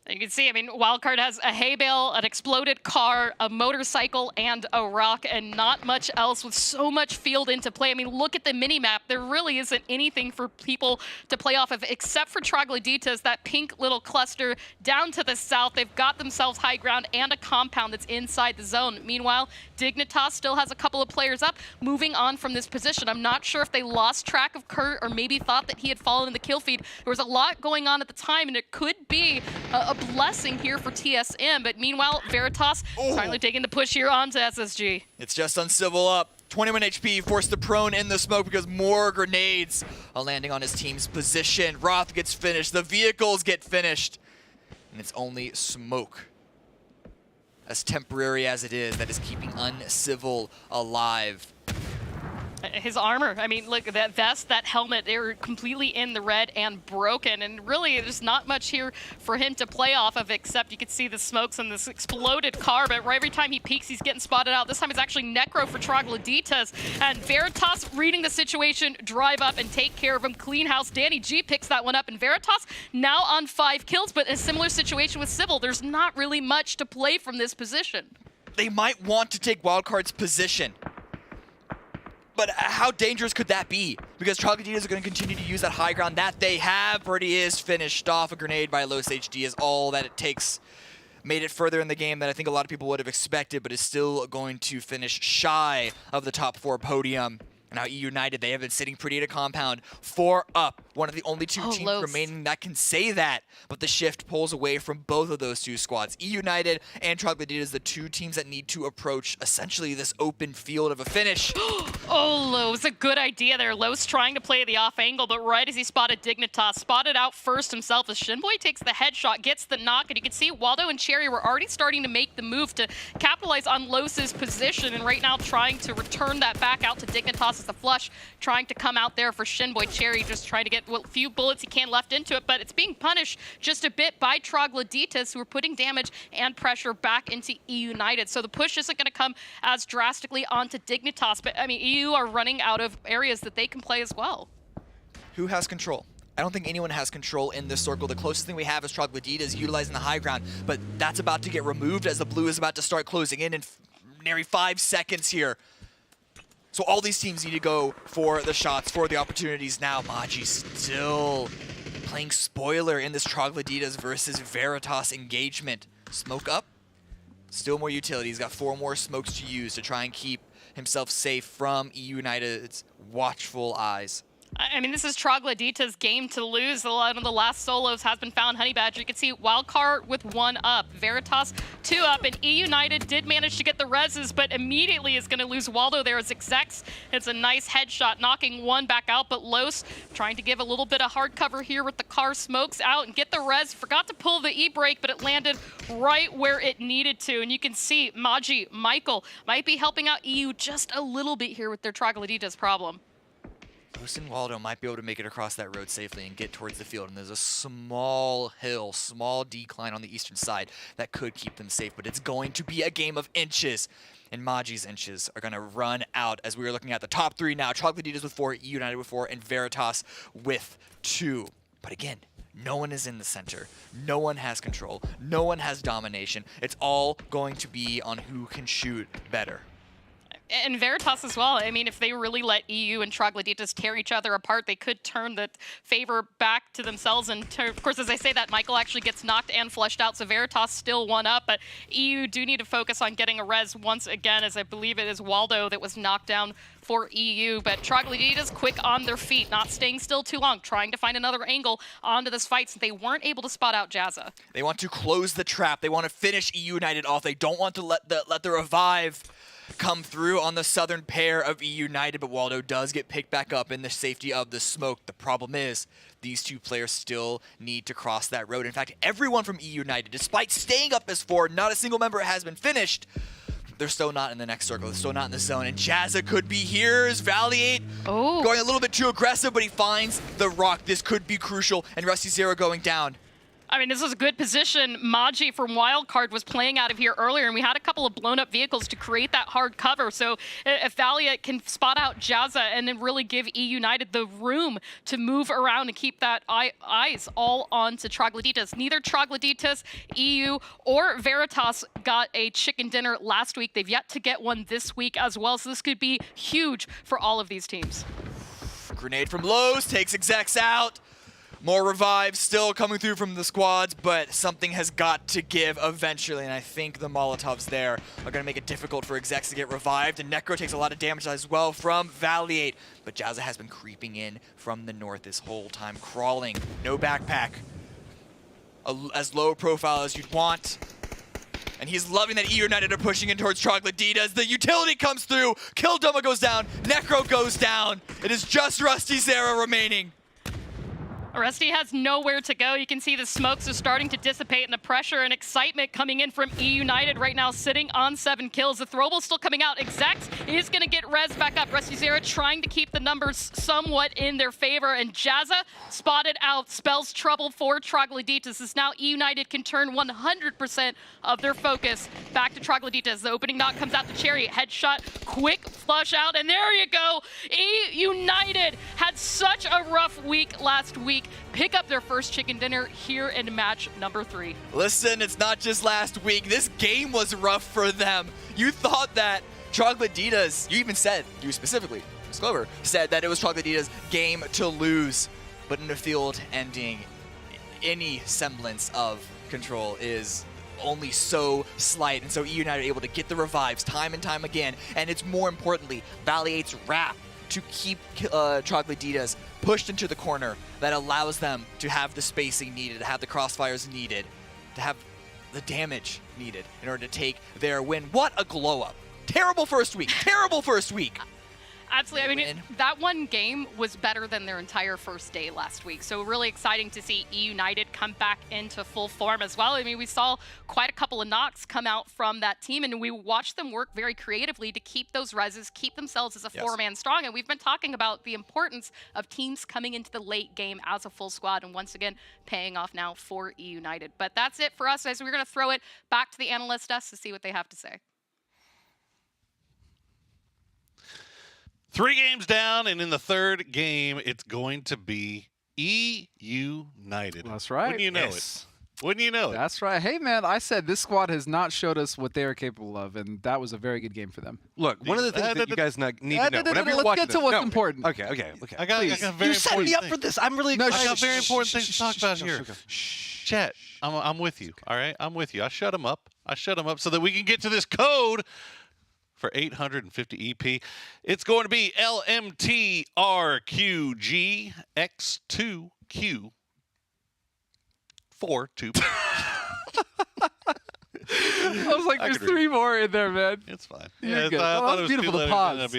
You can see, I mean, Wildcard has a hay bale, an exploded car, a motorcycle, and a rock, and not much else with so much field into play. I mean, look at the mini-map. There really isn't anything for people to play off of except for Troglodytes, that pink little cluster down to the south. They've got themselves high ground and a compound that's inside the zone. Meanwhile, Dignitas still has a couple of players up, moving on from this position. I'm not sure if they lost track of Kurt or maybe thought that he had fallen in the kill feed. There was a lot going on at the time, and it could be a blessing here for TSM, but meanwhile, Veritas finally taking the push here onto SSG. It's just Uncivil up. 21 HP, forced to prone in the smoke because more grenades are landing on his team's position. Roth gets finished, the vehicles get finished, and it's only smoke, as temporary as it is, that is keeping Uncivil alive. His armor, I mean, look, that vest, that helmet, they're completely in the red and broken, and really there's not much here for him to play off of, except you can see the smokes and this exploded car, but every time he peeks, he's getting spotted out. This time it's actually Necro for Troglodytes, and Veritas reading the situation, drive up and take care of him. Clean house, Danny G picks that one up, and Veritas now on 5 kills, but a similar situation with Civil. There's not really much to play from this position. They might want to take Wildcard's position. But how dangerous could that be? Because Troglodytes are going to continue to use that high ground that they have. Purdy is finished off. A grenade by Los HD is all that it takes. Made it further in the game than I think a lot of people would have expected, but is still going to finish shy of the top 4 podium. And now E United, they have been sitting pretty at a compound. 4 up. One of the only 2 teams remaining that can say that. But the shift pulls away from both of those 2 squads. E United and Troglodytes, the 2 teams that need to approach essentially this open field of a finish. Oh, Los, a good idea there. Los trying to play the off angle, but right as he spotted Dignitas, spotted out first himself as Shinboy takes the headshot, gets the knock, and you can see Waldo and Cherry were already starting to make the move to capitalize on Los's position, and right now trying to return that back out to Dignitas as the flush, trying to come out there for Shinboy. Cherry just trying to get what few bullets he can left into it, but it's being punished just a bit by Troglodytes, who are putting damage and pressure back into E United. So the push isn't going to come as drastically onto Dignitas, but I mean, EU are running out of areas that they can play as well. Who has control? I don't think anyone has control in this circle. The closest thing we have is Troglodytes utilizing the high ground, but that's about to get removed as the blue is about to start closing in nearly 5 seconds here. So all these teams need to go for the shots, for the opportunities now. Maji still playing spoiler in this Troglodytes versus Veritas engagement. Smoke up, still more utility. He's got 4 more smokes to use to try and keep himself safe from E United's watchful eyes. I mean, this is Troglodytes' game to lose. A lot of the last solos has been found. Honey Badger, you can see Wildcard with 1 up, Veritas 2 up, and E United did manage to get the reses, but immediately is going to lose Waldo there as Exex. It's a nice headshot, knocking 1 back out, but Los trying to give a little bit of hard cover here with the car smokes out and get the res. Forgot to pull the E-brake, but it landed right where it needed to, and you can see Maji, Michael might be helping out EU just a little bit here with their Troglodytes problem. Ghost and Waldo might be able to make it across that road safely and get towards the field. And there's a small hill, small decline on the eastern side that could keep them safe. But it's going to be a game of inches. And Maji's inches are going to run out as we are looking at the top 3 now. Troglodytes with 4, United with 4, and Veritas with 2. But again, no one is in the center. No one has control. No one has domination. It's all going to be on who can shoot better. And Veritas as well. I mean, if they really let EU and Troglodytes tear each other apart, they could turn the favor back to themselves. And of course, as I say that, Michael actually gets knocked and flushed out, so Veritas still 1 up. But EU do need to focus on getting a res once again, as I believe it is Waldo that was knocked down for EU. But Troglodytes quick on their feet, not staying still too long, trying to find another angle onto this fight since they weren't able to spot out Jazza. They want to close the trap. They want to finish EU United off. They don't want to let the revive come through on the southern pair of EU United, but Waldo does get picked back up in the safety of the smoke. The problem is these 2 players still need to cross that road. In fact, everyone from EU United, despite staying up as 4, not a single member has been finished. They're still not in the next circle. They're still not in the zone. And Jazza could be here as Valiate going a little bit too aggressive, but he finds the rock. This could be crucial. And Rusty Zero going down. I mean, this is a good position. Maji from Wildcard was playing out of here earlier, and we had a couple of blown-up vehicles to create that hard cover. So if Valiant can spot out Jazza and then really give E United the room to move around and keep that eyes all on to Troglodytes. Neither Troglodytes, EU, or Veritas got a chicken dinner last week. They've yet to get one this week as well, so this could be huge for all of these teams. Grenade from Lowe's takes execs out. More revives still coming through from the squads, but something has got to give eventually, and I think the Molotovs there are going to make it difficult for execs to get revived, and Necro takes a lot of damage as well from Valiate, but Jazza has been creeping in from the north this whole time, crawling, no backpack, as low profile as you'd want. And he's loving that EU United are pushing in towards Troglodytes. The utility comes through, Kill Doma goes down, Necro goes down. It is just Rusty Zera remaining. Rusty has nowhere to go. You can see the smokes are starting to dissipate and the pressure and excitement coming in from E United right now, sitting on 7 kills. The throwable still coming out. Execs is going to get res back up. Rusty Zera trying to keep the numbers somewhat in their favor, and Jazza spotted out, spells trouble for Troglodytes. As now E United can turn 100% of their focus back to Troglodytes. The opening knock comes out to Cherry. Headshot, quick flush out, and there you go. E United had such a rough week last week. Pick up their first chicken dinner here in match number 3. Listen, it's not just last week. This game was rough for them. You thought that Troglodytes, you even said, you specifically, Clover, said that it was Troglodytes' game to lose. But in a field ending, any semblance of control is only so slight. And so E United are able to get the revives time and time again. And it's more importantly, Valiate's wrap to keep Troglodytes pushed into the corner that allows them to have the spacing needed, to have the crossfires needed, to have the damage needed in order to take their win. What a glow up. Terrible first week. Terrible first week. Absolutely. I mean, that one game was better than their entire first day last week. So really exciting to see E United come back into full form as well. I mean, we saw quite a couple of knocks come out from that team, and we watched them work very creatively to keep those reses, keep themselves as a 4-man strong. And we've been talking about the importance of teams coming into the late game as a full squad, and once again, paying off now for E United. But that's it for us, as we're going to throw it back to the analyst desk to see what they have to say. 3 games down, and in the 3rd game, it's going to be E United. That's right. Wouldn't you know it? Wouldn't you know it? That's right. Hey, man, I said this squad has not showed us what they are capable of, and that was a very good game for them. Look, one of the things that you guys need to know, whenever you're watching let's get to what's important. Okay. I got very you set me up for this. I'm really excited. I got very important things to talk about here. Chat, I'm with you, all right? I'm with you. I shut them up. So that we can get to this code for 850 EP. It's going to be LMTRQGX2Q42. I was like, there's 3 more in there, man. It's fine. You're good. I thought it was beautiful too to late. pause.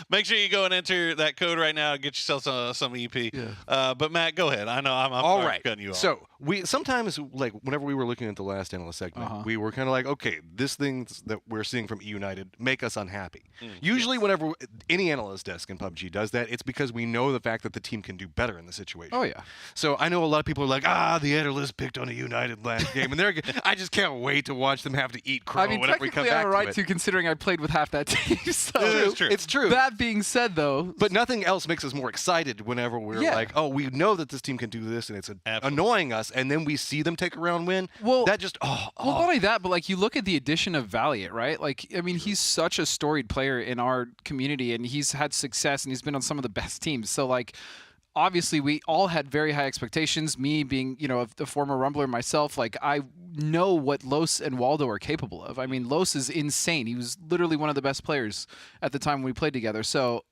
Make sure you go and enter that code right now and get yourself some EP. Yeah. But Matt, go ahead. I know I'm all sorry right. for cutting you off. So we sometimes, like, whenever we were looking at the last analyst segment, we were kind of like, okay, this thing that we're seeing from United make us unhappy. Usually whenever any analyst desk in PUBG does that, it's because we know the fact that the team can do better in the situation. Oh, yeah. So I know a lot of people are like, the analyst picked on a United last game, and I just can't wait to watch them have to eat crow whenever we come back I'm right to it. considering I played with half that team. So It's true. It's true. That being said, though, but nothing else makes us more excited whenever we're like, oh, we know that this team can do this, and it's annoying us, and then we see them take a round win. Well, that just well, not only that, but like you look at the addition of Valiant, right? Like, I mean, he's such a storied player in our community, and he's had success, and he's been on some of the best teams. So like, obviously, we all had very high expectations. Me being, the former Rumbler myself, like I know what Los and Waldo are capable of. I mean, Los is insane. He was literally one of the best players at the time we played together. So,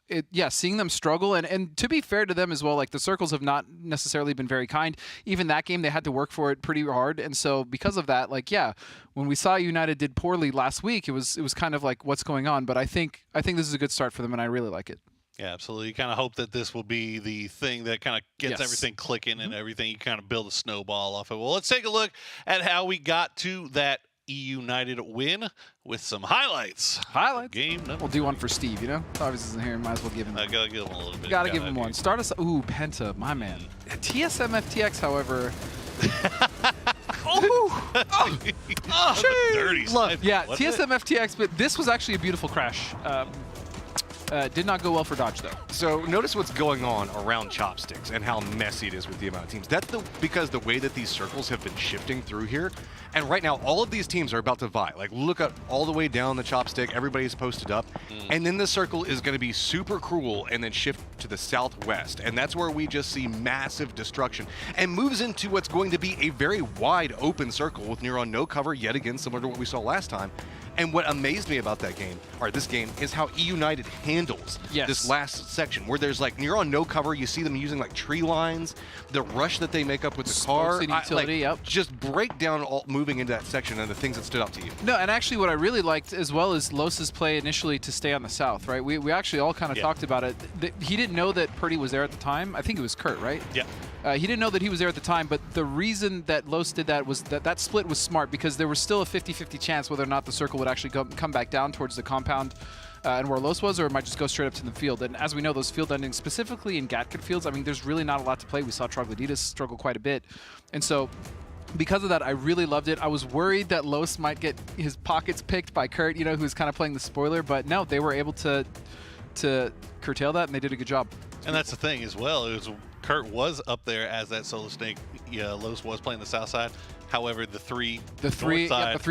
seeing them struggle, and to be fair to them as well, like the circles have not necessarily been very kind. Even that game, they had to work for it pretty hard. And so because of that, like, when we saw United did poorly last week, it was kind of like, what's going on? But I think this is a good start for them, and I really like it. Yeah, absolutely. You kind of hope that this will be the thing that kind of gets everything clicking and everything. You kind of build a snowball off of. Well, let's take a look at how we got to that United win with some highlights. Game number. We'll do one for Steve, Obviously isn't here. Might as well give him. I gotta give him a little bit. Gotta give him one. Start us. Ooh, Penta, my man. TSM FTX, however. Dirty. TSM FTX, but this was actually a beautiful crash. Did not go well for Dodge, though. So notice what's going on around Chopsticks and how messy it is with the amount of teams. That's because the way that these circles have been shifting through here. And right now, all of these teams are about to vie. Like, look at all the way down the Chopstick. Everybody's posted up. And then the circle is going to be super cruel and then shift to the southwest. And that's where we just see massive destruction. And moves into what's going to be a very wide open circle with Neuron no cover yet again, similar to what we saw last time. And what amazed me about that game, or this game, is how United handles this last section, where there's like Neuron no cover. You see them using like tree lines, the rush that they make up with the car. Just break down all moving into that section and the things that stood out to you. No, and actually what I really liked as well is Los's play initially to stay on the south, right? We actually all kind of talked about it. He didn't know that Purdy was there at the time. I think it was Kurt, right? Yeah. He didn't know that he was there at the time, but the reason that Los did that was that split was smart because there was still a 50-50 chance whether or not the circle would actually come back down towards the compound and where Los was, or it might just go straight up to the field. And as we know, those field endings, specifically in Gatkid fields, I mean, there's really not a lot to play. We saw Troglodytes struggle quite a bit. And so because of that, I really loved it. I was worried that Los might get his pockets picked by Kurt, who's kind of playing the spoiler, but no, they were able to curtail that, and they did a good job. And that's the thing as well. Kurt was up there as that solo snake. Yeah, Los was playing the south side. However, the three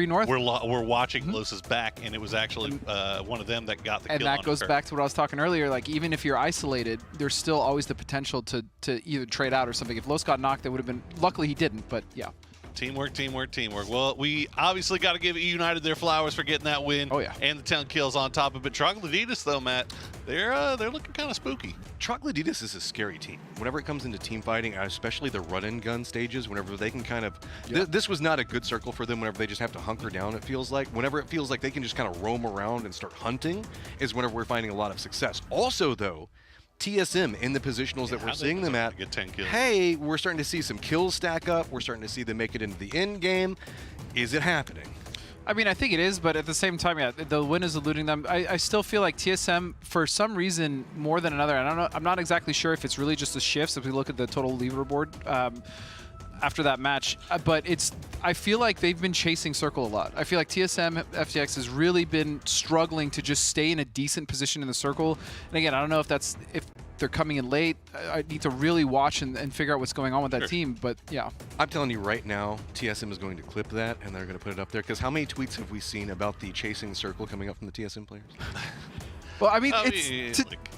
north. We're watching Los's back, and it was actually one of them that got the kill. And that goes back to what I was talking earlier. Like, even if you're isolated, there's still always the potential to either trade out or something. If Los got knocked, that would have been. Luckily, he didn't. But yeah. Teamwork, teamwork, teamwork. Well, we obviously got to give United their flowers for getting that win. Oh, yeah. And the 10 kills on top of it. Troglodytes, though, Matt, they're looking kind of spooky. Troglodytes is a scary team. Whenever it comes into team fighting, especially the run-and-gun stages, whenever they can kind of... This was not a good circle for them whenever they just have to hunker down, it feels like. Whenever it feels like they can just kind of roam around and start hunting is whenever we're finding a lot of success. Also, though, TSM in the positionals that we're seeing them at, get 10 kills. Hey, we're starting to see some kills stack up. We're starting to see them make it into the end game. Is it happening? I mean, I think it is, but at the same time, yeah, the win is eluding them. I still feel like TSM, for some reason, more than another, I don't know, I'm not exactly sure if it's really just the shifts if we look at the total leaderboard after that match, but I feel like they've been chasing circle a lot. I feel like TSM FTX has really been struggling to just stay in a decent position in the circle. And again, I don't know if they're coming in late. I need to really watch and figure out what's going on with that team, but yeah. I'm telling you right now, TSM is going to clip that, and they're going to put it up there, because how many tweets have we seen about the chasing circle coming up from the TSM players? Well, I mean,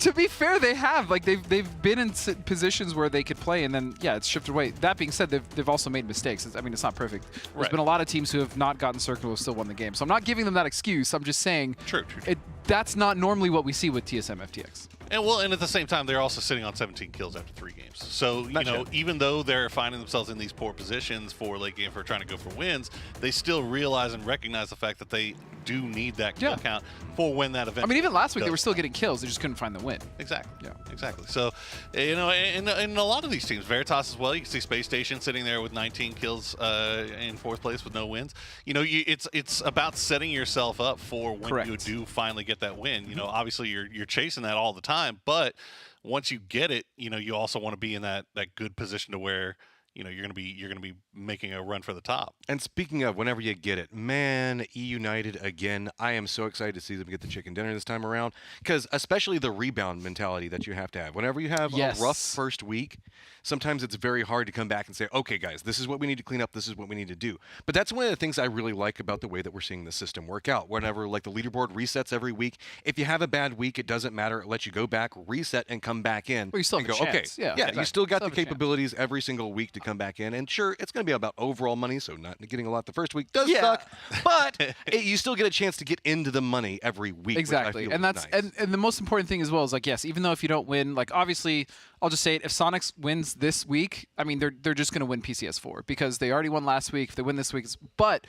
to be fair, they have. Like, they've been in positions where they could play, and then, yeah, it's shifted away. That being said, they've also made mistakes. I mean, it's not perfect. There's been a lot of teams who have not gotten circle who have still won the game. So I'm not giving them that excuse. I'm just saying that's not normally what we see with TSM FTX. And at the same time, they're also sitting on 17 kills after 3 games. So, even though they're finding themselves in these poor positions for late game for trying to go for wins, they still realize and recognize the fact that they do need that kill count for when that event. I mean, even last week they were still getting kills. They just couldn't find the win. Exactly. Yeah. Exactly. So, you know, in a lot of these teams, Veritas as well, you can see Space Station sitting there with 19 kills in 4th place with no wins. You know, it's about setting yourself up for when you do finally get that win. You know, obviously you're chasing that all the time, but once you get it, you know, you also want to be in that good position to where, you know, you're gonna be making a run for the top. And speaking of, whenever you get it, man, E United again. I am so excited to see them get the chicken dinner this time around, because especially the rebound mentality that you have to have. Whenever you have a rough first week, sometimes it's very hard to come back and say, okay, guys, this is what we need to clean up. This is what we need to do. But that's one of the things I really like about the way that we're seeing the system work out. Whenever like the leaderboard resets every week, if you have a bad week, it doesn't matter. It lets you go back, reset, and come back in. Well, you still and have go, a chance. okay, Exactly. you still got the capabilities every single week to come back in. And sure, it's going to be about overall money, so not getting a lot the first week does suck, but you still get a chance to get into the money every week. Exactly. Which I feel And that's nice. and the most important thing as well is like, yes, even though if you don't win, like obviously I'll just say it, if Sonics wins this week, I mean they're just going to win PCS4 because they already won last week. If they win this week, but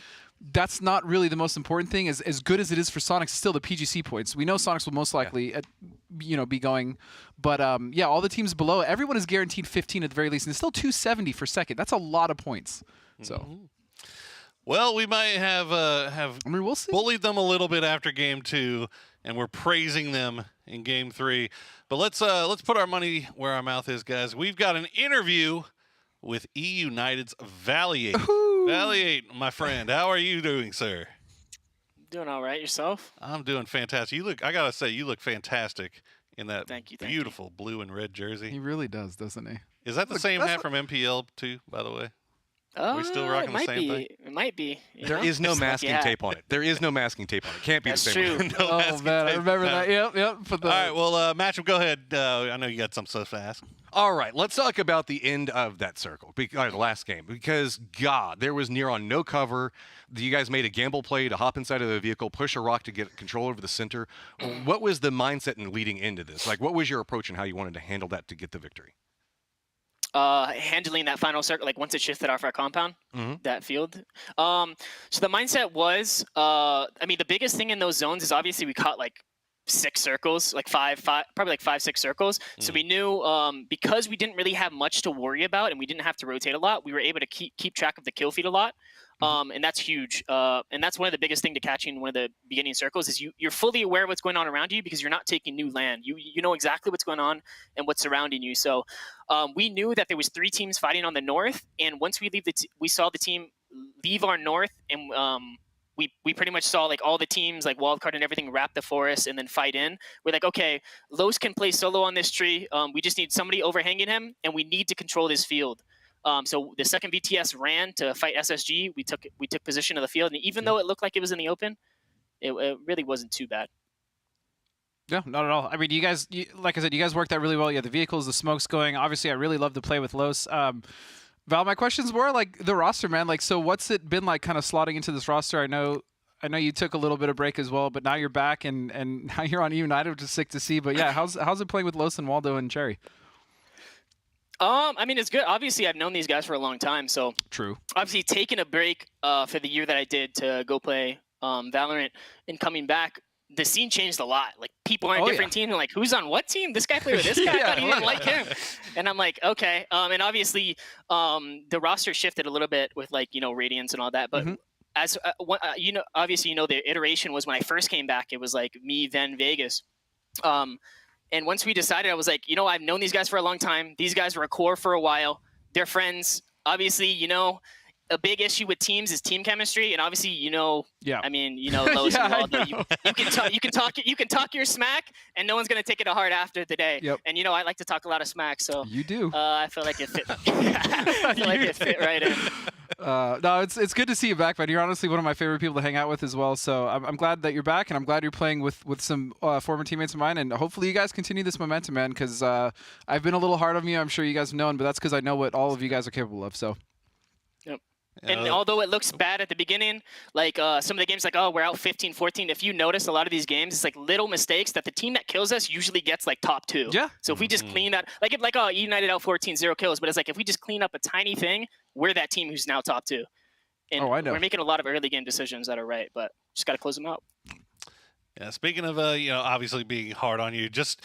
that's not really the most important thing. As good as it is for Sonics, still the PGC points. We know Sonics will most likely, be going, but all the teams below, everyone is guaranteed 15 at the very least, and it's still 270 for second. That's a lot of points. So. Well, we might have we'll see. Bullied them a little bit after game 2, and we're praising them in game 3. But let's put our money where our mouth is, guys. We've got an interview with E United's Valiate. Valiate, my friend, how are you doing, sir? Doing all right. Yourself? I'm doing fantastic. I gotta say, you look fantastic in that beautiful blue and red jersey. He really does, doesn't he? Is that the same hat from MPL too, by the way? Are we still rocking the same thing? It might be. There is no masking tape on it. There is no masking tape on it. Can't be That's the same. true. No Oh man, I remember that. Yep. All right, well, Matchup, go ahead. I know you got some stuff to ask. All right, let's talk about the end of that circle, the last game, because, God, there was near on no cover. You guys made a gamble play to hop inside of the vehicle, push a rock to get control over the center. What was the mindset in leading into this? Like, what was your approach and how you wanted to handle that to get the victory? Handling that final circle, like once it shifted off our compound, that field. So the mindset was, I mean, the biggest thing in those zones is obviously we caught like 6 circles, like probably like 5, 6 circles. So we knew because we didn't really have much to worry about and we didn't have to rotate a lot, we were able to keep track of the kill feed a lot. And that's huge. And that's one of the biggest thing to catching one of the beginning circles is you're fully aware of what's going on around you because you're not taking new land. You know exactly what's going on and what's surrounding you. So we knew that there was 3 teams fighting on the north. And once we we saw the team leave our north and we pretty much saw like all the teams like wildcard and everything wrap the forest and then fight in. We're like, okay, Los can play solo on this tree. We just need somebody overhanging him and we need to control this field. So the second BTS ran to fight SSG. We took position of the field, and even though it looked like it was in the open, it really wasn't too bad. Yeah, not at all. I mean, you guys, like I said, you guys worked out really well. You had the vehicles, the smokes going. Obviously, I really love to play with Los. Val, my questions were like the roster, man. Like, so what's it been like, kind of slotting into this roster? I know you took a little bit of break as well, but now you're back, and now you're on United, which is sick to see. But yeah, how's it playing with Los and Waldo and Cherry? I mean, it's good. Obviously, I've known these guys for a long time, so true. Obviously, taking a break for the year that I did to go play Valorant and coming back, the scene changed a lot. Like, people on different teams are like, who's on what team? This guy played with this guy. I thought he didn't like him. And I'm like, okay. And obviously, the roster shifted a little bit with like Radiance and all that, but. As obviously, the iteration was when I first came back. It was like me, then Vegas. And once we decided, I was like, I've known these guys for a long time. These guys were a core for a while. They're friends. Obviously, a big issue with teams is team chemistry. And obviously, I mean, Lois and Waldo, you can talk your smack, and no one's gonna take it to heart after the day. Yep. And I like to talk a lot of smack, so you do. I feel like it fit. I feel like it fit right in. No, it's good to see you back, man. You're honestly one of my favorite people to hang out with as well. So I'm glad that you're back, and I'm glad you're playing with some former teammates of mine. And hopefully you guys continue this momentum, man, because I've been a little hard on you. I'm sure you guys have known, but that's because I know what all of you guys are capable of. So. Yep. And although it looks bad at the beginning, like some of the games, like, oh, we're out 15-14. If you notice a lot of these games, it's like little mistakes that the team that kills us usually gets like top 2. Yeah. So if we just clean that, like United out 14, 0 kills, but it's like if we just clean up a tiny thing, we're that team who's now top 2. And I know. we're making a lot of early game decisions that are right, but just got to close them out. Yeah, speaking of, obviously being hard on you, just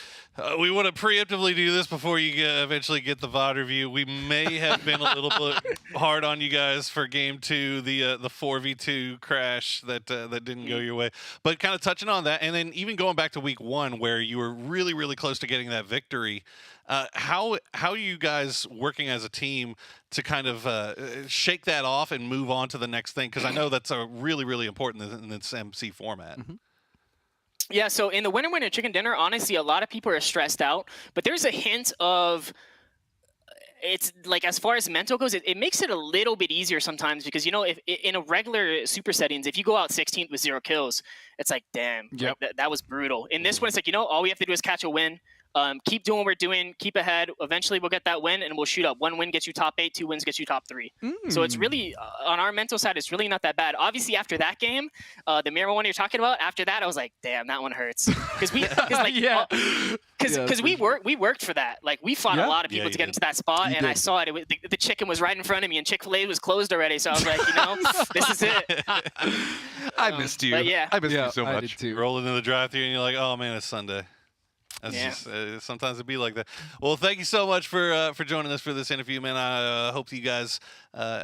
we want to preemptively do this before you eventually get the VOD review. We may have been a little bit hard on you guys for Game 2, the 4v2 crash that didn't go your way. But kind of touching on that, and then even going back to Week 1 where you were really, really close to getting that victory, how are you guys working as a team to kind of shake that off and move on to the next thing? Because I know that's a really, really important in this MC format. Mm-hmm. Yeah, so in the winner chicken dinner, honestly, a lot of people are stressed out, but there's a hint of, it's like, as far as mental goes, it makes it a little bit easier sometimes, because, if in a regular super settings, if you go out 16th with 0 kills, it's like, damn, yep. like, that was brutal. In this one, it's like, all we have to do is catch a win. Keep doing what we're doing, keep ahead. Eventually, we'll get that win, and we'll shoot up. 1 win gets you top 8, 2 wins gets you top 3. So it's really, on our mental side, it's really not that bad. Obviously, after that game, the Mirror one you're talking about, after that, I was like, damn, that one hurts. Because we worked for that. Like, we fought a lot of people to get into that spot, and I saw it. The chicken was right in front of me, and Chick-fil-A was closed already. So I was like, this is it. I missed you. Yeah. I missed you so I much. did too. Rolling in the drive-thru, and you're like, oh man, it's Sunday. That's just, sometimes it'd be like that. Well, thank you so much for joining us for this interview, man. I hope you guys,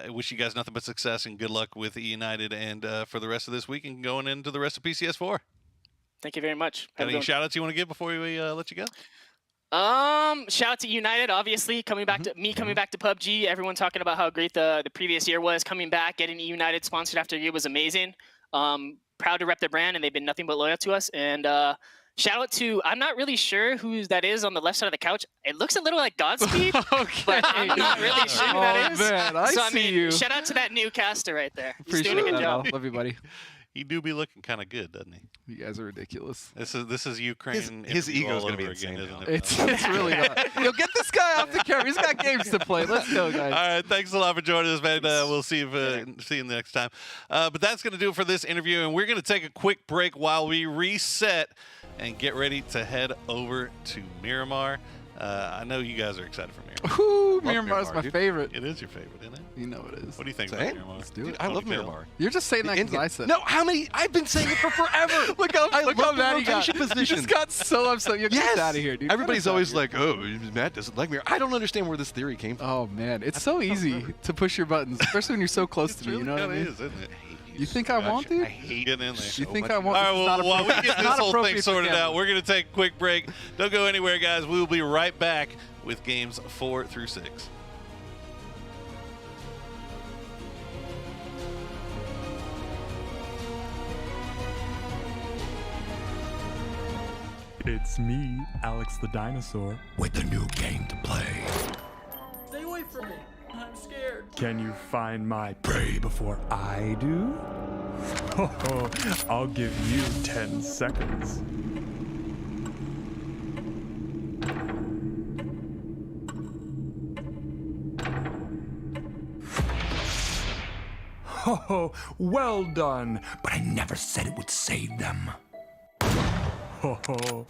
wish you guys nothing but success and good luck with United and for the rest of this week and going into the rest of PCS4. Thank you very much. Any shout-outs you want to give before we let you go? Shout out to United, obviously, coming back to PUBG. Everyone talking about how great the previous year was. Coming back, getting United sponsored after a year was amazing. Proud to rep their brand, and they've been nothing but loyal to us. And shout out to, I'm not really sure who that is on the left side of the couch. It looks a little like Godspeed, but I'm not really sure who that is. Man, I mean, you. Shout out to that new caster right there. He's Appreciate doing a good that, job. Love you, buddy. He do be looking kind of good, doesn't he? You guys are ridiculous. This is Ukraine. His ego is going to be insane, isn't it? It's really not. Yo, get this guy off the camera. He's got games to play. Let's go, guys. All right, thanks a lot for joining us, man. We'll see you next time. But that's going to do it for this interview, and we're going to take a quick break while we reset and get ready to head over to Miramar. I know you guys are excited for Miramar. Ooh, Miramar's my favorite. It is your favorite, isn't it? You know it is. What do you think about Miramar? Let's do it. I love Miramar. You're just saying that because I said. No, how many? I've been saying it for forever. look how mad he got. Position. You just got so upset. You're yes. Get out of here, dude. Everybody's always like, oh, Matt doesn't like Miramar. I don't understand where this theory came from. Oh, man. It's so easy to push your buttons, especially when you're so close to me. You know what I mean? Is, isn't it? You think I want, dude? I hate getting in there. You think I want? All right, well, while we get this whole thing sorted out, we're we're going to take a quick break. Don't go anywhere, guys. We will be right back with games 4 through 6. It's me, Alex the Dinosaur. With a new game to play. Stay away from me. I'm scared. Can you find my prey before I do? I'll give you 10 seconds. Oh, well done. But I never said it would save them. Oh.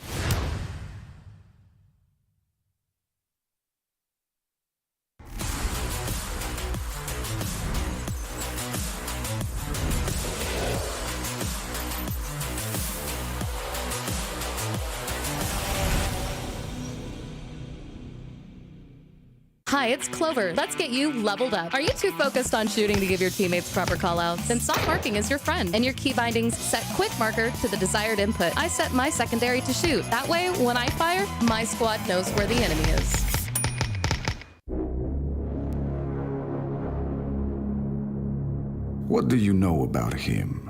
Hi, it's Clover. Let's get you leveled up. Are you too focused on shooting to give your teammates proper callouts? Then Soft Marking is your friend, and your key bindings set quick marker to the desired input. I set my secondary to shoot. That way, when I fire, my squad knows where the enemy is. What do you know about him?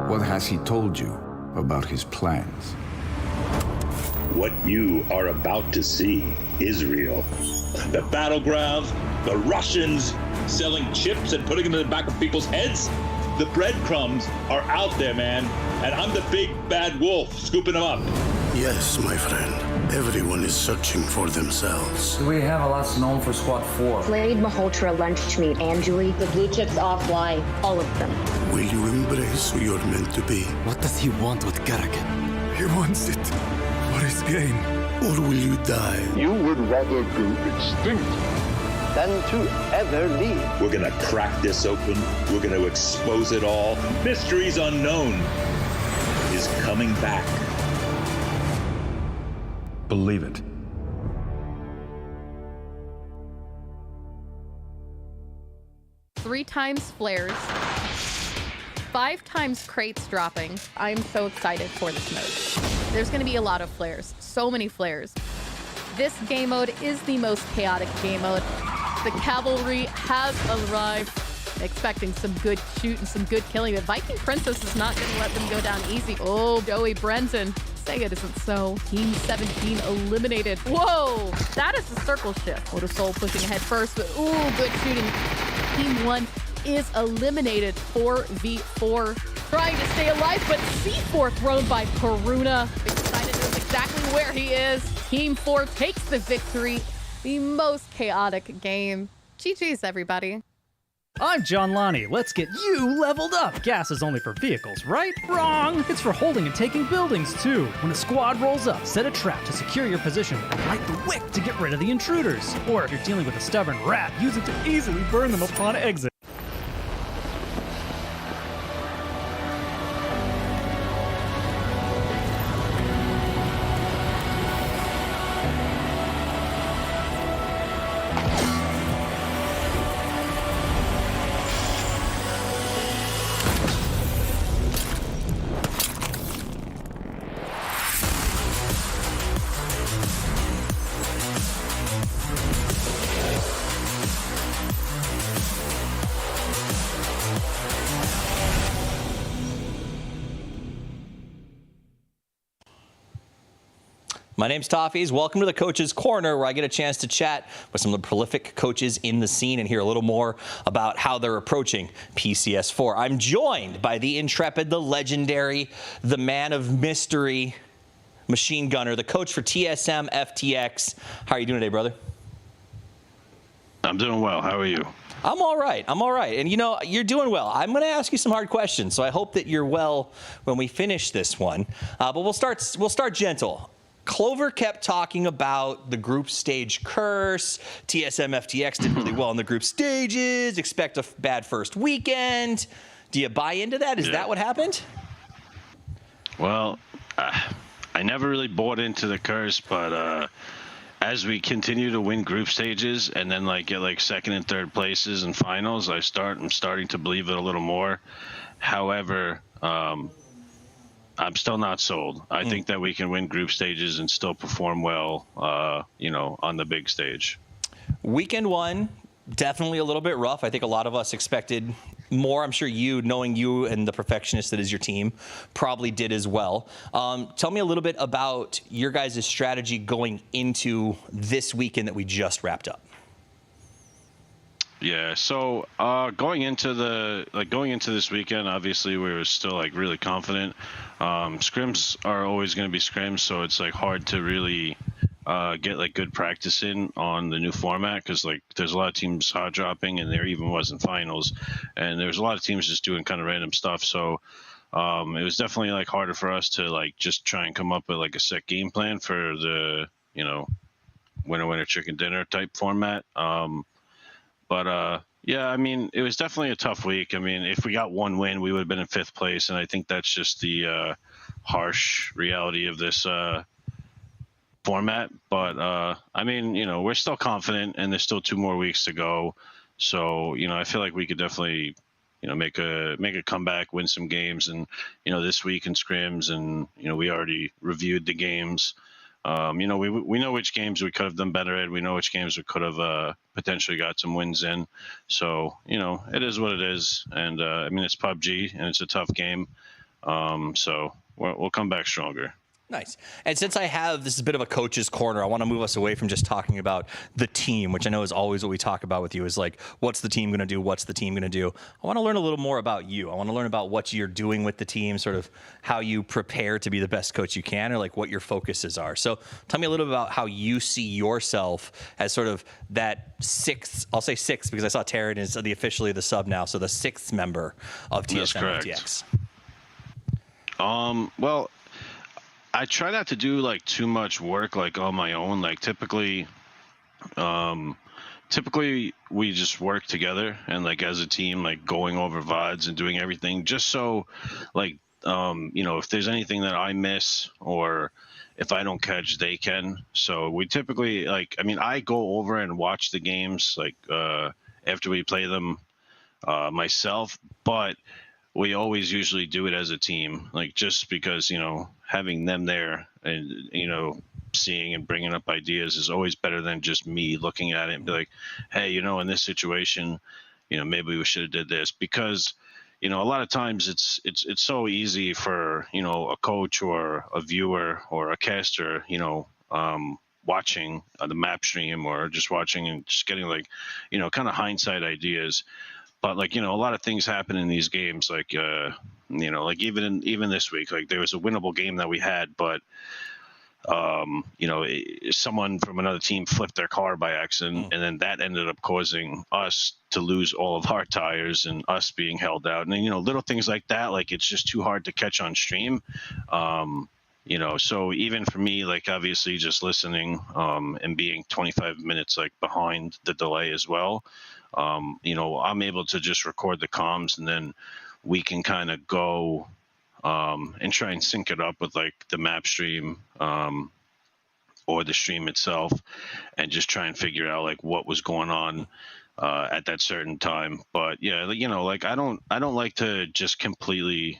What has he told you about his plans? What you are about to see is real. The battlegrounds, the Russians selling chips and putting them in the back of people's heads. The breadcrumbs are out there, man. And I'm the big bad wolf scooping them up. Yes, my friend. Everyone is searching for themselves. Do we have a last known for Squad 4? Flayed Malhotra lunch meat, Angeli, the blue chips offline, all of them. Will you embrace who you're meant to be? What does he want with Garagan? He wants it for his game. Or will you die? You would rather go extinct than to ever leave. We're gonna crack this open. We're gonna expose it all. Mysteries Unknown is coming back. Believe it. Three times flares. 5 times crates dropping. I'm so excited for this mode. There's going to be a lot of flares. So many flares. This game mode is the most chaotic game mode. The cavalry has arrived. Expecting some good shoot and some good killing. The Viking Princess is not going to let them go down easy. Oh, Joey Brenton. Say it isn't so. Team 17 eliminated. Whoa! That is the circle shift. Motor Soul pushing ahead first, but ooh, good shooting. Team 1 is eliminated 4v4. Trying to stay alive, but C4 thrown by Karuna. Excited knows exactly where he is. Team 4 takes the victory. The most chaotic game. GG's, everybody. I'm John Lonnie. Let's get you leveled up. Gas is only for vehicles, right? Wrong! It's for holding and taking buildings, too. When a squad rolls up, set a trap to secure your position and light the wick to get rid of the intruders. Or if you're dealing with a stubborn rat, use it to easily burn them upon exit. My name's Toffees. Welcome to the Coach's Corner, where I get a chance to chat with some of the prolific coaches in the scene and hear a little more about how they're approaching PCS4. I'm joined by the intrepid, the legendary, the man of mystery, Machine Gunner, the coach for TSM FTX. How are you doing today, brother? I'm doing well. How are you? I'm all right. I'm all right. And, you know, you're doing well. I'm going to ask you some hard questions, so I hope that you're well when we finish this one. But we'll start gentle. Clover kept talking about the group stage curse. TSM FTX did really well in the group stages. Expect a bad first weekend. Do you buy into that? Is that what happened? Well, I never really bought into the curse, but as we continue to win group stages and then get second and third places and finals, I'm starting to believe it a little more. However, I'm still not sold. I think that we can win group stages and still perform well, on the big stage. Weekend one, definitely a little bit rough. I think a lot of us expected more. I'm sure you, knowing you and the perfectionist that is your team, probably did as well. Tell me a little bit about your guys' strategy going into this weekend that we just wrapped up. Yeah, so going into this weekend, obviously we were still really confident. Scrims are always going to be scrims, so it's hard to really get good practice in on the new format because there's a lot of teams hot dropping, and there even wasn't finals, and there's a lot of teams just doing kind of random stuff. So it was definitely harder for us to just try and come up with a set game plan for the winner chicken dinner type format. But yeah, I mean, it was definitely a tough week. I mean, if we got one win, we would have been in 5th place, and I think that's just the harsh reality of this format. But I mean, we're still confident, and there's still 2 more weeks to go. So I feel like we could definitely make a comeback, win some games, and this week in scrims, and we already reviewed the games. We know which games we could have done better at. We know which games we could have potentially got some wins in. So, it is what it is. And, I mean, it's PUBG, and it's a tough game. So we'll come back stronger. Nice. And since this is a bit of a coach's corner, I want to move us away from just talking about the team, which I know is always what we talk about with you, is what's the team going to do? What's the team going to do? I want to learn a little more about you. I want to learn about what you're doing with the team, sort of how you prepare to be the best coach you can, or what your focuses are. So tell me a little bit about how you see yourself as sort of that 6th, I'll say 6th because I saw Taryn is officially the sub now, so the 6th member of TSM FTX. Well, I try not to do too much work on my own. Typically, typically we just work together and like as a team, like going over VODs and doing everything just so like, if there's anything that I miss or if I don't catch, they can. So we typically I go over and watch the games like after we play them myself, but we always usually do it as a team, like just because, having them there and, seeing and bringing up ideas is always better than just me looking at it and be like, hey, in this situation, maybe we should have did this, because a lot of times it's so easy for a coach or a viewer or a caster watching the map stream or just watching and just getting kind of hindsight ideas. But a lot of things happen in these games, like even this week, like there was a winnable game that we had, but someone from another team flipped their car by accident, and then that ended up causing us to lose all of our tires and us being held out. And then, little things like that, like it's just too hard to catch on stream. So even for me, like obviously just listening and being 25 minutes like behind the delay as well, I'm able to just record the comms, and then we can kind of go and try and sync it up with like the map stream or the stream itself, and just try and figure out like what was going on at that certain time. But yeah, like I don't like to just completely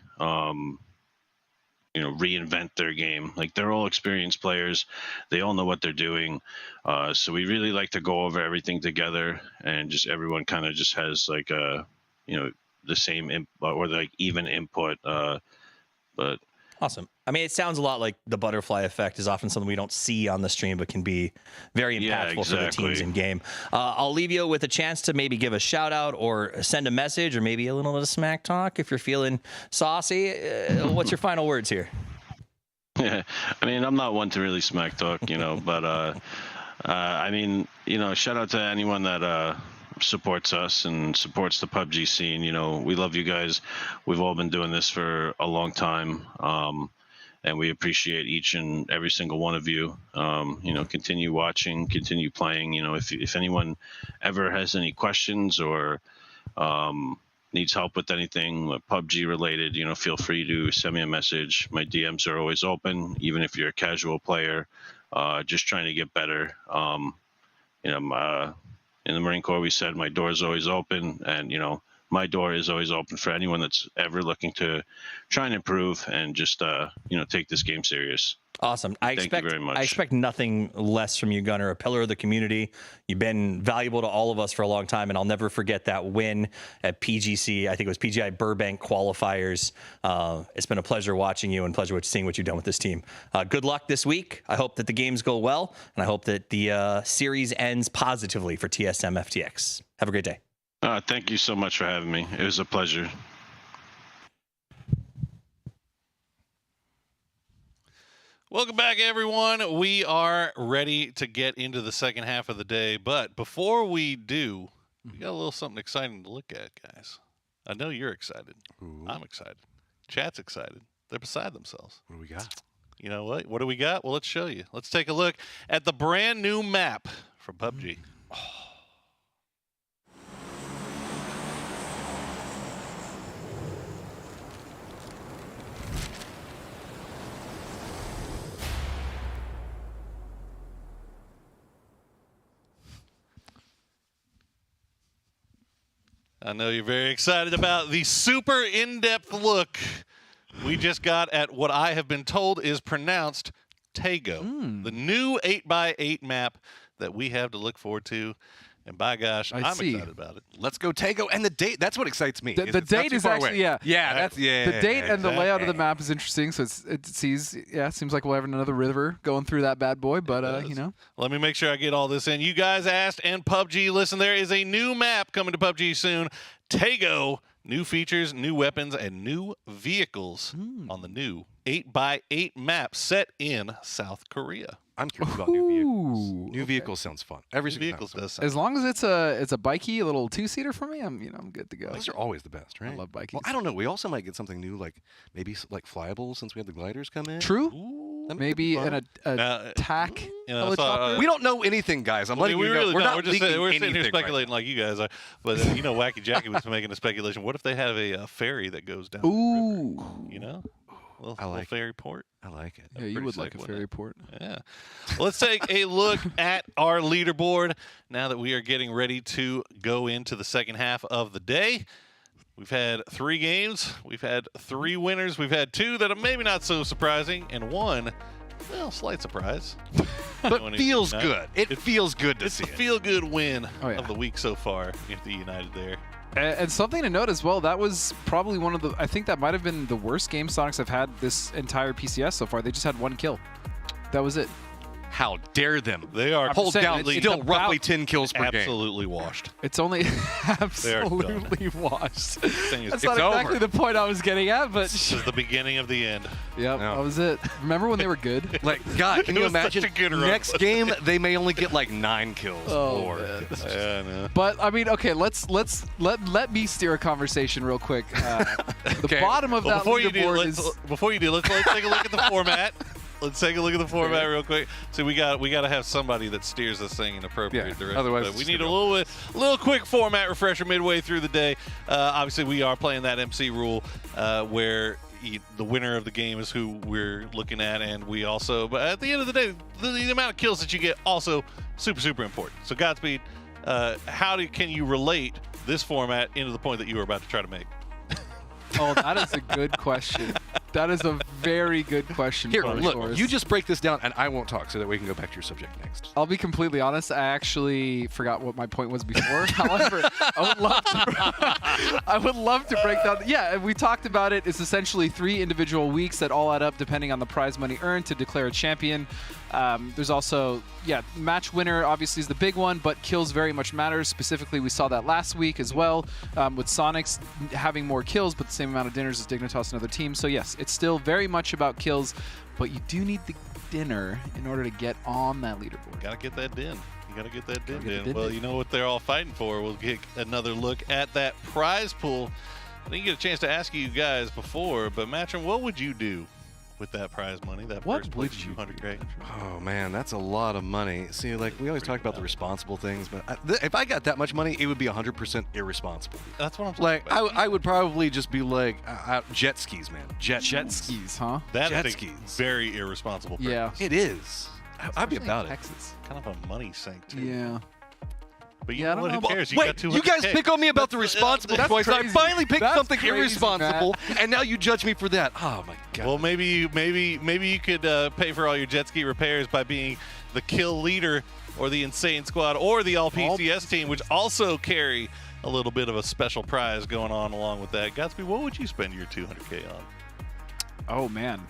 reinvent their game. Like they're all experienced players, they all know what they're doing, so we really like to go over everything together, and just everyone kind of just has like a the same or like even input. But awesome. I mean, it sounds a lot like the butterfly effect is often something we don't see on the stream, but can be very impactful for the teams in game. I'll leave you with a chance to maybe give a shout out or send a message or maybe a little bit of smack talk if you're feeling saucy. What's your final words here? Yeah, I mean, I'm not one to really smack talk, but I mean, shout out to anyone that supports us and supports the PUBG scene. We love you guys. We've all been doing this for a long time, and we appreciate each and every single one of you. Continue watching, continue playing. If anyone ever has any questions or needs help with anything like PUBG related, feel free to send me a message. My DMs are always open, even if you're a casual player just trying to get better. In the Marine Corps, we said my door is always open, and my door is always open for anyone that's ever looking to try and improve and just take this game serious. Awesome. Thank you very much. I expect nothing less from you, Gunnar, a pillar of the community. You've been valuable to all of us for a long time, and I'll never forget that win at PGC. I think it was PGI Burbank qualifiers. It's been a pleasure watching you and pleasure seeing what you've done with this team. Good luck this week. I hope that the games go well, and I hope that the series ends positively for TSM FTX. Have a great day. Thank you so much for having me. It was a pleasure. Welcome back, everyone. We are ready to get into the second half of the day, but before we do, we got a little something exciting to look at, guys. I know you're excited. Ooh. I'm excited. Chat's excited. They're beside themselves. What do we got? You know what? What do we got? Well, let's show you. Let's take a look at the brand new map for PUBG. I know you're very excited about the super in-depth look we just got at what I have been told is pronounced Tago, the new 8x8 map that we have to look forward to. And by gosh, I'm excited about it. Let's go Tago. And the date, that's what excites me. The date is actually, Yeah, that's, the date and the layout of the map is interesting. So it seems like we'll have another river going through that bad boy, but Let me make sure I get all this in. You guys asked, and PUBG, listen, there is a new map coming to PUBG soon. Tago, new features, new weapons, and new vehicles on the new 8x8 map set in South Korea. I'm curious about new vehicles. New vehicles sounds fun. Every single time. does as long as it's a bikey, a little two-seater for me, I'm good to go. Those are always the best, right? I love bikies. Well, I don't know. We also might get something new, like maybe like flyable, since we have the gliders come in. True. Ooh. Maybe an attack helicopter? We don't know anything, guys. I'm letting you know. Really We're not we're just sitting here anything speculating like you guys are. But Wacky Jackie was making a speculation. What if they have a ferry that goes down? Ooh. The river? I like ferry port. I like it. Yeah, you would like a ferry port. Yeah. Let's take a look at our leaderboard now that we are getting ready to go into the second half of the day. We've had 3 games. We've had 3 winners. We've had 2 that are maybe not so surprising, and 1, well, slight surprise. But feels good. It feels good to see it. It's a feel-good win of the week so far if the United there. And something to note as well, that was probably one of the, I think that might have been the worst game Sonics have had this entire PCS so far. They just had 1 kill. That was it. How dare them? They are hold down still roughly 10 kills per game. Absolutely washed. It's only absolutely washed. That's not exactly the point I was getting at, but this is the beginning of the end. Yep, that was it. Remember when they were good? Like, God, can you imagine? Such a good run. Next game they may only get like 9 kills. Oh, yeah, no. But I mean, okay, let me steer a conversation real quick. The bottom of that leaderboard is. Before you do, let's take a look at the format. Let's take a look at the format real quick. So we got to have somebody that steers this thing in appropriate direction. Otherwise, but we need a little quick format refresher midway through the day. Obviously, we are playing that MC rule where the winner of the game is who we're looking at, and we also. But at the end of the day, the amount of kills that you get also super important. So Godspeed, can you relate this format into the point that you were about to try to make? Oh, that is a good question. That is a very good question. Here, look, you just break this down, and I won't talk so that we can go back to your subject next. I'll be completely honest. I actually forgot what my point was before. However, I would love to break down. Yeah, we talked about it. It's essentially 3 individual weeks that all add up depending on the prize money earned to declare a champion. There's also, match winner obviously is the big one, but kills very much matters. Specifically, we saw that last week as well with Sonics having more kills, but the same amount of dinners as Dignitas and other teams. So yes, it's still very much about kills, but you do need the dinner in order to get on that leaderboard. Gotta get that din. You gotta get that din in. Well, you know what they're all fighting for. We'll get another look at that prize pool. I didn't get a chance to ask you guys before, but Matcham, what would you do with that prize money, that first place 200K? Oh man, that's a lot of money. See, like we always talk about the responsible things, but if I got that much money, it would be 100% irresponsible. That's what I'm talking like. about. I would probably just be like jet skis, man. Jet skis, huh? That is a very irresponsible purpose. Yeah, it is. I'd be about Texas. Kind of a money sink too. Yeah. But you know what? Who cares? Wait, you guys pick on me about the responsible choice. I finally picked something crazy, irresponsible, and now you judge me for that. Oh my God. Well, maybe you could pay for all your jet ski repairs by being the kill leader, or the insane squad, or the all PCS team, which also carry a little bit of a special prize going on along with that. Godspeed, what would you spend your 200K on? Oh man.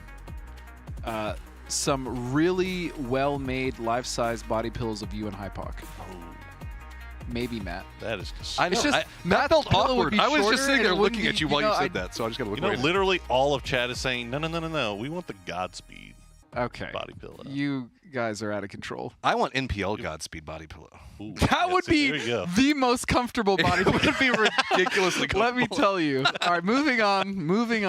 Some really well-made life-size body pillows of you and Hypoc. Maybe Matt. That is. I know. Matt felt awkward. I was just sitting there looking at you while you said that, so I just got to look away. Literally all of chat is saying, no. We want the Godspeed body pillow. You guys are out of control. I want NPL Godspeed body pillow. Ooh, that would be the most comfortable body pillow. It would be ridiculously comfortable. Let me tell you. All right, moving on. Moving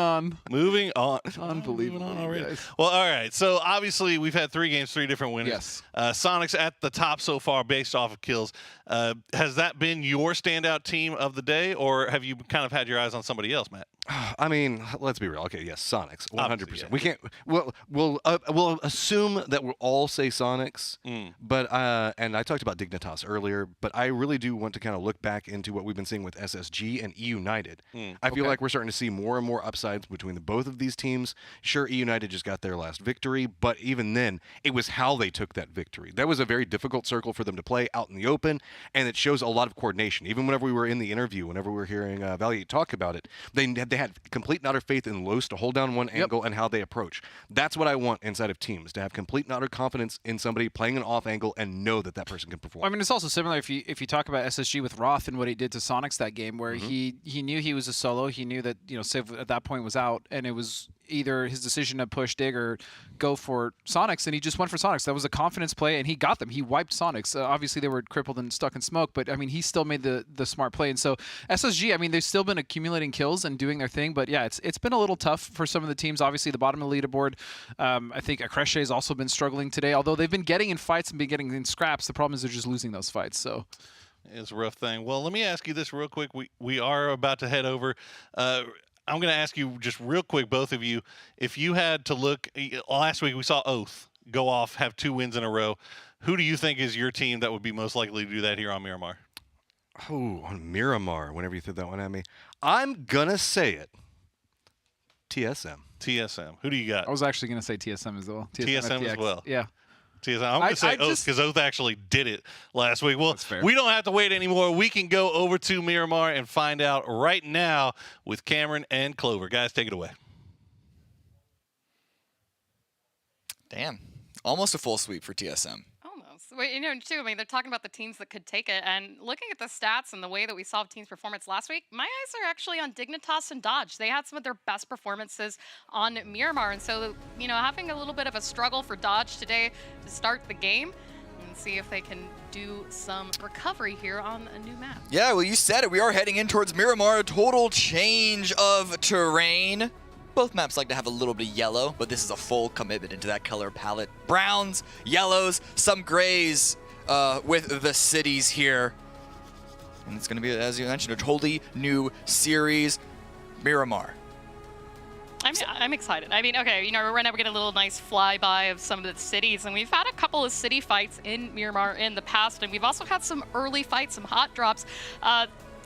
Unbelievable. on already. Well, all right. So obviously we've had 3 games, 3 different winners. Yes. Sonics at the top so far based off of kills. Has that been your standout team of the day, or have you kind of had your eyes on somebody else, Matt? I mean, let's be real. Okay, yes, Sonics, 100%. Yeah. We can't. We'll assume that we'll all say Sonics, but and I talked about Dignitas earlier, but I really do want to kind of look back into what we've been seeing with SSG and E United. I feel like we're starting to see more and more upsides between both of these teams. Sure, E United just got their last victory, but even then, it was how they took that victory. That was a very difficult circle for them to play out in the open, and it shows a lot of coordination. Even whenever we were in the interview, whenever we were hearing Valiant talk about it, they had complete and utter faith in Los to hold down one angle and how they approach. That's what I want inside of teams, to have complete and utter confidence in somebody playing an off angle and know that person can perform. I mean, it's also similar if you talk about SSG with Roth and what he did to Sonics that game, where he knew he was a solo. He knew that Civ at that point was out, and it was either his decision to push Dig or go for Sonics, and he just went for Sonics. That was a confidence play, and he got them. He wiped Sonics. Obviously, they were crippled and stuck in smoke, but I mean, he still made the smart play. And so SSG, I mean, they've still been accumulating kills and doing their thing, but yeah, it's been a little tough for some of the teams. Obviously, the bottom of the leaderboard, I think Akreshe has also been struggling today, although they've been getting in fights and been getting in scraps. The problem is they're just losing those fights. So it's a rough thing. Well, let me ask you this real quick. We are about to head over. I'm going to ask you just real quick, both of you, if you had to look, last week we saw Oath go off, have 2 wins in a row. Who do you think is your team that would be most likely to do that here on Miramar? Oh, on Miramar, whenever you threw that one at me. I'm going to say it. TSM. TSM. Who do you got? I was actually going to say TSM as well. TSM as well. Yeah. I'm going to say Oath because Oath actually did it last week. Well, we don't have to wait anymore. We can go over to Miramar and find out right now with Cameron and Clover. Guys, take it away. Damn. Almost a full sweep for TSM. Well, you know, too, I mean, they're talking about the teams that could take it, and looking at the stats and the way that we saw teams' performance last week, my eyes are actually on Dignitas and Dodge. They had some of their best performances on Miramar, and so, you know, having a little bit of a struggle for Dodge today to start the game and see if they can do some recovery here on a new map. Yeah, well, you said it. We are heading in towards Miramar, a total change of terrain. Both maps like to have a little bit of yellow, but this is a full commitment into that color palette. Browns, yellows, some grays with the cities here. And it's going to be, as you mentioned, a totally new series, Miramar. I'm excited. I mean, okay, you know, right now we're getting a little nice flyby of some of the cities, and we've had a couple of city fights in Miramar in the past, and we've also had some early fights, some hot drops.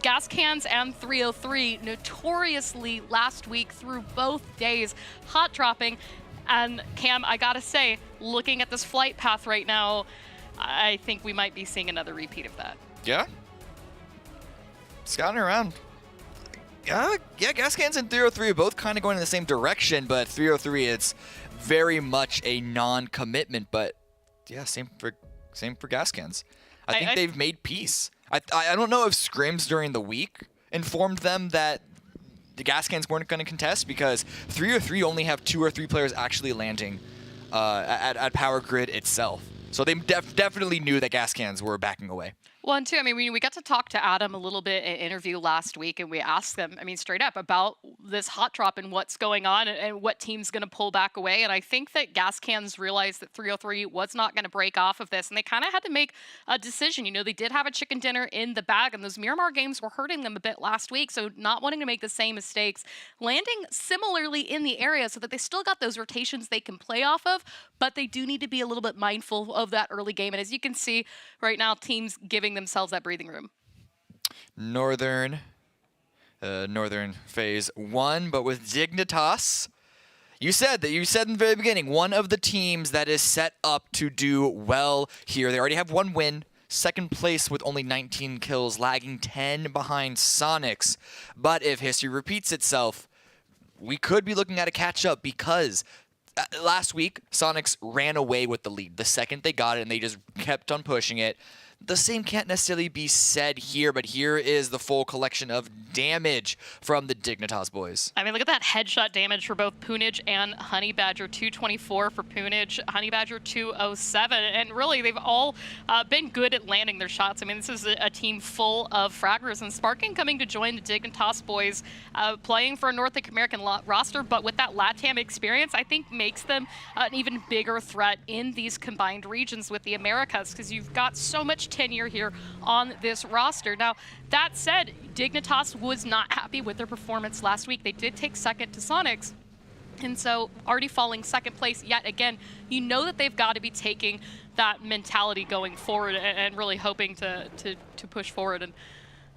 Gas Cans and 303 notoriously last week through both days hot dropping. And Cam, I gotta say, looking at this flight path right now, I think we might be seeing another repeat of that. Yeah? Scouting around. Yeah, Gas Cans and 303 are both kind of going in the same direction, but 303, it's very much a non-commitment, but yeah, same for Gas Cans. I think they've made peace. I don't know if scrims during the week informed them that the Gas Cans weren't going to contest, because 303 only have 2 or 3 players actually landing at Power Grid itself. So they definitely knew that Gas Cans were backing away. Well, and two, I mean, we got to talk to Adam a little bit in an interview last week, and we asked them, I mean, straight up about this hot drop and what's going on and what team's going to pull back away. And I think that Gas Cans realized that 303 was not going to break off of this, and they kind of had to make a decision. You know, they did have a chicken dinner in the bag, and those Miramar games were hurting them a bit last week, so not wanting to make the same mistakes, landing similarly in the area so that they still got those rotations they can play off of, but they do need to be a little bit mindful of that early game. And as you can see right now, teams giving themselves that breathing room. Northern phase 1, but with Dignitas, you said in the very beginning, one of the teams that is set up to do well here. They already have 1 win, second place with only 19 kills, lagging 10 behind Sonics. But if history repeats itself, we could be looking at a catch-up, because last week, Sonics ran away with the lead the second they got it, and they just kept on pushing it. The same can't necessarily be said here, but here is the full collection of damage from the Dignitas boys. I mean, look at that headshot damage for both Poonage and Honey Badger. 224 for Poonage, Honey Badger 207. And really, they've all been good at landing their shots. I mean, this is a team full of fraggers. And Sparking coming to join the Dignitas boys, playing for a North American roster, but with that LATAM experience, I think makes them an even bigger threat in these combined regions with the Americas, because you've got so much tenure here on this roster. Now, that said, Dignitas was not happy with their performance last week. They did take second to Sonics, and so already falling second place yet again, you know that they've got to be taking that mentality going forward and really hoping to push forward. And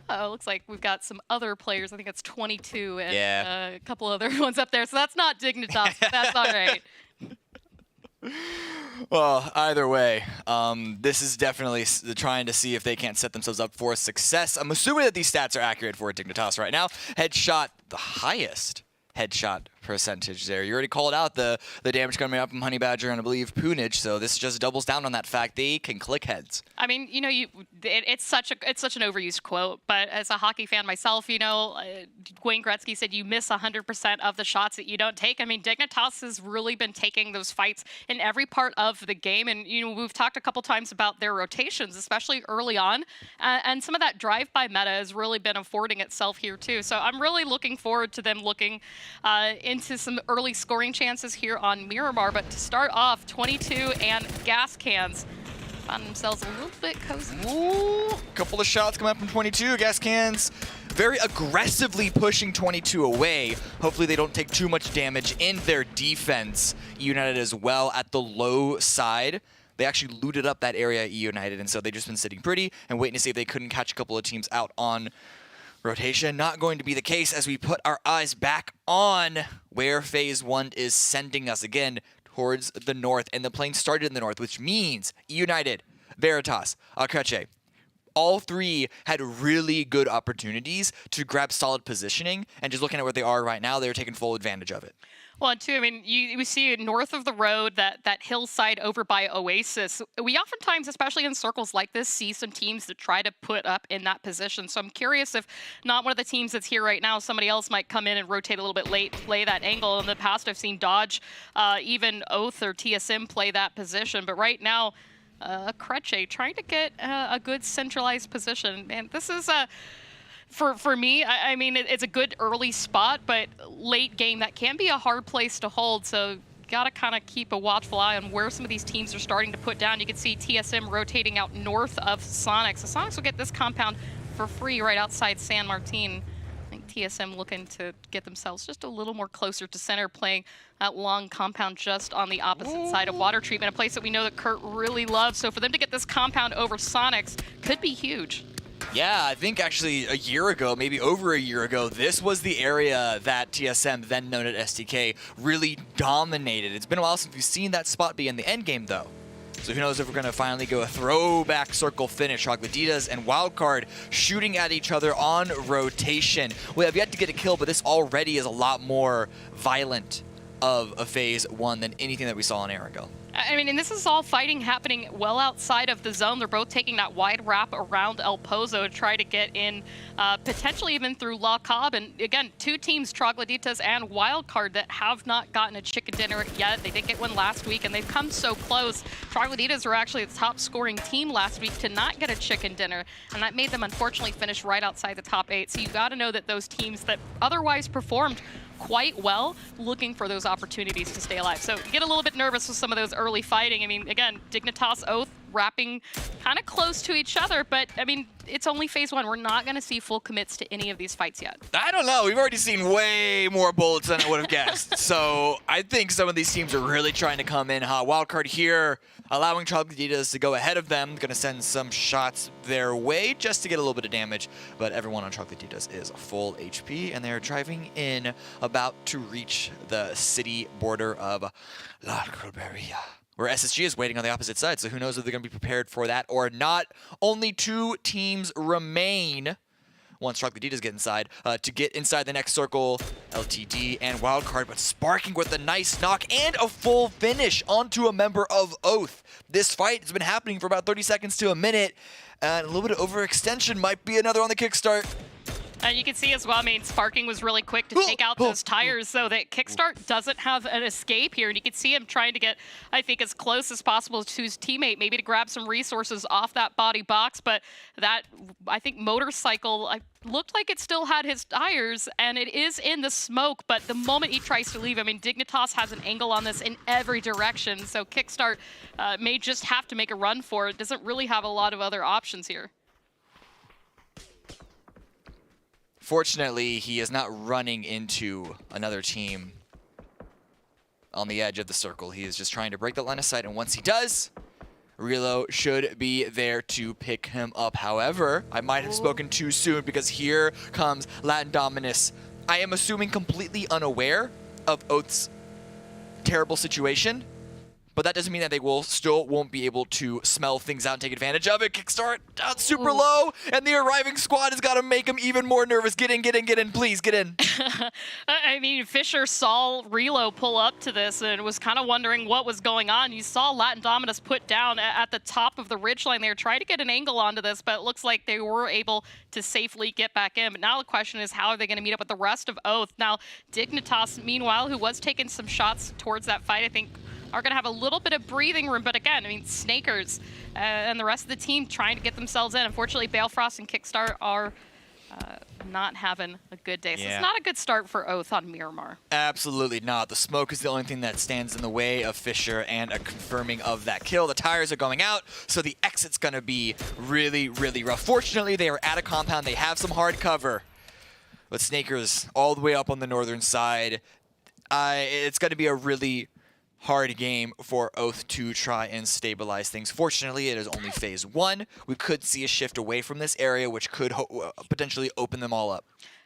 looks like we've got some other players. I think it's 22 and a couple other ones up there. So that's not Dignitas, but that's all right. Well, either way, this is definitely trying to see if they can't set themselves up for success. I'm assuming that these stats are accurate for Dignitas right now. Headshot, the highest headshot percentage there. You already called out the damage coming up from Honey Badger and I believe Punich, so this just doubles down on that fact they can click heads. I mean, you know, it's such an overused quote, but as a hockey fan myself, you know, Wayne Gretzky said you miss 100% of the shots that you don't take. I mean, Dignitas has really been taking those fights in every part of the game, and you know, we've talked a couple times about their rotations, especially early on, and some of that drive-by meta has really been affording itself here too. So I'm really looking forward to them looking into some early scoring chances here on Miramar. But to start off, 22 and gas cans found themselves a little bit cozy. Ooh, couple of shots coming up from 22. Gas cans very aggressively pushing 22 away. Hopefully they don't take too much damage in their defense. United as well at the low side. They actually looted up that area at United, and so they've just been sitting pretty and waiting to see if they couldn't catch a couple of teams out on rotation. Not going to be the case as we put our eyes back on where Phase 1 is sending us again towards the north. And the plane started in the north, which means United, Veritas, Alcache, all three had really good opportunities to grab solid positioning. And just looking at where they are right now, they're taking full advantage of it. Well, and too, I mean, we see north of the road, that hillside over by Oasis. We oftentimes, especially in circles like this, see some teams that try to put up in that position. So I'm curious if not one of the teams that's here right now, somebody else might come in and rotate a little bit late, play that angle. In the past, I've seen Dodge, even Oath or TSM play that position. But right now, Creche trying to get a good centralized position. And this is a... For me, I mean, it's a good early spot, but late game, that can be a hard place to hold. So got to kind of keep a watchful eye on where some of these teams are starting to put down. You can see TSM rotating out north of Sonic. So Sonics will get this compound for free right outside San Martin. I think TSM looking to get themselves just a little more closer to center, playing that long compound just on the opposite side of water treatment, a place that we know that Kurt really loves. So for them to get this compound over Sonics could be huge. Yeah, I think actually a year ago, maybe over a year ago, this was the area that TSM, then known as STK, really dominated. It's been a while since we've seen that spot be in the end game, though. So who knows if we're going to finally go a throwback circle finish. Chocolatitas and Wildcard shooting at each other on rotation. We have yet to get a kill, but this already is a lot more violent of a Phase 1 than anything that we saw in Arago. I mean, and this is all fighting happening well outside of the zone. They're both taking that wide wrap around El Pozo to try to get in, potentially even through La Cobb. And again, two teams, Trogloditas and Wildcard, that have not gotten a chicken dinner yet. They did get one last week, and they've come so close. Trogloditas were actually the top scoring team last week to not get a chicken dinner, and that made them unfortunately finish right outside the top 8. So you got to know that those teams that otherwise performed quite well, looking for those opportunities to stay alive. So get a little bit nervous with some of those early fighting. I mean, again, Dignitas, Oath, wrapping kind of close to each other, but I mean, it's only Phase 1. We're not going to see full commits to any of these fights yet. I don't know. We've already seen way more bullets than I would have guessed. So I think some of these teams are really trying to come in hot. Wildcard here, allowing Trogloditas to go ahead of them. Going to send some shots their way just to get a little bit of damage. But everyone on Trogloditas is full HP, and they're driving in, about to reach the city border of La Corberia, where SSG is waiting on the opposite side. So who knows if they're going to be prepared for that or not. Only 2 teams remain once Trogloditas get inside to get inside the next circle. LTD and Wildcard, but Sparking with a nice knock and a full finish onto a member of Oath. This fight has been happening for about 30 seconds to a minute, and a little bit of overextension might be another on the kickstart. And you can see as well, I mean, Sparking was really quick to take out those tires so that Kickstart doesn't have an escape here. And you can see him trying to get, I think, as close as possible to his teammate, maybe to grab some resources off that body box. But that, I think, motorcycle looked like it still had his tires, and it is in the smoke. But the moment he tries to leave, I mean, Dignitas has an angle on this in every direction. So Kickstart may just have to make a run for it. Doesn't really have a lot of other options here. Fortunately, he is not running into another team on the edge of the circle. He is just trying to break the line of sight, and once he does, Relo should be there to pick him up. However, I might have spoken too soon, because here comes Latin Dominus. I am assuming completely unaware of Oath's terrible situation, but that doesn't mean that they won't be able to smell things out and take advantage of it. Kickstart down super low, and the arriving squad has got to make him even more nervous. Get in, please, get in. I mean, Fisher saw Relo pull up to this and was kind of wondering what was going on. You saw Latin Dominus put down at the top of the ridgeline there, try to get an angle onto this, but it looks like they were able to safely get back in. But now the question is, how are they going to meet up with the rest of Oath? Now, Dignitas, meanwhile, who was taking some shots towards that fight, I think, are going to have a little bit of breathing room. But again, I mean, Snakers and the rest of the team trying to get themselves in. Unfortunately, Balefrost and Kickstart are not having a good day. So it's not a good start for Oath on Miramar. Absolutely not. The smoke is the only thing that stands in the way of Fisher and a confirming of that kill. The tires are going out, so the exit's going to be really, really rough. Fortunately, they are at a compound. They have some hard cover. But Snakers all the way up on the northern side. It's going to be a really hard game for Oath to try and stabilize things. Fortunately, it is only phase 1. We could see a shift away from this area, which could potentially open them all up.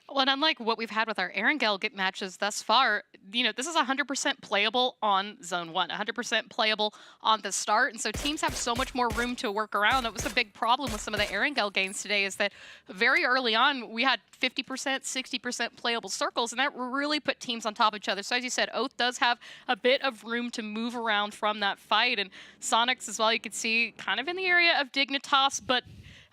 Well, and unlike what we've had with our Erangel matches thus far, this is 100% playable on Zone 1, 100% playable on the start, and so teams have so much more room to work around. That was a big problem with some of the Erangel games today, is that very early on, we had 50%, 60% playable circles, and that really put teams on top of each other. So as you said, Oath does have a bit of room to move around from that fight, and Sonics as well, you can see kind of in the area of Dignitas, but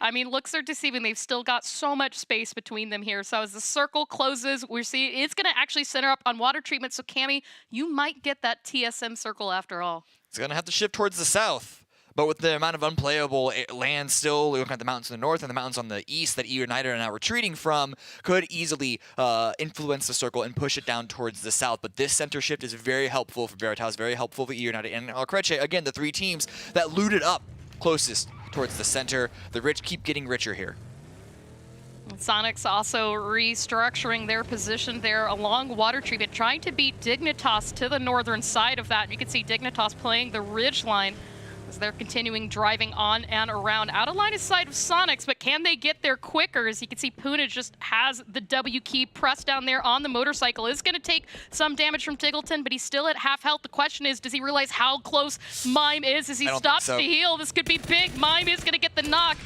I mean, looks are deceiving. They've still got so much space between them here. So as the circle closes, we see it's going to actually center up on water treatment. So Cammy, you might get that TSM circle after all. It's going to have to shift towards the south. But with the amount of unplayable land still, looking at the mountains to the north and the mountains on the east that EU United are now retreating from, could easily influence the circle and push it down towards the south. But this center shift is very helpful for Veritas, very helpful for EU United. And Alcreche, again, the 3 teams that looted up closest towards the center. The rich keep getting richer here. Sonics also restructuring their position there along water treatment, trying to beat Dignitas to the northern side of that. You can see Dignitas playing the ridge line as they're continuing driving on and around. Out of line of sight of Sonics, but can they get there quicker? As you can see, Puna just has the W key pressed down there on the motorcycle. Is going to take some damage from Tiggleton, but he's still at half health. The question is, does he realize how close Mime is as he stops to heal? This could be big. Mime is going to get the knock.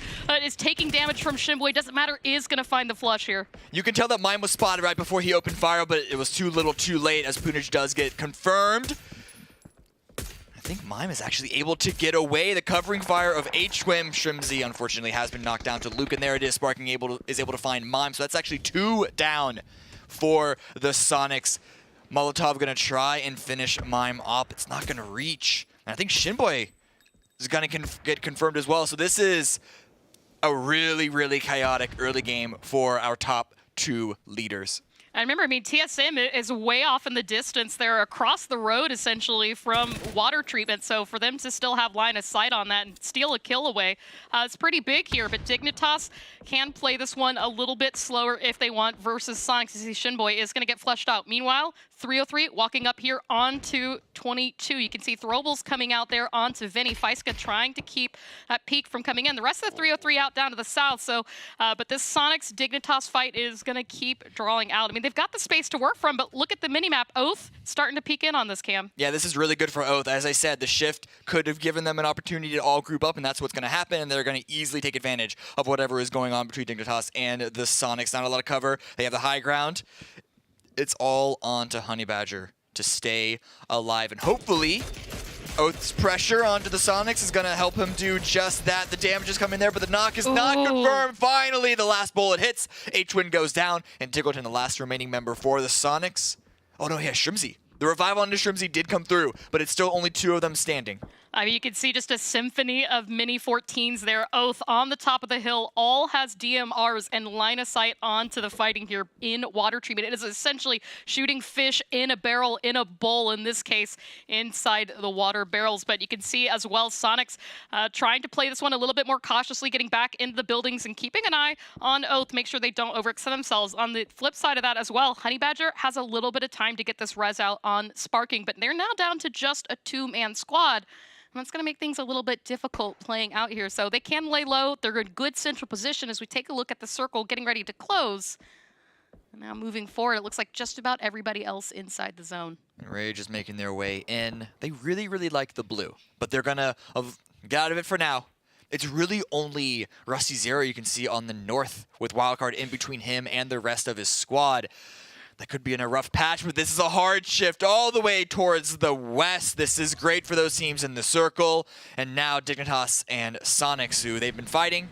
Is taking damage from Shinboy. Doesn't matter, is going to find the flush here. You can tell that Mime was spotted right before he opened fire, but it was too little too late as Punich does get confirmed. I think Mime is actually able to get away. The covering fire of H-Swim. Shrimzy, unfortunately, has been knocked down to Luke, and there it is. Sparking is able to find Mime, so that's actually 2 down for the Sonics. Molotov going to try and finish Mime up. It's not going to reach. And I think Shinboy is going to get confirmed as well, so this is a really, really chaotic early game for our top 2 leaders. I remember, TSM is way off in the distance. They're across the road, essentially, from water treatment. So for them to still have line of sight on that and steal a kill away, it's pretty big here. But Dignitas can play this one a little bit slower if they want versus Sonics. You see Shinboy is going to get flushed out. Meanwhile, 303 walking up here onto 22. You can see Throbles coming out there onto Vinny. Feiska trying to keep that peak from coming in. The rest of the 303 out down to the south. So, but this Sonics Dignitas fight is going to keep drawing out. They've got the space to work from, but look at the minimap. Oath starting to peek in on this, Cam. Yeah, this is really good for Oath. As I said, the shift could have given them an opportunity to all group up, and that's what's going to happen, and they're going to easily take advantage of whatever is going on between Dignitas and the Sonics. Not a lot of cover. They have the high ground. It's all on to Honey Badger to stay alive, and hopefully Oath's pressure onto the Sonics is going to help him do just that. The damage is coming there, but the knock is not confirmed. Finally, the last bullet hits. H-Twin goes down, and Tiggleton, the last remaining member for the Sonics. Oh no, yeah, Shrimzy. The revival onto Shrimzy did come through, but it's still only 2 of them standing. You can see just a symphony of mini 14s there. Oath on the top of the hill, all has DMRs and line of sight onto the fighting here in water treatment. It is essentially shooting fish in a barrel, in a bowl, in this case, inside the water barrels. But you can see as well, Sonics trying to play this one a little bit more cautiously, getting back into the buildings and keeping an eye on Oath, make sure they don't overextend themselves. On the flip side of that as well, Honey Badger has a little bit of time to get this res out on Sparking, but they're now down to just a 2-man squad. And that's going to make things a little bit difficult playing out here. So they can lay low. They're in good central position as we take a look at the circle getting ready to close. Now moving forward, it looks like just about everybody else inside the zone. And Rage is making their way in. They really, really like the blue, but they're gonna get out of it for now. It's really only Rusty Zero you can see on the north with Wildcard in between him and the rest of his squad. That could be in a rough patch, but this is a hard shift all the way towards the west. This is great for those teams in the circle. And now Dignitas and Sonics, who they've been fighting.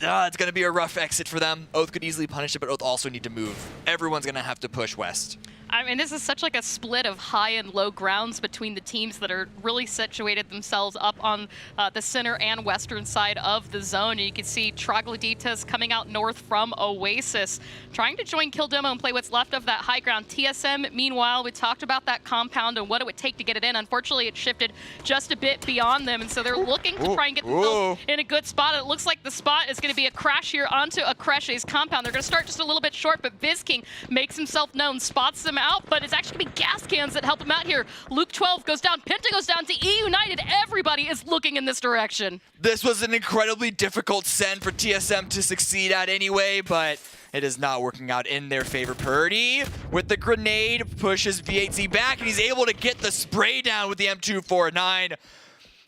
It's going to be a rough exit for them. Oath could easily punish it, but Oath also need to move. Everyone's going to have to push west. I mean, this is such like a split of high and low grounds between the teams that are really situated themselves up on the center and western side of the zone. And you can see Troglodytes coming out north from Oasis, trying to join Kill Demo and play what's left of that high ground. TSM, meanwhile, we talked about that compound and what it would take to get it in. Unfortunately, it shifted just a bit beyond them, and so they're looking to try and get themselves in a good spot. It looks like the spot is going to be a crash here onto Akreshe's compound. They're going to start just a little bit short, but VizKing makes himself known, spots them out, but it's actually going to be gas cans that help him out here. Luke 12 goes down, Penta goes down to E United. Everybody is looking in this direction. This was an incredibly difficult send for TSM to succeed at anyway, but it is not working out in their favor. Purdy with the grenade pushes V8Z back, and he's able to get the spray down with the M249.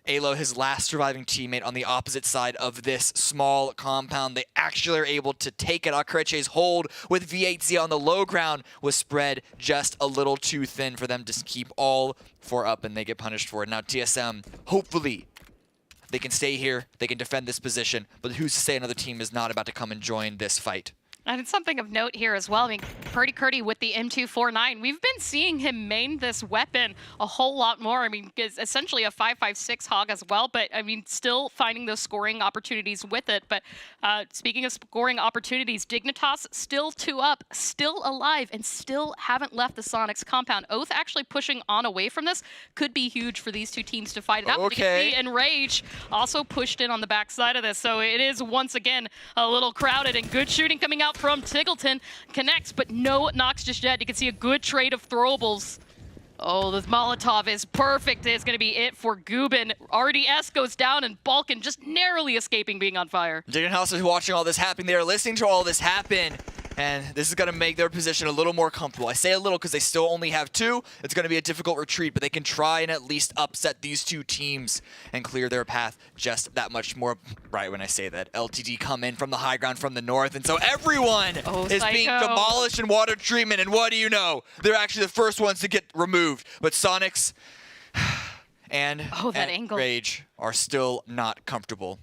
Alo, his last surviving teammate on the opposite side of this small compound. They actually are able to take it. Akreche's hold with V8Z on the low ground was spread just a little too thin for them to keep all four up, and they get punished for it. Now TSM, hopefully, they can stay here. They can defend this position, but who's to say another team is not about to come and join this fight? And it's something of note here as well. I mean, Purdy Curdy with the M249. We've been seeing him main this weapon a whole lot more. I mean, it's essentially a 5.56 hog as well, but I mean, still finding those scoring opportunities with it. But speaking of scoring opportunities, Dignitas still 2 up, still alive, and still haven't left the Sonics compound. Oath actually pushing on away from this could be huge for these two teams to fight it out. Okay. You can see Enrage also pushed in on the backside of this. So it is once again a little crowded, and good shooting coming out from Tiggleton. Connects, but no knocks just yet. You can see a good trade of throwables. Oh, this Molotov is perfect. It's going to be it for Gubin. RDS goes down, and Balkan just narrowly escaping being on fire. Dignitas is watching all this happen. They are listening to all this happen, and this is going to make their position a little more comfortable. I say a little because they still only have 2. It's going to be a difficult retreat, but they can try and at least upset these 2 teams and clear their path just that much more. Right when I say that, LTD come in from the high ground from the north, and so everyone is being demolished in water treatment, and what do you know? They're actually the first ones to get removed. But Sonics and Rage are still not comfortable.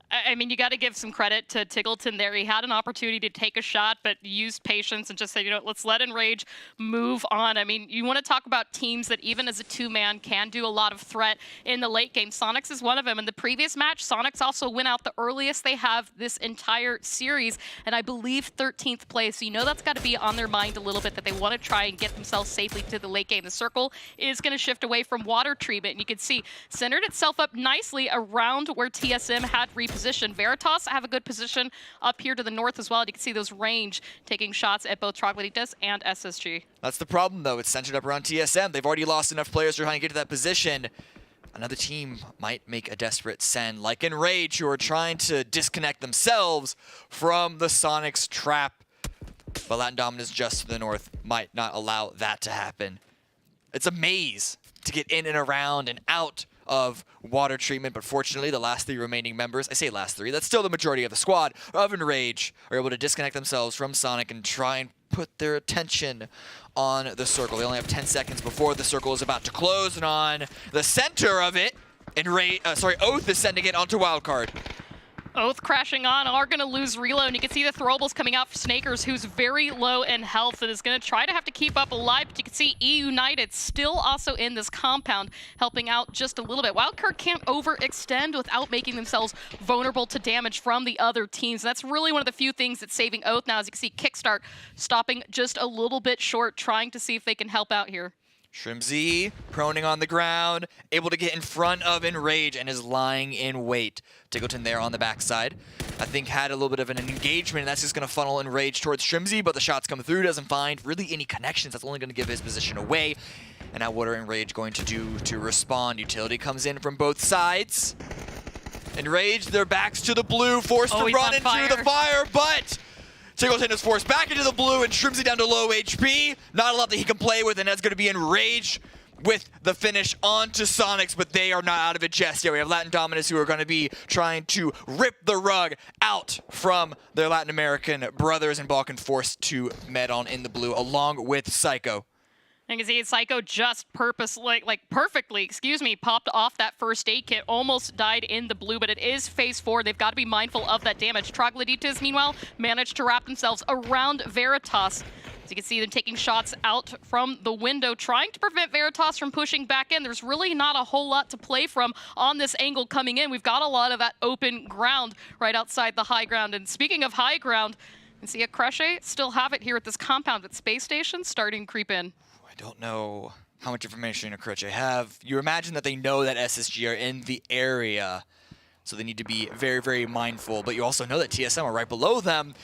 I mean, you got to give some credit to Tiggleton there. He had an opportunity to take a shot, but used patience and just said, you know, let's let Enrage move on. I mean, you want to talk about teams that even as a 2-man can do a lot of threat in the late game. Sonics is one of them. In the previous match, Sonics also went out the earliest they have this entire series, and I believe 13th place. So you know that's got to be on their mind a little bit, that they want to try and get themselves safely to the late game. The circle is going to shift away from water treatment, and you can see centered itself up nicely around where TSM had repositioned. Veritas have a good position up here to the north as well. You can see those range taking shots at both Troglodytes and SSG. That's the problem, though. It's centered up around TSM. They've already lost enough players to try and get to that position. Another team might make a desperate send, like Enrage, who are trying to disconnect themselves from the Sonics trap. But Latin Dominance just to the north might not allow that to happen. It's a maze to get in and around and out of water treatment, but fortunately the last 3 remaining members, I say last 3, that's still the majority of the squad of Enrage, are able to disconnect themselves from Sonic and try and put their attention on the circle. They only have 10 seconds before the circle is about to close, and on the center of it, Oath is sending it onto Wildcard. Oath crashing on, are going to lose reload, and you can see the throwables coming out for Snakers, who's very low in health and is going to try to have to keep up alive, but you can see E United still also in this compound, helping out just a little bit. Wildcard can't overextend without making themselves vulnerable to damage from the other teams. That's really one of the few things that's saving Oath now, as you can see Kickstart stopping just a little bit short, trying to see if they can help out here. Shrimzy proning on the ground, able to get in front of Enrage, and is lying in wait. Tiggleton there on the backside. I think had a little bit of an engagement, and that's just going to funnel Enrage towards Shrimzy, but the shots come through, doesn't find really any connections. That's only going to give his position away. And now what are Enrage going to do to respond? Utility comes in from both sides. Enrage, their backs to the blue, forced to run into the fire, but Singleton is forced back into the blue and Shrimsy down to low HP. Not a lot that he can play with, and that's going to be enraged with the finish onto Sonics, but they are not out of it just yet. We have Latin Dominus who are going to be trying to rip the rug out from their Latin American brothers, and Balkan forced to med on in the blue along with Psycho. You can see Psycho just perfectly, popped off that first aid kit, almost died in the blue, but it is phase 4. They've got to be mindful of that damage. Troglodytes, meanwhile, managed to wrap themselves around Veritas. As you can see them taking shots out from the window, trying to prevent Veritas from pushing back in. There's really not a whole lot to play from on this angle coming in. We've got a lot of that open ground right outside the high ground. And speaking of high ground, you can see a Crushe still have it here at this compound, but Space Station starting to creep in. I don't know how much information a Crutch have. You imagine that they know that SSG are in the area, so they need to be very, very mindful. But you also know that TSM are right below them.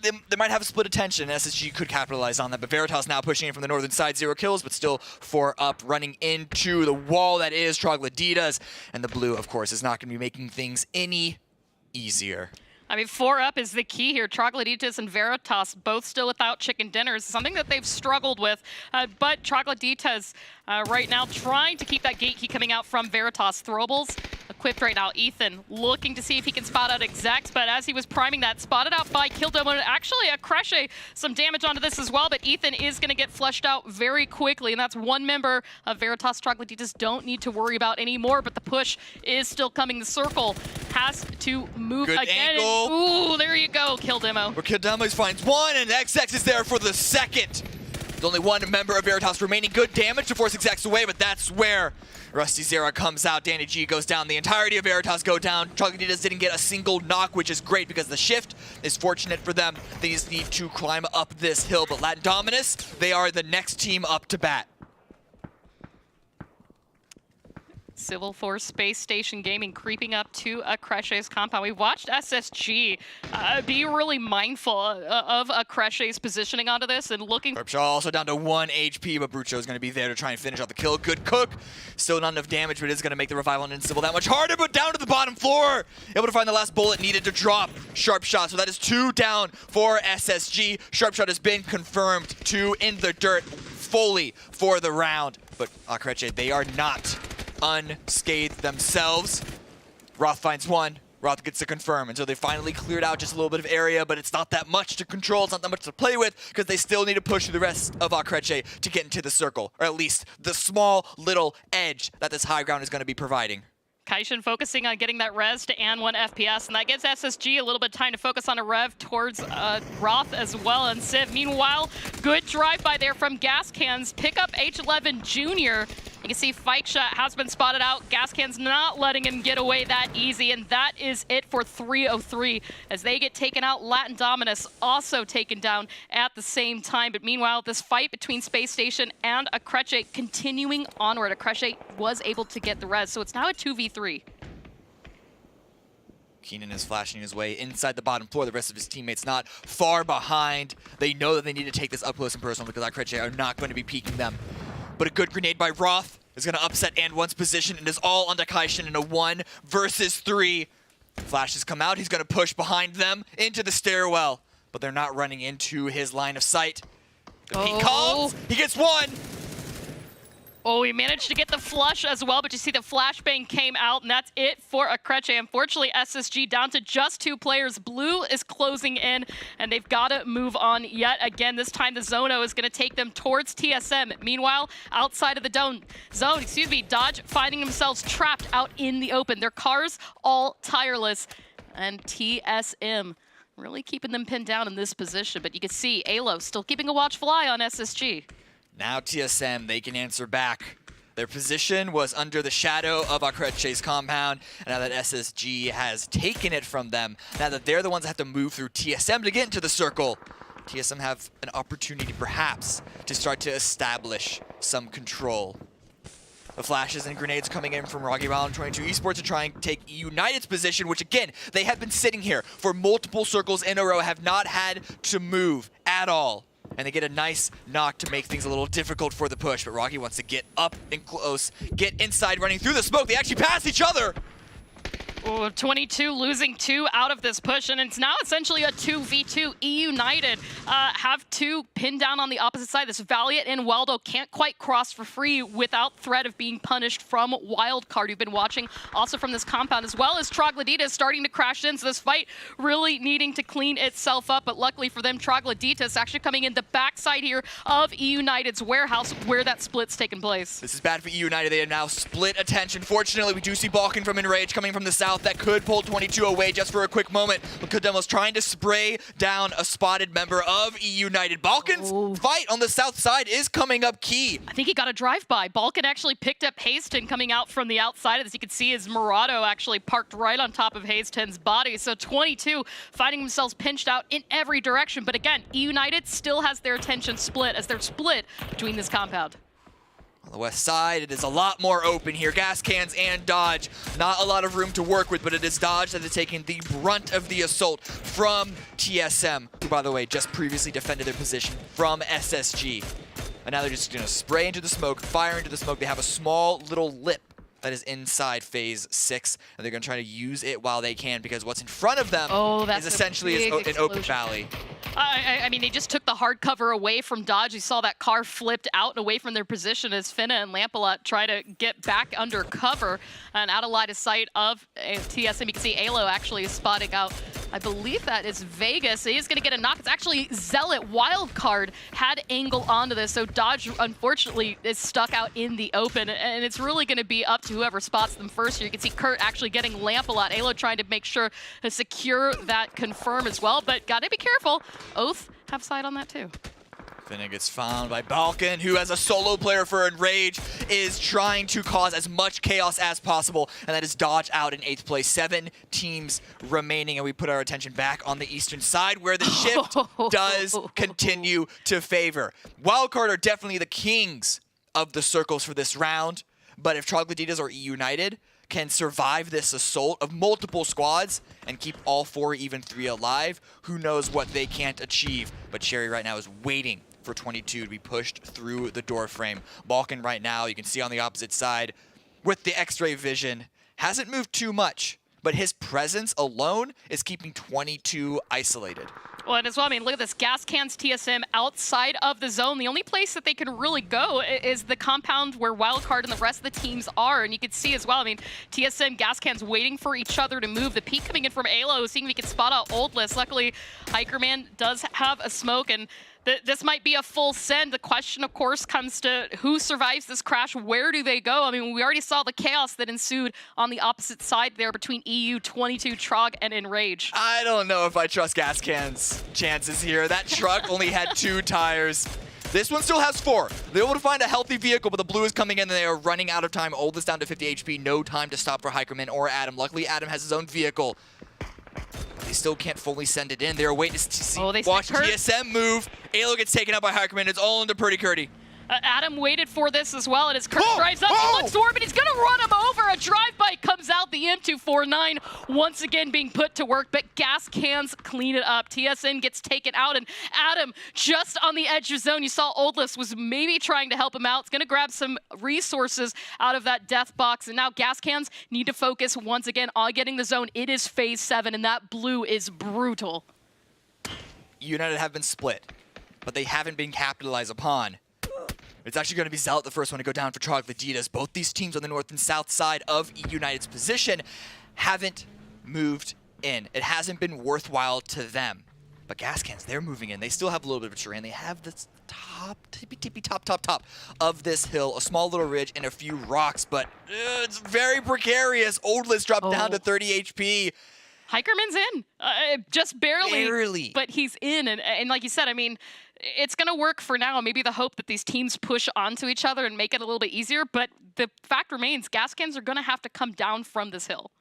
They might have a split attention. SSG could capitalize on that, but Veritas now pushing in from the northern side, 0 kills, but still 4 up, running into the wall that is Troglodytes. And the blue, of course, is not going to be making things any easier. I mean, 4 up is the key here. Troglodytes and Veritas both still without chicken dinners, something that they've struggled with. But Troglodytes right now trying to keep that gate key coming out from Veritas. Throwables equipped right now. Ethan looking to see if he can spot out Execs, but as he was priming that, spotted out by Killdomo. Actually, a Crushe, some damage onto this as well, but Ethan is going to get flushed out very quickly, and that's one member of Veritas. Troglodytes don't need to worry about anymore, but the push is still coming. The circle has to move Good again. Angle. Ooh, there you go, Killdomo. Where Killdomo finds one, and XX is there for the second. There's only one member of Veritas remaining. Good damage to force XX away, but that's where Rusty Zera comes out. Danny G goes down. The entirety of Veritas go down. Troglodytes didn't get a single knock, which is great because the shift is fortunate for them. They just need to climb up this hill, but Latin Dominus, they are the next team up to bat. Civil Force Space Station Gaming creeping up to a Crushe's compound. We watched SSG be really mindful of a Crushe's positioning onto this and looking. Sharpshaw also down to 1 HP, but Brucho is going to be there to try and finish off the kill. Good cook. Still not enough damage, but it is going to make the revival on Invincible that much harder, but down to the bottom floor. Able to find the last bullet needed to drop Sharpshot. So that is 2 down for SSG. Sharpshot has been confirmed 2 in the dirt fully for the round. But Akreche, they are not unscathed themselves. Roth finds 1. Roth gets to confirm, and so they finally cleared out just a little bit of area, but it's not that much to control, it's not that much to play with, because they still need to push through the rest of Akreche to get into the circle, or at least the small little edge that this high ground is going to be providing. Kaishin focusing on getting that res to and 1 FPS, and that gives SSG a little bit of time to focus on a rev towards Roth as well, and Civ. Meanwhile, good drive-by there from Gas Cans. Pick up H11 Jr. You can see Fike Shot has been spotted out. Gas Cans not letting him get away that easy, and that is it for 303 as they get taken out. Latin Dominus also taken down at the same time. But meanwhile, this fight between Space Station and Akreche continuing onward. Akreche was able to get the res, so it's now a 2v3. Keenan is flashing his way inside the bottom floor. The rest of his teammates not far behind. They know that they need to take this up close and personal because Akreche are not going to be peeking them. But a good grenade by Roth is going to upset And1's position, and is all onto Kaishin in a 1 versus 3. Flashes come out. He's going to push behind them into the stairwell, but they're not running into his line of sight. He calls. He gets 1. Oh, he managed to get the flush as well, but you see the flashbang came out, and that's it for Akreche. Unfortunately, SSG down to just 2 players. Blue is closing in, and they've got to move on yet again. This time, the Zono is going to take them towards TSM. Meanwhile, outside of the zone, Dodge finding themselves trapped out in the open. Their cars all tireless, and TSM really keeping them pinned down in this position. But you can see Alo still keeping a watchful eye on SSG. Now TSM, they can answer back. Their position was under the shadow of Akreche's compound, and now that SSG has taken it from them, now that they're the ones that have to move through TSM to get into the circle, TSM have an opportunity perhaps to start to establish some control. The flashes and grenades coming in from Rocky Round 22 Esports to try and take United's position, which again, they have been sitting here for multiple circles in a row, have not had to move at all. And they get a nice knock to make things a little difficult for the push, but Rocky wants to get up and close, get inside, running through the smoke. They actually pass each other. Oh, 22 losing 2 out of this push, and it's now essentially a 2v2. United have 2 pinned down on the opposite side. This Valiant and Waldo can't quite cross for free without threat of being punished from Wildcard, who've been watching also from this compound, as well as Troglodytas starting to crash in. So this fight really needing to clean itself up, but luckily for them, Troglodytas actually coming in the backside here of United's warehouse where that split's taken place. This is bad for United. They have now split attention. Fortunately, we do see Balkan from Enrage coming from the south. That could pull 22 away just for a quick moment. But Kademos trying to spray down a spotted member of United. Balkan's fight on the south side is coming up key. I think he got a drive-by. Balkan actually picked up Hasten coming out from the outside. As you can see, his Murado actually parked right on top of Hasten's body. So 22 finding themselves pinched out in every direction. But again, United still has their attention split as they're split between this compound. On the west side, it is a lot more open here. Gas cans and Dodge. Not a lot of room to work with, but it is Dodge that is taking the brunt of the assault from TSM, who, by the way, just previously defended their position from SSG. And now they're just going to spray into the smoke, fire into the smoke. They have a small little lip that is inside phase 6, and they're going to try to use it while they can, because what's in front of them is essentially an open valley. I mean, they just took the hard cover away from Dodge. You saw that car flipped out and away from their position as Finna and Lampalot try to get back under cover and out of line of sight of TSM. You can see Alo actually is spotting out. I believe that is Vegas. He is going to get a knock. It's actually Zealot. Wildcard had angle onto this, so Dodge, unfortunately, is stuck out in the open, and it's really going to be up to whoever spots them first here. You can see Kurt actually getting Lampalot. Alo trying to make sure to secure that confirm as well, but got to be careful. Oath have sight on that too. Finna gets found by Balkan, who as a solo player for Enrage is trying to cause as much chaos as possible, and that is Dodge out in 8th place. 7 teams remaining, and we put our attention back on the eastern side where the shift does continue to favor. Wildcard are definitely the kings of the circles for this round, but if Troglodytas or United can survive this assault of multiple squads and keep all 4, even 3 alive, who knows what they can't achieve. But Cherry right now is waiting for 22 to be pushed through the door frame. Balkan right now, you can see on the opposite side, with the X-ray vision, hasn't moved too much, but his presence alone is keeping 22 isolated. Well, and as well, I mean, look at this. Gas Cans TSM outside of the zone. The only place that they can really go is the compound where Wildcard and the rest of the teams are. And you can see as well, I mean, TSM, Gas Cans waiting for each other to move. The peek coming in from Alo, seeing if he can spot out Oldless. Luckily, Hikerman does have a smoke, and this might be a full send. The question, of course, comes to who survives this crash. Where do they go? I mean, we already saw the chaos that ensued on the opposite side there between EU, 22, Trog, and Enrage. I don't know if I trust Gas Can's chances here. That truck only had 2 tires. This one still has 4. They're able to find a healthy vehicle, but the blue is coming in and they are running out of time. Oldest down to 50 HP. No time to stop for Hikerman or Adam. Luckily, Adam has his own vehicle. They still can't fully send it in. They're waiting to see. Watch TSM move. Alo gets taken out by Hikerman. It's all into Pretty Curdy. Adam waited for this as well, and as Kurt drives up, he looks toward him, and he's going to run him over. A drive-by comes out, the M249 once again being put to work, but Gas Cans clean it up. TSN gets taken out, and Adam just on the edge of zone. You saw Oldless was maybe trying to help him out. It's going to grab some resources out of that death box, and now Gas Cans need to focus once again on getting the zone. It is phase 7, and that blue is brutal. United have been split, but they haven't been capitalized upon. It's actually going to be Zealot, the first one to go down for Troglodytas. Both these teams on the north and south side of United's position haven't moved in. It hasn't been worthwhile to them. But Gas Cans, they're moving in. They still have a little bit of terrain. They have the tippy top of this hill, a small little ridge and a few rocks, but it's very precarious. Oldless dropped down to 30 HP. Hikerman's in, just barely, but he's in. And like you said, I mean, it's going to work for now. Maybe the hope that these teams push onto each other and make it a little bit easier, but the fact remains, Gas Cans are going to have to come down from this hill.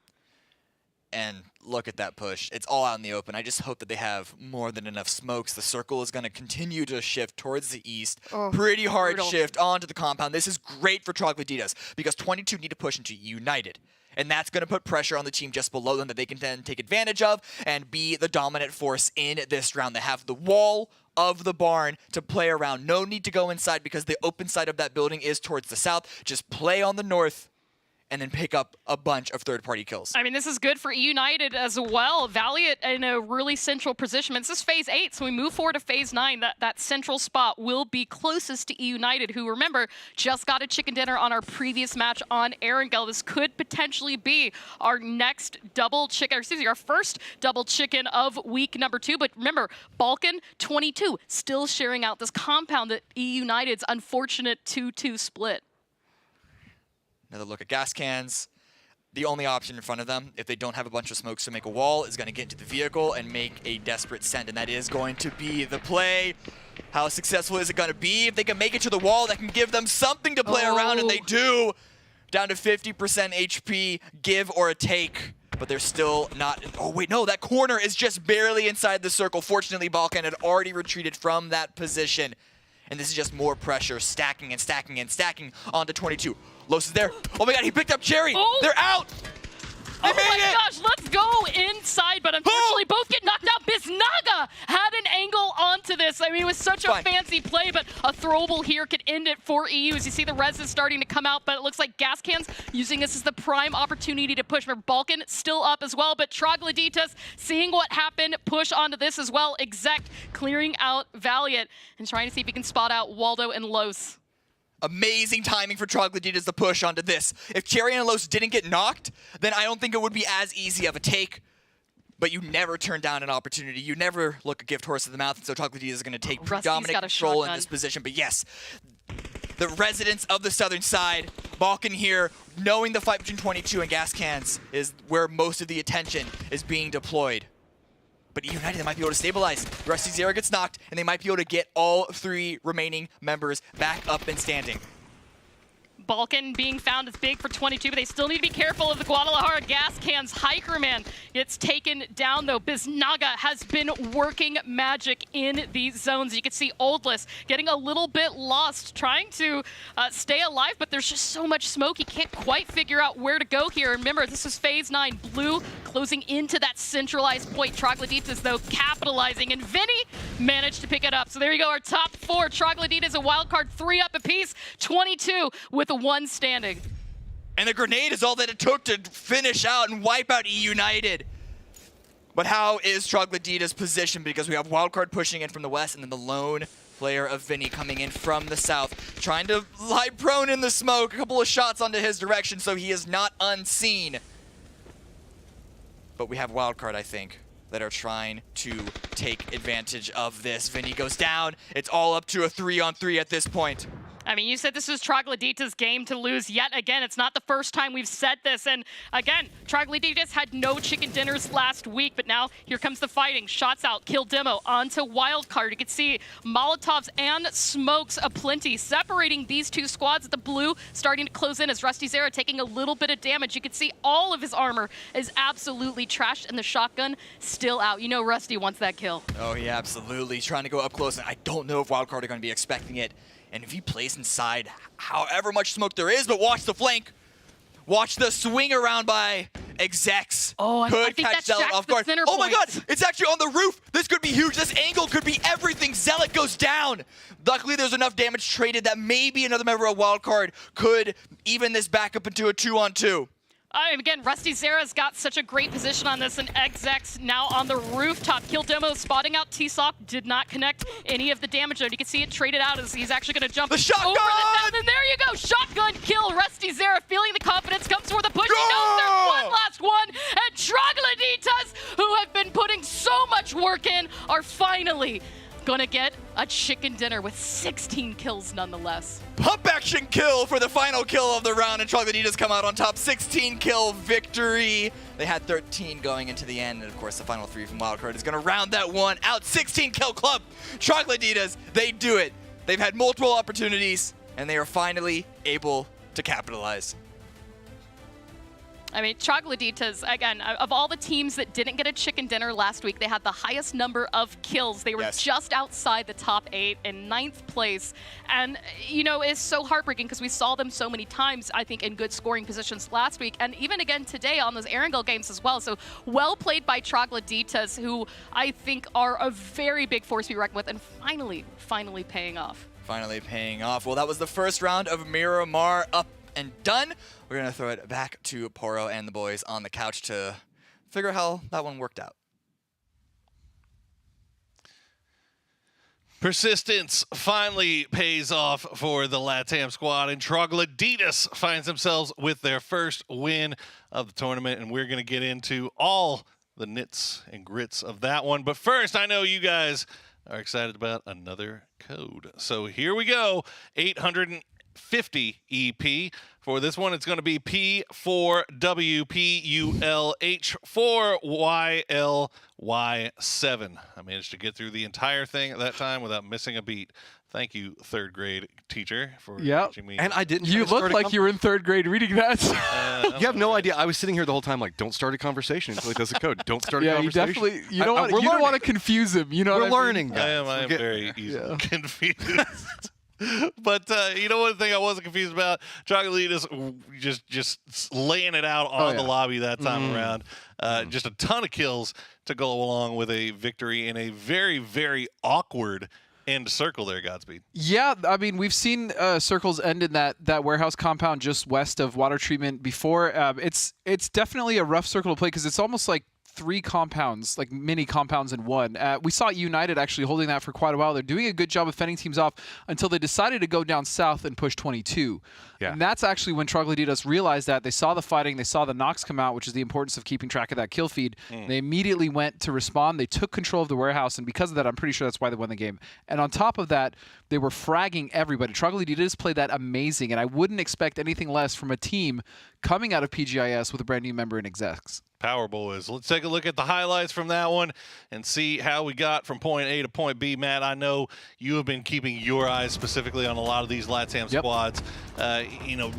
And look at that push. It's all out in the open. I just hope that they have more than enough smokes. The circle is going to continue to shift towards the east. Pretty hard shift onto the compound. This is great for Troglodytas because 22 need to push into United. And that's going to put pressure on the team just below them that they can then take advantage of and be the dominant force in this round. They have the wall of the barn to play around. No need to go inside because the open side of that building is towards the south. Just play on the north and then pick up a bunch of third-party kills. I mean, this is good for United as well. Valiant in a really central position. This is phase 8, so we move forward to phase 9. That central spot will be closest to United, who, remember, just got a chicken dinner on our previous match on Erangel. This could potentially be our next double chicken, or excuse me, our first double chicken of week number 2. But remember, Balkan 22 still sharing out this compound that United's unfortunate 2-2 split. Another look at gas cans. The only option in front of them, if they don't have a bunch of smokes to make a wall, is going to get into the vehicle and make a desperate send, and that is going to be the play. How successful is it going to be? If they can make it to the wall, that can give them something to play around, and they do. Down to 50% HP, give or a take, but they're still not. Oh, wait, no, that corner is just barely inside the circle. Fortunately, Balkan had already retreated from that position, and this is just more pressure, stacking and stacking and stacking onto 22. Los is there. Oh my god, he picked up Cherry. Oh. They're out. They made it. Gosh, let's go inside, but unfortunately both get knocked out. Biznaga had an angle onto this. I mean, it was such a fancy play, but a throwable here could end it for EU. As you see, the res is starting to come out, but it looks like Gas Cans using this as the prime opportunity to push. Remember, Balkan still up as well, but Troglodytes seeing what happened, push onto this as well. Exec clearing out Valiant and trying to see if he can spot out Waldo and Los. Amazing timing for Troglodytes to push onto this. If Cherry and Los didn't get knocked, then I don't think it would be as easy of a take. But you never turn down an opportunity. You never look a gift horse in the mouth, and so Troglodytes is going to take predominant control in this position. But yes, the residents of the southern side, Balkan here, knowing the fight between 22 and Gas Cans is where most of the attention is being deployed. But United, they might be able to stabilize. Rusty Zero gets knocked, and they might be able to get all 3 remaining members back up and standing. Balkan being found is big for 22, but they still need to be careful of the Guadalajara Gas Cans. Hikerman gets taken down, though. Biznaga has been working magic in these zones. You can see Oldless getting a little bit lost, trying to stay alive, but there's just so much smoke. He can't quite figure out where to go here. Remember, this is phase 9. Blue closing into that centralized point. Troglodytes, though, capitalizing, and Vinny managed to pick it up. So there you go, our top 4. Troglodytes, a wild card, 3 up apiece. 22 with a 1 standing. And the grenade is all that it took to finish out and wipe out United. But how is Troglodytes positioned? Because we have Wildcard pushing in from the west, and then the lone player of Vinny coming in from the south, trying to lie prone in the smoke. A couple of shots onto his direction, so he is not unseen. But we have Wildcard, I think, that are trying to take advantage of this. Vinny goes down. It's all up to a 3-on-3 at this point. I mean, you said this was Troglodytes' game to lose yet again. It's not the first time we've said this. And again, Troglodytes had no chicken dinners last week, but now here comes the fighting. Shots out, kill demo onto Wildcard. You can see Molotovs and smokes aplenty, separating these 2 squads. The blue starting to close in as Rusty Zera taking a little bit of damage. You can see all of his armor is absolutely trashed, and the shotgun still out. You know Rusty wants that kill. Oh, yeah, absolutely. He's trying to go up close, and I don't know if Wildcard are going to be expecting it. And if he plays inside, however much smoke there is, but watch the flank. Watch the swing around by Execs. Oh, I think catch that's Zealot off guard. center Oh my god, point. it's actually on the roof. This could be huge. This angle could be everything. Zealot goes down. Luckily, there's enough damage traded that maybe another member of Wildcard could even this back up into a 2-on-2. Again, Rusty Zera's got such a great position on this, and Execs now on the rooftop. Kill demo spotting out T-Sock, did not connect any of the damage there. You can see it traded out as he's actually going to jump the shotgun! over the town, and there you go, shotgun kill. Rusty Zera feeling the confidence, comes for the push. He knows there's one last one, and Troglodytes, who have been putting so much work in, are finally gonna get a chicken dinner with 16 kills nonetheless. Pump action kill for the final kill of the round, and Troglodytes come out on top. 16 kill victory. They had 13 going into the end, and of course the final 3 from Wildcard is gonna round that one out. 16 kill club. Troglodytes, they do it. They've had multiple opportunities, and they are finally able to capitalize. I mean, Troglodytes, again, of all the teams that didn't get a chicken dinner last week, they had the highest number of kills. They were just outside the top 8 in 9th place. And, you know, it's so heartbreaking because we saw them so many times, I think, in good scoring positions last week. And even again today on those Erangel games as well. So well played by Troglodytes, who I think are a very big force to be reckoned with, and finally paying off. Finally paying off. Well, that was the first round of Miramar up and done. We're going to throw it back to Poro and the boys on the couch to figure out how that one worked out. Persistence finally pays off for the LATAM squad, and Troglodytes finds themselves with their first win of the tournament, and we're going to get into all the nits and grits of that one. But first, I know you guys are excited about another code. So here we go, 850 EP. For this one, it's going to be P4WPULH4YLY7. I managed to get through the entire thing at that time without missing a beat. Thank you, third grade teacher, for teaching me. And I didn't. You look like you were in third grade reading that. You have no idea. I was sitting here the whole time like, don't start a conversation until he does the code. Don't start a conversation. You definitely, you don't want to confuse him. You know we're what I mean? learning, guys. I am very easily confused. But you know one thing I wasn't confused about? Troglodytes just laying it out on the lobby that time around. Just a ton of kills to go along with a victory in a very, very awkward end circle there, Godspeed. Yeah, I mean, we've seen circles end in that warehouse compound just west of water treatment before. It's definitely a rough circle to play because it's almost like 3 compounds, like mini compounds in one. We saw United actually holding that for quite a while. They're doing a good job of fending teams off until they decided to go down south and push 22. Yeah. And that's actually when Troglodytes realized that. They saw the fighting, they saw the knocks come out, which is the importance of keeping track of that kill feed. They immediately went to respond. They took control of the warehouse, and because of that, I'm pretty sure that's why they won the game. And on top of that, they were fragging everybody. Troglodytes played that amazing, and I wouldn't expect anything less from a team coming out of PGIS with a brand new member in execs. Power boys. Let's take a look at the highlights from that one and see how we got from point A to point B. Matt, I know you have been keeping your eyes specifically on a lot of these LATAM squads,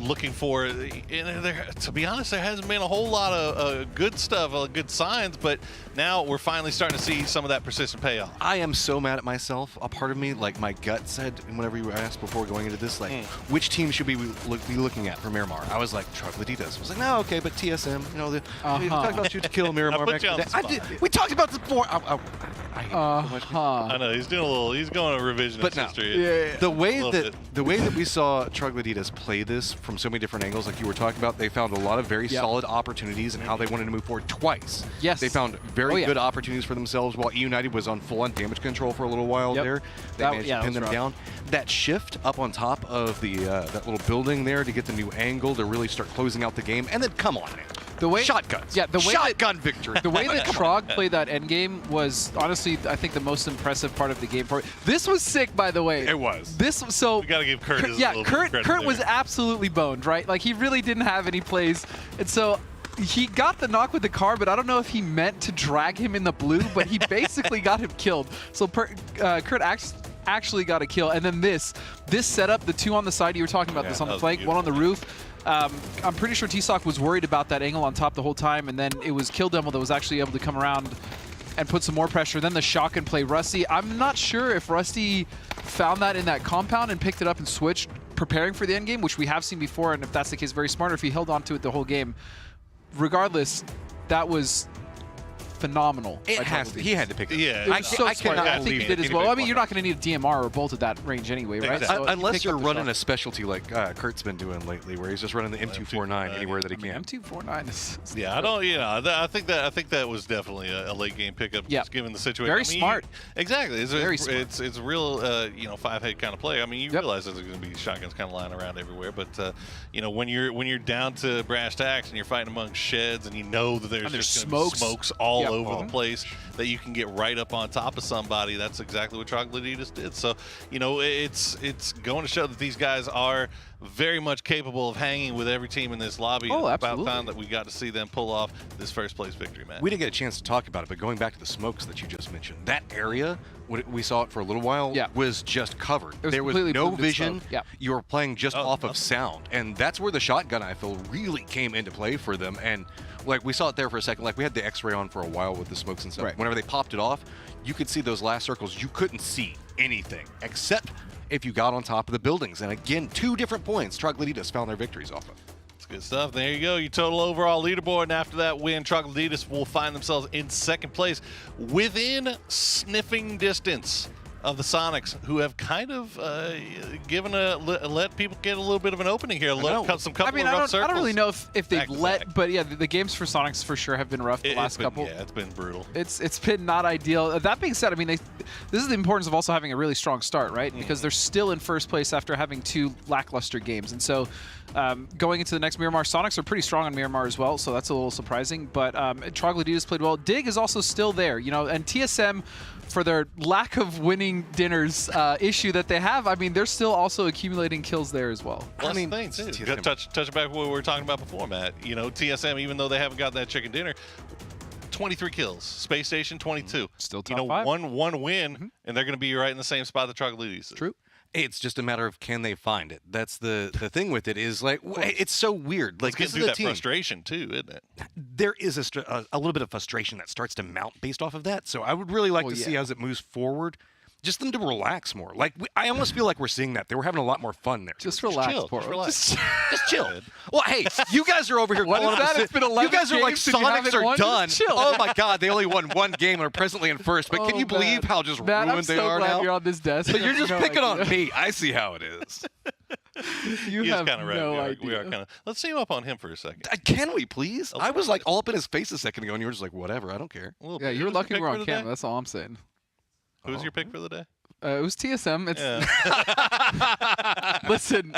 looking for, to be honest, there hasn't been a whole lot of good stuff, good signs, but now we're finally starting to see some of that persistent payoff. I am so mad at myself. A part of me, like my gut said, whenever you were asked before going into this, like, which team should we be looking at for Miramar? I was like, Troglodytes. I was like, no, okay, but TSM, we talked about shoot to kill Miramar back in the day. We talked about this before. I know he's going to revisionist history. The way that we saw Troglodytes play this from so many different angles, like you were talking about, they found a lot of very solid opportunities in how they wanted to move forward twice. Yes. They found very good opportunities for themselves while United was on full-on damage control for a little while there. They managed to pin them down. That shift up on top of the that little building there to get the new angle to really start closing out the game. And then, come on, man. The way shotguns. Yeah, the way shotgun victory. The way that Trog played that endgame was honestly, I think, the most impressive part of the game. This was sick, by the way. It was. This so. We gotta give Kurt. Kurt was absolutely boned, right? Like he really didn't have any plays, and so he got the knock with the car, but I don't know if he meant to drag him in the blue, but he basically got him killed. So Kurt actually got a kill, and then this setup, the 2 on the side, you were talking about this on the flank, one on the roof. I'm pretty sure T-Sock was worried about that angle on top the whole time, and then it was Kill Demo that was actually able to come around and put some more pressure. Then the shotgun play, Rusty. I'm not sure if Rusty found that in that compound and picked it up and switched, preparing for the end game, which we have seen before, and if that's the case, very smart, or if he held on to it the whole game. Regardless, that was phenomenal. He had to pick it up. Yeah, I think he did as well. I mean, you're not going to need a DMR or bolt at that range anyway, right? Exactly. So unless you're running a specialty like Kurt's been doing lately, where he's just running the M249 anywhere that he can. M249 is. Yeah, I don't. I think that was definitely a late game pickup. Yeah, just given the situation. Very smart. Exactly. It's very smart. It's a real 5-head kind of play. I mean, you realize there's going to be shotguns kind of lying around everywhere, but when you're down to brass tacks and you're fighting among sheds and you know that there's just smokes all over the place that you can get right up on top of somebody. That's exactly what Troglodytes did. So, it's going to show that these guys are very much capable of hanging with every team in this lobby. Oh, it's absolutely. about time that we got to see them pull off this first place victory, man. We didn't get a chance to talk about it, but going back to the smokes that you just mentioned, that area, we saw it for a little while, was just covered. There was no vision. You were playing just off of sound. And that's where the shotgun, I feel, really came into play for them. And like we saw it there for a second. Like we had the X-ray on for a while with the smokes and stuff. Right. Whenever they popped it off, you could see those last circles. You couldn't see anything except if you got on top of the buildings. And again, 2 different points Troglodytes found their victories off of. That's good stuff. There you go. You total overall leaderboard. And after that win, Troglodytes will find themselves in second place within sniffing distance of the Sonics, who have kind of let people get a little bit of an opening here. I don't really know if they've but yeah, the games for Sonics for sure have been rough the last couple. Yeah, it's been brutal. It's been not ideal. That being said, I mean, this is the importance of also having a really strong start, right? Because they're still in first place after having 2 lackluster games, and so going into the next Miramar, Sonics are pretty strong on Miramar as well, so that's a little surprising. But Troglodytes played well. Dig is also still there, and TSM, for their lack of winning dinners issue that they have, I mean, they're still also accumulating kills there as well. Well, I mean, touch back what we were talking about before, Matt. TSM, even though they haven't got that chicken dinner, 23 kills. Space Station, 22. Still top 5. One win, and they're going to be right in the same spot that Troglodytes is. True. It's just a matter of can they find it. That's the thing with it is like it's so weird. Like this is that frustration too, isn't it? There is a little bit of frustration that starts to mount based off of that. So I would really like to see as it moves forward, just them to relax more. Like I almost feel like we're seeing that. They were having a lot more fun there. Just relax, chill. Poro. Just chill. Well, hey, you guys are over here. What is that? It's been 11 You guys are like games and you Sonics haven't are won? done. Just chill. Oh my God, they only won 1 game and are presently in first. But can you believe how just Matt, ruined I'm so they are glad now? you're on this desk. But you're just No picking idea. on me. I see how it is. You have kind of right. no idea. We are kind of. Let's team up on him for a second. Can we please? I was like all up in his face a second ago, and you were just like, whatever, I don't care. Yeah, you were lucky we're on camera. That's all I'm saying. Who's your pick for the day? It was TSM. Listen,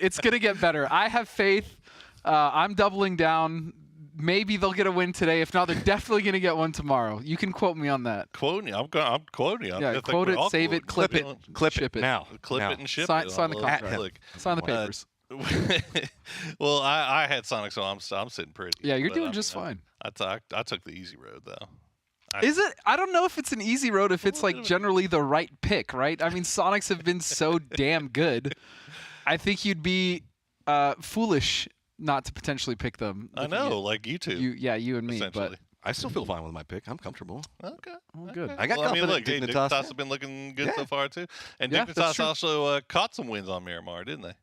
it's going to get better. I have faith. I'm doubling down. Maybe they'll get a win today. If not, they're definitely going to get one tomorrow. You can quote me on that. Quote me. I'm quoting you. Yeah, quote it, save it, clip it, ship it now. Clip it and ship sign, it. Sign the contract. Sign the papers. Well, I had Sonic, so I'm sitting pretty. Yeah, you're doing just fine. I took the easy road though. Is it? I don't know if it's an easy road, if it's like generally the right pick, right? I mean, Sonics have been so damn good. I think you'd be foolish not to potentially pick them. I know, like you two. You and me. But I still feel fine with my pick. I'm comfortable. Okay. Well, good. I got confident. Look, Dignitas has been looking good so far too, and Dignitas also caught some wins on Miramar, didn't they?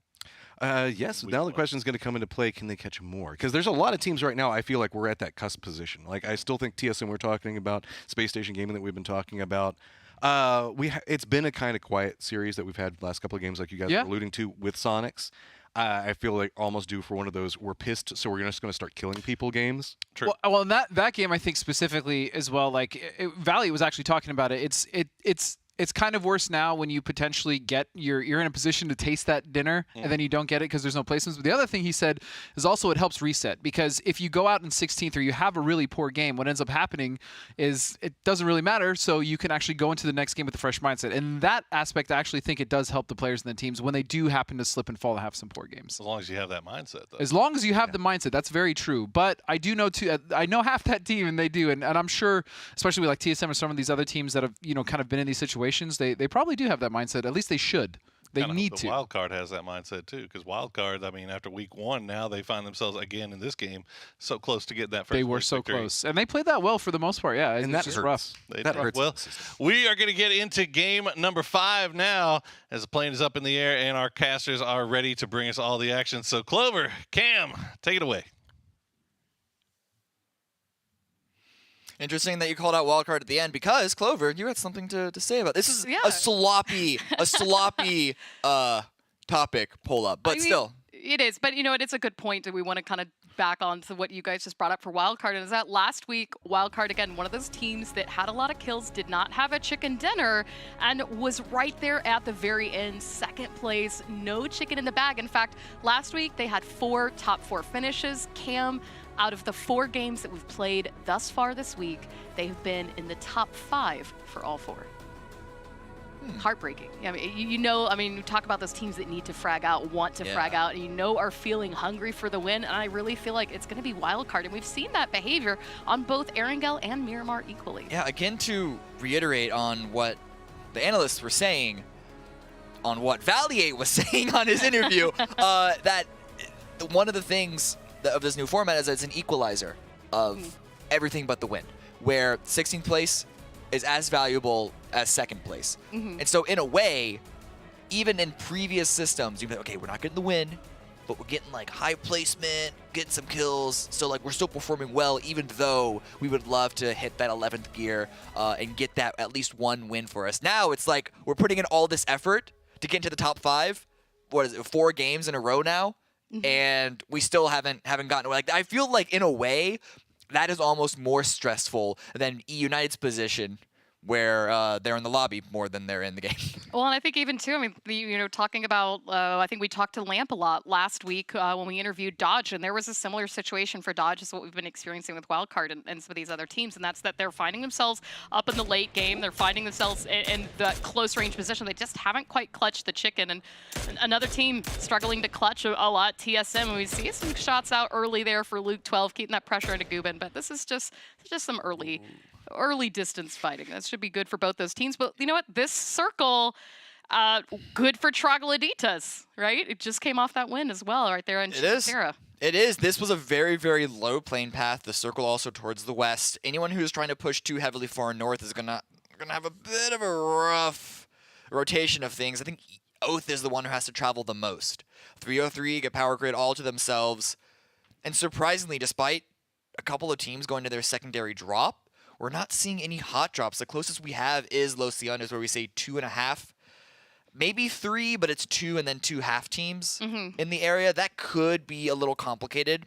Yes. Now the question is going to come into play: can they catch more? Because there's a lot of teams right now. I feel like we're at that cusp position. Like I still think TSM we're talking about, Space Station Gaming that we've been talking about. It's been a kind of quiet series that we've had the last couple of games, like you guys were alluding to with Sonics. I feel like almost due for one of those we're pissed, so we're just going to start killing people games. True. Well, in that game, I think specifically as well, like Valley was actually talking about it. It's kind of worse now when you potentially you're in a position to taste that dinner and then you don't get it because there's no placements. But the other thing he said is also it helps reset, because if you go out in 16th or you have a really poor game, what ends up happening is it doesn't really matter. So you can actually go into the next game with a fresh mindset. And that aspect, I actually think it does help the players and the teams when they do happen to slip and fall and have some poor games. As long as you have that mindset, though. As long as you have the mindset, that's very true. But I do know too. I know half that team, and they do, and I'm sure, especially with like TSM or some of these other teams that have kind of been in these situations, they probably do have that mindset. At least they should. They need to. Wildcard has that mindset too, because Wildcard, I mean, after week 1, now they find themselves again in this game so close to getting that first. They were so close, and they played that well for the most part. Yeah, and that just hurts. Rough. That hurts. Well, we are going to get into game number 5 now, as the plane is up in the air and our casters are ready to bring us all the action. So, Clover, Cam, take it away. Interesting that you called out wildcard at the end, because Clover, you had something to say about this. Is a sloppy topic pull up, but still. It is, but it's a good point. Do we want to kind of back on to what you guys just brought up for wildcard? And is that last week, wildcard, again, one of those teams that had a lot of kills, did not have a chicken dinner, and was right there at the very end, second place, no chicken in the bag. In fact, last week they had 4 top 4 finishes. Cam, out of the 4 games that we've played thus far this week, they've been in the top 5 for all 4. Heartbreaking. I mean, you talk about those teams that need to frag out, want to frag out, and are feeling hungry for the win. And I really feel like it's going to be wildcard. And we've seen that behavior on both Erangel and Miramar equally. Yeah, again, to reiterate on what the analysts were saying, on what Valier was saying on his interview, that one of the things of this new format is that it's an equalizer of everything but the win, where 16th place is as valuable as second place. And so in a way, even in previous systems, you'd be like, okay, we're not getting the win, but we're getting like high placement, getting some kills. So like we're still performing well, even though we would love to hit that 11th gear and get that at least one win for us. Now it's like we're putting in all this effort to get into the top 5. What is it, 4 games in a row now? And we still haven't gotten, like, I feel like in a way that is almost more stressful than United's position, where they're in the lobby more than they're in the game. Well, and I think even too, I mean, talking about, I think we talked to Lamp a lot last week when we interviewed Dodge, and there was a similar situation for Dodge as what we've been experiencing with Wildcard and some of these other teams, and that's that they're finding themselves up in the late game. They're finding themselves in that close range position. They just haven't quite clutched the chicken, and another team struggling to clutch a lot, TSM, and we see some shots out early there for Luke 12, keeping that pressure into Gubin, but this is just some early distance fighting. That should be good for both those teams. But you know what? This circle, good for Troglodytas, right? It just came off that win as well right there in Chimera. It is. This was a very, very low plane path. The circle also towards the west. Anyone who's trying to push too heavily far north is gonna have a bit of a rough rotation of things. I think Oath is the one who has to travel the most. 303 get power grid all to themselves. And surprisingly, despite a couple of teams going to their secondary drop, we're not seeing any hot drops. The closest we have is Los Leones, where we say 2.5, maybe 3, but it's 2 and then 2 half teams in the area. That could be a little complicated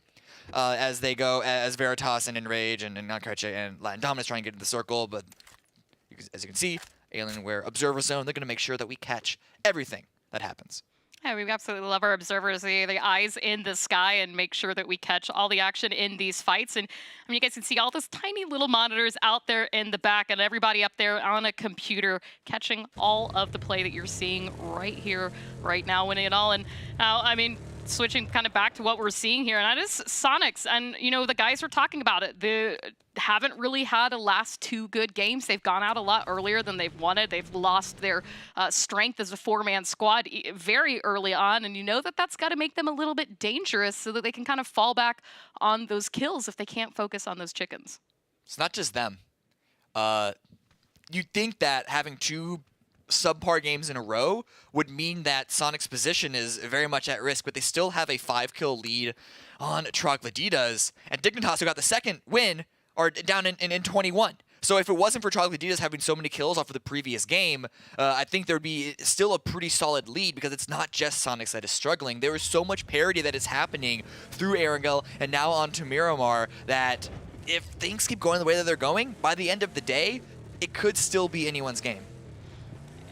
as they go, as Veritas and Enrage and Nakache and Latin Dominus trying to get into the circle. But as you can see, Alienware Observer Zone, they're going to make sure that we catch everything that happens. Yeah, we absolutely love our observers, the eyes in the sky, and make sure that we catch all the action in these fights. And I mean, you guys can see all those tiny little monitors out there in the back, and everybody up there on a computer catching all of the play that you're seeing right here, right now, winning it all. And now, I mean, switching kind of back to what we're seeing here, and that is Sonics. And, you know, the guys were talking about it. They haven't really had a last 2 good games. They've gone out a lot earlier than they've wanted. They've lost their strength as a 4-man squad very early on, and you know that that's got to make them a little bit dangerous so that they can kind of fall back on those kills if they can't focus on those chickens. It's not just them. You'd think that having 2 subpar games in a row would mean that Sonic's position is very much at risk, but they still have a 5-kill lead on Troglodytas, and Dignitas, who got the second win, are down in 21. So if it wasn't for Troglodytas having so many kills off of the previous game, I think there would be still a pretty solid lead, because it's not just Sonics that is struggling. There is so much parity that is happening through Erangel and now on to Miramar that if things keep going the way that they're going, by the end of the day, it could still be anyone's game.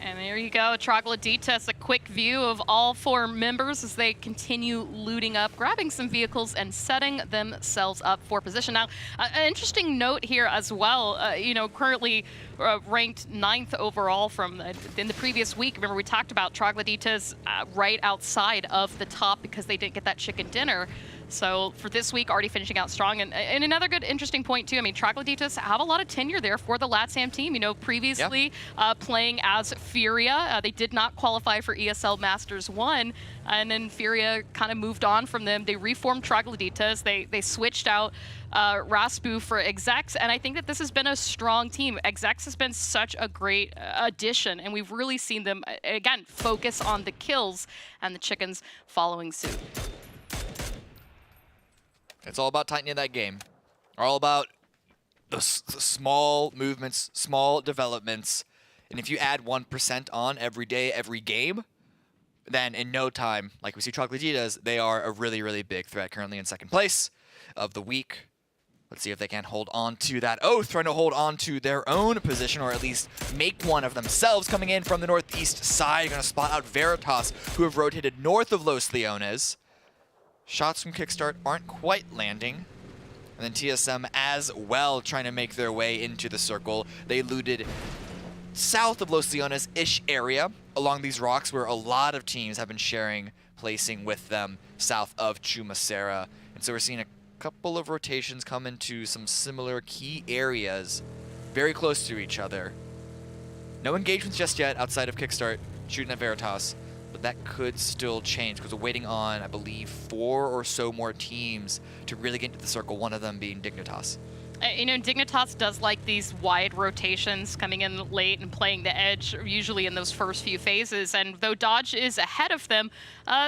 And there you go, Troglodytas, a quick view of all 4 members as they continue looting up, grabbing some vehicles, and setting themselves up for position. Now, an interesting note here as well, you know, currently ranked 9th overall from in the previous week. Remember, we talked about Troglodytas right outside of the top because they didn't get that chicken dinner. So for this week, already finishing out strong. And another good, interesting point, too. I mean, Troglodytas have a lot of tenure there for the LATAM team. You know, previously playing as Furia. They did not qualify for ESL Masters 1. And then Furia kind of moved on from them. They reformed Troglodytas. They switched out Raspu for Execs. And I think that this has been a strong team. Execs has been such a great addition. And we've really seen them, again, focus on the kills and the chickens following suit. It's all about tightening that game. All about the small movements, small developments. And if you add 1% on every day, every game, then in no time, like we see Troglodytas, they are a really, really big threat. Currently in 2nd place of the week. Let's see if they can hold on to that Oath, trying to hold on to their own position, or at least make one of themselves. Coming in from the northeast side, going to spot out Veritas, who have rotated north of Los Leones. Shots from Kickstart aren't quite landing. And then TSM as well trying to make their way into the circle. They looted south of Los Leones-ish area along these rocks where a lot of teams have been sharing placing with them south of Chumacera. And so we're seeing a couple of rotations come into some similar key areas very close to each other. No engagements just yet outside of Kickstart shooting at Veritas. But that could still change because we're waiting on, I believe, 4 or so more teams to really get into the circle, one of them being Dignitas. Dignitas does like these wide rotations, coming in late and playing the edge, usually in those first few phases. And though Dodge is ahead of them,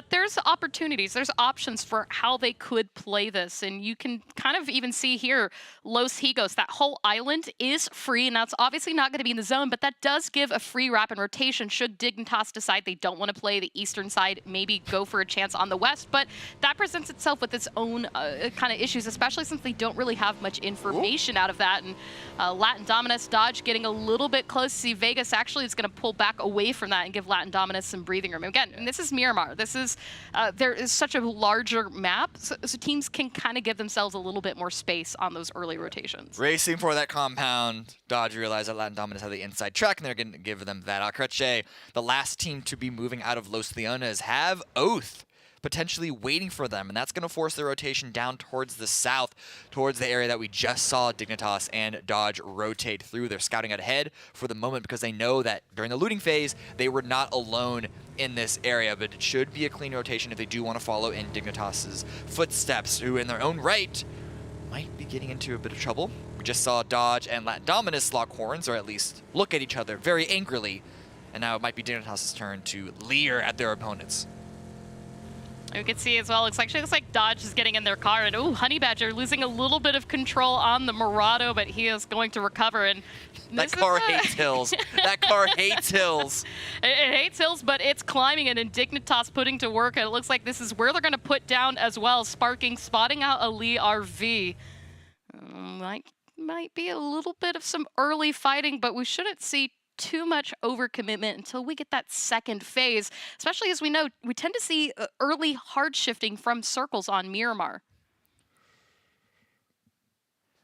there's opportunities, there's options for how they could play this. And you can kind of even see here, Los Higos, that whole island is free, and that's obviously not going to be in the zone, but that does give a free rapid rotation should Dignitas decide they don't want to play the eastern side, maybe go for a chance on the west. But that presents itself with its own kind of issues, especially since they don't really have much information out of that. And Latin Dominus, Dodge getting a little bit close. See, Vegas actually is going to pull back away from that and give Latin Dominus some breathing room. Again, and this is Miramar. This is, there is such a larger map, so teams can kind of give themselves a little bit more space on those early rotations. Racing for that compound, Dodge realized that Latin Dominus had the inside track, and they're going to give them that. Acreche, the last team to be moving out of Los Leones, have Oath potentially waiting for them, and that's going to force the rotation down towards the south, towards the area that we just saw Dignitas and Dodge rotate through. They're scouting ahead for the moment because they know that during the looting phase, they were not alone in this area, but it should be a clean rotation if they do want to follow in Dignitas's footsteps, who in their own right might be getting into a bit of trouble. We just saw Dodge and Latin Dominus lock horns, or at least look at each other very angrily, and now it might be Dignitas's turn to leer at their opponents. We can see as well, looks like Dodge is getting in their car, and Honey Badger losing a little bit of control on the Murado, but he is going to recover. And that car hates hills. That car hates hills. It hates hills, but it's climbing it, and Dignitas putting to work, and it looks like this is where they're going to put down as well. Sparking, spotting out a Lee RV. Might be a little bit of some early fighting, but we shouldn't see too much overcommitment until we get that second phase, especially as we know we tend to see early hard shifting from circles on Miramar.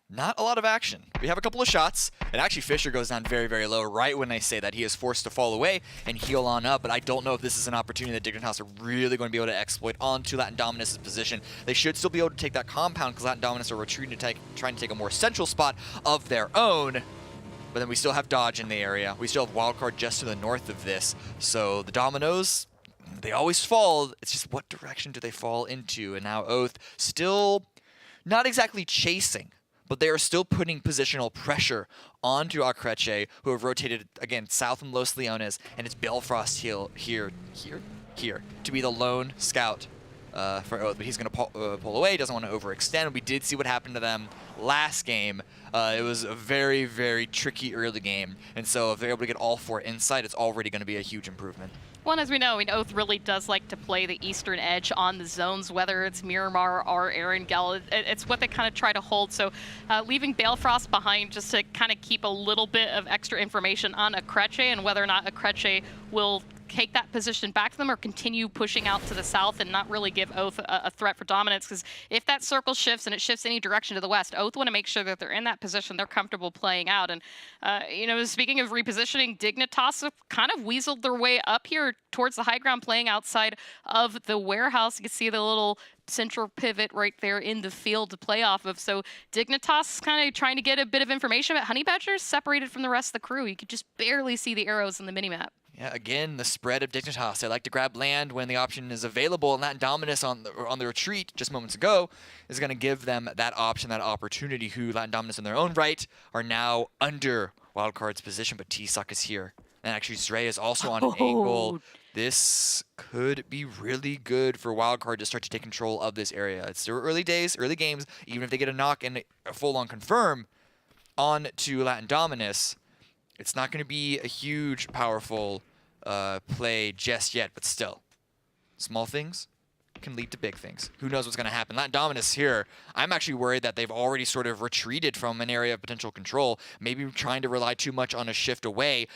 Not a lot of action. We have a couple of shots, and actually Fisher goes down very, very low right when I say that. He is forced to fall away and heal on up, but I don't know if this is an opportunity that Dignitas are really going to be able to exploit onto Latin Dominus' position. They should still be able to take that compound because Latin Dominus are retreating to trying to take a more central spot of their own. But then we still have Dodge in the area. We still have Wildcard just to the north of this. So the Dominoes, they always fall. It's just what direction do they fall into? And now Oath still not exactly chasing, but they are still putting positional pressure onto Acreche, who have rotated, again, south from Los Leones. And it's Belfrost here to be the lone scout for Oath. But he's going to pull away, doesn't want to overextend. We did see what happened to them last game. It was a very, very tricky early game, and so if they're able to get all four inside, it's already going to be a huge improvement. Well, as we know, Oath really does like to play the eastern edge on the zones, whether it's Miramar or Erangel. It's what they kind of try to hold. So leaving Balefrost behind just to kind of keep a little bit of extra information on Acreche and whether or not Acreche will take that position back to them or continue pushing out to the south and not really give Oath a threat for dominance. Because if that circle shifts and it shifts any direction to the west, Oath want to make sure that they're in that position, they're comfortable playing out. And, speaking of repositioning, Dignitas have kind of weaseled their way up here towards the high ground, playing outside of the warehouse. You can see the little central pivot right there in the field to play off of. So Dignitas kind of trying to get a bit of information, but Honey Badger's separated from the rest of the crew. You could just barely see the arrows in the minimap. Yeah, again, the spread of Dignitas. They like to grab land when the option is available, and that Dominus on the retreat just moments ago is going to give them that option, that opportunity, who Latin Dominus in their own right are now under Wildcard's position, but T-Suck is here. And actually, Zray is also on an angle. This could be really good for Wildcard to start to take control of this area. It's still early days, early games. Even if they get a knock and a full-on confirm on to Latin Dominus, it's not going to be a huge, powerful play just yet, but still. Small things can lead to big things. Who knows what's going to happen? Latin Dominus here, I'm actually worried that they've already sort of retreated from an area of potential control, maybe trying to rely too much on a shift away.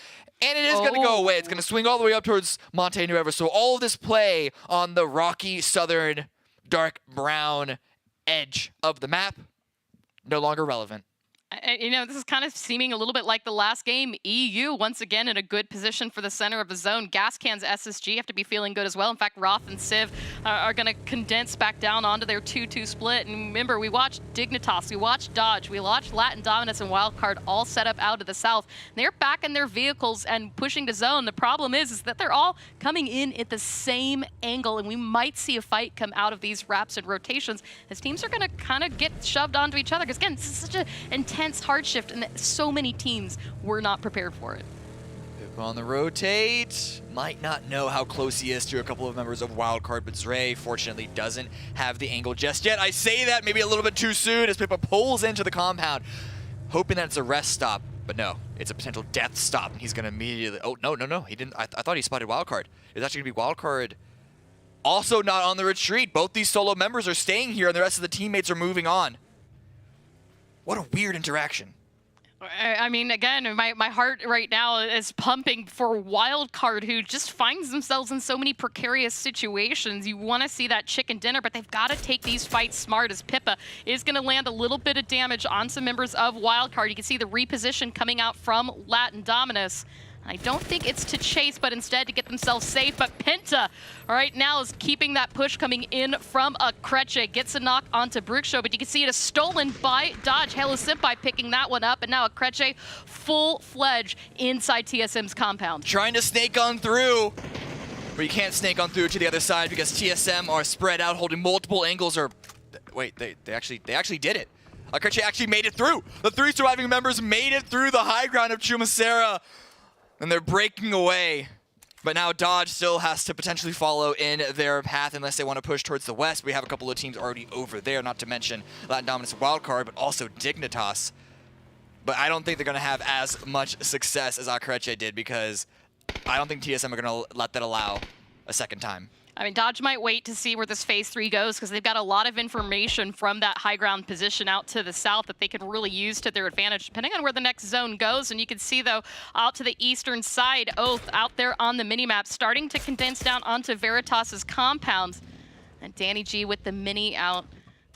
And it is going to go away. It's going to swing all the way up towards Monte Nuevo. So all of this play on the rocky, southern, dark brown edge of the map, no longer relevant. You know, this is kind of seeming a little bit like the last game. EU, once again, in a good position for the center of the zone. Gas Cans, SSG have to be feeling good as well. In fact, Roth and Civ are going to condense back down onto their 2-2 split. And remember, we watched Dignitas, we watched Dodge, we watched Latin Dominus and Wildcard all set up out of the south. They're back in their vehicles and pushing to zone. The problem is that they're all coming in at the same angle, and we might see a fight come out of these wraps and rotations as teams are going to kind of get shoved onto each other. Because again, this is such an intense hard shift, and so many teams were not prepared for it. Pip on the rotate. Might not know how close he is to a couple of members of Wildcard, but Zray fortunately doesn't have the angle just yet. I say that maybe a little bit too soon as Pippa pulls into the compound, hoping that it's a rest stop, but no, it's a potential death stop, and he's going to immediately... Oh, no, he didn't. I thought he spotted Wildcard. It's actually going to be Wildcard also not on the retreat. Both these solo members are staying here, and the rest of the teammates are moving on. What a weird interaction. I mean, again, my heart right now is pumping for Wildcard, who just finds themselves in so many precarious situations. You want to see that chicken dinner, but they've got to take these fights smart, as Pippa is going to land a little bit of damage on some members of Wildcard. You can see the reposition coming out from Latin Dominus. I don't think it's to chase, but instead to get themselves safe. But Penta, right now, is keeping that push coming in from a Kreche. Gets a knock onto Brukshow, but you can see it is stolen by Dodge. Halo Senpai picking that one up, and now a Kreche full-fledged inside TSM's compound. Trying to snake on through, but you can't snake on through to the other side because TSM are spread out, holding multiple angles. Or wait, they actually did it. Kreche actually made it through. The 3 surviving members made it through the high ground of Chumacera. And they're breaking away. But now Dodge still has to potentially follow in their path unless they want to push towards the west. We have a couple of teams already over there, not to mention Latin Dominus Wildcard, but also Dignitas. But I don't think they're going to have as much success as Akreche did, because I don't think TSM are going to let that allow a second time. I mean, Dodge might wait to see where this phase 3 goes, because they've got a lot of information from that high ground position out to the south that they can really use to their advantage, depending on where the next zone goes. And you can see, though, out to the eastern side, Oath out there on the minimap, starting to condense down onto Veritas's compound. And Danny G with the mini out.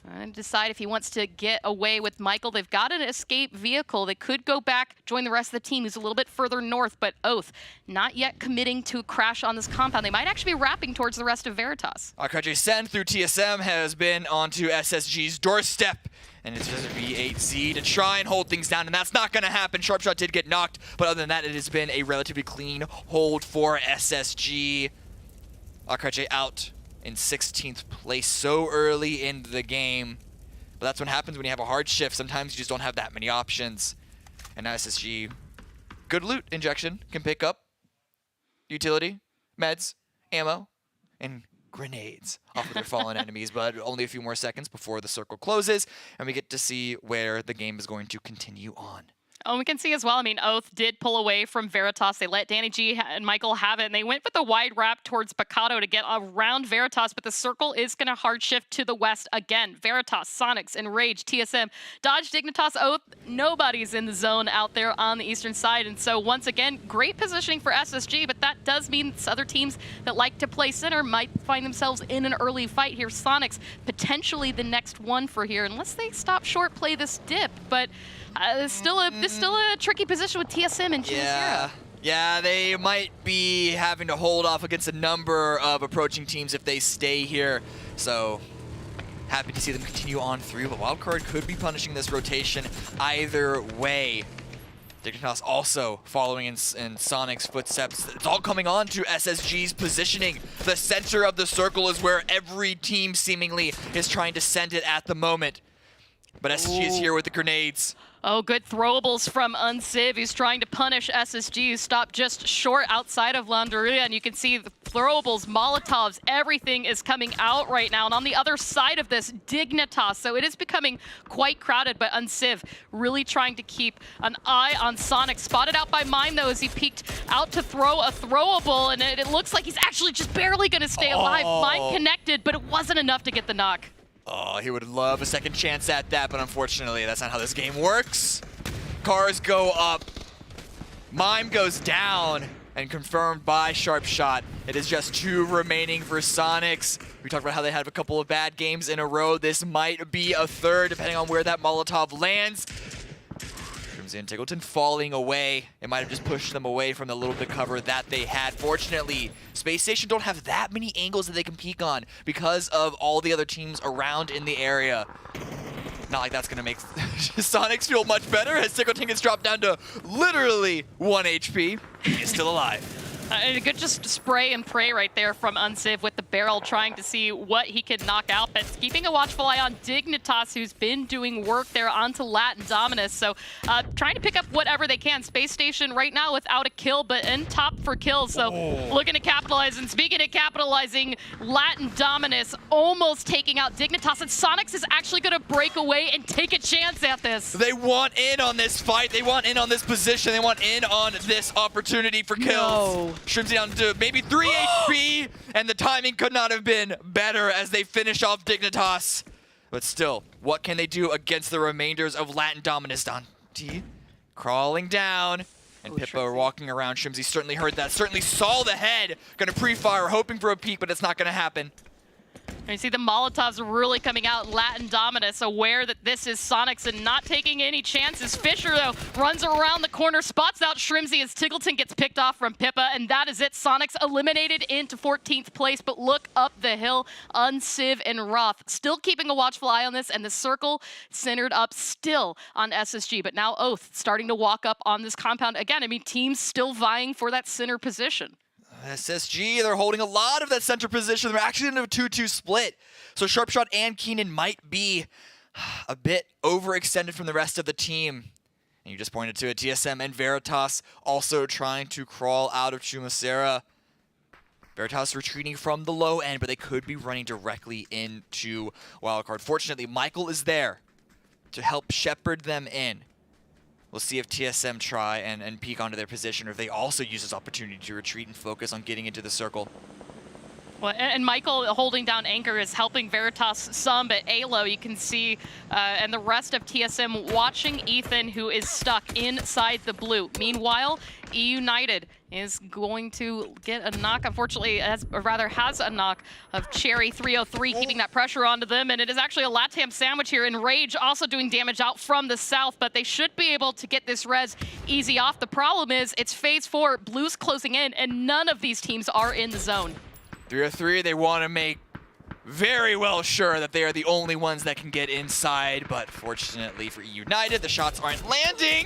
And decide if he wants to get away with Michael. They've got an escape vehicle. They could go back, join the rest of the team who's a little bit further north, but Oath not yet committing to a crash on this compound. They might actually be wrapping towards the rest of Veritas. Akreche send through TSM has been onto SSG's doorstep, and it's just a V8Z to try and hold things down, and that's not going to happen. Sharpshot did get knocked, but other than that, it has been a relatively clean hold for SSG. Akreche out in 16th place so early in the game. But that's what happens when you have a hard shift. Sometimes you just don't have that many options. And now SSG, good loot injection, can pick up utility, meds, ammo, and grenades off of their fallen enemies. But only a few more seconds before the circle closes, and we get to see where the game is going to continue on. Oh, we can see as well, I mean, Oath did pull away from Veritas. They let Danny G and Michael have it, and they went with the wide wrap towards Picado to get around Veritas, but the circle is going to hard shift to the west again. Veritas, Sonics, Enrage, TSM, Dodge, Dignitas, Oath, nobody's in the zone out there on the eastern side, and so once again, great positioning for SSG, but that does mean other teams that like to play center might find themselves in an early fight here. Sonics, potentially the next one for here, unless they stop short play this dip, but it's still a tricky position with TSM and Chumacera. Yeah, they might be having to hold off against a number of approaching teams if they stay here. So happy to see them continue on through, but Wildcard could be punishing this rotation either way. Dignitas also following in Sonic's footsteps. It's all coming on to SSG's positioning. The center of the circle is where every team seemingly is trying to send it at the moment. But SSG is here with the grenades. Oh, good throwables from Unciv. He's trying to punish SSG, who stopped just short outside of Landaria. And you can see the throwables, Molotovs, everything is coming out right now. And on the other side of this, Dignitas. So it is becoming quite crowded, but Unciv really trying to keep an eye on Sonic. Spotted out by Mime, though, as he peeked out to throw a throwable. And it looks like he's actually just barely going to stay alive. Mime connected, but it wasn't enough to get the knock. Oh, he would love a second chance at that, but unfortunately, that's not how this game works. Cars go up. Mime goes down, and confirmed by Sharpshot. It is just 2 remaining for Sonics. We talked about how they had a couple of bad games in a row. This might be a third, depending on where that Molotov lands. comes in. Tiggleton falling away. It might have just pushed them away from the little bit of cover that they had. Fortunately, Space Station don't have that many angles that they can peek on because of all the other teams around in the area. Not like that's going to make Sonics feel much better as Tiggleton gets dropped down to literally 1 HP. He is still alive. And a good just spray and pray right there from Unciv with the barrel, trying to see what he can knock out. But keeping a watchful eye on Dignitas, who's been doing work there onto Latin Dominus. So trying to pick up whatever they can. Space Station right now without a kill, but in top for kills. So looking to capitalize. And speaking of capitalizing, Latin Dominus almost taking out Dignitas. And Sonics is actually going to break away and take a chance at this. They want in on this fight. They want in on this position. They want in on this opportunity for kills. No. Shrimps down to maybe 3 HP, and the timing could not have been better as they finish off Dignitas. But still, what can they do against the remainders of Latin Dominus? Dante crawling down, and Pippa are walking around. Shrimsy certainly heard that, certainly saw the head. Gonna pre-fire, hoping for a peek, but it's not gonna happen. And you see the Molotovs really coming out. Latin Dominus aware that this is Sonics and not taking any chances. Fisher, though, runs around the corner, spots out Shrimsy as Tiggleton gets picked off from Pippa, and that is it. Sonics eliminated into 14th place, but look up the hill. Unciv and Roth still keeping a watchful eye on this, and the circle centered up still on SSG. But now Oath starting to walk up on this compound again. I mean, teams still vying for that center position. SSG, they're holding a lot of that center position. They're actually in a 2-2 split. So Sharpshot and Keenan might be a bit overextended from the rest of the team. And you just pointed to it, TSM and Veritas also trying to crawl out of Chumacera. Veritas retreating from the low end, but they could be running directly into Wildcard. Fortunately, Michael is there to help shepherd them in. We'll see if TSM try and peek onto their position, or if they also use this opportunity to retreat and focus on getting into the circle. Well, and Michael holding down anchor is helping Veritas some, but Alo, you can see, and the rest of TSM watching Ethan, who is stuck inside the blue. Meanwhile, E-United is going to get a knock, unfortunately, has a knock of Cherry 303, keeping that pressure onto them, and it is actually a LATAM sandwich here. Enrage also doing damage out from the south, but they should be able to get this res easy off. The problem is, it's phase 4, Blue's closing in, and none of these teams are in the zone. 303, they want to make very well sure that they are the only ones that can get inside, but fortunately for E-United, the shots aren't landing.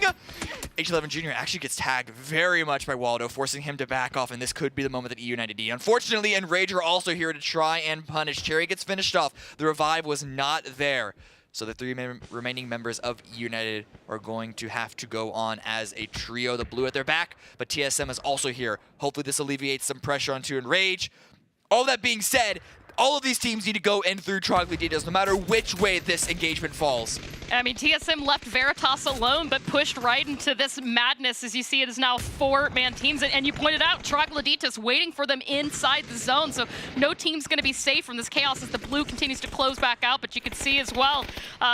H11 Jr. actually gets tagged very much by Waldo, forcing him to back off, and this could be the moment that E-United need. Unfortunately, Enrage are also here to try and punish. Cherry gets finished off. The revive was not there. So the 3 remaining members of E-United are going to have to go on as a trio. The blue at their back, but TSM is also here. Hopefully this alleviates some pressure onto Enrage. All that being said, all of these teams need to go in through Troglodytes, no matter which way this engagement falls. I mean, TSM left Veritas alone, but pushed right into this madness. As you see, it is now 4-man teams. And you pointed out, Troglodytes waiting for them inside the zone. So no team's going to be safe from this chaos as the blue continues to close back out. But you can see as well,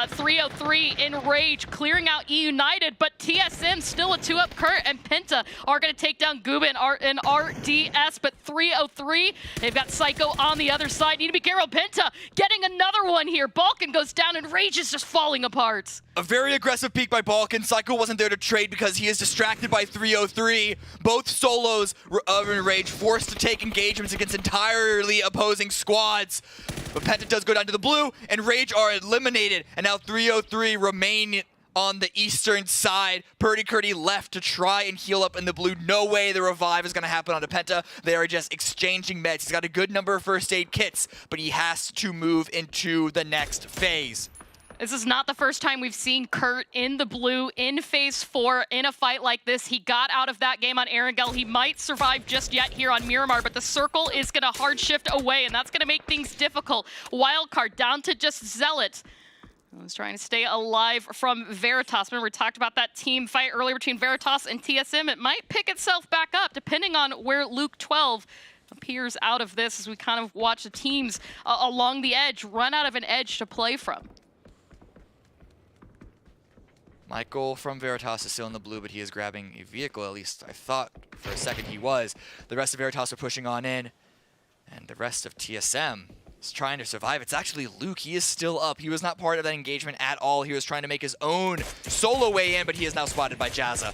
303 Enrage clearing out E-United. But TSM still a 2-up. Kurt and Penta are going to take down Guba and RDS. But 303, they've got Psycho on the other side. Need to be careful. Penta getting another one here. Balkan goes down and Rage is just falling apart. A very aggressive peek by Balkan. Psycho wasn't there to trade because he is distracted by 303. Both solos of Enrage forced to take engagements against entirely opposing squads. But Penta does go down to the blue, and Rage are eliminated. And now 303 remain on the eastern side. Purdy Curdy left to try and heal up in the blue. No way the revive is going to happen onto Penta. They are just exchanging meds. He's got a good number of first aid kits, but he has to move into the next phase. This is not the first time we've seen Kurt in the blue in phase 4 in a fight like this. He got out of that game on Erangel. He might survive just yet here on Miramar, but the circle is going to hard shift away, and that's going to make things difficult. Wildcard down to just Zealot. I was trying to stay alive from Veritas. Remember, we talked about that team fight earlier between Veritas and TSM. It might pick itself back up, depending on where Luke 12 appears out of this, as we kind of watch the teams along the edge run out of an edge to play from. Michael from Veritas is still in the blue, but he is grabbing a vehicle. At least I thought for a second he was. The rest of Veritas are pushing on in. And the rest of TSM is trying to survive. It's actually Luke. He is still up. He was not part of that engagement at all. He was trying to make his own solo way in, but he is now spotted by Jazza.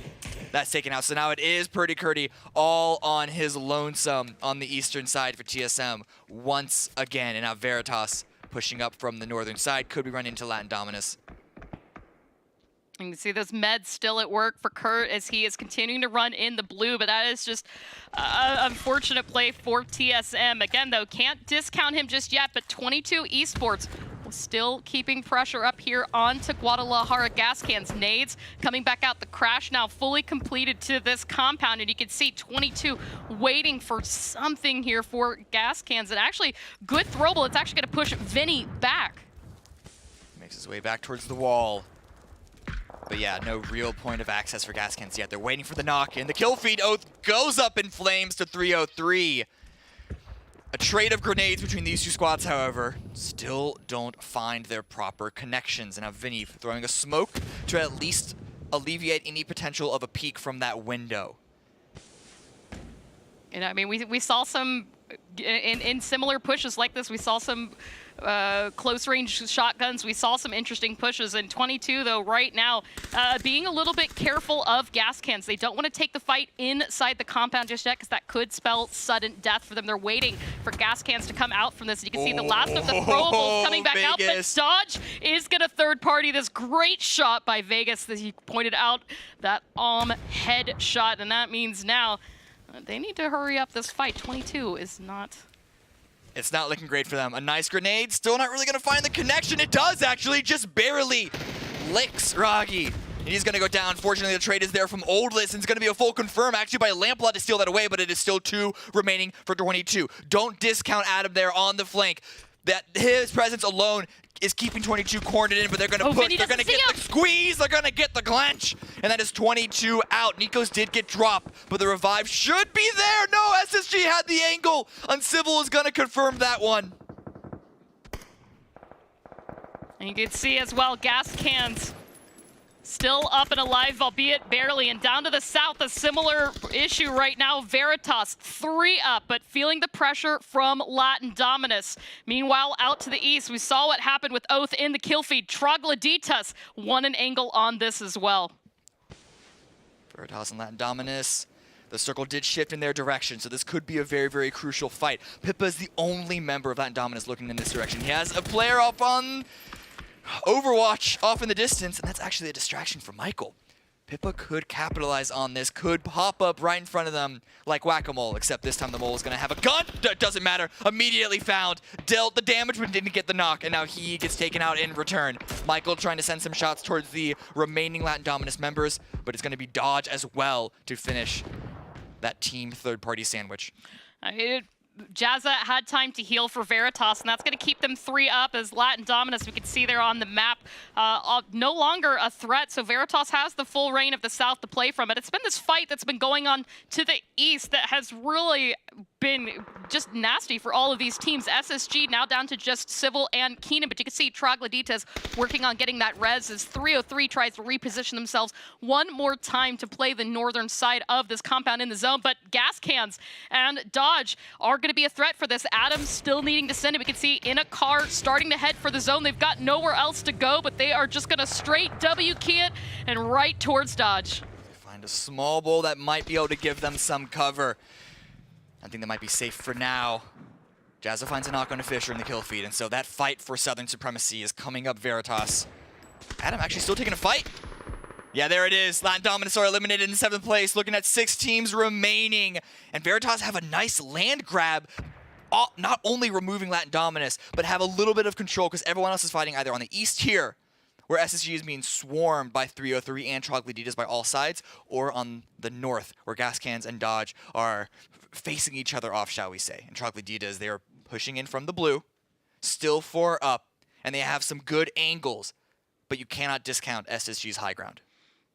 That's taken out. So now it is Purdy Curdy all on his lonesome on the eastern side for TSM once again. And now Veritas pushing up from the northern side. Could we run into Latin Dominus? You can see those meds still at work for Kurt as he is continuing to run in the blue, but that is just an unfortunate play for TSM. Again, though, can't discount him just yet, but 22 Esports still keeping pressure up here onto Guadalajara. Gas cans, nades coming back out. The crash now fully completed to this compound, and you can see 22 waiting for something here for gas cans. And actually, good throwable. It's actually going to push Vinny back. Makes his way back towards the wall. But yeah, no real point of access for gas cans yet. They're waiting for the knock, and the kill feed Oath goes up in flames to 303. A trade of grenades between these two squads, however, still don't find their proper connections. And now Vinny throwing a smoke to at least alleviate any potential of a peek from that window. And I mean, we saw some, in similar pushes like this, we saw some close range shotguns. We saw some interesting pushes. In 22, though, right now, being a little bit careful of gas cans. They don't want to take the fight inside the compound just yet because that could spell sudden death for them. They're waiting for gas cans to come out from this. You can see the last of the throwables coming back out, but Dodge is going to third party this great shot by Vegas, as he pointed out, that head shot, and that means now they need to hurry up this fight. 22 is not... It's not looking great for them. A nice grenade, still not really going to find the connection. It does, actually, just barely licks Ragi. And he's going to go down. Fortunately, the trade is there from Oldless, and it's going to be a full confirm, actually, by Lamplot to steal that away, but it is still 2 remaining for 22. Don't discount Adam there on the flank. That his presence alone is keeping 22 cornered in, but they're going to push. They're going to get the squeeze. They're going to get the clench. And that is 22 out. Nikos did get dropped, but the revive should be there. No, SSG had the angle. Uncivil is going to confirm that one. And you can see as well, gas cans still up and alive, albeit barely. And down to the south, a similar issue right now. Veritas 3 up, but feeling the pressure from Latin Dominus. Meanwhile, out to the east, we saw what happened with Oath in the kill feed. Trogloditas won an angle on this as well. Veritas and Latin Dominus. The circle did shift in their direction, so this could be a very, very crucial fight. Pippa is the only member of Latin Dominus looking in this direction. He has a player up on Overwatch off in the distance, and that's actually a distraction for Michael. Pippa could capitalize on this, could pop up right in front of them like Whack-A-Mole, except this time the mole is going to have a gun. Doesn't matter. Immediately found. Dealt the damage but didn't get the knock, and now he gets taken out in return. Michael trying to send some shots towards the remaining Latin Dominus members, but it's going to be Dodge as well to finish that team third-party sandwich. Jazza had time to heal for Veritas, and that's going to keep them 3 up as Latin Dominus, we can see there on the map, no longer a threat. So Veritas has the full reign of the south to play from. But it's been this fight that's been going on to the east that has really been just nasty for all of these teams. SSG now down to just Civil and Keenan, but you can see Trogloditas working on getting that res as 303 tries to reposition themselves one more time to play the northern side of this compound in the zone. But gas cans and Dodge are going to be a threat for this. Adam's still needing to send it. We can see in a car starting to head for the zone. They've got nowhere else to go, but they are just going to straight W key it and right towards Dodge. Find a small bowl that might be able to give them some cover. I think that might be safe for now. Jazza finds a knock on a Fisher in the kill feed, and so that fight for Southern Supremacy is coming up Veritas. Adam actually still taking a fight. Yeah, there it is. Latin Dominus are eliminated in 7th place, looking at 6 teams remaining. And Veritas have a nice land grab, not only removing Latin Dominus, but have a little bit of control because everyone else is fighting either on the east here, where SSG is being swarmed by 303 and Trogloditas by all sides, or on the north, where Gas Cans and Dodge are facing each other off, shall we say. And Trogloditas, they are pushing in from the blue, still 4 up, and they have some good angles, but you cannot discount SSG's high ground.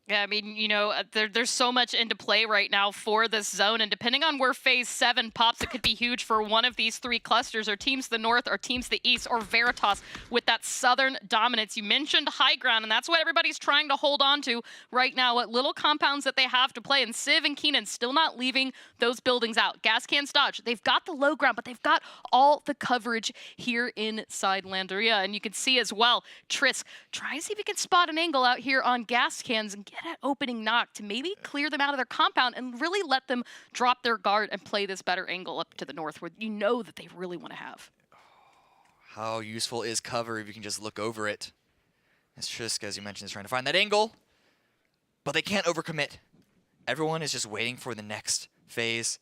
Yeah, I mean, you know, there's so much into play right now for this zone, and depending on where Phase 7 pops, it could be huge for one of these three clusters, or teams to the north, or teams to the east, or Veritas with that southern dominance. You mentioned high ground, and that's what everybody's trying to hold on to right now, what little compounds that they have to play, and Civ and Keenan still not leaving those buildings out. Gas Cans Dodge, they've got the low ground, but they've got all the coverage here inside Landeria, and you can see as well, Trisk, try to see if he can spot an angle out here on Gas Cans and get an opening knock to maybe clear them out of their compound and really let them drop their guard and play this better angle up to the north where you know that they really want to have. How useful is cover if you can just look over it? As Trisk, as you mentioned, is trying to find that angle, but they can't overcommit. Everyone is just waiting for the next phase.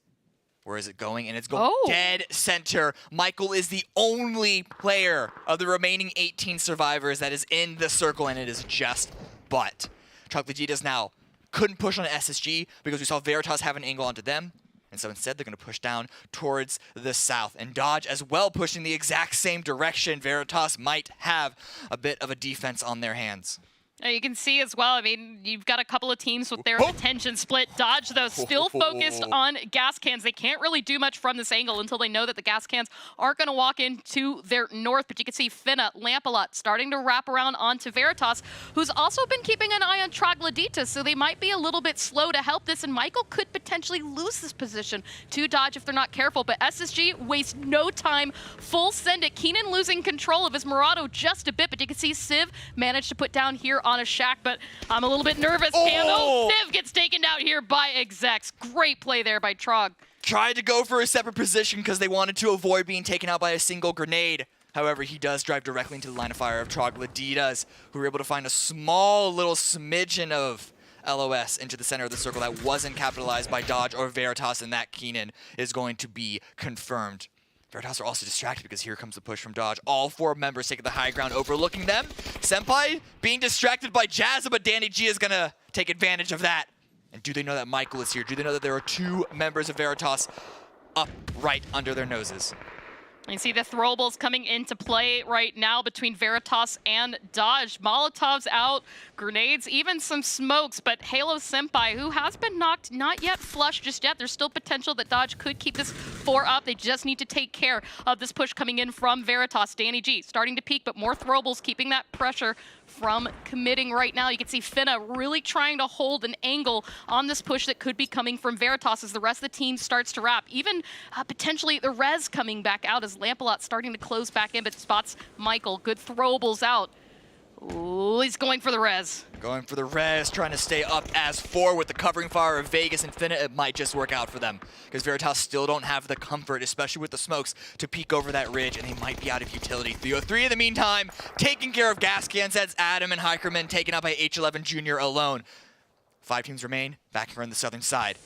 Where is it going? And it's going dead center. Michael is the only player of the remaining 18 survivors that is in the circle, and it is just butt. Troglodytas now couldn't push on SSG because we saw Veritas have an angle onto them. And so instead, they're going to push down towards the south. And Dodge as well pushing the exact same direction. Veritas might have a bit of a defense on their hands. You can see as well, I mean, you've got a couple of teams with their attention split. Dodge, though, still focused on gas cans. They can't really do much from this angle until they know that the gas cans aren't going to walk into their north. But you can see Finna, Lampalot starting to wrap around onto Veritas, who's also been keeping an eye on Troglodytas, so they might be a little bit slow to help this. And Michael could potentially lose this position to Dodge if they're not careful. But SSG wastes no time. Full send it. Keenan losing control of his Murado just a bit, but you can see Civ managed to put down here on a shack, but I'm a little bit nervous. Civ gets taken out here by execs. Great play there by Trog. Tried to go for a separate position because they wanted to avoid being taken out by a single grenade. However, he does drive directly into the line of fire of Troglodytas, who were able to find a small little smidgen of LOS into the center of the circle that wasn't capitalized by Dodge or Veritas, and that Keenan is going to be confirmed. Veritas are also distracted because here comes the push from Dodge. All four members taking the high ground, overlooking them. Senpai being distracted by Jazza, but Danny G is going to take advantage of that. And do they know that Michael is here? Do they know that there are two members of Veritas up right under their noses? You see the throwables coming into play right now between Veritas and Dodge. Molotovs out, grenades, even some smokes, but Halo Senpai, who has been knocked, not yet flushed just yet. There's still potential that Dodge could keep this 4 up. They just need to take care of this push coming in from Veritas. Danny G starting to peak, but more throwables keeping that pressure from committing right now. You can see Finna really trying to hold an angle on this push that could be coming from Veritas as the rest of the team starts to wrap. Even potentially the res coming back out as Lampalot starting to close back in, but spots Michael. Good throwables out. Ooh, he's going for the res. Going for the res, trying to stay up as 4 with the covering fire of Vegas and Finna. It might just work out for them because Veritas still don't have the comfort, especially with the smokes, to peek over that ridge, and they might be out of utility. 303 in the meantime, taking care of gas cans. That's Adam and Hikerman taken out by H11 Jr. alone. 5 teams remain back here on the southern side.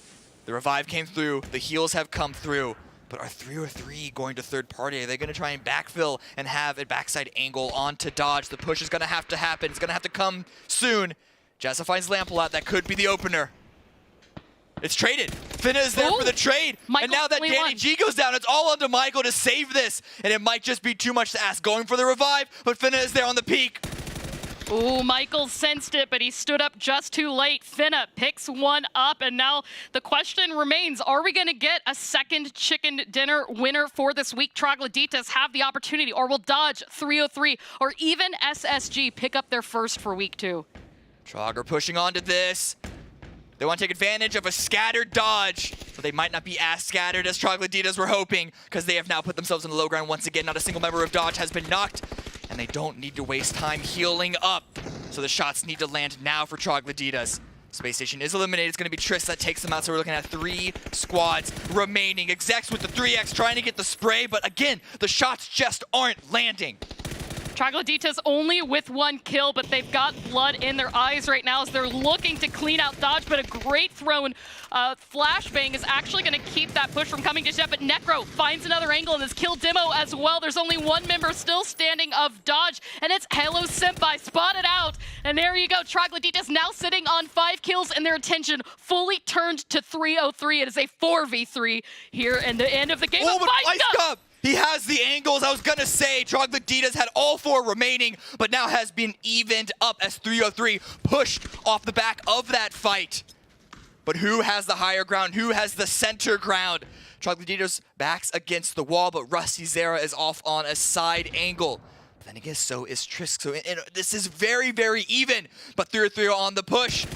The revive came through, the heals have come through. But are 303 going to third party? Are they going to try and backfill and have a backside angle onto Dodge? The push is going to have to happen. It's going to have to come soon. Jazza finds Lampalot. That could be the opener. It's traded. Finna is there for the trade. And now that Danny G goes down, it's all onto Michael to save this. And it might just be too much to ask. Going for the revive, but Finna is there on the peak. Ooh, Michael sensed it, but he stood up just too late. Finna picks one up, and now the question remains, are we going to get a second chicken dinner winner for this week? Troglodytas have the opportunity, or will Dodge, 303, or even SSG pick up their first for week 2? Trog are pushing onto this. They want to take advantage of a scattered Dodge, but they might not be as scattered as Troglodytas were hoping, because they have now put themselves in the low ground once again. Not a single member of Dodge has been knocked, and they don't need to waste time healing up. So the shots need to land now for Troglodytas. Space Station is eliminated. It's going to be Triss that takes them out, so we're looking at 3 squads remaining. Execs with the 3x trying to get the spray, but again, the shots just aren't landing. Troglodytas only with 1 kill, but they've got blood in their eyes right now as they're looking to clean out Dodge, but a great thrown flashbang is actually going to keep that push from coming just yet, but Necro finds another angle in this kill demo as well. There's only 1 member still standing of Dodge, and it's Halo Senpai spotted out, and there you go. Troglodytas now sitting on 5 kills, and their attention fully turned to 303. It is a 4v3 here in the end of the game. Oh, but Ice Cup! He has the angles. I was going to say Troglodytas had all 4 remaining, but now has been evened up as 303 pushed off the back of that fight. But who has the higher ground? Who has the center ground? Troglodytas backs against the wall, but Rusty Zera is off on a side angle. But then again, so is Trisk. So this is very, very even. But 303 on the push.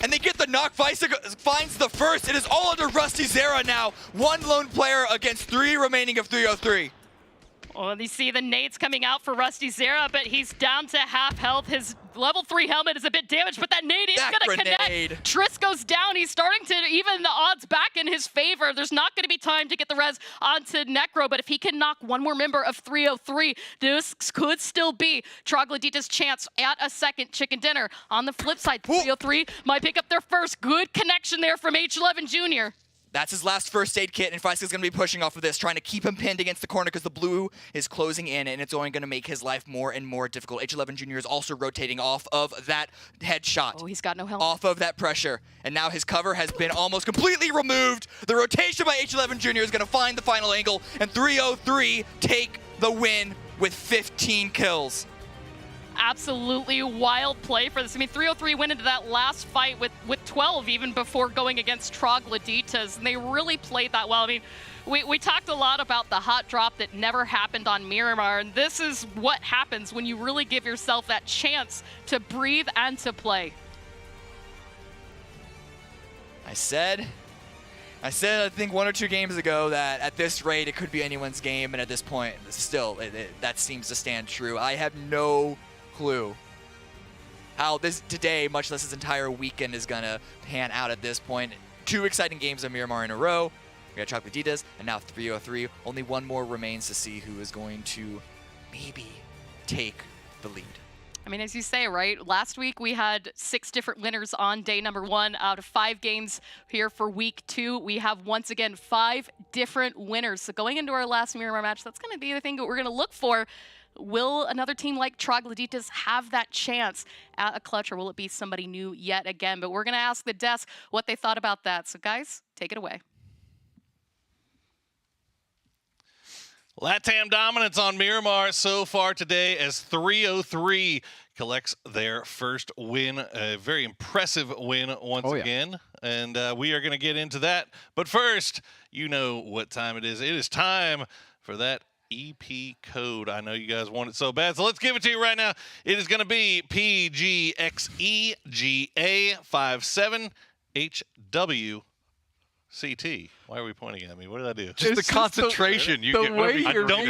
And they get the knock. Weiser finds the first. It is all under Rusty Zera now. 1 lone player against 3 remaining of 303. Well, you see the nades coming out for Rusty Zera, but he's down to half health. His level 3 helmet is a bit damaged, but that nade is going to connect. Trisk goes down. He's starting to even the odds back in his favor. There's not going to be time to get the res onto Necro, but if he can knock one more member of 303, this could still be Troglodyta's chance at a second chicken dinner. On the flip side, 303 might pick up their first good connection there from H11 Jr. That's his last first aid kit, and Freiska's going to be pushing off of this, trying to keep him pinned against the corner because the blue is closing in, and it's only going to make his life more and more difficult. H11 Jr. is also rotating off of that headshot. Oh, he's got no help. Off of that pressure, and now his cover has been almost completely removed. The rotation by H11 Jr. is going to find the final angle, and 303 take the win with 15 kills. Absolutely wild play for this. I mean, 303 went into that last fight with 12 even before going against Troglodytas, and they really played that well. I mean, we talked a lot about the hot drop that never happened on Miramar, and this is what happens when you really give yourself that chance to breathe and to play. I said I think 1 or 2 games ago that at this rate it could be anyone's game, and at this point still that seems to stand true. I have no clue how this today, much less this entire weekend, is gonna pan out at this point. 2 exciting games of Miramar in a row. We got Troglodytas and now 303. Only 1 more remains to see who is going to maybe take the lead. I mean, as you say, right? Last week we had 6 different winners on day number 1 out of 5 games here for week 2. We have once again 5 different winners. So going into our last Miramar match, that's going to be the thing that we're going to look for. Will another team like Troglodytas have that chance at a clutch, or will it be somebody new yet again? But we're going to ask the desk what they thought about that. So guys, take it away. LATAM dominance on Miramar so far today as 303 collects their first win. A very impressive win once again. And we are going to get into that. But first, you know what time it is. It is time for that EP code. I know you guys want it so bad, so let's give it to you right now. It is going to be PGXEGA57HWCT. Why are we pointing at me? What did I do? Just the concentration. I don't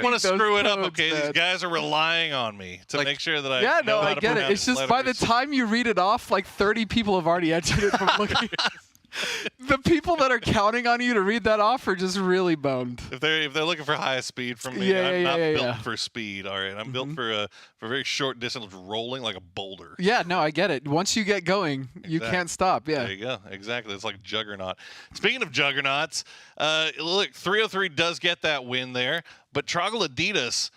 want to screw it up, okay? These guys are relying on me to make sure that I know how to get it. It's just by the time you read it off, like 30 people have already entered it from looking at the people that are counting on you to read that off are just really boned. If they're looking for highest speed from me, I'm not built for speed. All right, I'm built for very short distance rolling like a boulder. Yeah, no, I get it. Once you get going, you can't stop. Yeah, there you go. Exactly. It's like Juggernaut. Speaking of Juggernauts, look, 303 does get that win there, but Troglodytas,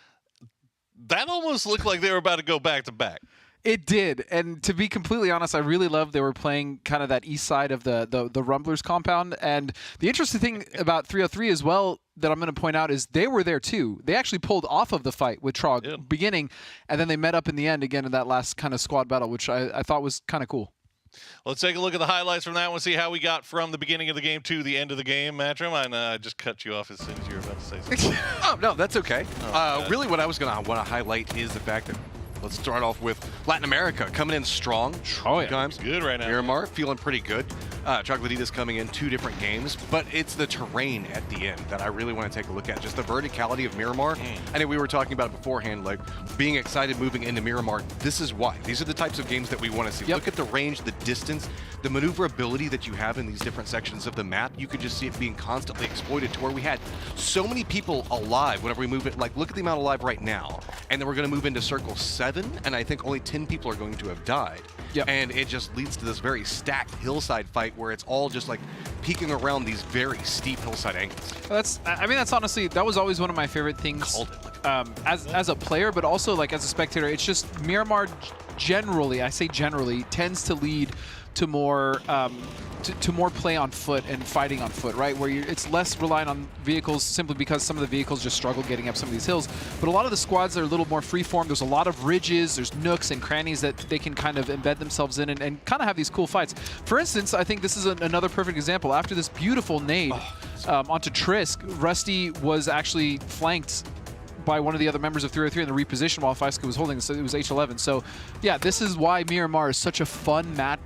that almost looked like they were about to go back to back. It did, and to be completely honest, I really loved they were playing kind of that east side of the Rumblers compound. And the interesting thing about 303 as well that I'm going to point out is they were there too. They actually pulled off of the fight with Trog beginning, and then they met up in the end again in that last kind of squad battle, which I thought was kind of cool. Let's take a look at the highlights from that one, see how we got from the beginning of the game to the end of the game, Matrim. I just cut you off as soon as you were about to say something. Oh, no, that's okay. Really what I was going to want to highlight is the fact that let's start off with Latin America coming in strong. Times. Good right now. Miramar feeling pretty good. Troglodytas coming in 2 different games, but it's the terrain at the end that I really want to take a look at. Just the verticality of Miramar. I know we were talking about it beforehand, like being excited moving into Miramar. This is why. These are the types of games that we want to see. Look at the range, the distance, the maneuverability that you have in these different sections of the map. You could just see it being constantly exploited to where we had so many people alive whenever we move it. Like, look at the amount alive right now. And then we're going to move into Circle 7. And I think only 10 people are going to have died. And it just leads to this very stacked hillside fight where it's all just like peeking around these very steep hillside angles. That's honestly, that was always one of my favorite things as a player, but also like as a spectator. It's just Miramar generally, I say generally, tends to lead to more to more play on foot and fighting on foot, right? Where it's less reliant on vehicles simply because some of the vehicles just struggle getting up some of these hills. But a lot of the squads are a little more freeform. There's a lot of ridges, there's nooks and crannies that they can kind of embed themselves in and kind of have these cool fights. For instance, I think this is another perfect example. After this beautiful nade onto Trisk, Rusty was actually flanked by one of the other members of 303 in the reposition while Faiska was holding, so it was H11. So yeah, this is why Miramar is such a fun map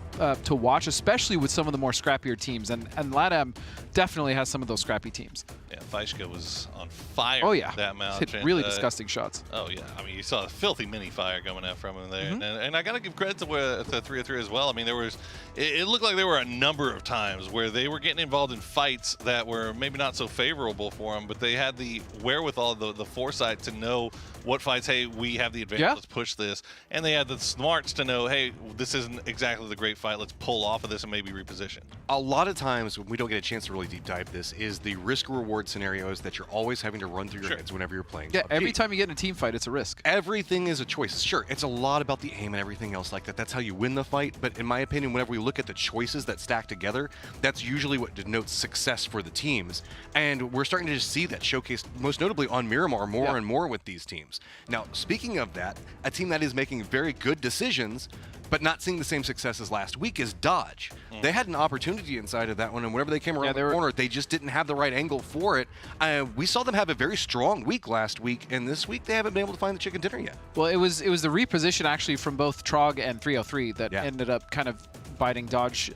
to watch, especially with some of the more scrappier teams. And LATAM definitely has some of those scrappy teams. Yeah, Faiska was on fire. Oh yeah, that match. hit really disgusting shots. Oh yeah, I mean you saw a filthy mini fire coming out from him there, and I gotta give credit to 303 as well. I mean it looked like there were a number of times where they were getting involved in fights that were maybe not so favorable for them, but they had the wherewithal, the foresight to know what fights, hey, we have the advantage, let's push this, and they had the smarts to know, hey, this isn't exactly the great fight, let's pull off of this and maybe reposition. A lot of times when we don't get a chance to really deep dive this is the risk-reward scenarios that you're always having to run through your heads whenever you're playing. Yeah, PUBG. every time you get in a team fight, it's a risk. Everything is a choice. Sure, it's a lot about the aim and everything else like that. That's how you win the fight, but in my opinion, whenever we look at the choices that stack together, that's usually what denotes success for the teams. And we're starting to just see that showcased most notably on Miramar more and more with these teams. Now, speaking of that, a team that is making very good decisions but not seeing the same success as last week is Dodge. They had an opportunity inside of that one, and whenever they came around the corner, they just didn't have the right angle for it. We saw them have a very strong week last week, and this week they haven't been able to find the chicken dinner yet. Well, it was the reposition actually from both Trog and 303 that ended up kind of biting Dodge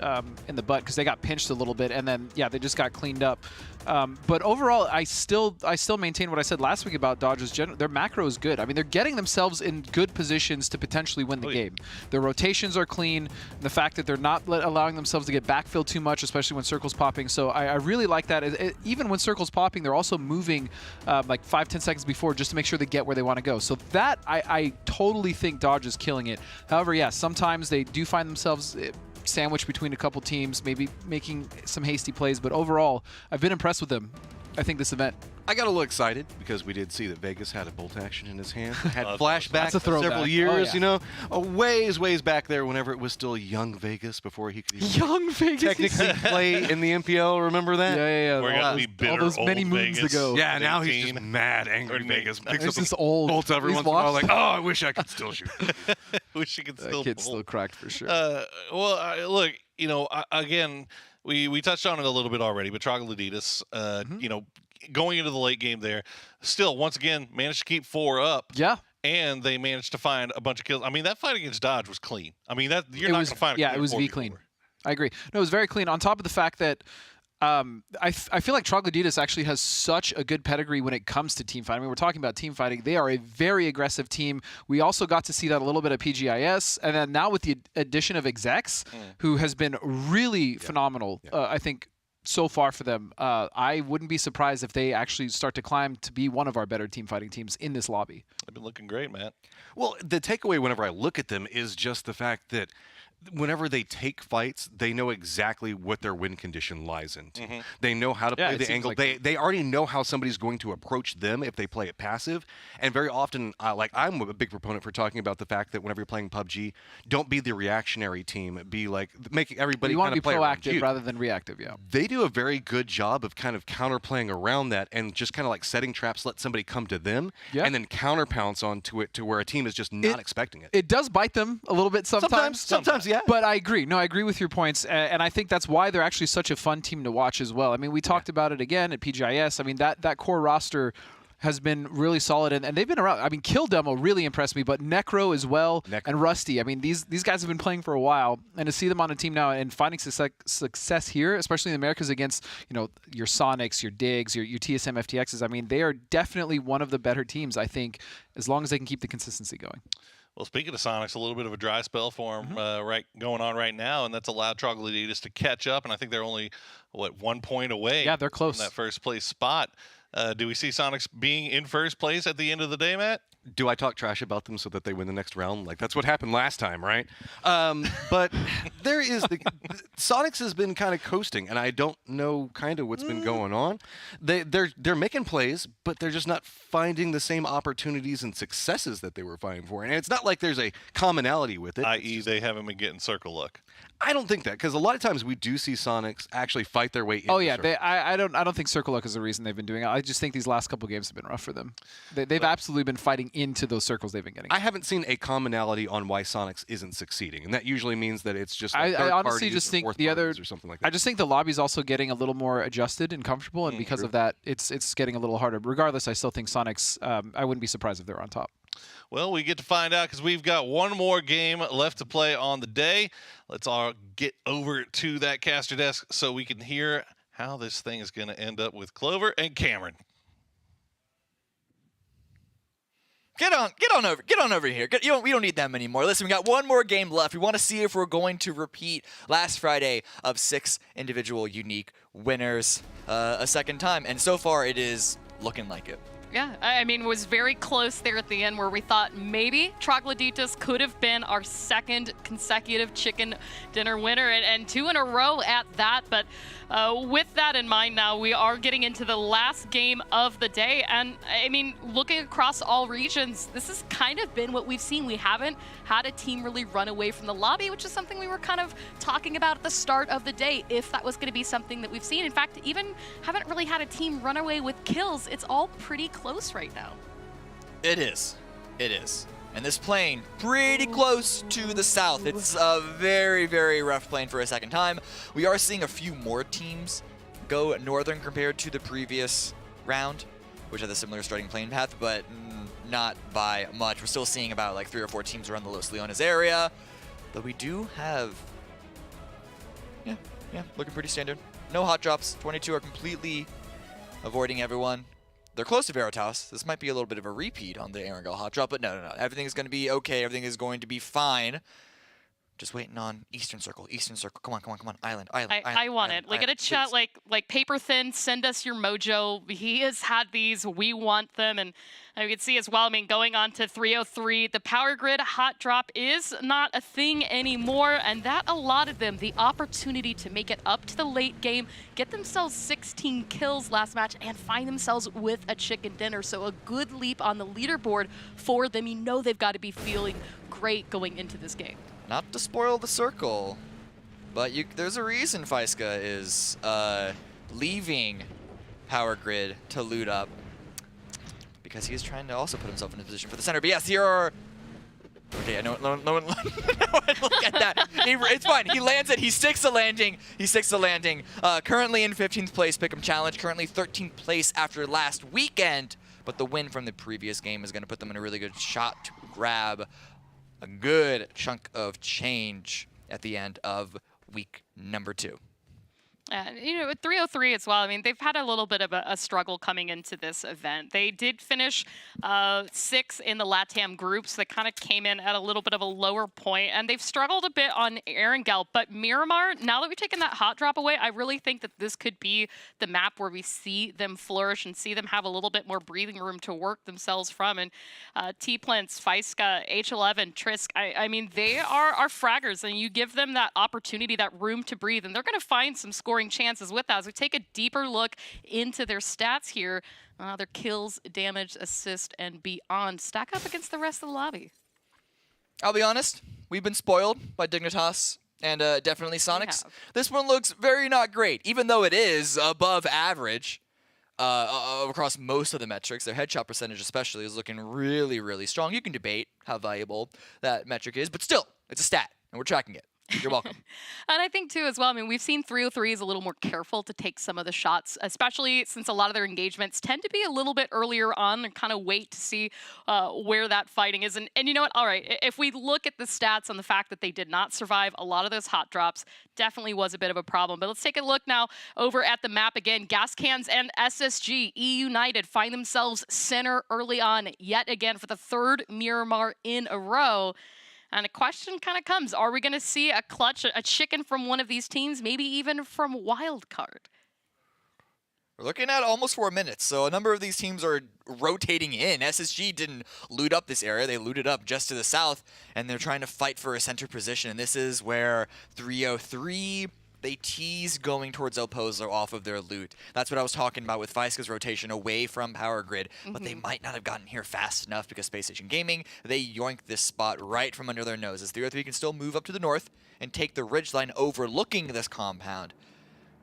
in the butt because they got pinched a little bit, and then they just got cleaned up. But overall, I still maintain what I said last week about Dodge's their macro is good. I mean, they're getting themselves in good positions to potentially win the game. Their rotations are clean. The fact that they're not allowing themselves to get backfilled too much, especially when Circle's popping. So I really like that. Even when Circle's popping, they're also moving like 5-10 seconds before just to make sure they get where they want to go. So that, I totally think Dodge is killing it. However, yeah, sometimes they do find themselves sandwiched between a couple teams, maybe making some hasty plays, but overall, I've been impressed with them. I think this event. I got a little excited because we did see that Vegas had a bolt action in his hand. Had flashbacks of several years, you know, ways back there whenever it was still young Vegas before he could even technically play in the MPL. Remember that? Yeah. We're gonna be bitter all those many moons Vegas ago. Yeah, now he's just mad, angry Vegas. Picks up just old. Bolts every once in a while, like, oh, I wish I could still shoot. Wish he could still. That kid's still cracked for sure. Look, you know, again, we touched on it a little bit already, but Troglodytes, you know, going into the late game there, still once again managed to keep 4 up. Yeah. And they managed to find a bunch of kills. I mean, that fight against Dodge was clean. I mean, that you're not going to find a it was V clean. I agree. No, it was very clean. On top of the fact that I feel like Troglodytes actually has such a good pedigree when it comes to team fighting. I mean, we're talking about team fighting. They are a very aggressive team. We also got to see that a little bit at PGIS. And then now with the addition of Execs, who has been really phenomenal, I think, so far for them. I wouldn't be surprised if they actually start to climb to be one of our better team fighting teams in this lobby. They've been looking great, Matt. Well, the takeaway whenever I look at them is just the fact that whenever they take fights, they know exactly what their win condition lies into. They know how to play the angle. Like they already know how somebody's going to approach them if they play it passive. And very often, like I'm a big proponent for talking about the fact that whenever you're playing PUBG, don't be the reactionary team. Be like making everybody you want kind to be of proactive rather than reactive. Yeah, they do a very good job of kind of counterplaying around that and just kind of like setting traps, let somebody come to them, and then counter pounce onto it to where a team is just not expecting it. It does bite them a little bit sometimes. Sometimes. Yeah. But I agree. No, I agree with your points. And I think that's why they're actually such a fun team to watch as well. I mean, we talked about it again at PGIS. I mean, that core roster has been really solid, and they've been around. I mean, Kill Demo really impressed me, but Necro as well, and Rusty. I mean, these guys have been playing for a while, and to see them on a team now and finding success here, especially in the Americas against, you know, your Sonics, your Digs, your TSM FTXs. I mean, they are definitely one of the better teams, I think, as long as they can keep the consistency going. Well, speaking of Sonics, a little bit of a dry spell for them going on right now, and that's allowed Troglodytes to catch up, and I think they're only, 1 point away they're close from that first place spot. Do we see Sonics being in first place at the end of the day, Matt? do I talk trash about them so that they win the next round? Like, that's what happened last time, right? But there is Sonics has been kind of coasting, and I don't know kind of what's been going on. They're making plays, but they're just not finding the same opportunities and successes that they were fighting for. And it's not like there's a commonality with it. I.e., they haven't been getting circle luck. I don't think that, because a lot of times we do see Sonics actually fight their way into Oh yeah, circle. I don't think circle luck is the reason they've been doing it. I just think these last couple games have been rough for them. They've absolutely been fighting into those circles they've been getting. I haven't seen a commonality on why Sonics isn't succeeding, and that usually means that it's just like I honestly just think the other or something like that. I just think the lobby's also getting a little more adjusted and comfortable, and because of that, it's getting a little harder. Regardless, I still think Sonics. I wouldn't be surprised if they're on top. Well, we get to find out because we've got one more game left to play on the day. Let's all get over to that caster desk so we can hear how this thing is going to end up with Clover and Cameron. Get on over here. We don't need them anymore. Listen, we got one more game left. We want to see if we're going to repeat last Friday of 6 individual unique winners a second time, and so far it is looking like it. Yeah, I mean, it was very close there at the end where we thought maybe Troglodytes could have been our second consecutive chicken dinner winner, and 2 in a row at that. But with that in mind now, we are getting into the last game of the day. And I mean, looking across all regions, this has kind of been what we've seen. We haven't had a team really run away from the lobby, which is something we were kind of talking about at the start of the day, if that was going to be something that we've seen. In fact, even haven't really had a team run away with kills. It's all pretty close right now. It is. And this plane, pretty close to the south. It's a very, very rough plane for a second time. We are seeing a few more teams go northern compared to the previous round, which had a similar starting plane path, but not by much. We're still seeing about like 3 or 4 teams around the Los Leones area, but we do have, yeah, looking pretty standard. No hot drops. 22 are completely avoiding everyone. They're close to Veritas. This might be a little bit of a repeat on the Erangel hot drop, but no. Everything is going to be okay. Everything is going to be fine. Just waiting on Eastern Circle. Come on. Island. I want it. Like, in a chat, like Paper Thin, send us your mojo. He has had these. We want them. And you can see as well, I mean, going on to 303, the Power Grid hot drop is not a thing anymore. And that allotted them the opportunity to make it up to the late game, get themselves 16 kills last match, and find themselves with a chicken dinner. So a good leap on the leaderboard for them. You know they've got to be feeling great going into this game. Not to spoil the circle, but there's a reason Faiska is leaving Power Grid to loot up, because he is trying to also put himself in a position for the center. But yes, here are... Okay, no one look at that. It's fine. He lands it. He sticks the landing. Currently in 15th place, Pick'em Challenge. Currently 13th place after last weekend, but the win from the previous game is going to put them in a really good shot to grab a good chunk of change at the end of week number 2. You know, with 303 as well, I mean, they've had a little bit of a struggle coming into this event. They did finish 6th in the LATAM groups. They kind of came in at a little bit of a lower point, and they've struggled a bit on Erangel. But Miramar, now that we've taken that hot drop away, I really think that this could be the map where we see them flourish and see them have a little bit more breathing room to work themselves from. And T-Plants, Faiska, H11, Trisk, I mean, they are fraggers, and you give them that opportunity, that room to breathe, and they're going to find some scoring chances with that. As we take a deeper look into their stats here, their kills, damage, assist, and beyond stack up against the rest of the lobby. I'll be honest, we've been spoiled by Dignitas and definitely Sonics. This one looks very not great, even though it is above average across most of the metrics. Their headshot percentage especially is looking really, really strong. You can debate how valuable that metric is, but still, it's a stat, and we're tracking it. You're welcome. And I think, too, as well, I mean, we've seen 303 is a little more careful to take some of the shots, especially since a lot of their engagements tend to be a little bit earlier on and kind of wait to see where that fighting is. And you know what? All right, if we look at the stats on the fact that they did not survive a lot of those hot drops, definitely was a bit of a problem. But let's take a look now over at the map again. Gas Cans and SSG, E-United, find themselves center early on yet again for the 3rd Miramar in a row. And a question kind of comes, are we going to see a clutch, a chicken from one of these teams, maybe even from Wildcard? We're looking at almost 4 minutes, so a number of these teams are rotating in. SSG didn't loot up this area. They looted up just to the south, and they're trying to fight for a center position. And this is where 303, they tease going towards El Pozo off of their loot. That's what I was talking about with Faiska's rotation away from Power Grid, but they might not have gotten here fast enough because Space Station Gaming, they yoinked this spot right from under their noses. 303 can still move up to the north and take the ridgeline overlooking this compound.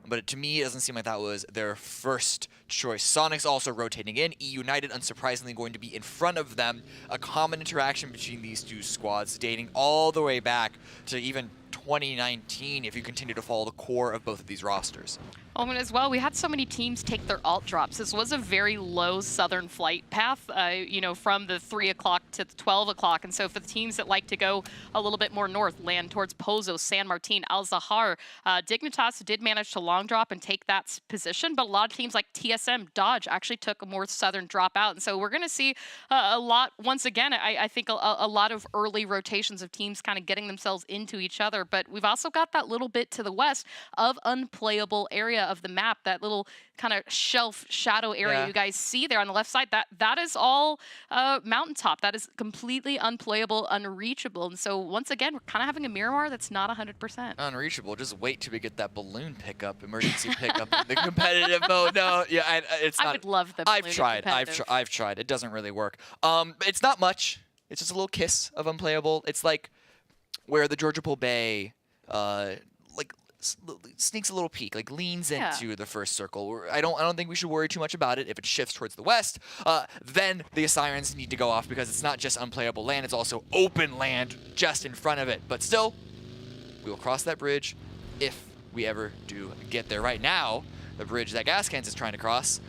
But to me, it doesn't seem like that was their first choice. Sonic's also rotating in. E United, unsurprisingly, going to be in front of them. A common interaction between these two squads, dating all the way back to even 2019, if you continue to follow the core of both of these rosters. And as well, we had so many teams take their alt drops. This was a very low southern flight path, you know, from the 3 o'clock to the 12 o'clock. And so for the teams that like to go a little bit more north, land towards Pozo, San Martin, Al Zahar, Dignitas did manage to long drop and take that position. But a lot of teams like TSM, Dodge actually took a more southern drop out. And so we're going to see a lot, once again, I think a lot of early rotations of teams kind of getting themselves into each other. But we've also got that little bit to the west of unplayable area of the map, that little kind of shelf shadow area you guys see there on the left side. That is all mountaintop. That is completely unplayable, unreachable. And so once again, we're kind of having a Miramar that's not 100%. Unreachable. Just wait till we get that balloon pickup, emergency pickup in the competitive mode. No, yeah, it's not. I would love the I've balloon tried. competitive. I've tried. It doesn't really work. It's not much. It's just a little kiss of unplayable. It's like where the Georgia Pool Bay like sneaks a little peek, like leans into the first circle. I don't think we should worry too much about it. If it shifts towards the west, then the sirens need to go off because it's not just unplayable land, it's also open land just in front of it. But still, we will cross that bridge if we ever do get there. Right now, the bridge that Gascans is trying to cross,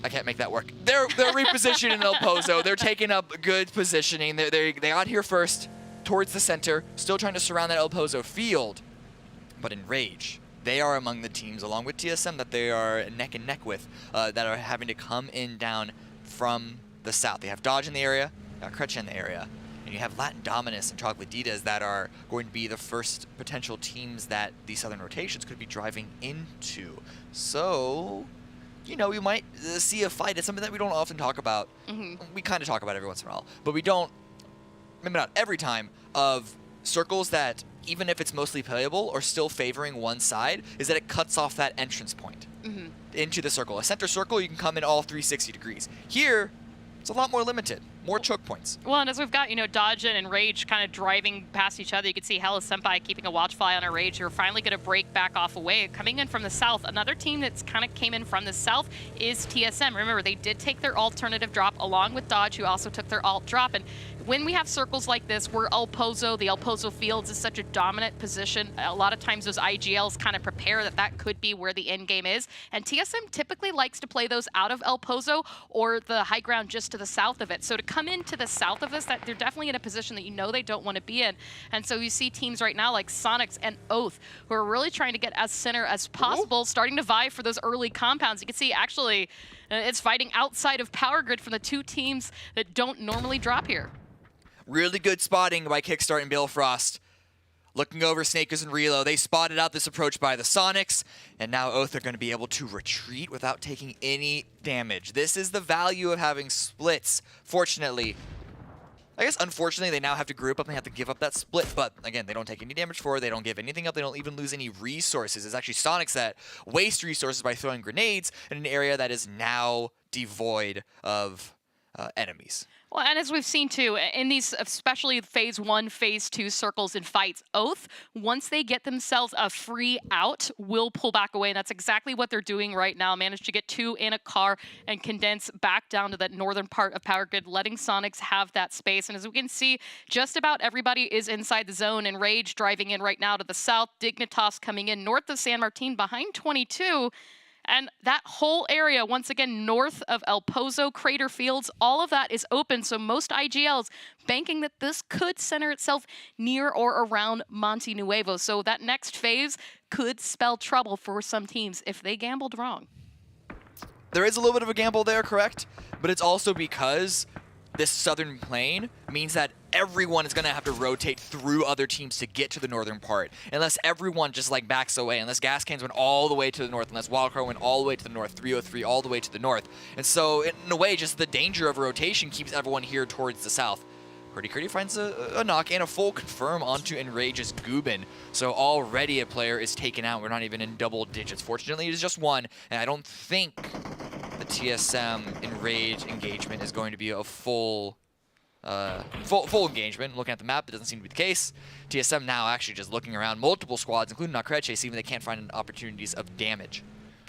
I can't make that work. They're repositioning El Pozo. They're taking up good positioning. They got here first towards the center, still trying to surround that El Pozo field. But in Rage, they are among the teams, along with TSM, that they are neck and neck with, that are having to come in down from the south. They have Dodge in the area, got Crutch in the area, and you have Latin Dominus and Chocolatitas that are going to be the first potential teams that these southern rotations could be driving into. So, you know, we might see a fight. It's something that we don't often talk about. We kind of talk about every once in a while, but we don't, maybe not every time, of circles that, even if it's mostly playable or still favoring one side, is that it cuts off that entrance point into the circle. A center circle, you can come in all 360 degrees. Here, it's a lot more limited, more choke points. Well, and as we've got, you know, Dodge and Rage kind of driving past each other, you can see Hella Senpai keeping a watchfly on a Rage, who are finally going to break back off away. Coming in from the south, another team that's kind of came in from the south is TSM. Remember, they did take their alternative drop along with Dodge, who also took their alt drop. And when we have circles like this, where El Pozo, the El Pozo Fields is such a dominant position, a lot of times those IGLs kind of prepare that could be where the end game is. And TSM typically likes to play those out of El Pozo or the high ground just to the south of it. So to come into the south of this, that they're definitely in a position that you know they don't want to be in. And so you see teams right now like Sonics and Oath, who are really trying to get as center as possible, starting to vie for those early compounds. You can see actually it's fighting outside of Power Grid from the two teams that don't normally drop here. Really good spotting by Kickstart and Billfrost. Looking over Snakers and Relo, they spotted out this approach by the Sonics, and now Oath are going to be able to retreat without taking any damage. This is the value of having splits. Fortunately, I guess unfortunately, they now have to group up and they have to give up that split, but again, they don't take any damage for it, they don't give anything up, they don't even lose any resources. It's actually Sonics that waste resources by throwing grenades in an area that is now devoid of enemies. Well, and as we've seen too, in these, especially phase 1, phase 2 circles and fights, Oath, once they get themselves a free out, will pull back away. And that's exactly what they're doing right now. Managed to get 2 in a car and condense back down to that northern part of Power Grid, letting Sonics have that space. And as we can see, just about everybody is inside the zone, and Rage driving in right now to the south, Dignitas coming in north of San Martin behind 22. And that whole area, once again, north of El Pozo, Crater Fields, all of that is open. So most IGLs banking that this could center itself near or around Monte Nuevo. So that next phase could spell trouble for some teams if they gambled wrong. There is a little bit of a gamble there, correct? But it's also because this southern plane means that everyone is going to have to rotate through other teams to get to the northern part. Unless everyone just like backs away, unless Gas Cans went all the way to the north, unless Wildcard went all the way to the north, 303 all the way to the north. And so in a way, just the danger of rotation keeps everyone here towards the south. Curdy finds a knock and a full confirm onto Enrage's Gubin. So already a player is taken out. We're not even in double digits. Fortunately, it is just one, and I don't think the TSM Enrage engagement is going to be a full engagement. Looking at the map, it doesn't seem to be the case. TSM now actually just looking around multiple squads, including Nakreche, see if they can't find opportunities of damage.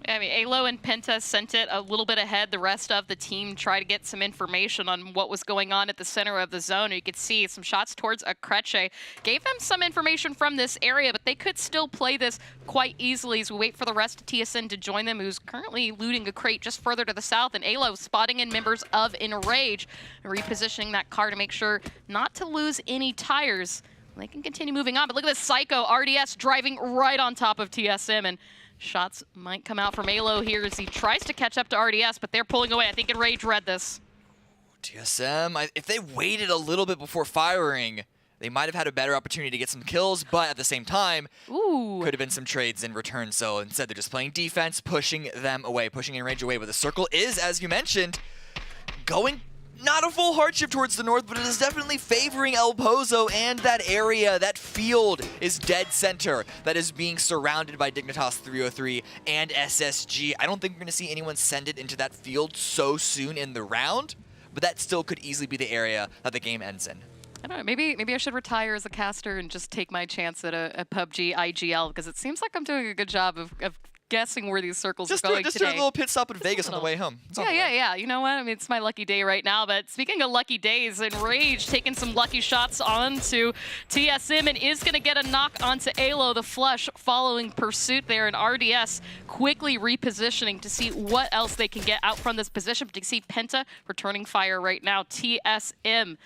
I mean, Alo and Penta sent it a little bit ahead. The rest of the team tried to get some information on what was going on at the center of the zone. You could see some shots towards Akreche. Gave them some information from this area, but they could still play this quite easily as we wait for the rest of TSN to join them, who's currently looting a crate just further to the south. And Alo spotting in members of Enrage, repositioning that car to make sure not to lose any tires. They can continue moving on, but look at this Psycho RDS driving right on top of TSM, and shots might come out from Alo here as he tries to catch up to RDS, but they're pulling away. I think Enrage read this. TSM, if they waited a little bit before firing, they might have had a better opportunity to get some kills, but at the same time, could have been some trades in return. So instead, they're just playing defense, pushing them away, pushing Enrage away. But the circle is, as you mentioned, going not a full hardship towards the north, but it is definitely favoring El Pozo, and that area, that field is dead center that is being surrounded by Dignitas 303 and SSG. I don't think we're going to see anyone send it into that field so soon in the round, but that still could easily be the area that the game ends in. I don't know, maybe I should retire as a caster and just take my chance at a PUBG IGL, because it seems like I'm doing a good job of guessing where these circles are going just today. do a little pit stop in Vegas on the way home. Yeah. You know what? I mean, it's my lucky day right now. But speaking of lucky days, Enrage taking some lucky shots onto TSM and is going to get a knock onto Alo. The flush following pursuit there, and RDS quickly repositioning to see what else they can get out from this position. But you see Penta returning fire right now. TSM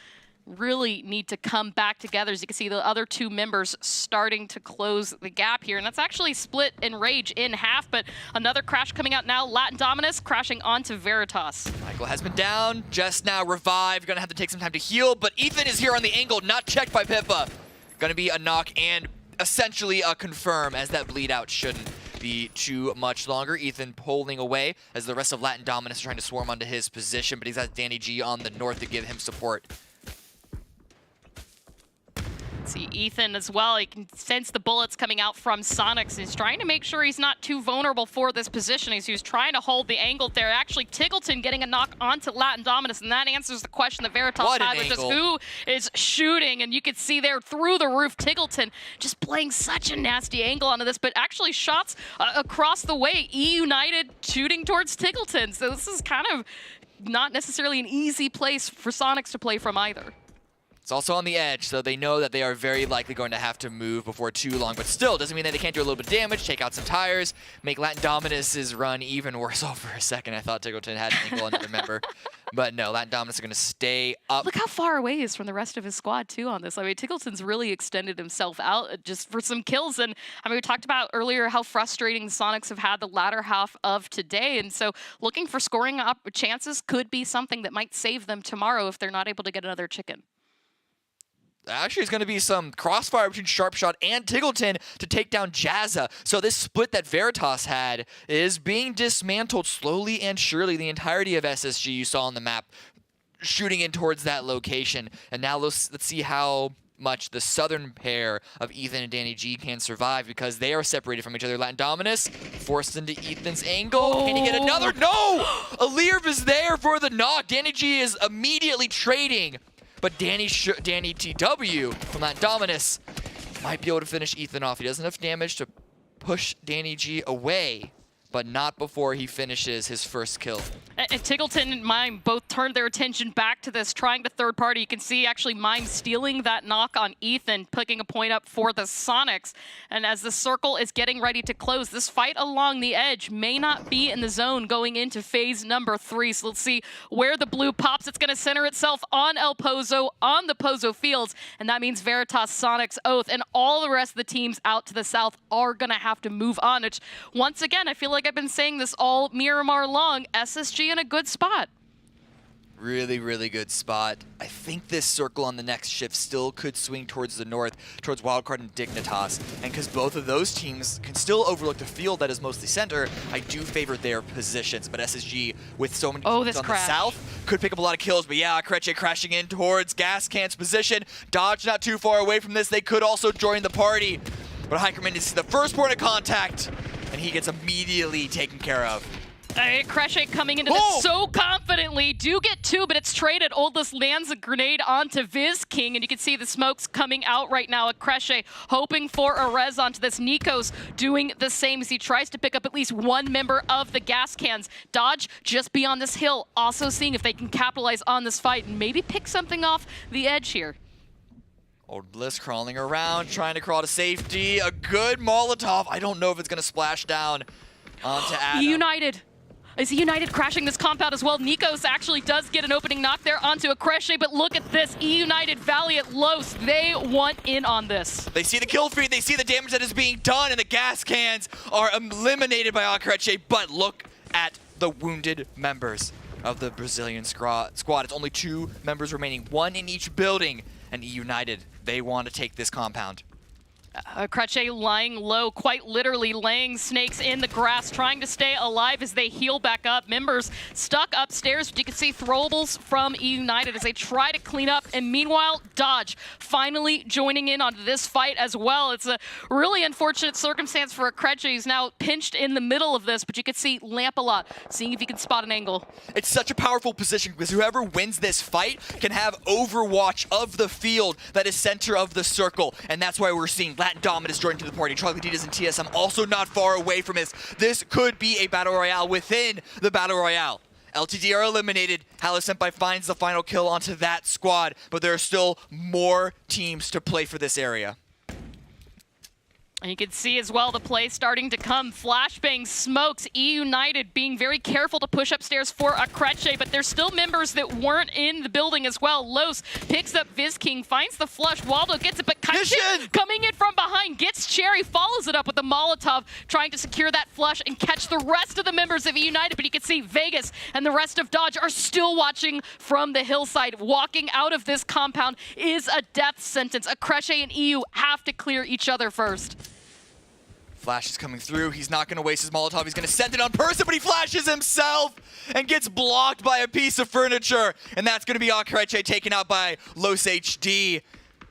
really need to come back together. As you can see, the other two members starting to close the gap here. And that's actually split Enrage in half, but another crash coming out now. Latin Dominus crashing onto Veritas. Michael has been down, just now revived. Gonna have to take some time to heal, but Ethan is here on the angle, not checked by Pippa. Gonna be a knock and essentially a confirm, as that bleed out shouldn't be too much longer. Ethan pulling away as the rest of Latin Dominus are trying to swarm onto his position, but he's got Danny G on the north to give him support. See Ethan as well. He can sense the bullets coming out from Sonics. He's trying to make sure he's not too vulnerable for this position. He's trying to hold the angle there. Actually, Tiggleton getting a knock onto Latin Dominus, and that answers the question that Veritas had, which is who is shooting. And you can see there through the roof, Tiggleton just playing such a nasty angle onto this, but actually shots across the way. E United shooting towards Tiggleton. So this is kind of not necessarily an easy place for Sonics to play from either. It's also on the edge, so they know that they are very likely going to have to move before too long, but still doesn't mean that they can't do a little bit of damage, take out some tires, make Latin Dominus's run even worse. Oh, for a second, I thought Tiggleton had an angle on another member, but no, Latin Dominus are going to stay up. Look how far away he is from the rest of his squad, too, on this. I mean, Tiggleton's really extended himself out just for some kills, and I mean, we talked about earlier how frustrating the Sonics have had the latter half of today, and so looking for scoring chances could be something that might save them tomorrow if they're not able to get another chicken. Actually, it's going to be some crossfire between Sharpshot and Tiggleton to take down Jazza. So this split that Veritas had is being dismantled slowly and surely. The entirety of SSG you saw on the map shooting in towards that location. And now let's see how much the southern pair of Ethan and Danny G can survive, because they are separated from each other. Latin Dominus forced into Ethan's angle. Can he get another? No! Alirv is there for the knock. Danny G is immediately trading. But Danny TW from Latin Dominus might be able to finish Ethan off. He does enough damage to push Danny G away, but not before he finishes his first kill. And Tiggleton and Mime both turned their attention back to this, trying to third party. You can see actually Mime stealing that knock on Ethan, picking a point up for the Sonics. And as the circle is getting ready to close, this fight along the edge may not be in the zone going into phase number 3. So let's see where the blue pops. It's going to center itself on El Pozo, on the Pozo Fields. And that means Veritas, Sonics, Oath, and all the rest of the teams out to the south are going to have to move on. Which, once again, I feel like I've been saying this all Miramar long, SSG in a good spot. Really, really good spot. I think this circle on the next shift still could swing towards the north, towards Wildcard and Dignitas. And because both of those teams can still overlook the field that is mostly center, I do favor their positions. But SSG, with so many teams on the south, could pick up a lot of kills. But yeah, Kreche crashing in towards Gas Can's position. Dodge not too far away from this. They could also join the party. But Hikerman is the first point of contact, and he gets immediately taken care of. Kreche coming into this so confidently. Do get 2, but it's traded. Oldless lands a grenade onto Viz King, and you can see the smokes coming out right now at Kreche, hoping for a res onto this. Nico's doing the same as he tries to pick up at least one member of the Gas Cans. Dodge just beyond this hill, also seeing if they can capitalize on this fight and maybe pick something off the edge here. Old Bliss crawling around, trying to crawl to safety. A good Molotov. I don't know if it's going to splash down onto Adam. United. Is United crashing this compound as well? Nikos actually does get an opening knock there onto a Kreche, but look at this. United, Valiant, Los, they want in on this. They see the kill feed, they see the damage that is being done, and the Gas Cans are eliminated by Kreche, but look at the wounded members of the Brazilian squad. It's only 2 members remaining, 1 in each building, and United, they want to take this compound. Kreche lying low, quite literally laying snakes in the grass, trying to stay alive as they heal back up. Members stuck upstairs, but you can see throwables from United as they try to clean up. And meanwhile, Dodge finally joining in on this fight as well. It's a really unfortunate circumstance for Kreche. He's now pinched in the middle of this, but you can see Lamp a lot, seeing if he can spot an angle. It's such a powerful position because whoever wins this fight can have overwatch of the field that is center of the circle. And that's why we're seeing Latin Dominus joining to the party. Troglodytas and TSM also not far away from this. This could be a battle royale within the battle royale. LTD are eliminated. Halo Senpai finds the final kill onto that squad, but there are still more teams to play for this area. And you can see as well the play starting to come. Flashbang smokes. United being very careful to push upstairs for a Kreche, but there's still members that weren't in the building as well. Los picks up Viz King, finds the flush. Waldo gets it, but Kaishin coming in from behind, gets Cherry, follows it up with a Molotov, trying to secure that flush and catch the rest of the members of United. But you can see Vegas and the rest of Dodge are still watching from the hillside. Walking out of this compound is a death sentence. A Kreche and EU have to clear each other first. Flash is coming through. He's not going to waste his Molotov. He's going to send it on person, but he flashes himself and gets blocked by a piece of furniture. And that's going to be Kreche taken out by Los HD.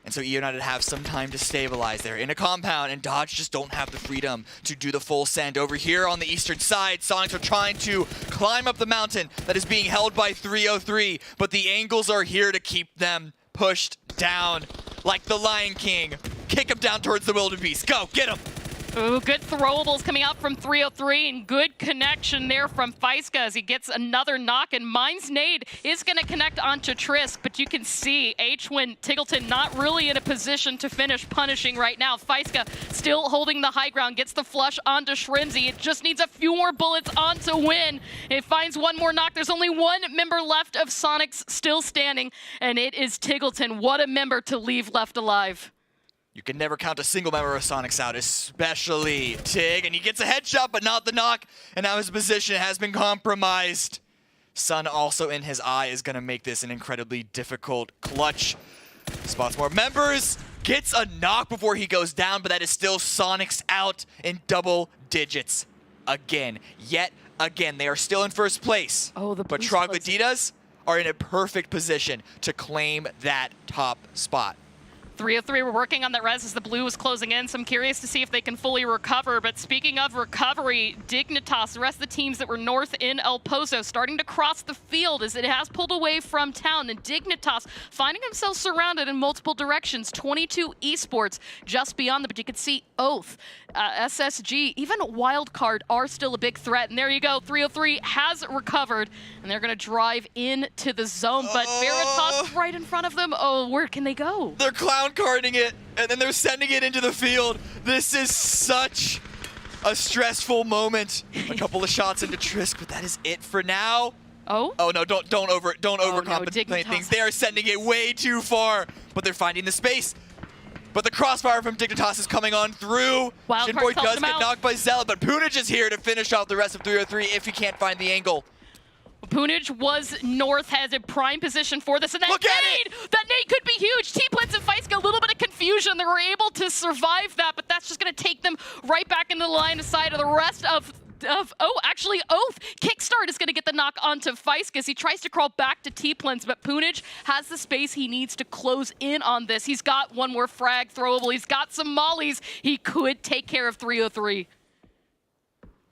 And so United have some time to stabilize. They're in a compound, and Dodge just don't have the freedom to do the full send. Over here on the eastern side, Sonics are trying to climb up the mountain that is being held by 303, but the angles are here to keep them pushed down like the Lion King. Kick him down towards the wildebeest. Go, get him! Ooh, good throwables coming out from 303 and good connection there from Feiska as he gets another knock, and Mine's nade is going to connect onto Trisk, but you can see H-Win Tiggleton not really in a position to finish punishing right now. Feiska still holding the high ground, gets the flush onto Shrimzy. It just needs a few more bullets on to win. It finds one more knock. There's only one member left of Sonics still standing, and it is Tiggleton. What a member to leave left alive. You can never count a single member of Sonics out, especially Tig. And he gets a headshot, but not the knock. And now his position has been compromised. Sun also in his eye is going to make this an incredibly difficult clutch. Spots more members. Gets a knock before he goes down, but that is still Sonics out in double digits. Again. Yet again. They are still in first place. Oh, but Troglodytas are in a perfect position to claim that top spot. 303 were working on that res as the blue was closing in, so I'm curious to see if they can fully recover. But speaking of recovery, Dignitas, the rest of the teams that were north in El Pozo, starting to cross the field as it has pulled away from town. And Dignitas finding themselves surrounded in multiple directions. 22 Esports just beyond them, but you can see Oath, SSG, even Wildcard are still a big threat. And there you go, 303 has recovered, and they're going to drive into the zone. But Veritas right in front of them. Oh, where can they go? They're clown carding it, and then they're sending it into the field. This is such a stressful moment. A couple of shots into Trisk, but that is it for now. Oh no, don't overcomplicate things. They are sending it way too far, but they're finding the space. But the crossfire from Dignitas is coming on through. Shinboy does get knocked by Zealot, but Punich is here to finish off the rest of 303 if he can't find the angle. Punij was north, has a prime position for this, and that nade! That nade could be huge! T-Blitz and Feist got a little bit of confusion. They were able to survive that, but that's just going to take them right back into the line of sight of the rest of actually, Oath. Kickstart is going to get the knock onto Feist as he tries to crawl back to T-Plins, but Punij has the space he needs to close in on this. He's got one more frag throwable. He's got some mollies. He could take care of 303.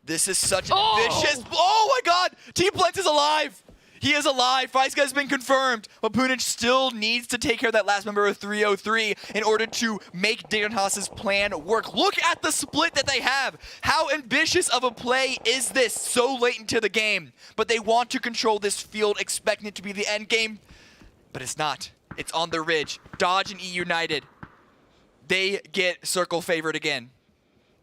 This is such a vicious... Oh my god! T-Plex is alive! He is alive. Feist has been confirmed. But Punij still needs to take care of that last member of 303 in order to make Dignitas's plan work. Look at the split that they have. How ambitious of a play is this so late into the game? But they want to control this field, expecting it to be the end game. But it's not. It's on the ridge. Dodge and E United. They get circle favored again.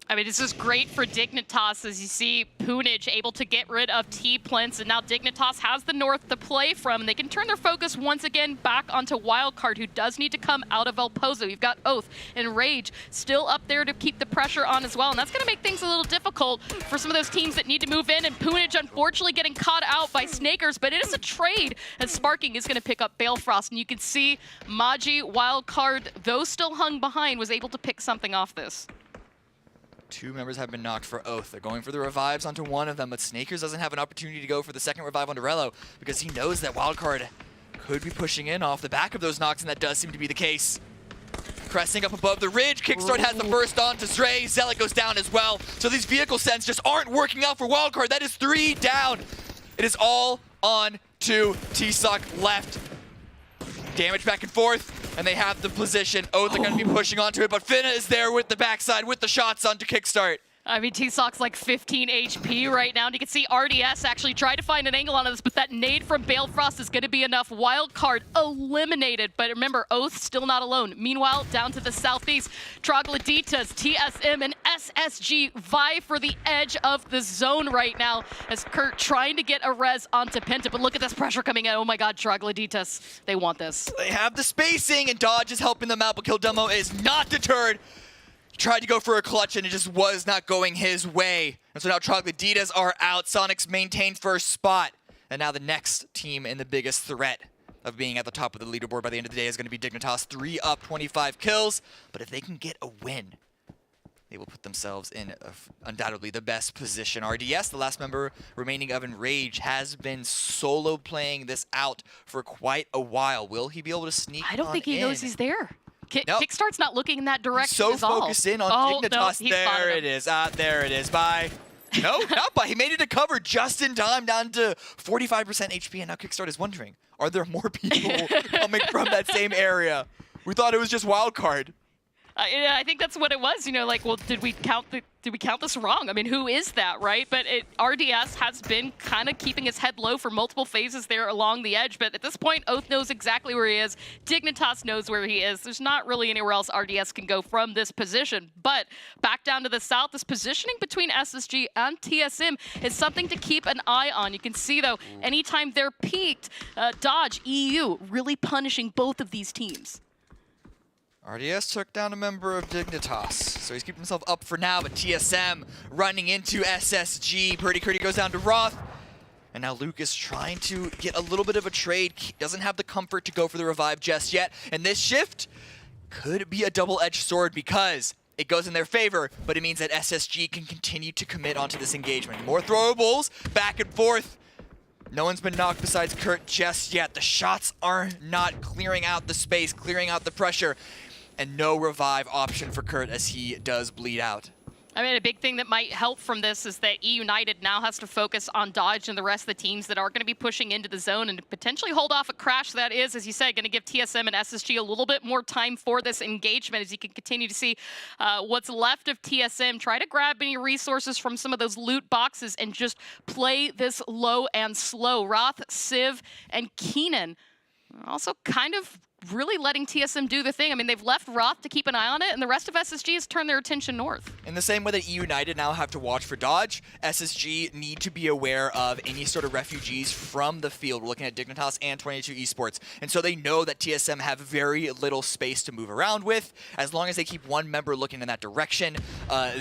I mean, this is great for Dignitas as you see Punij able to get rid of T-Plins, and now Dignitas has the north to play from, and they can turn their focus once again back onto Wildcard, who does need to come out of El Pozo. You've got Oath and Rage still up there to keep the pressure on as well, and that's going to make things a little difficult for some of those teams that need to move in, and Punij unfortunately getting caught out by Snakers, but it is a trade, as Sparking is going to pick up Balefrost, and you can see Maji, Wildcard, though still hung behind, was able to pick something off this. 2 members have been knocked for Oath. They're going for the revives onto one of them, but Snakers doesn't have an opportunity to go for the second revive onto Rello because he knows that Wildcard could be pushing in off the back of those knocks, and that does seem to be the case. Pressing up above the ridge, Kickstart has the first on to Zray. Zealot goes down as well. So these vehicle sends just aren't working out for Wildcard. That is 3 down. It is all on to T-Sock left. Damage back and forth, and they have the position. Oath are going to be pushing onto it, but Finna is there with the backside with the shots onto Kickstart. I mean, T-Sock's like 15 HP right now, and you can see RDS actually try to find an angle on this, but that nade from Balefrost is going to be enough. Wildcard eliminated, but remember, Oath still not alone. Meanwhile, down to the southeast, Troglodytas, TSM, and SSG vie for the edge of the zone right now as Kurt trying to get a res onto Penta, but look at this pressure coming in. Oh my god, Troglodytas, they want this. They have the spacing, and Dodge is helping them out, but Kildemo is not deterred. Tried to go for a clutch, and it just was not going his way. And so now Troglodytas are out. Sonics maintain first spot. And now the next team in the biggest threat of being at the top of the leaderboard by the end of the day is going to be Dignitas. 3 up, 25 kills. But if they can get a win, they will put themselves in undoubtedly the best position. RDS, the last member remaining of Enrage, has been solo playing this out for quite a while. Will he be able to sneak I don't think he knows he's there. Nope. Kickstart's not looking in that direction. So focused in on Dignitas. No, there it is. There it is. Bye. No, not bye. He made it to cover just in time, down to 45% HP, and now Kickstart is wondering, are there more people coming from that same area? We thought it was just Wildcard. I think that's what it was. You know, like, well, did we count this wrong? I mean, who is that, right? But RDS has been kind of keeping his head low for multiple phases there along the edge. But at this point, Oath knows exactly where he is. Dignitas knows where he is. There's not really anywhere else RDS can go from this position. But back down to the south, this positioning between SSG and TSM is something to keep an eye on. You can see, though, anytime they're peaked, Dodge, EU, really punishing both of these teams. RDS took down a member of Dignitas, so he's keeping himself up for now, but TSM running into SSG. Purdy Curdy goes down to Roth, and now Luke is trying to get a little bit of a trade. He doesn't have the comfort to go for the revive just yet, and this shift could be a double-edged sword because it goes in their favor, but it means that SSG can continue to commit onto this engagement. More throwables, back and forth. No one's been knocked besides Kurt just yet. The shots are not clearing out the space, clearing out the pressure. And no revive option for Kurt as he does bleed out. I mean, a big thing that might help from this is that E United now has to focus on Dodge and the rest of the teams that are going to be pushing into the zone and potentially hold off a crash that is, as you said, going to give TSM and SSG a little bit more time for this engagement as you can continue to see what's left of TSM. Try to grab any resources from some of those loot boxes and just play this low and slow. Roth, Civ, and Keenan also kind of really letting TSM do the thing. I mean, they've left Roth to keep an eye on it, and the rest of SSG has turned their attention north. In the same way that EU United now have to watch for dodge, SSG need to be aware of any sort of refugees from the field. We're looking at Dignitas and 22 Esports. And so they know that TSM have very little space to move around with. As long as they keep one member looking in that direction,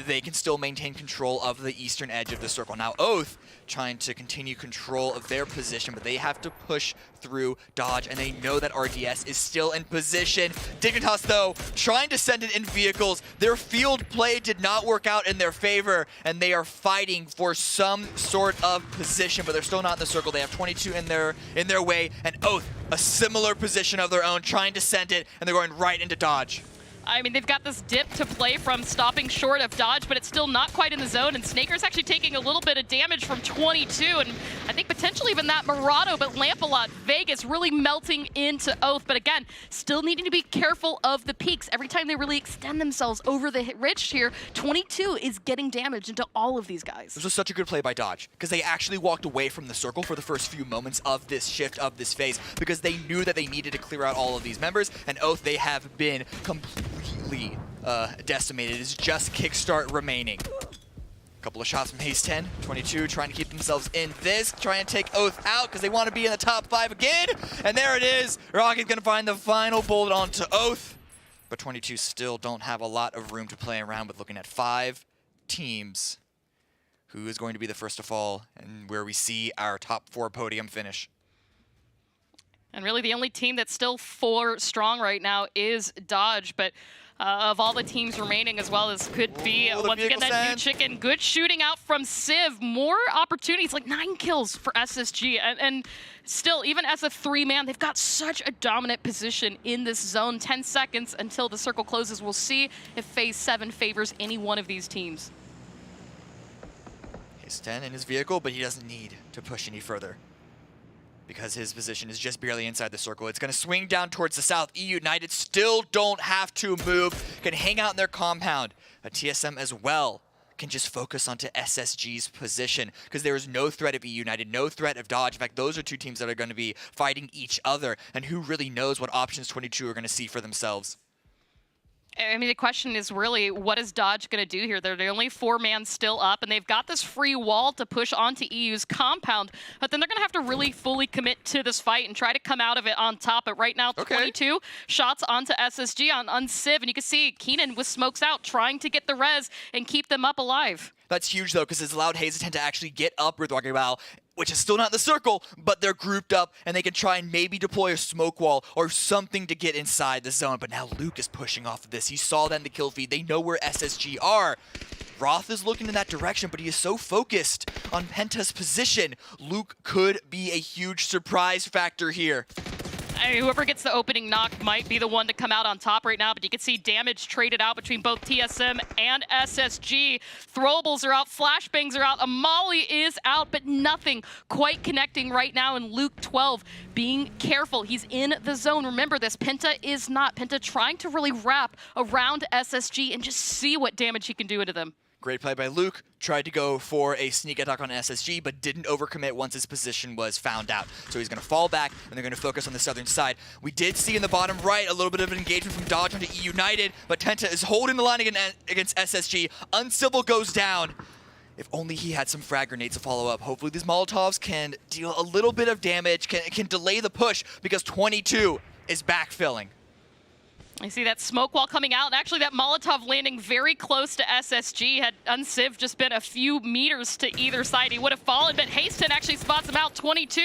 they can still maintain control of the eastern edge of the circle. Now, Oath trying to continue control of their position, but they have to push through dodge, and they know that RDS is still in position. Dignitas, though, trying to send it in vehicles. Their field play did not work out in their favor, and they are fighting for some sort of position, but they're still not in the circle. They have 22 in their way, and Oath, a similar position of their own, trying to send it, and they're going right into dodge. I mean, they've got this dip to play from, stopping short of dodge, but it's still not quite in the zone, and Snaker's actually taking a little bit of damage from 22, and I think potentially even that Murado, but Lampalot, Vegas really melting into Oath, but again, still needing to be careful of the peaks. Every time they really extend themselves over the ridge here, 22 is getting damage into all of these guys. This was such a good play by Dodge, because they actually walked away from the circle for the first few moments of this shift, of this phase, because they knew that they needed to clear out all of these members, and Oath, they have been completely decimated. It's just Kickstart remaining. Couple of shots from Haze 10, 22 trying to keep themselves in this, trying to take Oath out because they want to be in the top 5 again. And there it is. Rocket's going to find the final bullet onto Oath. But 22 still don't have a lot of room to play around with, looking at 5 teams. Who is going to be the first to fall, and where we see our top 4 podium finish. And really the only team that's still 4 strong right now is Dodge, but of all the teams remaining, as well as could be, once again, that new chicken. Good shooting out from Civ. More opportunities, like 9 kills for SSG. And still, even as a 3-man, they've got such a dominant position in this zone. 10 seconds until the circle closes. We'll see if Phase 7 favors any one of these teams. He's 10 in his vehicle, but he doesn't need to push any further, because his position is just barely inside the circle. It's going to swing down towards the south. EU United still don't have to move, can hang out in their compound. A TSM as well can just focus onto SSG's position, because there is no threat of EU United, no threat of Dodge. In fact, those are 2 teams that are going to be fighting each other, and who really knows what options 22 are going to see for themselves. I mean, the question is really, what is Dodge going to do here? They're the only 4-man still up, and they've got this free wall to push onto EU's compound, but then they're going to have to really fully commit to this fight and try to come out of it on top. But right now, 22 shots onto SSG on Civ, and you can see Keenan with smokes out, trying to get the res and keep them up alive. That's huge, though, because it's allowed Haze to actually get up with Rocketball, which is still not in the circle, but they're grouped up, and they can try and maybe deploy a smoke wall or something to get inside the zone. But now Luke is pushing off of this. He saw that in the kill feed. They know where SSG are. Roth is looking in that direction, but he is so focused on Penta's position. Luke could be a huge surprise factor here. I mean, whoever gets the opening knock might be the one to come out on top right now, but you can see damage traded out between both TSM and SSG. Throwables are out, flashbangs are out, a molly is out, but nothing quite connecting right now. And Luke 12 being careful. He's in the zone. Remember this, Penta is not. Penta trying to really wrap around SSG and just see what damage he can do into them. Great play by Luke. Tried to go for a sneak attack on SSG, but didn't overcommit once his position was found out. So he's going to fall back, and they're going to focus on the southern side. We did see in the bottom right a little bit of an engagement from Dodge onto EU United, but Tenta is holding the line against SSG. Uncivil goes down. If only he had some frag grenades to follow up. Hopefully these Molotovs can deal a little bit of damage, can delay the push, because 22 is backfilling. I see that smoke wall coming out, and actually that Molotov landing very close to SSG. Had Unciv just been a few meters to either side, he would have fallen, but Haston actually spots him out. 22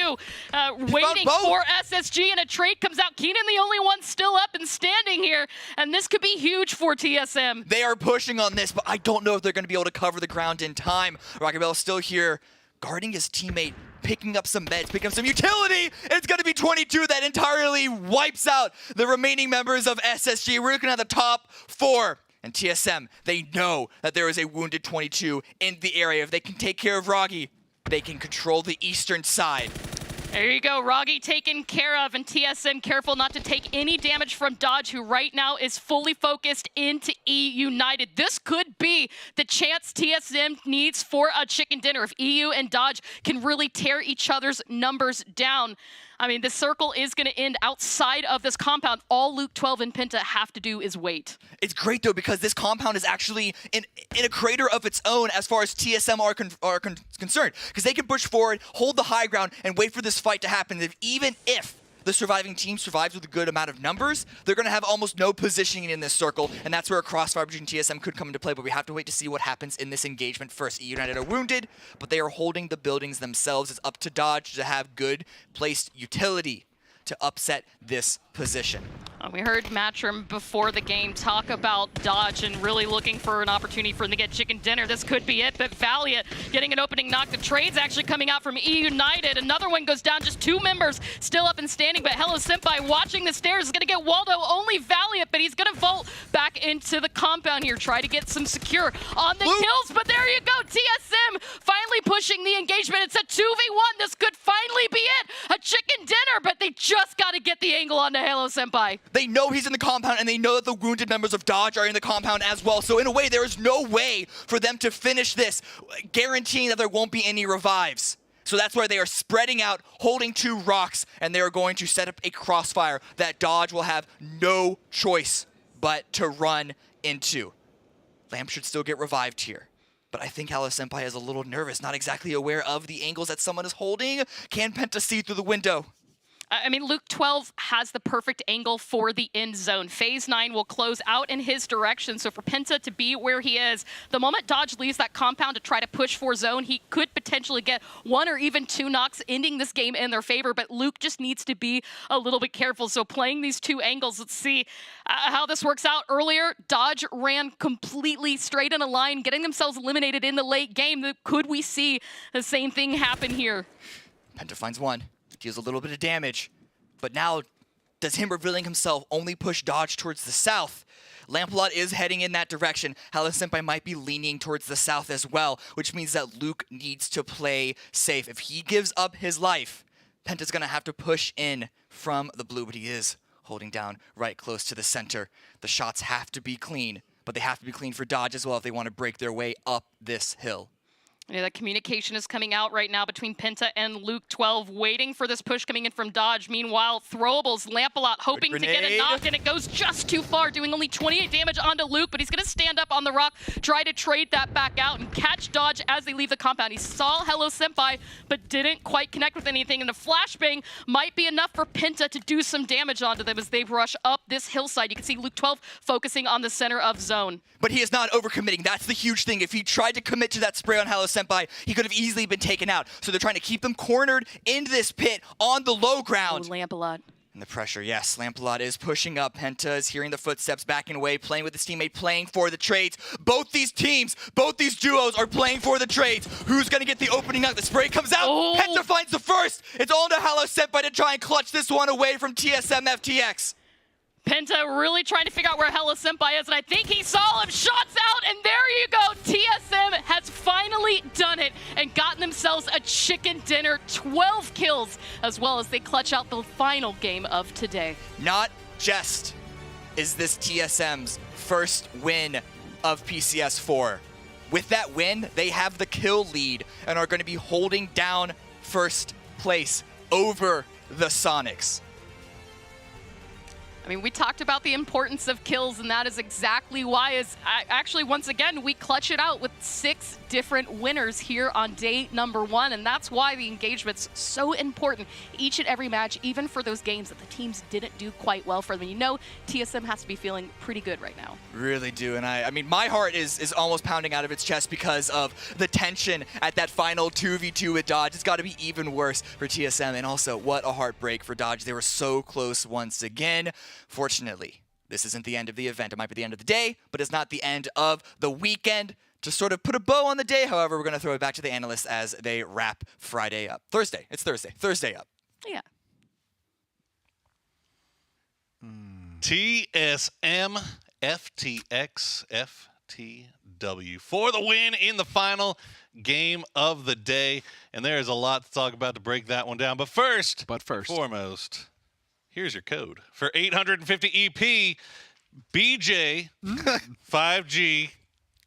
waiting for SSG, and a trade comes out. Keenan the only one still up and standing here, and this could be huge for TSM. They are pushing on this, but I don't know if they're going to be able to cover the ground in time. Rocketbell is still here, guarding his teammate, picking up some meds, picking up some utility. It's going to be 22 that entirely wipes out the remaining members of SSG. We're looking at the top 4. And TSM, they know that there is a wounded 22 in the area. If they can take care of Roggy, they can control the eastern side. There you go, Roggy taken care of, and TSM careful not to take any damage from Dodge, who right now is fully focused into EU United. This could be the chance TSM needs for a chicken dinner if EU and Dodge can really tear each other's numbers down. I mean, the circle is going to end outside of this compound. All Luke 12 and Penta have to do is wait. It's great, though, because this compound is actually in a crater of its own as far as TSM are concerned. Because they can push forward, hold the high ground, and wait for this fight to happen. Even if the surviving team survives with a good amount of numbers, they're going to have almost no positioning in this circle, and that's where a crossfire between TSM could come into play, but we have to wait to see what happens in this engagement first. E United are wounded, but they are holding the buildings themselves. It's up to Dodge to have good placed utility to upset this position. We heard Matchroom before the game talk about Dodge and really looking for an opportunity for them to get chicken dinner. This could be it, but Valiant getting an opening knock. The trade's actually coming out from E United. Another one goes down, just 2 members still up and standing, but Hello Senpai watching the stairs is gonna get Waldo, only Valiant, but he's gonna vault back into the compound here, try to get some secure on the kills, but there you go, TSM finally pushing the engagement. It's a 2v1, this could finally be it, a chicken dinner, but they just gotta get the angle onto Hello Senpai. They know he's in the compound, and they know that the wounded members of Dodge are in the compound as well. So in a way, there is no way for them to finish this, guaranteeing that there won't be any revives. So that's where they are spreading out, holding 2 rocks, and they are going to set up a crossfire that Dodge will have no choice but to run into. Lamp should still get revived here. But I think Hello Senpai is a little nervous, not exactly aware of the angles that someone is holding. Can Penta see through the window? I mean, Luke 12 has the perfect angle for the end zone. Phase 9 will close out in his direction, so for Penta to be where he is, the moment Dodge leaves that compound to try to push for zone, he could potentially get 1 or even 2 knocks, ending this game in their favor, but Luke just needs to be a little bit careful. So playing these 2 angles, let's see how this works out. Earlier, Dodge ran completely straight in a line, getting themselves eliminated in the late game. Could we see the same thing happen here? Penta finds 1. Deals a little bit of damage, but now does him revealing himself only push Dodge towards the south? Lamplot is heading in that direction. Hello Senpai might be leaning towards the south as well, which means that Luke needs to play safe. If he gives up his life, Penta's gonna have to push in from the blue, but he is holding down right close to the center. The shots have to be clean, but they have to be clean for Dodge as well if they want to break their way up this hill. Yeah, that communication is coming out right now between Penta and Luke 12, waiting for this push coming in from Dodge. Meanwhile, throwables, Lampalot hoping to get a knock, and it goes just too far, doing only 28 damage onto Luke, but he's going to stand up on the rock, try to trade that back out, and catch Dodge as they leave the compound. He saw Hello Senpai, but didn't quite connect with anything, and a flashbang might be enough for Penta to do some damage onto them as they rush up this hillside. You can see Luke 12 focusing on the center of zone. But he is not overcommitting. That's the huge thing. If he tried to commit to that spray on Hello Senpai, he could have easily been taken out. So they're trying to keep them cornered into this pit on the low ground. Oh, Lampalot. And the pressure, yes, Lampalot is pushing up. Penta is hearing the footsteps, backing away, playing with his teammate, playing for the trades. Both these teams, both these duos are playing for the trades. Who's going to get the opening knock? The spray comes out. Oh. Penta finds the first. It's all to Hello Senpai to try and clutch this one away from TSM FTX. Penta really trying to figure out where Hello Senpai is, and I think he saw him. Shots out, and there you go. TSM has finally done it and gotten themselves a chicken dinner. 12 kills, as well as they clutch out the final game of today. Not just is this TSM's first win of PCS4. With that win, they have the kill lead and are going to be holding down first place over the Sonics. I mean, we talked about the importance of kills, and that is exactly why, actually, once again, we clutch it out with 6 different winners here on day number 1, and that's why the engagement's so important each and every match, even for those games that the teams didn't do quite well for them. You know, TSM has to be feeling pretty good right now. Really do, and I mean, my heart is almost pounding out of its chest because of the tension at that final 2v2 with Dodge. It's got to be even worse for TSM, and also, what a heartbreak for Dodge. They were so close once again. Fortunately, this isn't the end of the event. It might be the end of the day, but it's not the end of the weekend. To sort of put a bow on the day, however, we're going to throw it back to the analysts as they wrap Friday up. Thursday. It's Thursday. Thursday up. Yeah. TSM FTX FTW for the win in the final game of the day. And there's a lot to talk about to break that one down. But first, foremost, here's your code for 850 EP BJ 5G.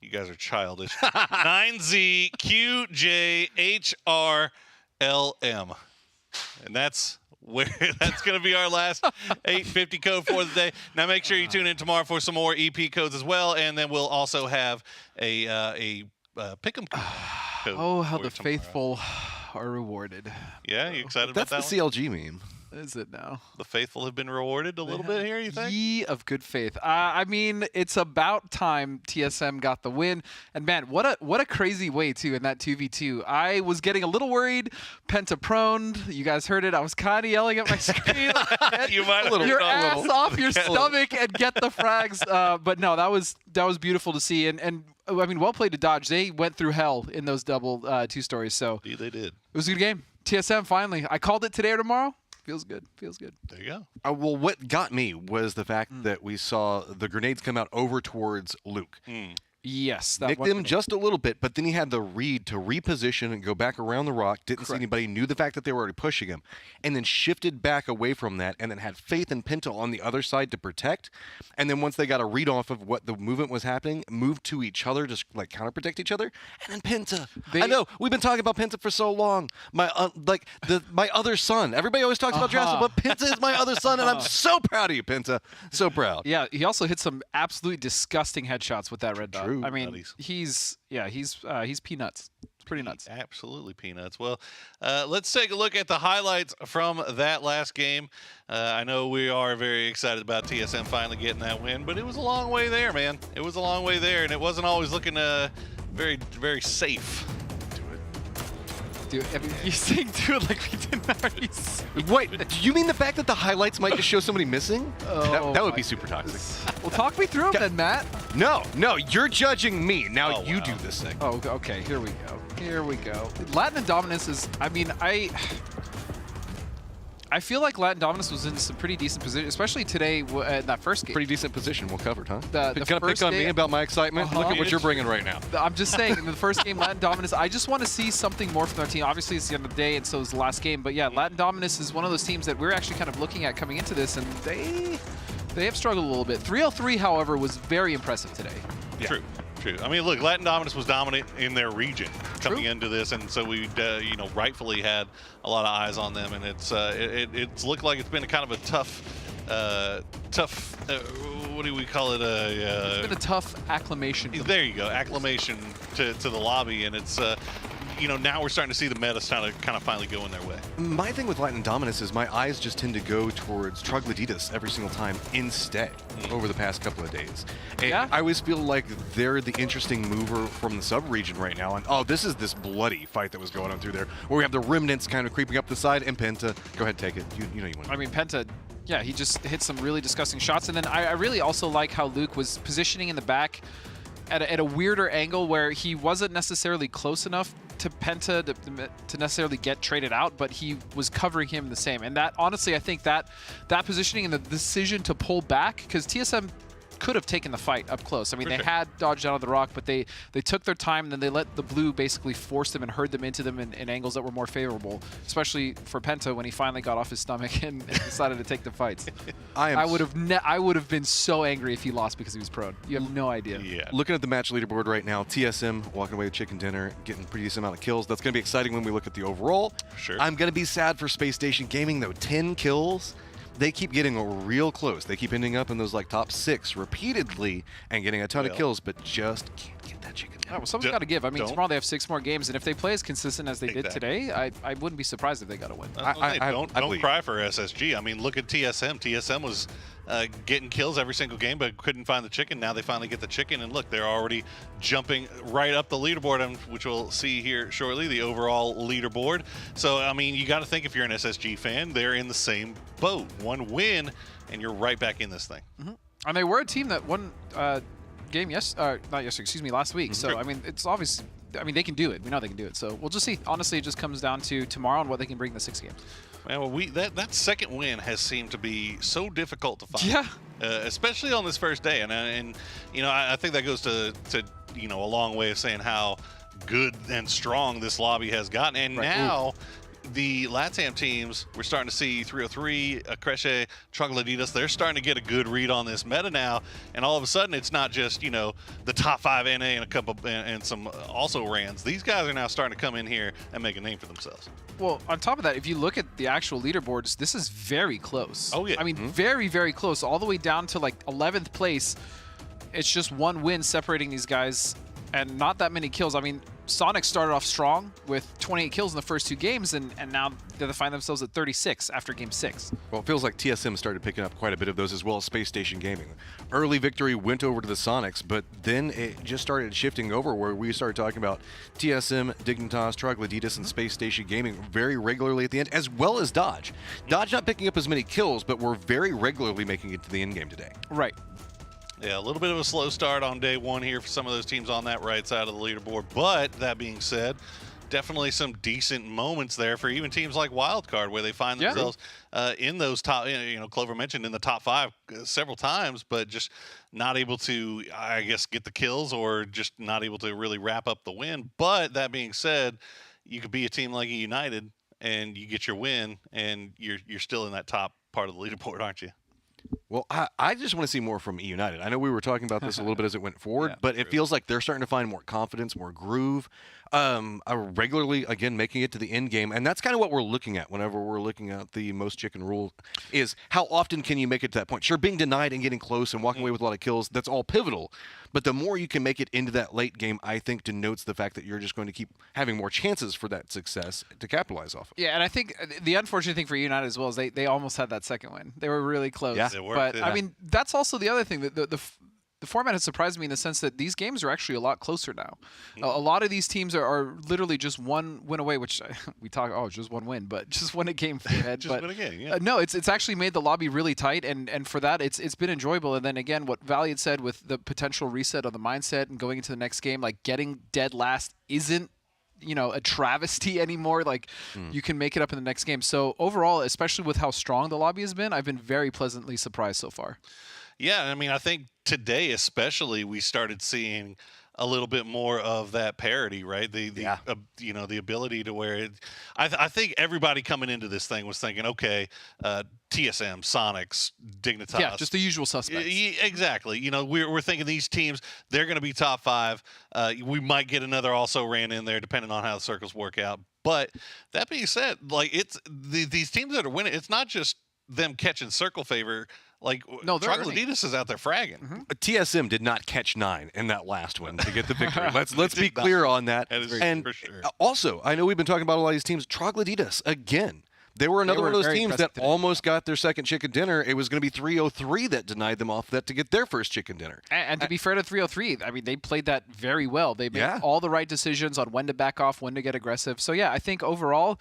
You guys are childish. 9ZQJHRLM. And that's That's going to be our last 850 code for the day. Now make sure you tune in tomorrow for some more EP codes as well, and then we'll also have a pick'em code. Oh, how the faithful are rewarded. Yeah, you excited about that? That's the CLG meme. Is it now? The faithful have been rewarded a little bit here, you think? Ye of good faith. I mean, it's about time TSM got the win. And man, what a crazy way too in that 2v2. I was getting a little worried. Penta proned. You guys heard it. I was kind of yelling at my screen. You might have your ass off your stomach and get the frags. But no, that was beautiful to see. And I mean, well played to Dodge. They went through hell in those double two stories. So yeah, they did. It was a good game. TSM finally. I called it today or tomorrow. Feels good. Feels good. There you go. Well, what got me was the fact that we saw the grenades come out over towards Luke. Yes. Nicked him just a little bit, but then he had the read to reposition and go back around the rock. Didn't see anybody, knew the fact that they were already pushing him, and then shifted back away from that, and then had Faith and Penta on the other side to protect. And then once they got a read off of what the movement was happening, moved to each other to like counter protect each other. And then Penta. I know we've been talking about Penta for so long. My my other son. Everybody always talks about Jurassic, but Penta is my other son, and I'm so proud of you, Penta. So proud. Yeah, he also hit some absolutely disgusting headshots with that red dot. True. I mean, he's peanuts. It's pretty nuts. Absolutely peanuts. Well, let's take a look at the highlights from that last game. I know we are very excited about TSM finally getting that win, but it was a long way there, man. It was a long way there, and it wasn't always looking very, very safe. Dude, I mean, you're saying do it like we didn't already see. Wait, do you mean the fact that the highlights might just show somebody missing? Oh, that would be super toxic. Well, talk me through them then, Matt. No, you're judging me. Now you do this thing. Oh, okay, here we go. Here we go. Latin and Dominus is, I mean, I feel like Latin Dominus was in some pretty decent position, especially today in that first game. Pretty decent position. Well covered, huh? The gonna pick on me about my excitement? Look at what you're bringing right now. I'm just saying, in the first game, Latin Dominus, I just want to see something more from their team. Obviously, it's the end of the day, and so is the last game. But yeah, Latin Dominus is one of those teams that we're actually kind of looking at coming into this, and they have struggled a little bit. 303, however, was very impressive today. Yeah. True. I mean, look, Latin Dominus was dominant in their region coming into this, and so we, rightfully had a lot of eyes on them, and it's looked like it's been a kind of a tough. What do we call it? It's been a tough acclimation. There you go, acclimation to the lobby, and it's. Now we're starting to see the meta kind of finally going their way. My thing with Latin Dominus is my eyes just tend to go towards Troglodytes every single time instead over the past couple of days. And I always feel like they're the interesting mover from the sub-region right now. And this is this bloody fight that was going on through there, where we have the remnants kind of creeping up the side, and Penta, go ahead, take it. You know you want. I mean, Penta, yeah, he just hit some really disgusting shots. And then I really also like how Luke was positioning in the back at a weirder angle where he wasn't necessarily close enough to Penta to necessarily get traded out, but he was covering him the same. And that, honestly, I think that positioning and the decision to pull back, because TSM could have taken the fight up close. I mean, they had dodged out of the rock, but they took their time, and then they let the blue basically force them and herd them into them in angles that were more favorable, especially for Penta when he finally got off his stomach and decided to take the fights. I would have been so angry if he lost because he was prone. You have no idea. Yeah. Looking at the match leaderboard right now, TSM walking away with chicken dinner, getting a pretty decent amount of kills. That's going to be exciting when we look at the overall. Sure. I'm going to be sad for Space Station Gaming, though. 10 kills. They keep getting real close. They keep ending up in those top 6 repeatedly and getting a ton of kills, but just can't get that chicken. Yeah, well, something's got to give. I mean, tomorrow they have 6 more games, and if they play as consistent as they did today, I wouldn't be surprised if they got a win. Don't cry for SSG. I mean, look at TSM. TSM was getting kills every single game, but couldn't find the chicken. Now they finally get the chicken, and look, they're already jumping right up the leaderboard, which we'll see here shortly, the overall leaderboard. So, I mean, you got to think if you're an SSG fan, they're in the same boat. One win, and you're right back in this thing. And they were a team that won game last week. So, I mean, it's obvious. I mean, they can do it. We know they can do it. So we'll just see. Honestly, it just comes down to tomorrow and what they can bring in the 6 games. Man, well, that second win has seemed to be so difficult to find. Yeah. Especially on this first day, and I think that goes to a long way of saying how good and strong this lobby has gotten. And now the LATAM teams, we're starting to see 303, Acreche, Trogloditas, they're starting to get a good read on this meta now, and all of a sudden it's not just, you know, the top 5 NA and a couple and some also Rans. These guys are now starting to come in here and make a name for themselves. Well, on top of that, if you look at the actual leaderboards, this is very close. Oh, yeah. I mean, very, very close, all the way down to like 11th place. It's just one win separating these guys and not that many kills. I mean, Sonic started off strong with 28 kills in the first 2 games, and now they find themselves at 36 after game 6. Well, it feels like TSM started picking up quite a bit of those, as well as Space Station Gaming. Early victory went over to the Sonics, but then it just started shifting over where we started talking about TSM, Dignitas, Trogloditas, and Space Station Gaming very regularly at the end, as well as Dodge. Dodge not picking up as many kills, but we're very regularly making it to the end game today. Right. Yeah, a little bit of a slow start on day 1 here for some of those teams on that right side of the leaderboard. But that being said, definitely some decent moments there for even teams like Wildcard, where they find themselves in those top, you know, Clover mentioned in the top 5 several times, but just not able to, I guess, get the kills or just not able to really wrap up the win. But that being said, you could be a team like United and you get your win and you're still in that top part of the leaderboard, aren't you? Well, I just want to see more from United. I know we were talking about this a little bit as it went forward, but it feels like they're starting to find more confidence, more groove, regularly, again, making it to the end game. And that's kind of what we're looking at whenever we're looking at the most chicken rule, is how often can you make it to that point? Sure, being denied and getting close and walking away with a lot of kills, that's all pivotal. But the more you can make it into that late game, I think denotes the fact that you're just going to keep having more chances for that success to capitalize off of. Yeah, and I think the unfortunate thing for United as well is they almost had that second win. They were really close. Yeah. But, I mean, that's also the other thing. The format has surprised me in the sense that these games are actually a lot closer now. A lot of these teams are literally just one win away, which we talk, oh, just one win, but just win a game for your head. Just win a game, yeah. No, it's actually made the lobby really tight, and for that, it's been enjoyable. And then again, what Valiant said with the potential reset of the mindset and going into the next game, like getting dead last isn't, you know, a travesty anymore. Like you can make it up in the next game. So overall, especially with how strong the lobby has been, I've been very pleasantly surprised so far. Yeah, I mean, I think today especially we started seeing a little bit more of that parity, right? You know, the ability to where it, I think everybody coming into this thing was thinking, okay, TSM, Sonics, Dignitas. Yeah, just the usual suspects. Exactly. You know, we're thinking these teams, they're going to be top 5. We might get another also ran in there depending on how the circles work out. But that being said, like it's these teams that are winning, it's not just them catching circle favor. Like, no, Trogloditas is out there fragging. TSM did not catch 9 in that last one to get the victory. Let's be clear on that. And for sure. Also, I know we've been talking about a lot of these teams. Trogloditas, again, they were another one of those teams that almost got their second chicken dinner. It was going to be 303 that denied them off that to get their first chicken dinner. And to be fair to 303, I mean, they played that very well. They made all the right decisions on when to back off, when to get aggressive. So, yeah, I think overall,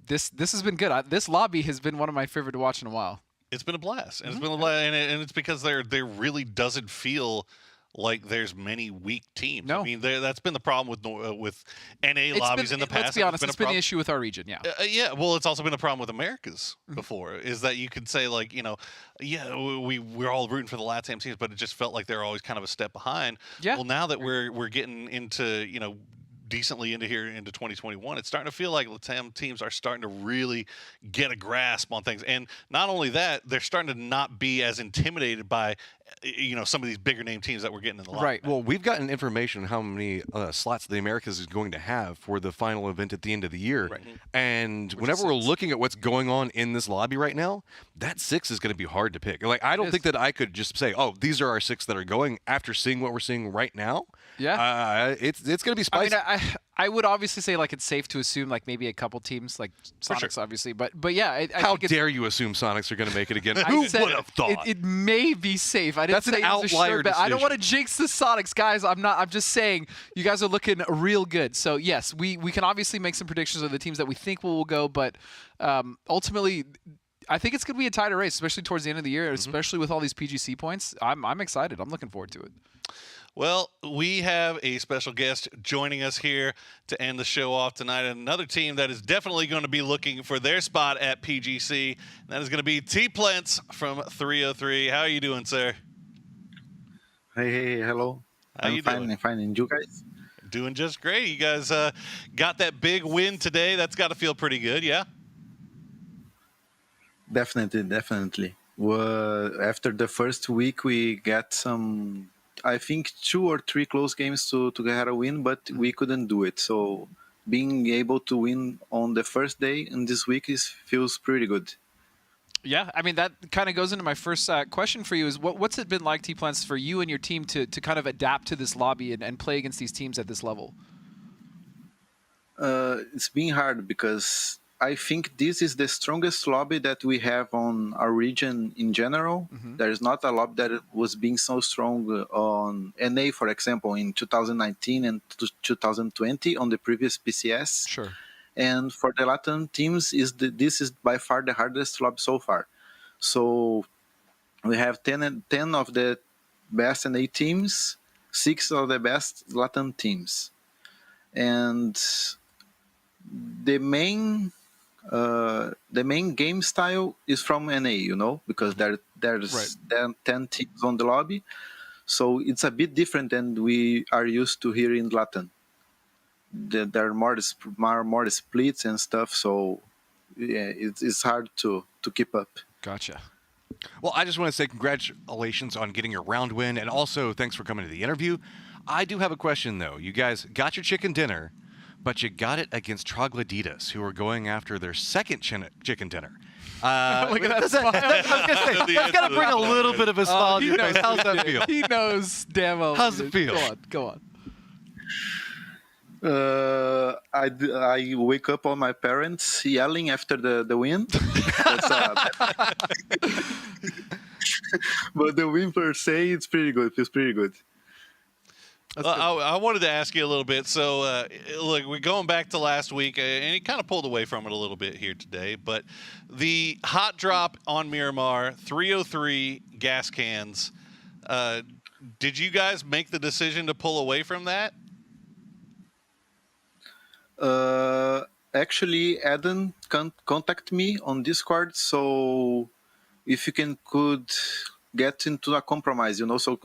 this has been good. This lobby has been one of my favorite to watch in a while. It's been a blast, and it's been a blast, and it's because there really doesn't feel like there's many weak teams. No. I mean, that's been the problem with NA lobbies in the past. Let's be honest, it's been the issue with our region, yeah. Yeah, well, it's also been a problem with Americas before, is that you could say, like, you know, yeah, we're all rooting for the LATAM teams, but it just felt like they're always kind of a step behind. Yeah. Well, now that we're getting into, you know, decently into 2021, it's starting to feel like LATAM teams are starting to really get a grasp on things. And not only that, they're starting to not be as intimidated by, you know, some of these bigger name teams that we're getting in the line. Right. Well, we've gotten information on how many slots the Americas is going to have for the final event at the end of the year. Right. And whenever we're looking at what's going on in this lobby right now, that 6 is going to be hard to pick. Like, I don't think that I could just say, oh, these are our 6 that are going after seeing what we're seeing right now. Yeah. It's going to be spicy. I mean, I would obviously say, like, it's safe to assume, like, maybe a couple teams, like Sonics, obviously. But yeah. How dare you assume Sonics are going to make it again? Who would have thought? It may be safe. I didn't That's say an outlier decision. I don't want to jinx the Sonics, guys. I'm just saying you guys are looking real good. So, yes, we can obviously make some predictions of the teams that we think will go. But ultimately, I think it's going to be a tighter race, especially towards the end of the year, especially with all these PGC points. I'm excited. I'm looking forward to it. Well, we have a special guest joining us here to end the show off tonight. Another team that is definitely going to be looking for their spot at PGC. And that is going to be T-Plents from 303. How are you doing, sir? Hey, hello. How you doing? I'm fine. And you guys? Doing just great. You guys got that big win today. That's got to feel pretty good, yeah? Definitely. After the first week, we got some, I think, 2 or 3 close games to get a win, but we couldn't do it. So being able to win on the first day in this week feels pretty good. Yeah, I mean, that kind of goes into my first question for you is what's it been like, T-Plants, for you and your team to kind of adapt to this lobby and play against these teams at this level? It's been hard because I think this is the strongest lobby that we have on our region in general. There is not a lobby that was being so strong on NA, for example, in 2019 and 2020 on the previous PCS. Sure. And for the Latin teams, this is by far the hardest lobby so far. So we have 10 of the best NA teams, 6 of the best Latin teams. And the main game style is from NA, because there's 10 teams on the lobby. So it's a bit different than we are used to here in Latin. There are more splits and stuff, so yeah, it's hard to keep up. Gotcha. Well, I just want to say congratulations on getting your round win, and also thanks for coming to the interview. I do have a question, though. You guys got your chicken dinner, but you got it against Troglodytes, who are going after their second chicken dinner. Look at that smile. That's got to bring a little bit of a smile to your face. How's that feel? He knows damn well. How's it feel? Go on. I wake up on my parents yelling after the win. But the win per se, it's pretty good. Feels pretty good. I wanted to ask you a little bit. So, look, we're going back to last week, and you kind of pulled away from it a little bit here today. But the hot drop on Miramar, 303 gas cans. Did you guys make the decision to pull away from that? Actually, Eden contact me on Discord, so if you could get into a compromise, so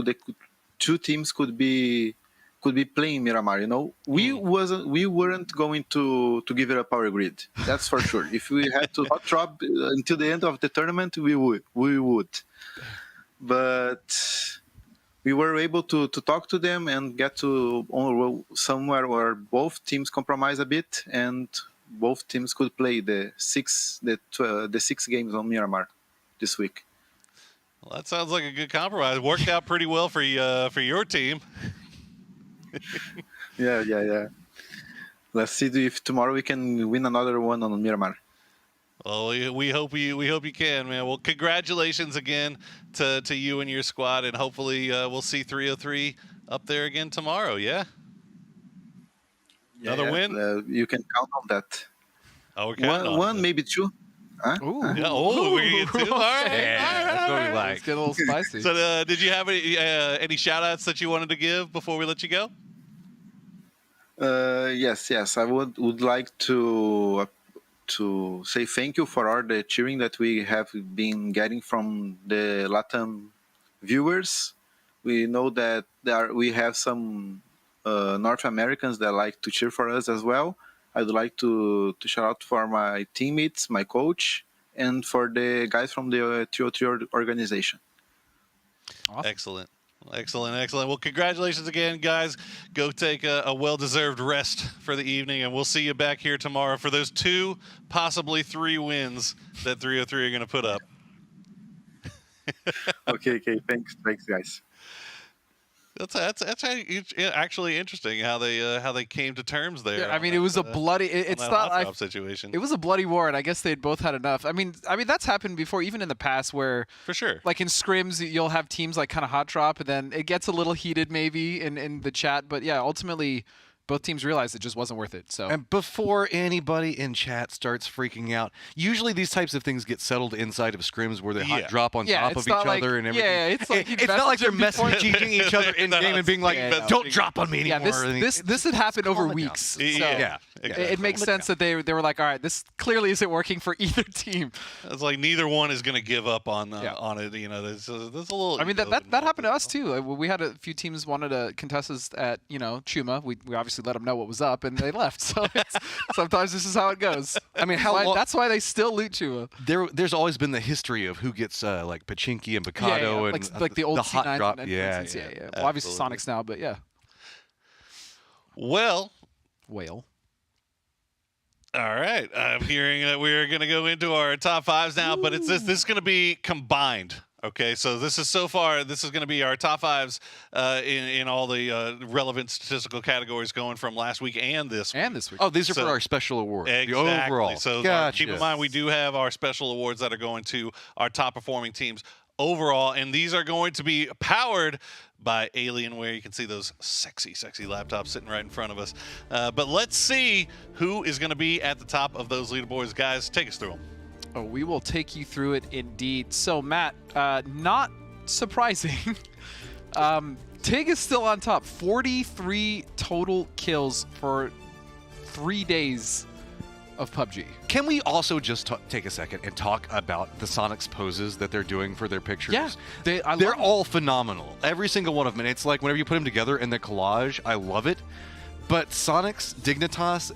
two teams could be playing Miramar. We weren't going to give it up our grid. That's for sure. If we had to hot drop until the end of the tournament, we would. But we were able to talk to them and get to somewhere where both teams compromise a bit, and both teams could play the six games on Miramar this week. Well, that sounds like a good compromise. Worked out pretty well for your team. Yeah. Let's see if tomorrow we can win another one on Miramar. Well, we hope you can, man. Well, congratulations again to you and your squad, and hopefully we'll see 303 up there again tomorrow. Yeah. Another win. You can count on that. Oh, we're counting on one, maybe 2. Huh? Ooh. Yeah. Oh, we're gonna get 2. All right. Yeah, that's what we like. Let's get a little spicy. So, did you have any shout outs that you wanted to give before we let you go? Yes. I would like to say thank you for all the cheering that we have been getting from the Latin viewers. We know that we have some North Americans that like to cheer for us as well. I'd like to shout out for my teammates, my coach, and for the guys from the 303 organization. Awesome. Excellent. Well, congratulations again, guys. Go take a well-deserved rest for the evening, and we'll see you back here tomorrow for those 2, possibly 3 wins that 303 are going to put up. Okay. Thanks, guys. That's actually interesting how they came to terms there. Yeah, I mean, it was a bloody. It's not situation. It was a bloody war, and I guess they'd both had enough. I mean, that's happened before, even in the past, where for sure, like in scrims, you'll have teams like kind of hot drop, and then it gets a little heated maybe in the chat. But yeah, ultimately, both teams realized it just wasn't worth it. So, and before anybody in chat starts freaking out, usually these types of things get settled inside of scrims where they hot drop on top of each other and everything. Yeah, it's not like they're messaging each other in game and being like, "Don't drop on me anymore." Yeah, this had happened over weeks. So it makes sense that they were like, all right, this clearly isn't working for either team. It's like neither one is going to give up on it. There's a little. I mean, that happened to us too. We had a few teams wanted to contest us at Chuma. We obviously obviously let them know what was up, and they left. So sometimes this is how it goes. I mean, that's why they still loot Chua. There's always been the history of who gets like Pachinki and Picado and like the old hot C9 drop. and Yeah. Well, obviously Sonics now, but yeah. Well. All right. I'm hearing that we're going to go into our top fives now, but this is going to be combined. Okay, so this is going to be our top fives in all the relevant statistical categories going from last week and this week. Oh, these are for our special award. Exactly. The overall. So Gotcha. keep in mind, we do have our special awards that are going to our top performing teams overall, and these are going to be powered by Alienware. You can see those sexy laptops sitting right in front of us. But let's see who is going to be at the top of those leaderboards. Guys, take us through them. Oh, we will take you through it indeed. So, Matt, not surprising. Tig is still on top. 43 total kills for 3 days of PUBG. Can we also just take a second and talk about the Sonics poses that they're doing for their pictures? Yeah, they're all phenomenal. Every single one of them. And it's like whenever you put them together in the collage, I love it. But Sonics, Dignitas,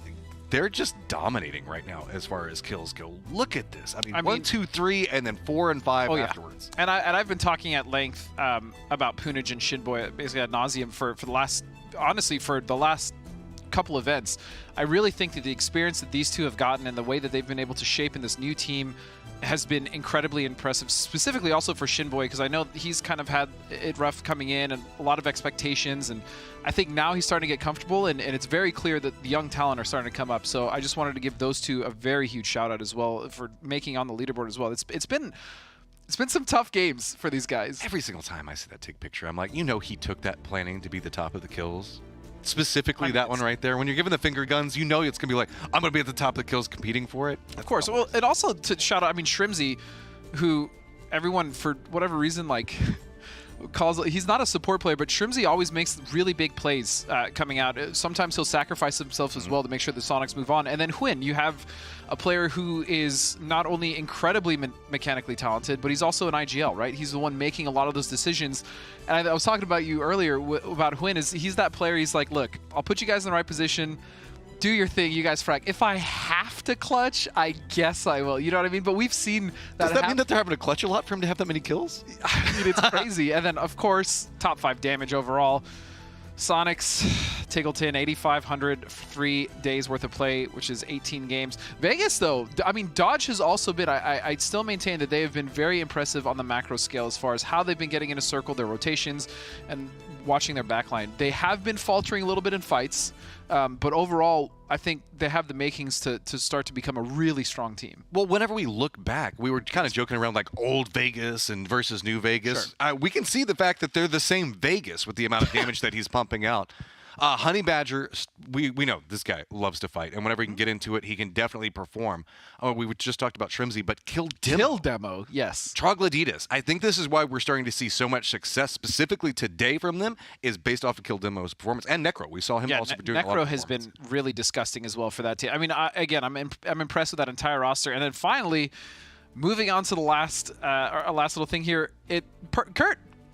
they're just dominating right now as far as kills go. Look at this. I mean 1, 2, 3, and then 4 and 5 afterwards. And I've been talking at length about Punij and Shinboy basically ad nauseum for the last couple events. I really think that the experience that these two have gotten and the way that they've been able to shape in this new team has been incredibly impressive, specifically also for Shinboy, because I know he's kind of had it rough coming in and a lot of expectations, and I think now he's starting to get comfortable, and it's very clear that the young talent are starting to come up. So I just wanted to give those two a very huge shout out as well for making on the leaderboard as well. It's been some tough games for these guys. Every single time I see that Tig picture, I'm like, he took that planning to be the top of the kills. Specifically that one right there. When you're given the finger guns, it's going to be like, I'm going to be at the top of the kills competing for it. Of course. Well, and also to shout out, Shrimzy, who everyone, for whatever reason, calls, he's not a support player, but Shrimzy always makes really big plays coming out. Sometimes he'll sacrifice himself as well to make sure the Sonics move on. And then Huynh, you have a player who is not only incredibly mechanically talented, but he's also an IGL, right? He's the one making a lot of those decisions. And I was talking about you earlier about Huynh. He's that player. He's like, look, I'll put you guys in the right position. Do your thing, you guys frag. If I have to clutch, I guess I will. You know what I mean? But we've seen that. Does that mean that they're having to clutch a lot for him to have that many kills? I mean, it's crazy. And then, of course, top 5 damage overall. Sonics, Tiggleton, 8,500, 3 days worth of play, which is 18 games. Vegas, though, Dodge has also been, I still maintain that they have been very impressive on the macro scale as far as how they've been getting in a circle, their rotations, and watching their backline. They have been faltering a little bit in fights, but overall, I think they have the makings to start to become a really strong team. Well, whenever we look back, we were kind of joking around like old Vegas and versus new Vegas. Sure. We can see the fact that they're the same Vegas with the amount of damage that he's pumping out. Honey Badger, we know this guy loves to fight, and whenever he can get into it, he can definitely perform. Oh, we just talked about Shrimzy, but Kill Demo, yes. Troglodytes. I think this is why we're starting to see so much success, specifically today from them, is based off of Kill Demo's performance, and Necro. We saw him also doing a lot of Necro has been really disgusting as well for that team. I mean, again, I'm impressed with that entire roster, and then finally, moving on to the last little thing here,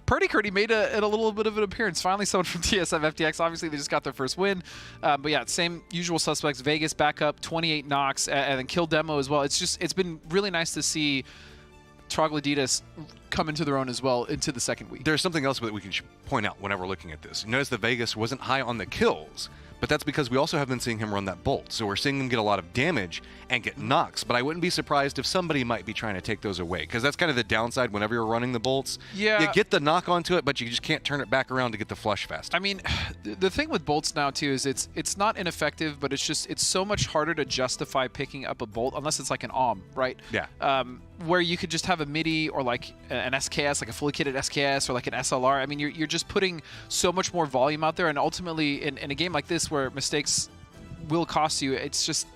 Purdy Curdy made a little bit of an appearance. Finally, someone from TSM FTX. Obviously, they just got their first win. But yeah, same usual suspects. Vegas back up, 28 knocks, and then Kill Demo as well. It's been really nice to see Troglodytes come into their own as well into the second week. There's something else that we can point out whenever looking at this. You notice that Vegas wasn't high on the kills, but that's because we also have been seeing him run that bolt. So we're seeing him get a lot of damage and get knocks, but I wouldn't be surprised if somebody might be trying to take those away, because that's kind of the downside whenever you're running the bolts. Yeah. You get the knock onto it, but you just can't turn it back around to get the flush fast. I mean, the thing with bolts now too is it's not ineffective, but it's so much harder to justify picking up a bolt unless it's like an AWM, right? Yeah. Where you could just have a MIDI or like an SKS, like a fully kitted SKS or like an SLR. I mean, you're just putting so much more volume out there, and ultimately in a game like this where mistakes will cost you, it's just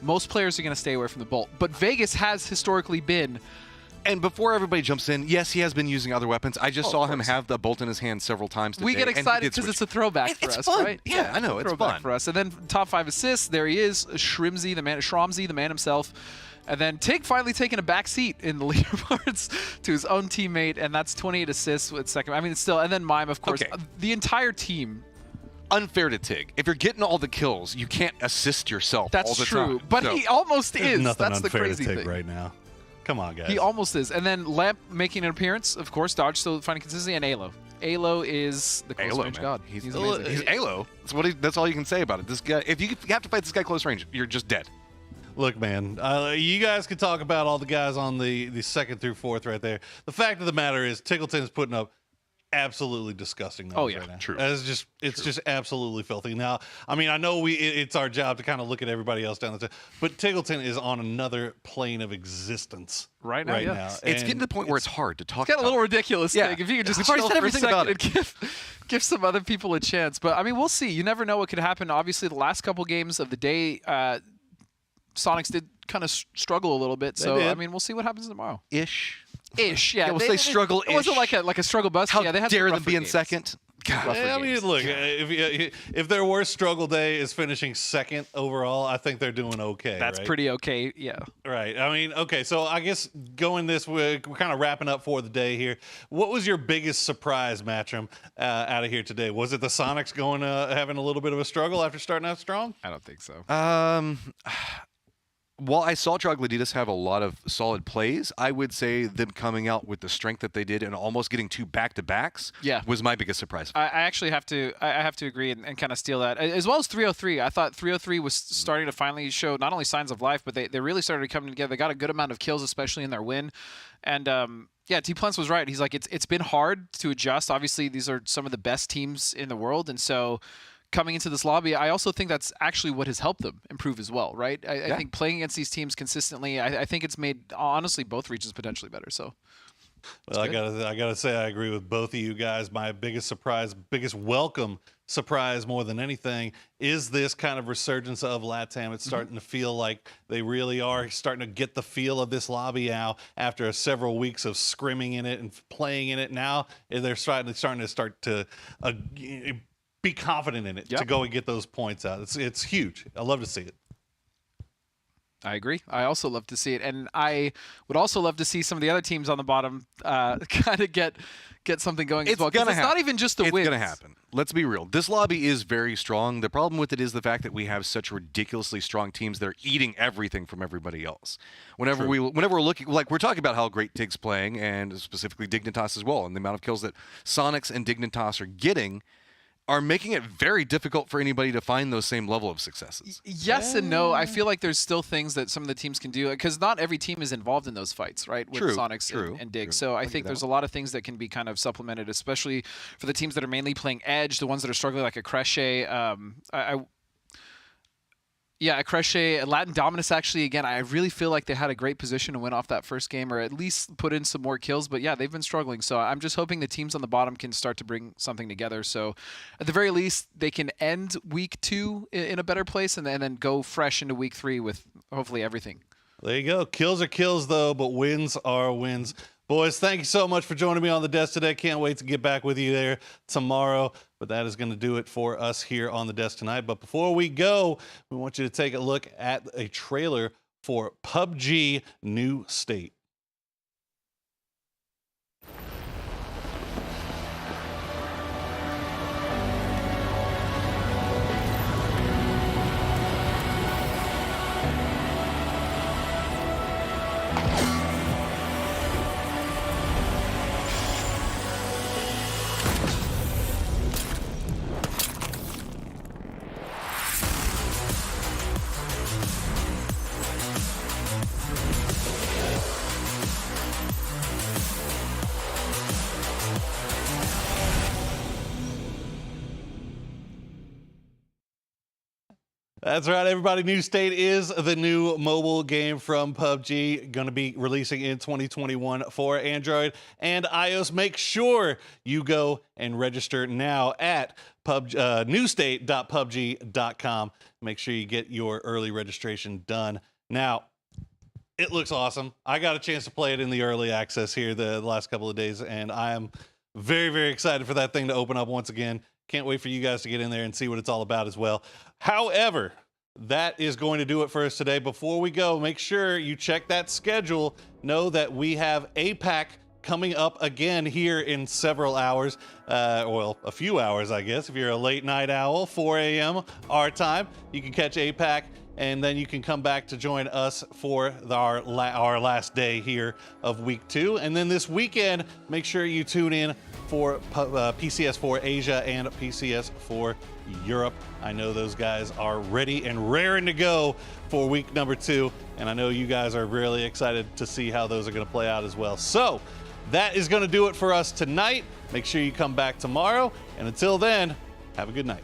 most players are going to stay away from the bolt. But Vegas has historically been. And before everybody jumps in, yes, he has been using other weapons. I just saw him have the bolt in his hand several times today. We get excited because it's a throwback for us, fun. right? Yeah, I know, it's fun for us. And then top 5 assists, there he is, Shrimzy, the man himself. And then Tig finally taking a back seat in the leaderboards to his own teammate, and that's 28 assists with second. I mean, it's still, and then Mime, of course. Okay. The entire team. unfair to Tig. If you're getting all the kills, you can't assist yourself all the time. That's true, but he almost is. Nothing That's the unfair crazy to Tig thing right now. Come on, guys. He almost is. And then Lamp making an appearance, of course. Dodge still finding consistency, and Alo. Alo is the close range god. He's amazing. He's Alo. That's all you can say about it. This guy, if you have to fight this guy close range, you're just dead. Look, man, you guys can talk about all the guys on the second through fourth right there. The fact of the matter is, Tickleton is putting up absolutely disgusting numbers right now. True. It's just absolutely filthy. Now, I mean, I know it's our job to kind of look at everybody else down the but Tickleton is on another plane of existence right now. It's getting to the point where it's hard to talk. It's got a little ridiculous thing. If you could just chill for a second and give some other people a chance. But I mean, we'll see. You never know what could happen. Obviously, the last couple games of the day, Sonics did kind of struggle a little bit. So I mean, we'll see what happens tomorrow. Yeah. We'll say struggle. It wasn't like a struggle bus. How they had dare them some be in games. second? God. I mean, look, if their worst struggle day is finishing second overall, I think they're doing okay. That's right? pretty okay, yeah. Right. I mean, okay, so I guess going this way, we're kind of wrapping up for the day here. What was your biggest surprise, Matcham, out of here today? Was it the Sonics going having a little bit of a struggle after starting out strong? I don't think so. While I saw Troglodytes have a lot of solid plays, I would say them coming out with the strength that they did and almost getting 2 back-to-backs was my biggest surprise. I actually have to agree and kind of steal that, as well as 303. I thought 303 was starting to finally show not only signs of life, but they really started coming together. They got a good amount of kills, especially in their win. And T-Plants was right. He's like, it's been hard to adjust. Obviously, these are some of the best teams in the world, and so coming into this lobby, I also think that's actually what has helped them improve as well, right? I think playing against these teams consistently, I think it's made, honestly, both regions potentially better. So, well, I gotta say I agree with both of you guys. My biggest surprise, biggest welcome surprise more than anything is this kind of resurgence of LATAM. It's starting to feel like they really are starting to get the feel of this lobby now after several weeks of scrimming in it and playing in it. Now they're starting to be confident in it to go and get those points out. It's huge. I love to see it. I agree. I also love to see it, and I would also love to see some of the other teams on the bottom kind of get something going as well. Because it's not even just the wins. It's going to happen. Let's be real. This lobby is very strong. The problem with it is the fact that we have such ridiculously strong teams that are eating everything from everybody else. Whenever we're looking, like we're talking about how great Tig's playing, and specifically Dignitas as well, and the amount of kills that Sonics and Dignitas are getting, are making it very difficult for anybody to find those same level of successes. Yes and no. I feel like there's still things that some of the teams can do, because not every team is involved in those fights, right? With Sonics and Dig. So I think there's a lot of things that can be kind of supplemented, especially for the teams that are mainly playing Edge, the ones that are struggling like a Cresce. Yeah, Cresce, Latin Dominus, actually, again, I really feel like they had a great position to win off that first game, or at least put in some more kills. But yeah, they've been struggling. So I'm just hoping the teams on the bottom can start to bring something together. So at the very least, they can end week 2 in a better place and then go fresh into week 3 with hopefully everything. There you go. Kills are kills, though, but wins are wins. Boys, thank you so much for joining me on the desk today. Can't wait to get back with you there tomorrow. But that is going to do it for us here on the desk tonight. But before we go, we want you to take a look at a trailer for PUBG New State. That's right, everybody. New State is the new mobile game from PUBG. Going to be releasing in 2021 for Android and iOS. Make sure you go and register now at newstate.pubg.com. Make sure you get your early registration done. Now, it looks awesome. I got a chance to play it in the early access here the last couple of days, and I am very, very excited for that thing to open up once again. Can't wait for you guys to get in there and see what it's all about as well. However, that is going to do it for us today. Before we go, make sure you check that schedule. Know that we have APAC coming up again here in several hours. Well, a few hours, I guess. If you're a late night owl, 4 a.m. our time, you can catch APAC, and then you can come back to join us for our last day here of week 2. And then this weekend, make sure you tune in for PCS4 Asia and PCS4 Europe. I know those guys are ready and raring to go for week number 2, and I know you guys are really excited to see how those are going to play out as well. So that is going to do it for us tonight. Make sure you come back tomorrow, and until then, have a good night.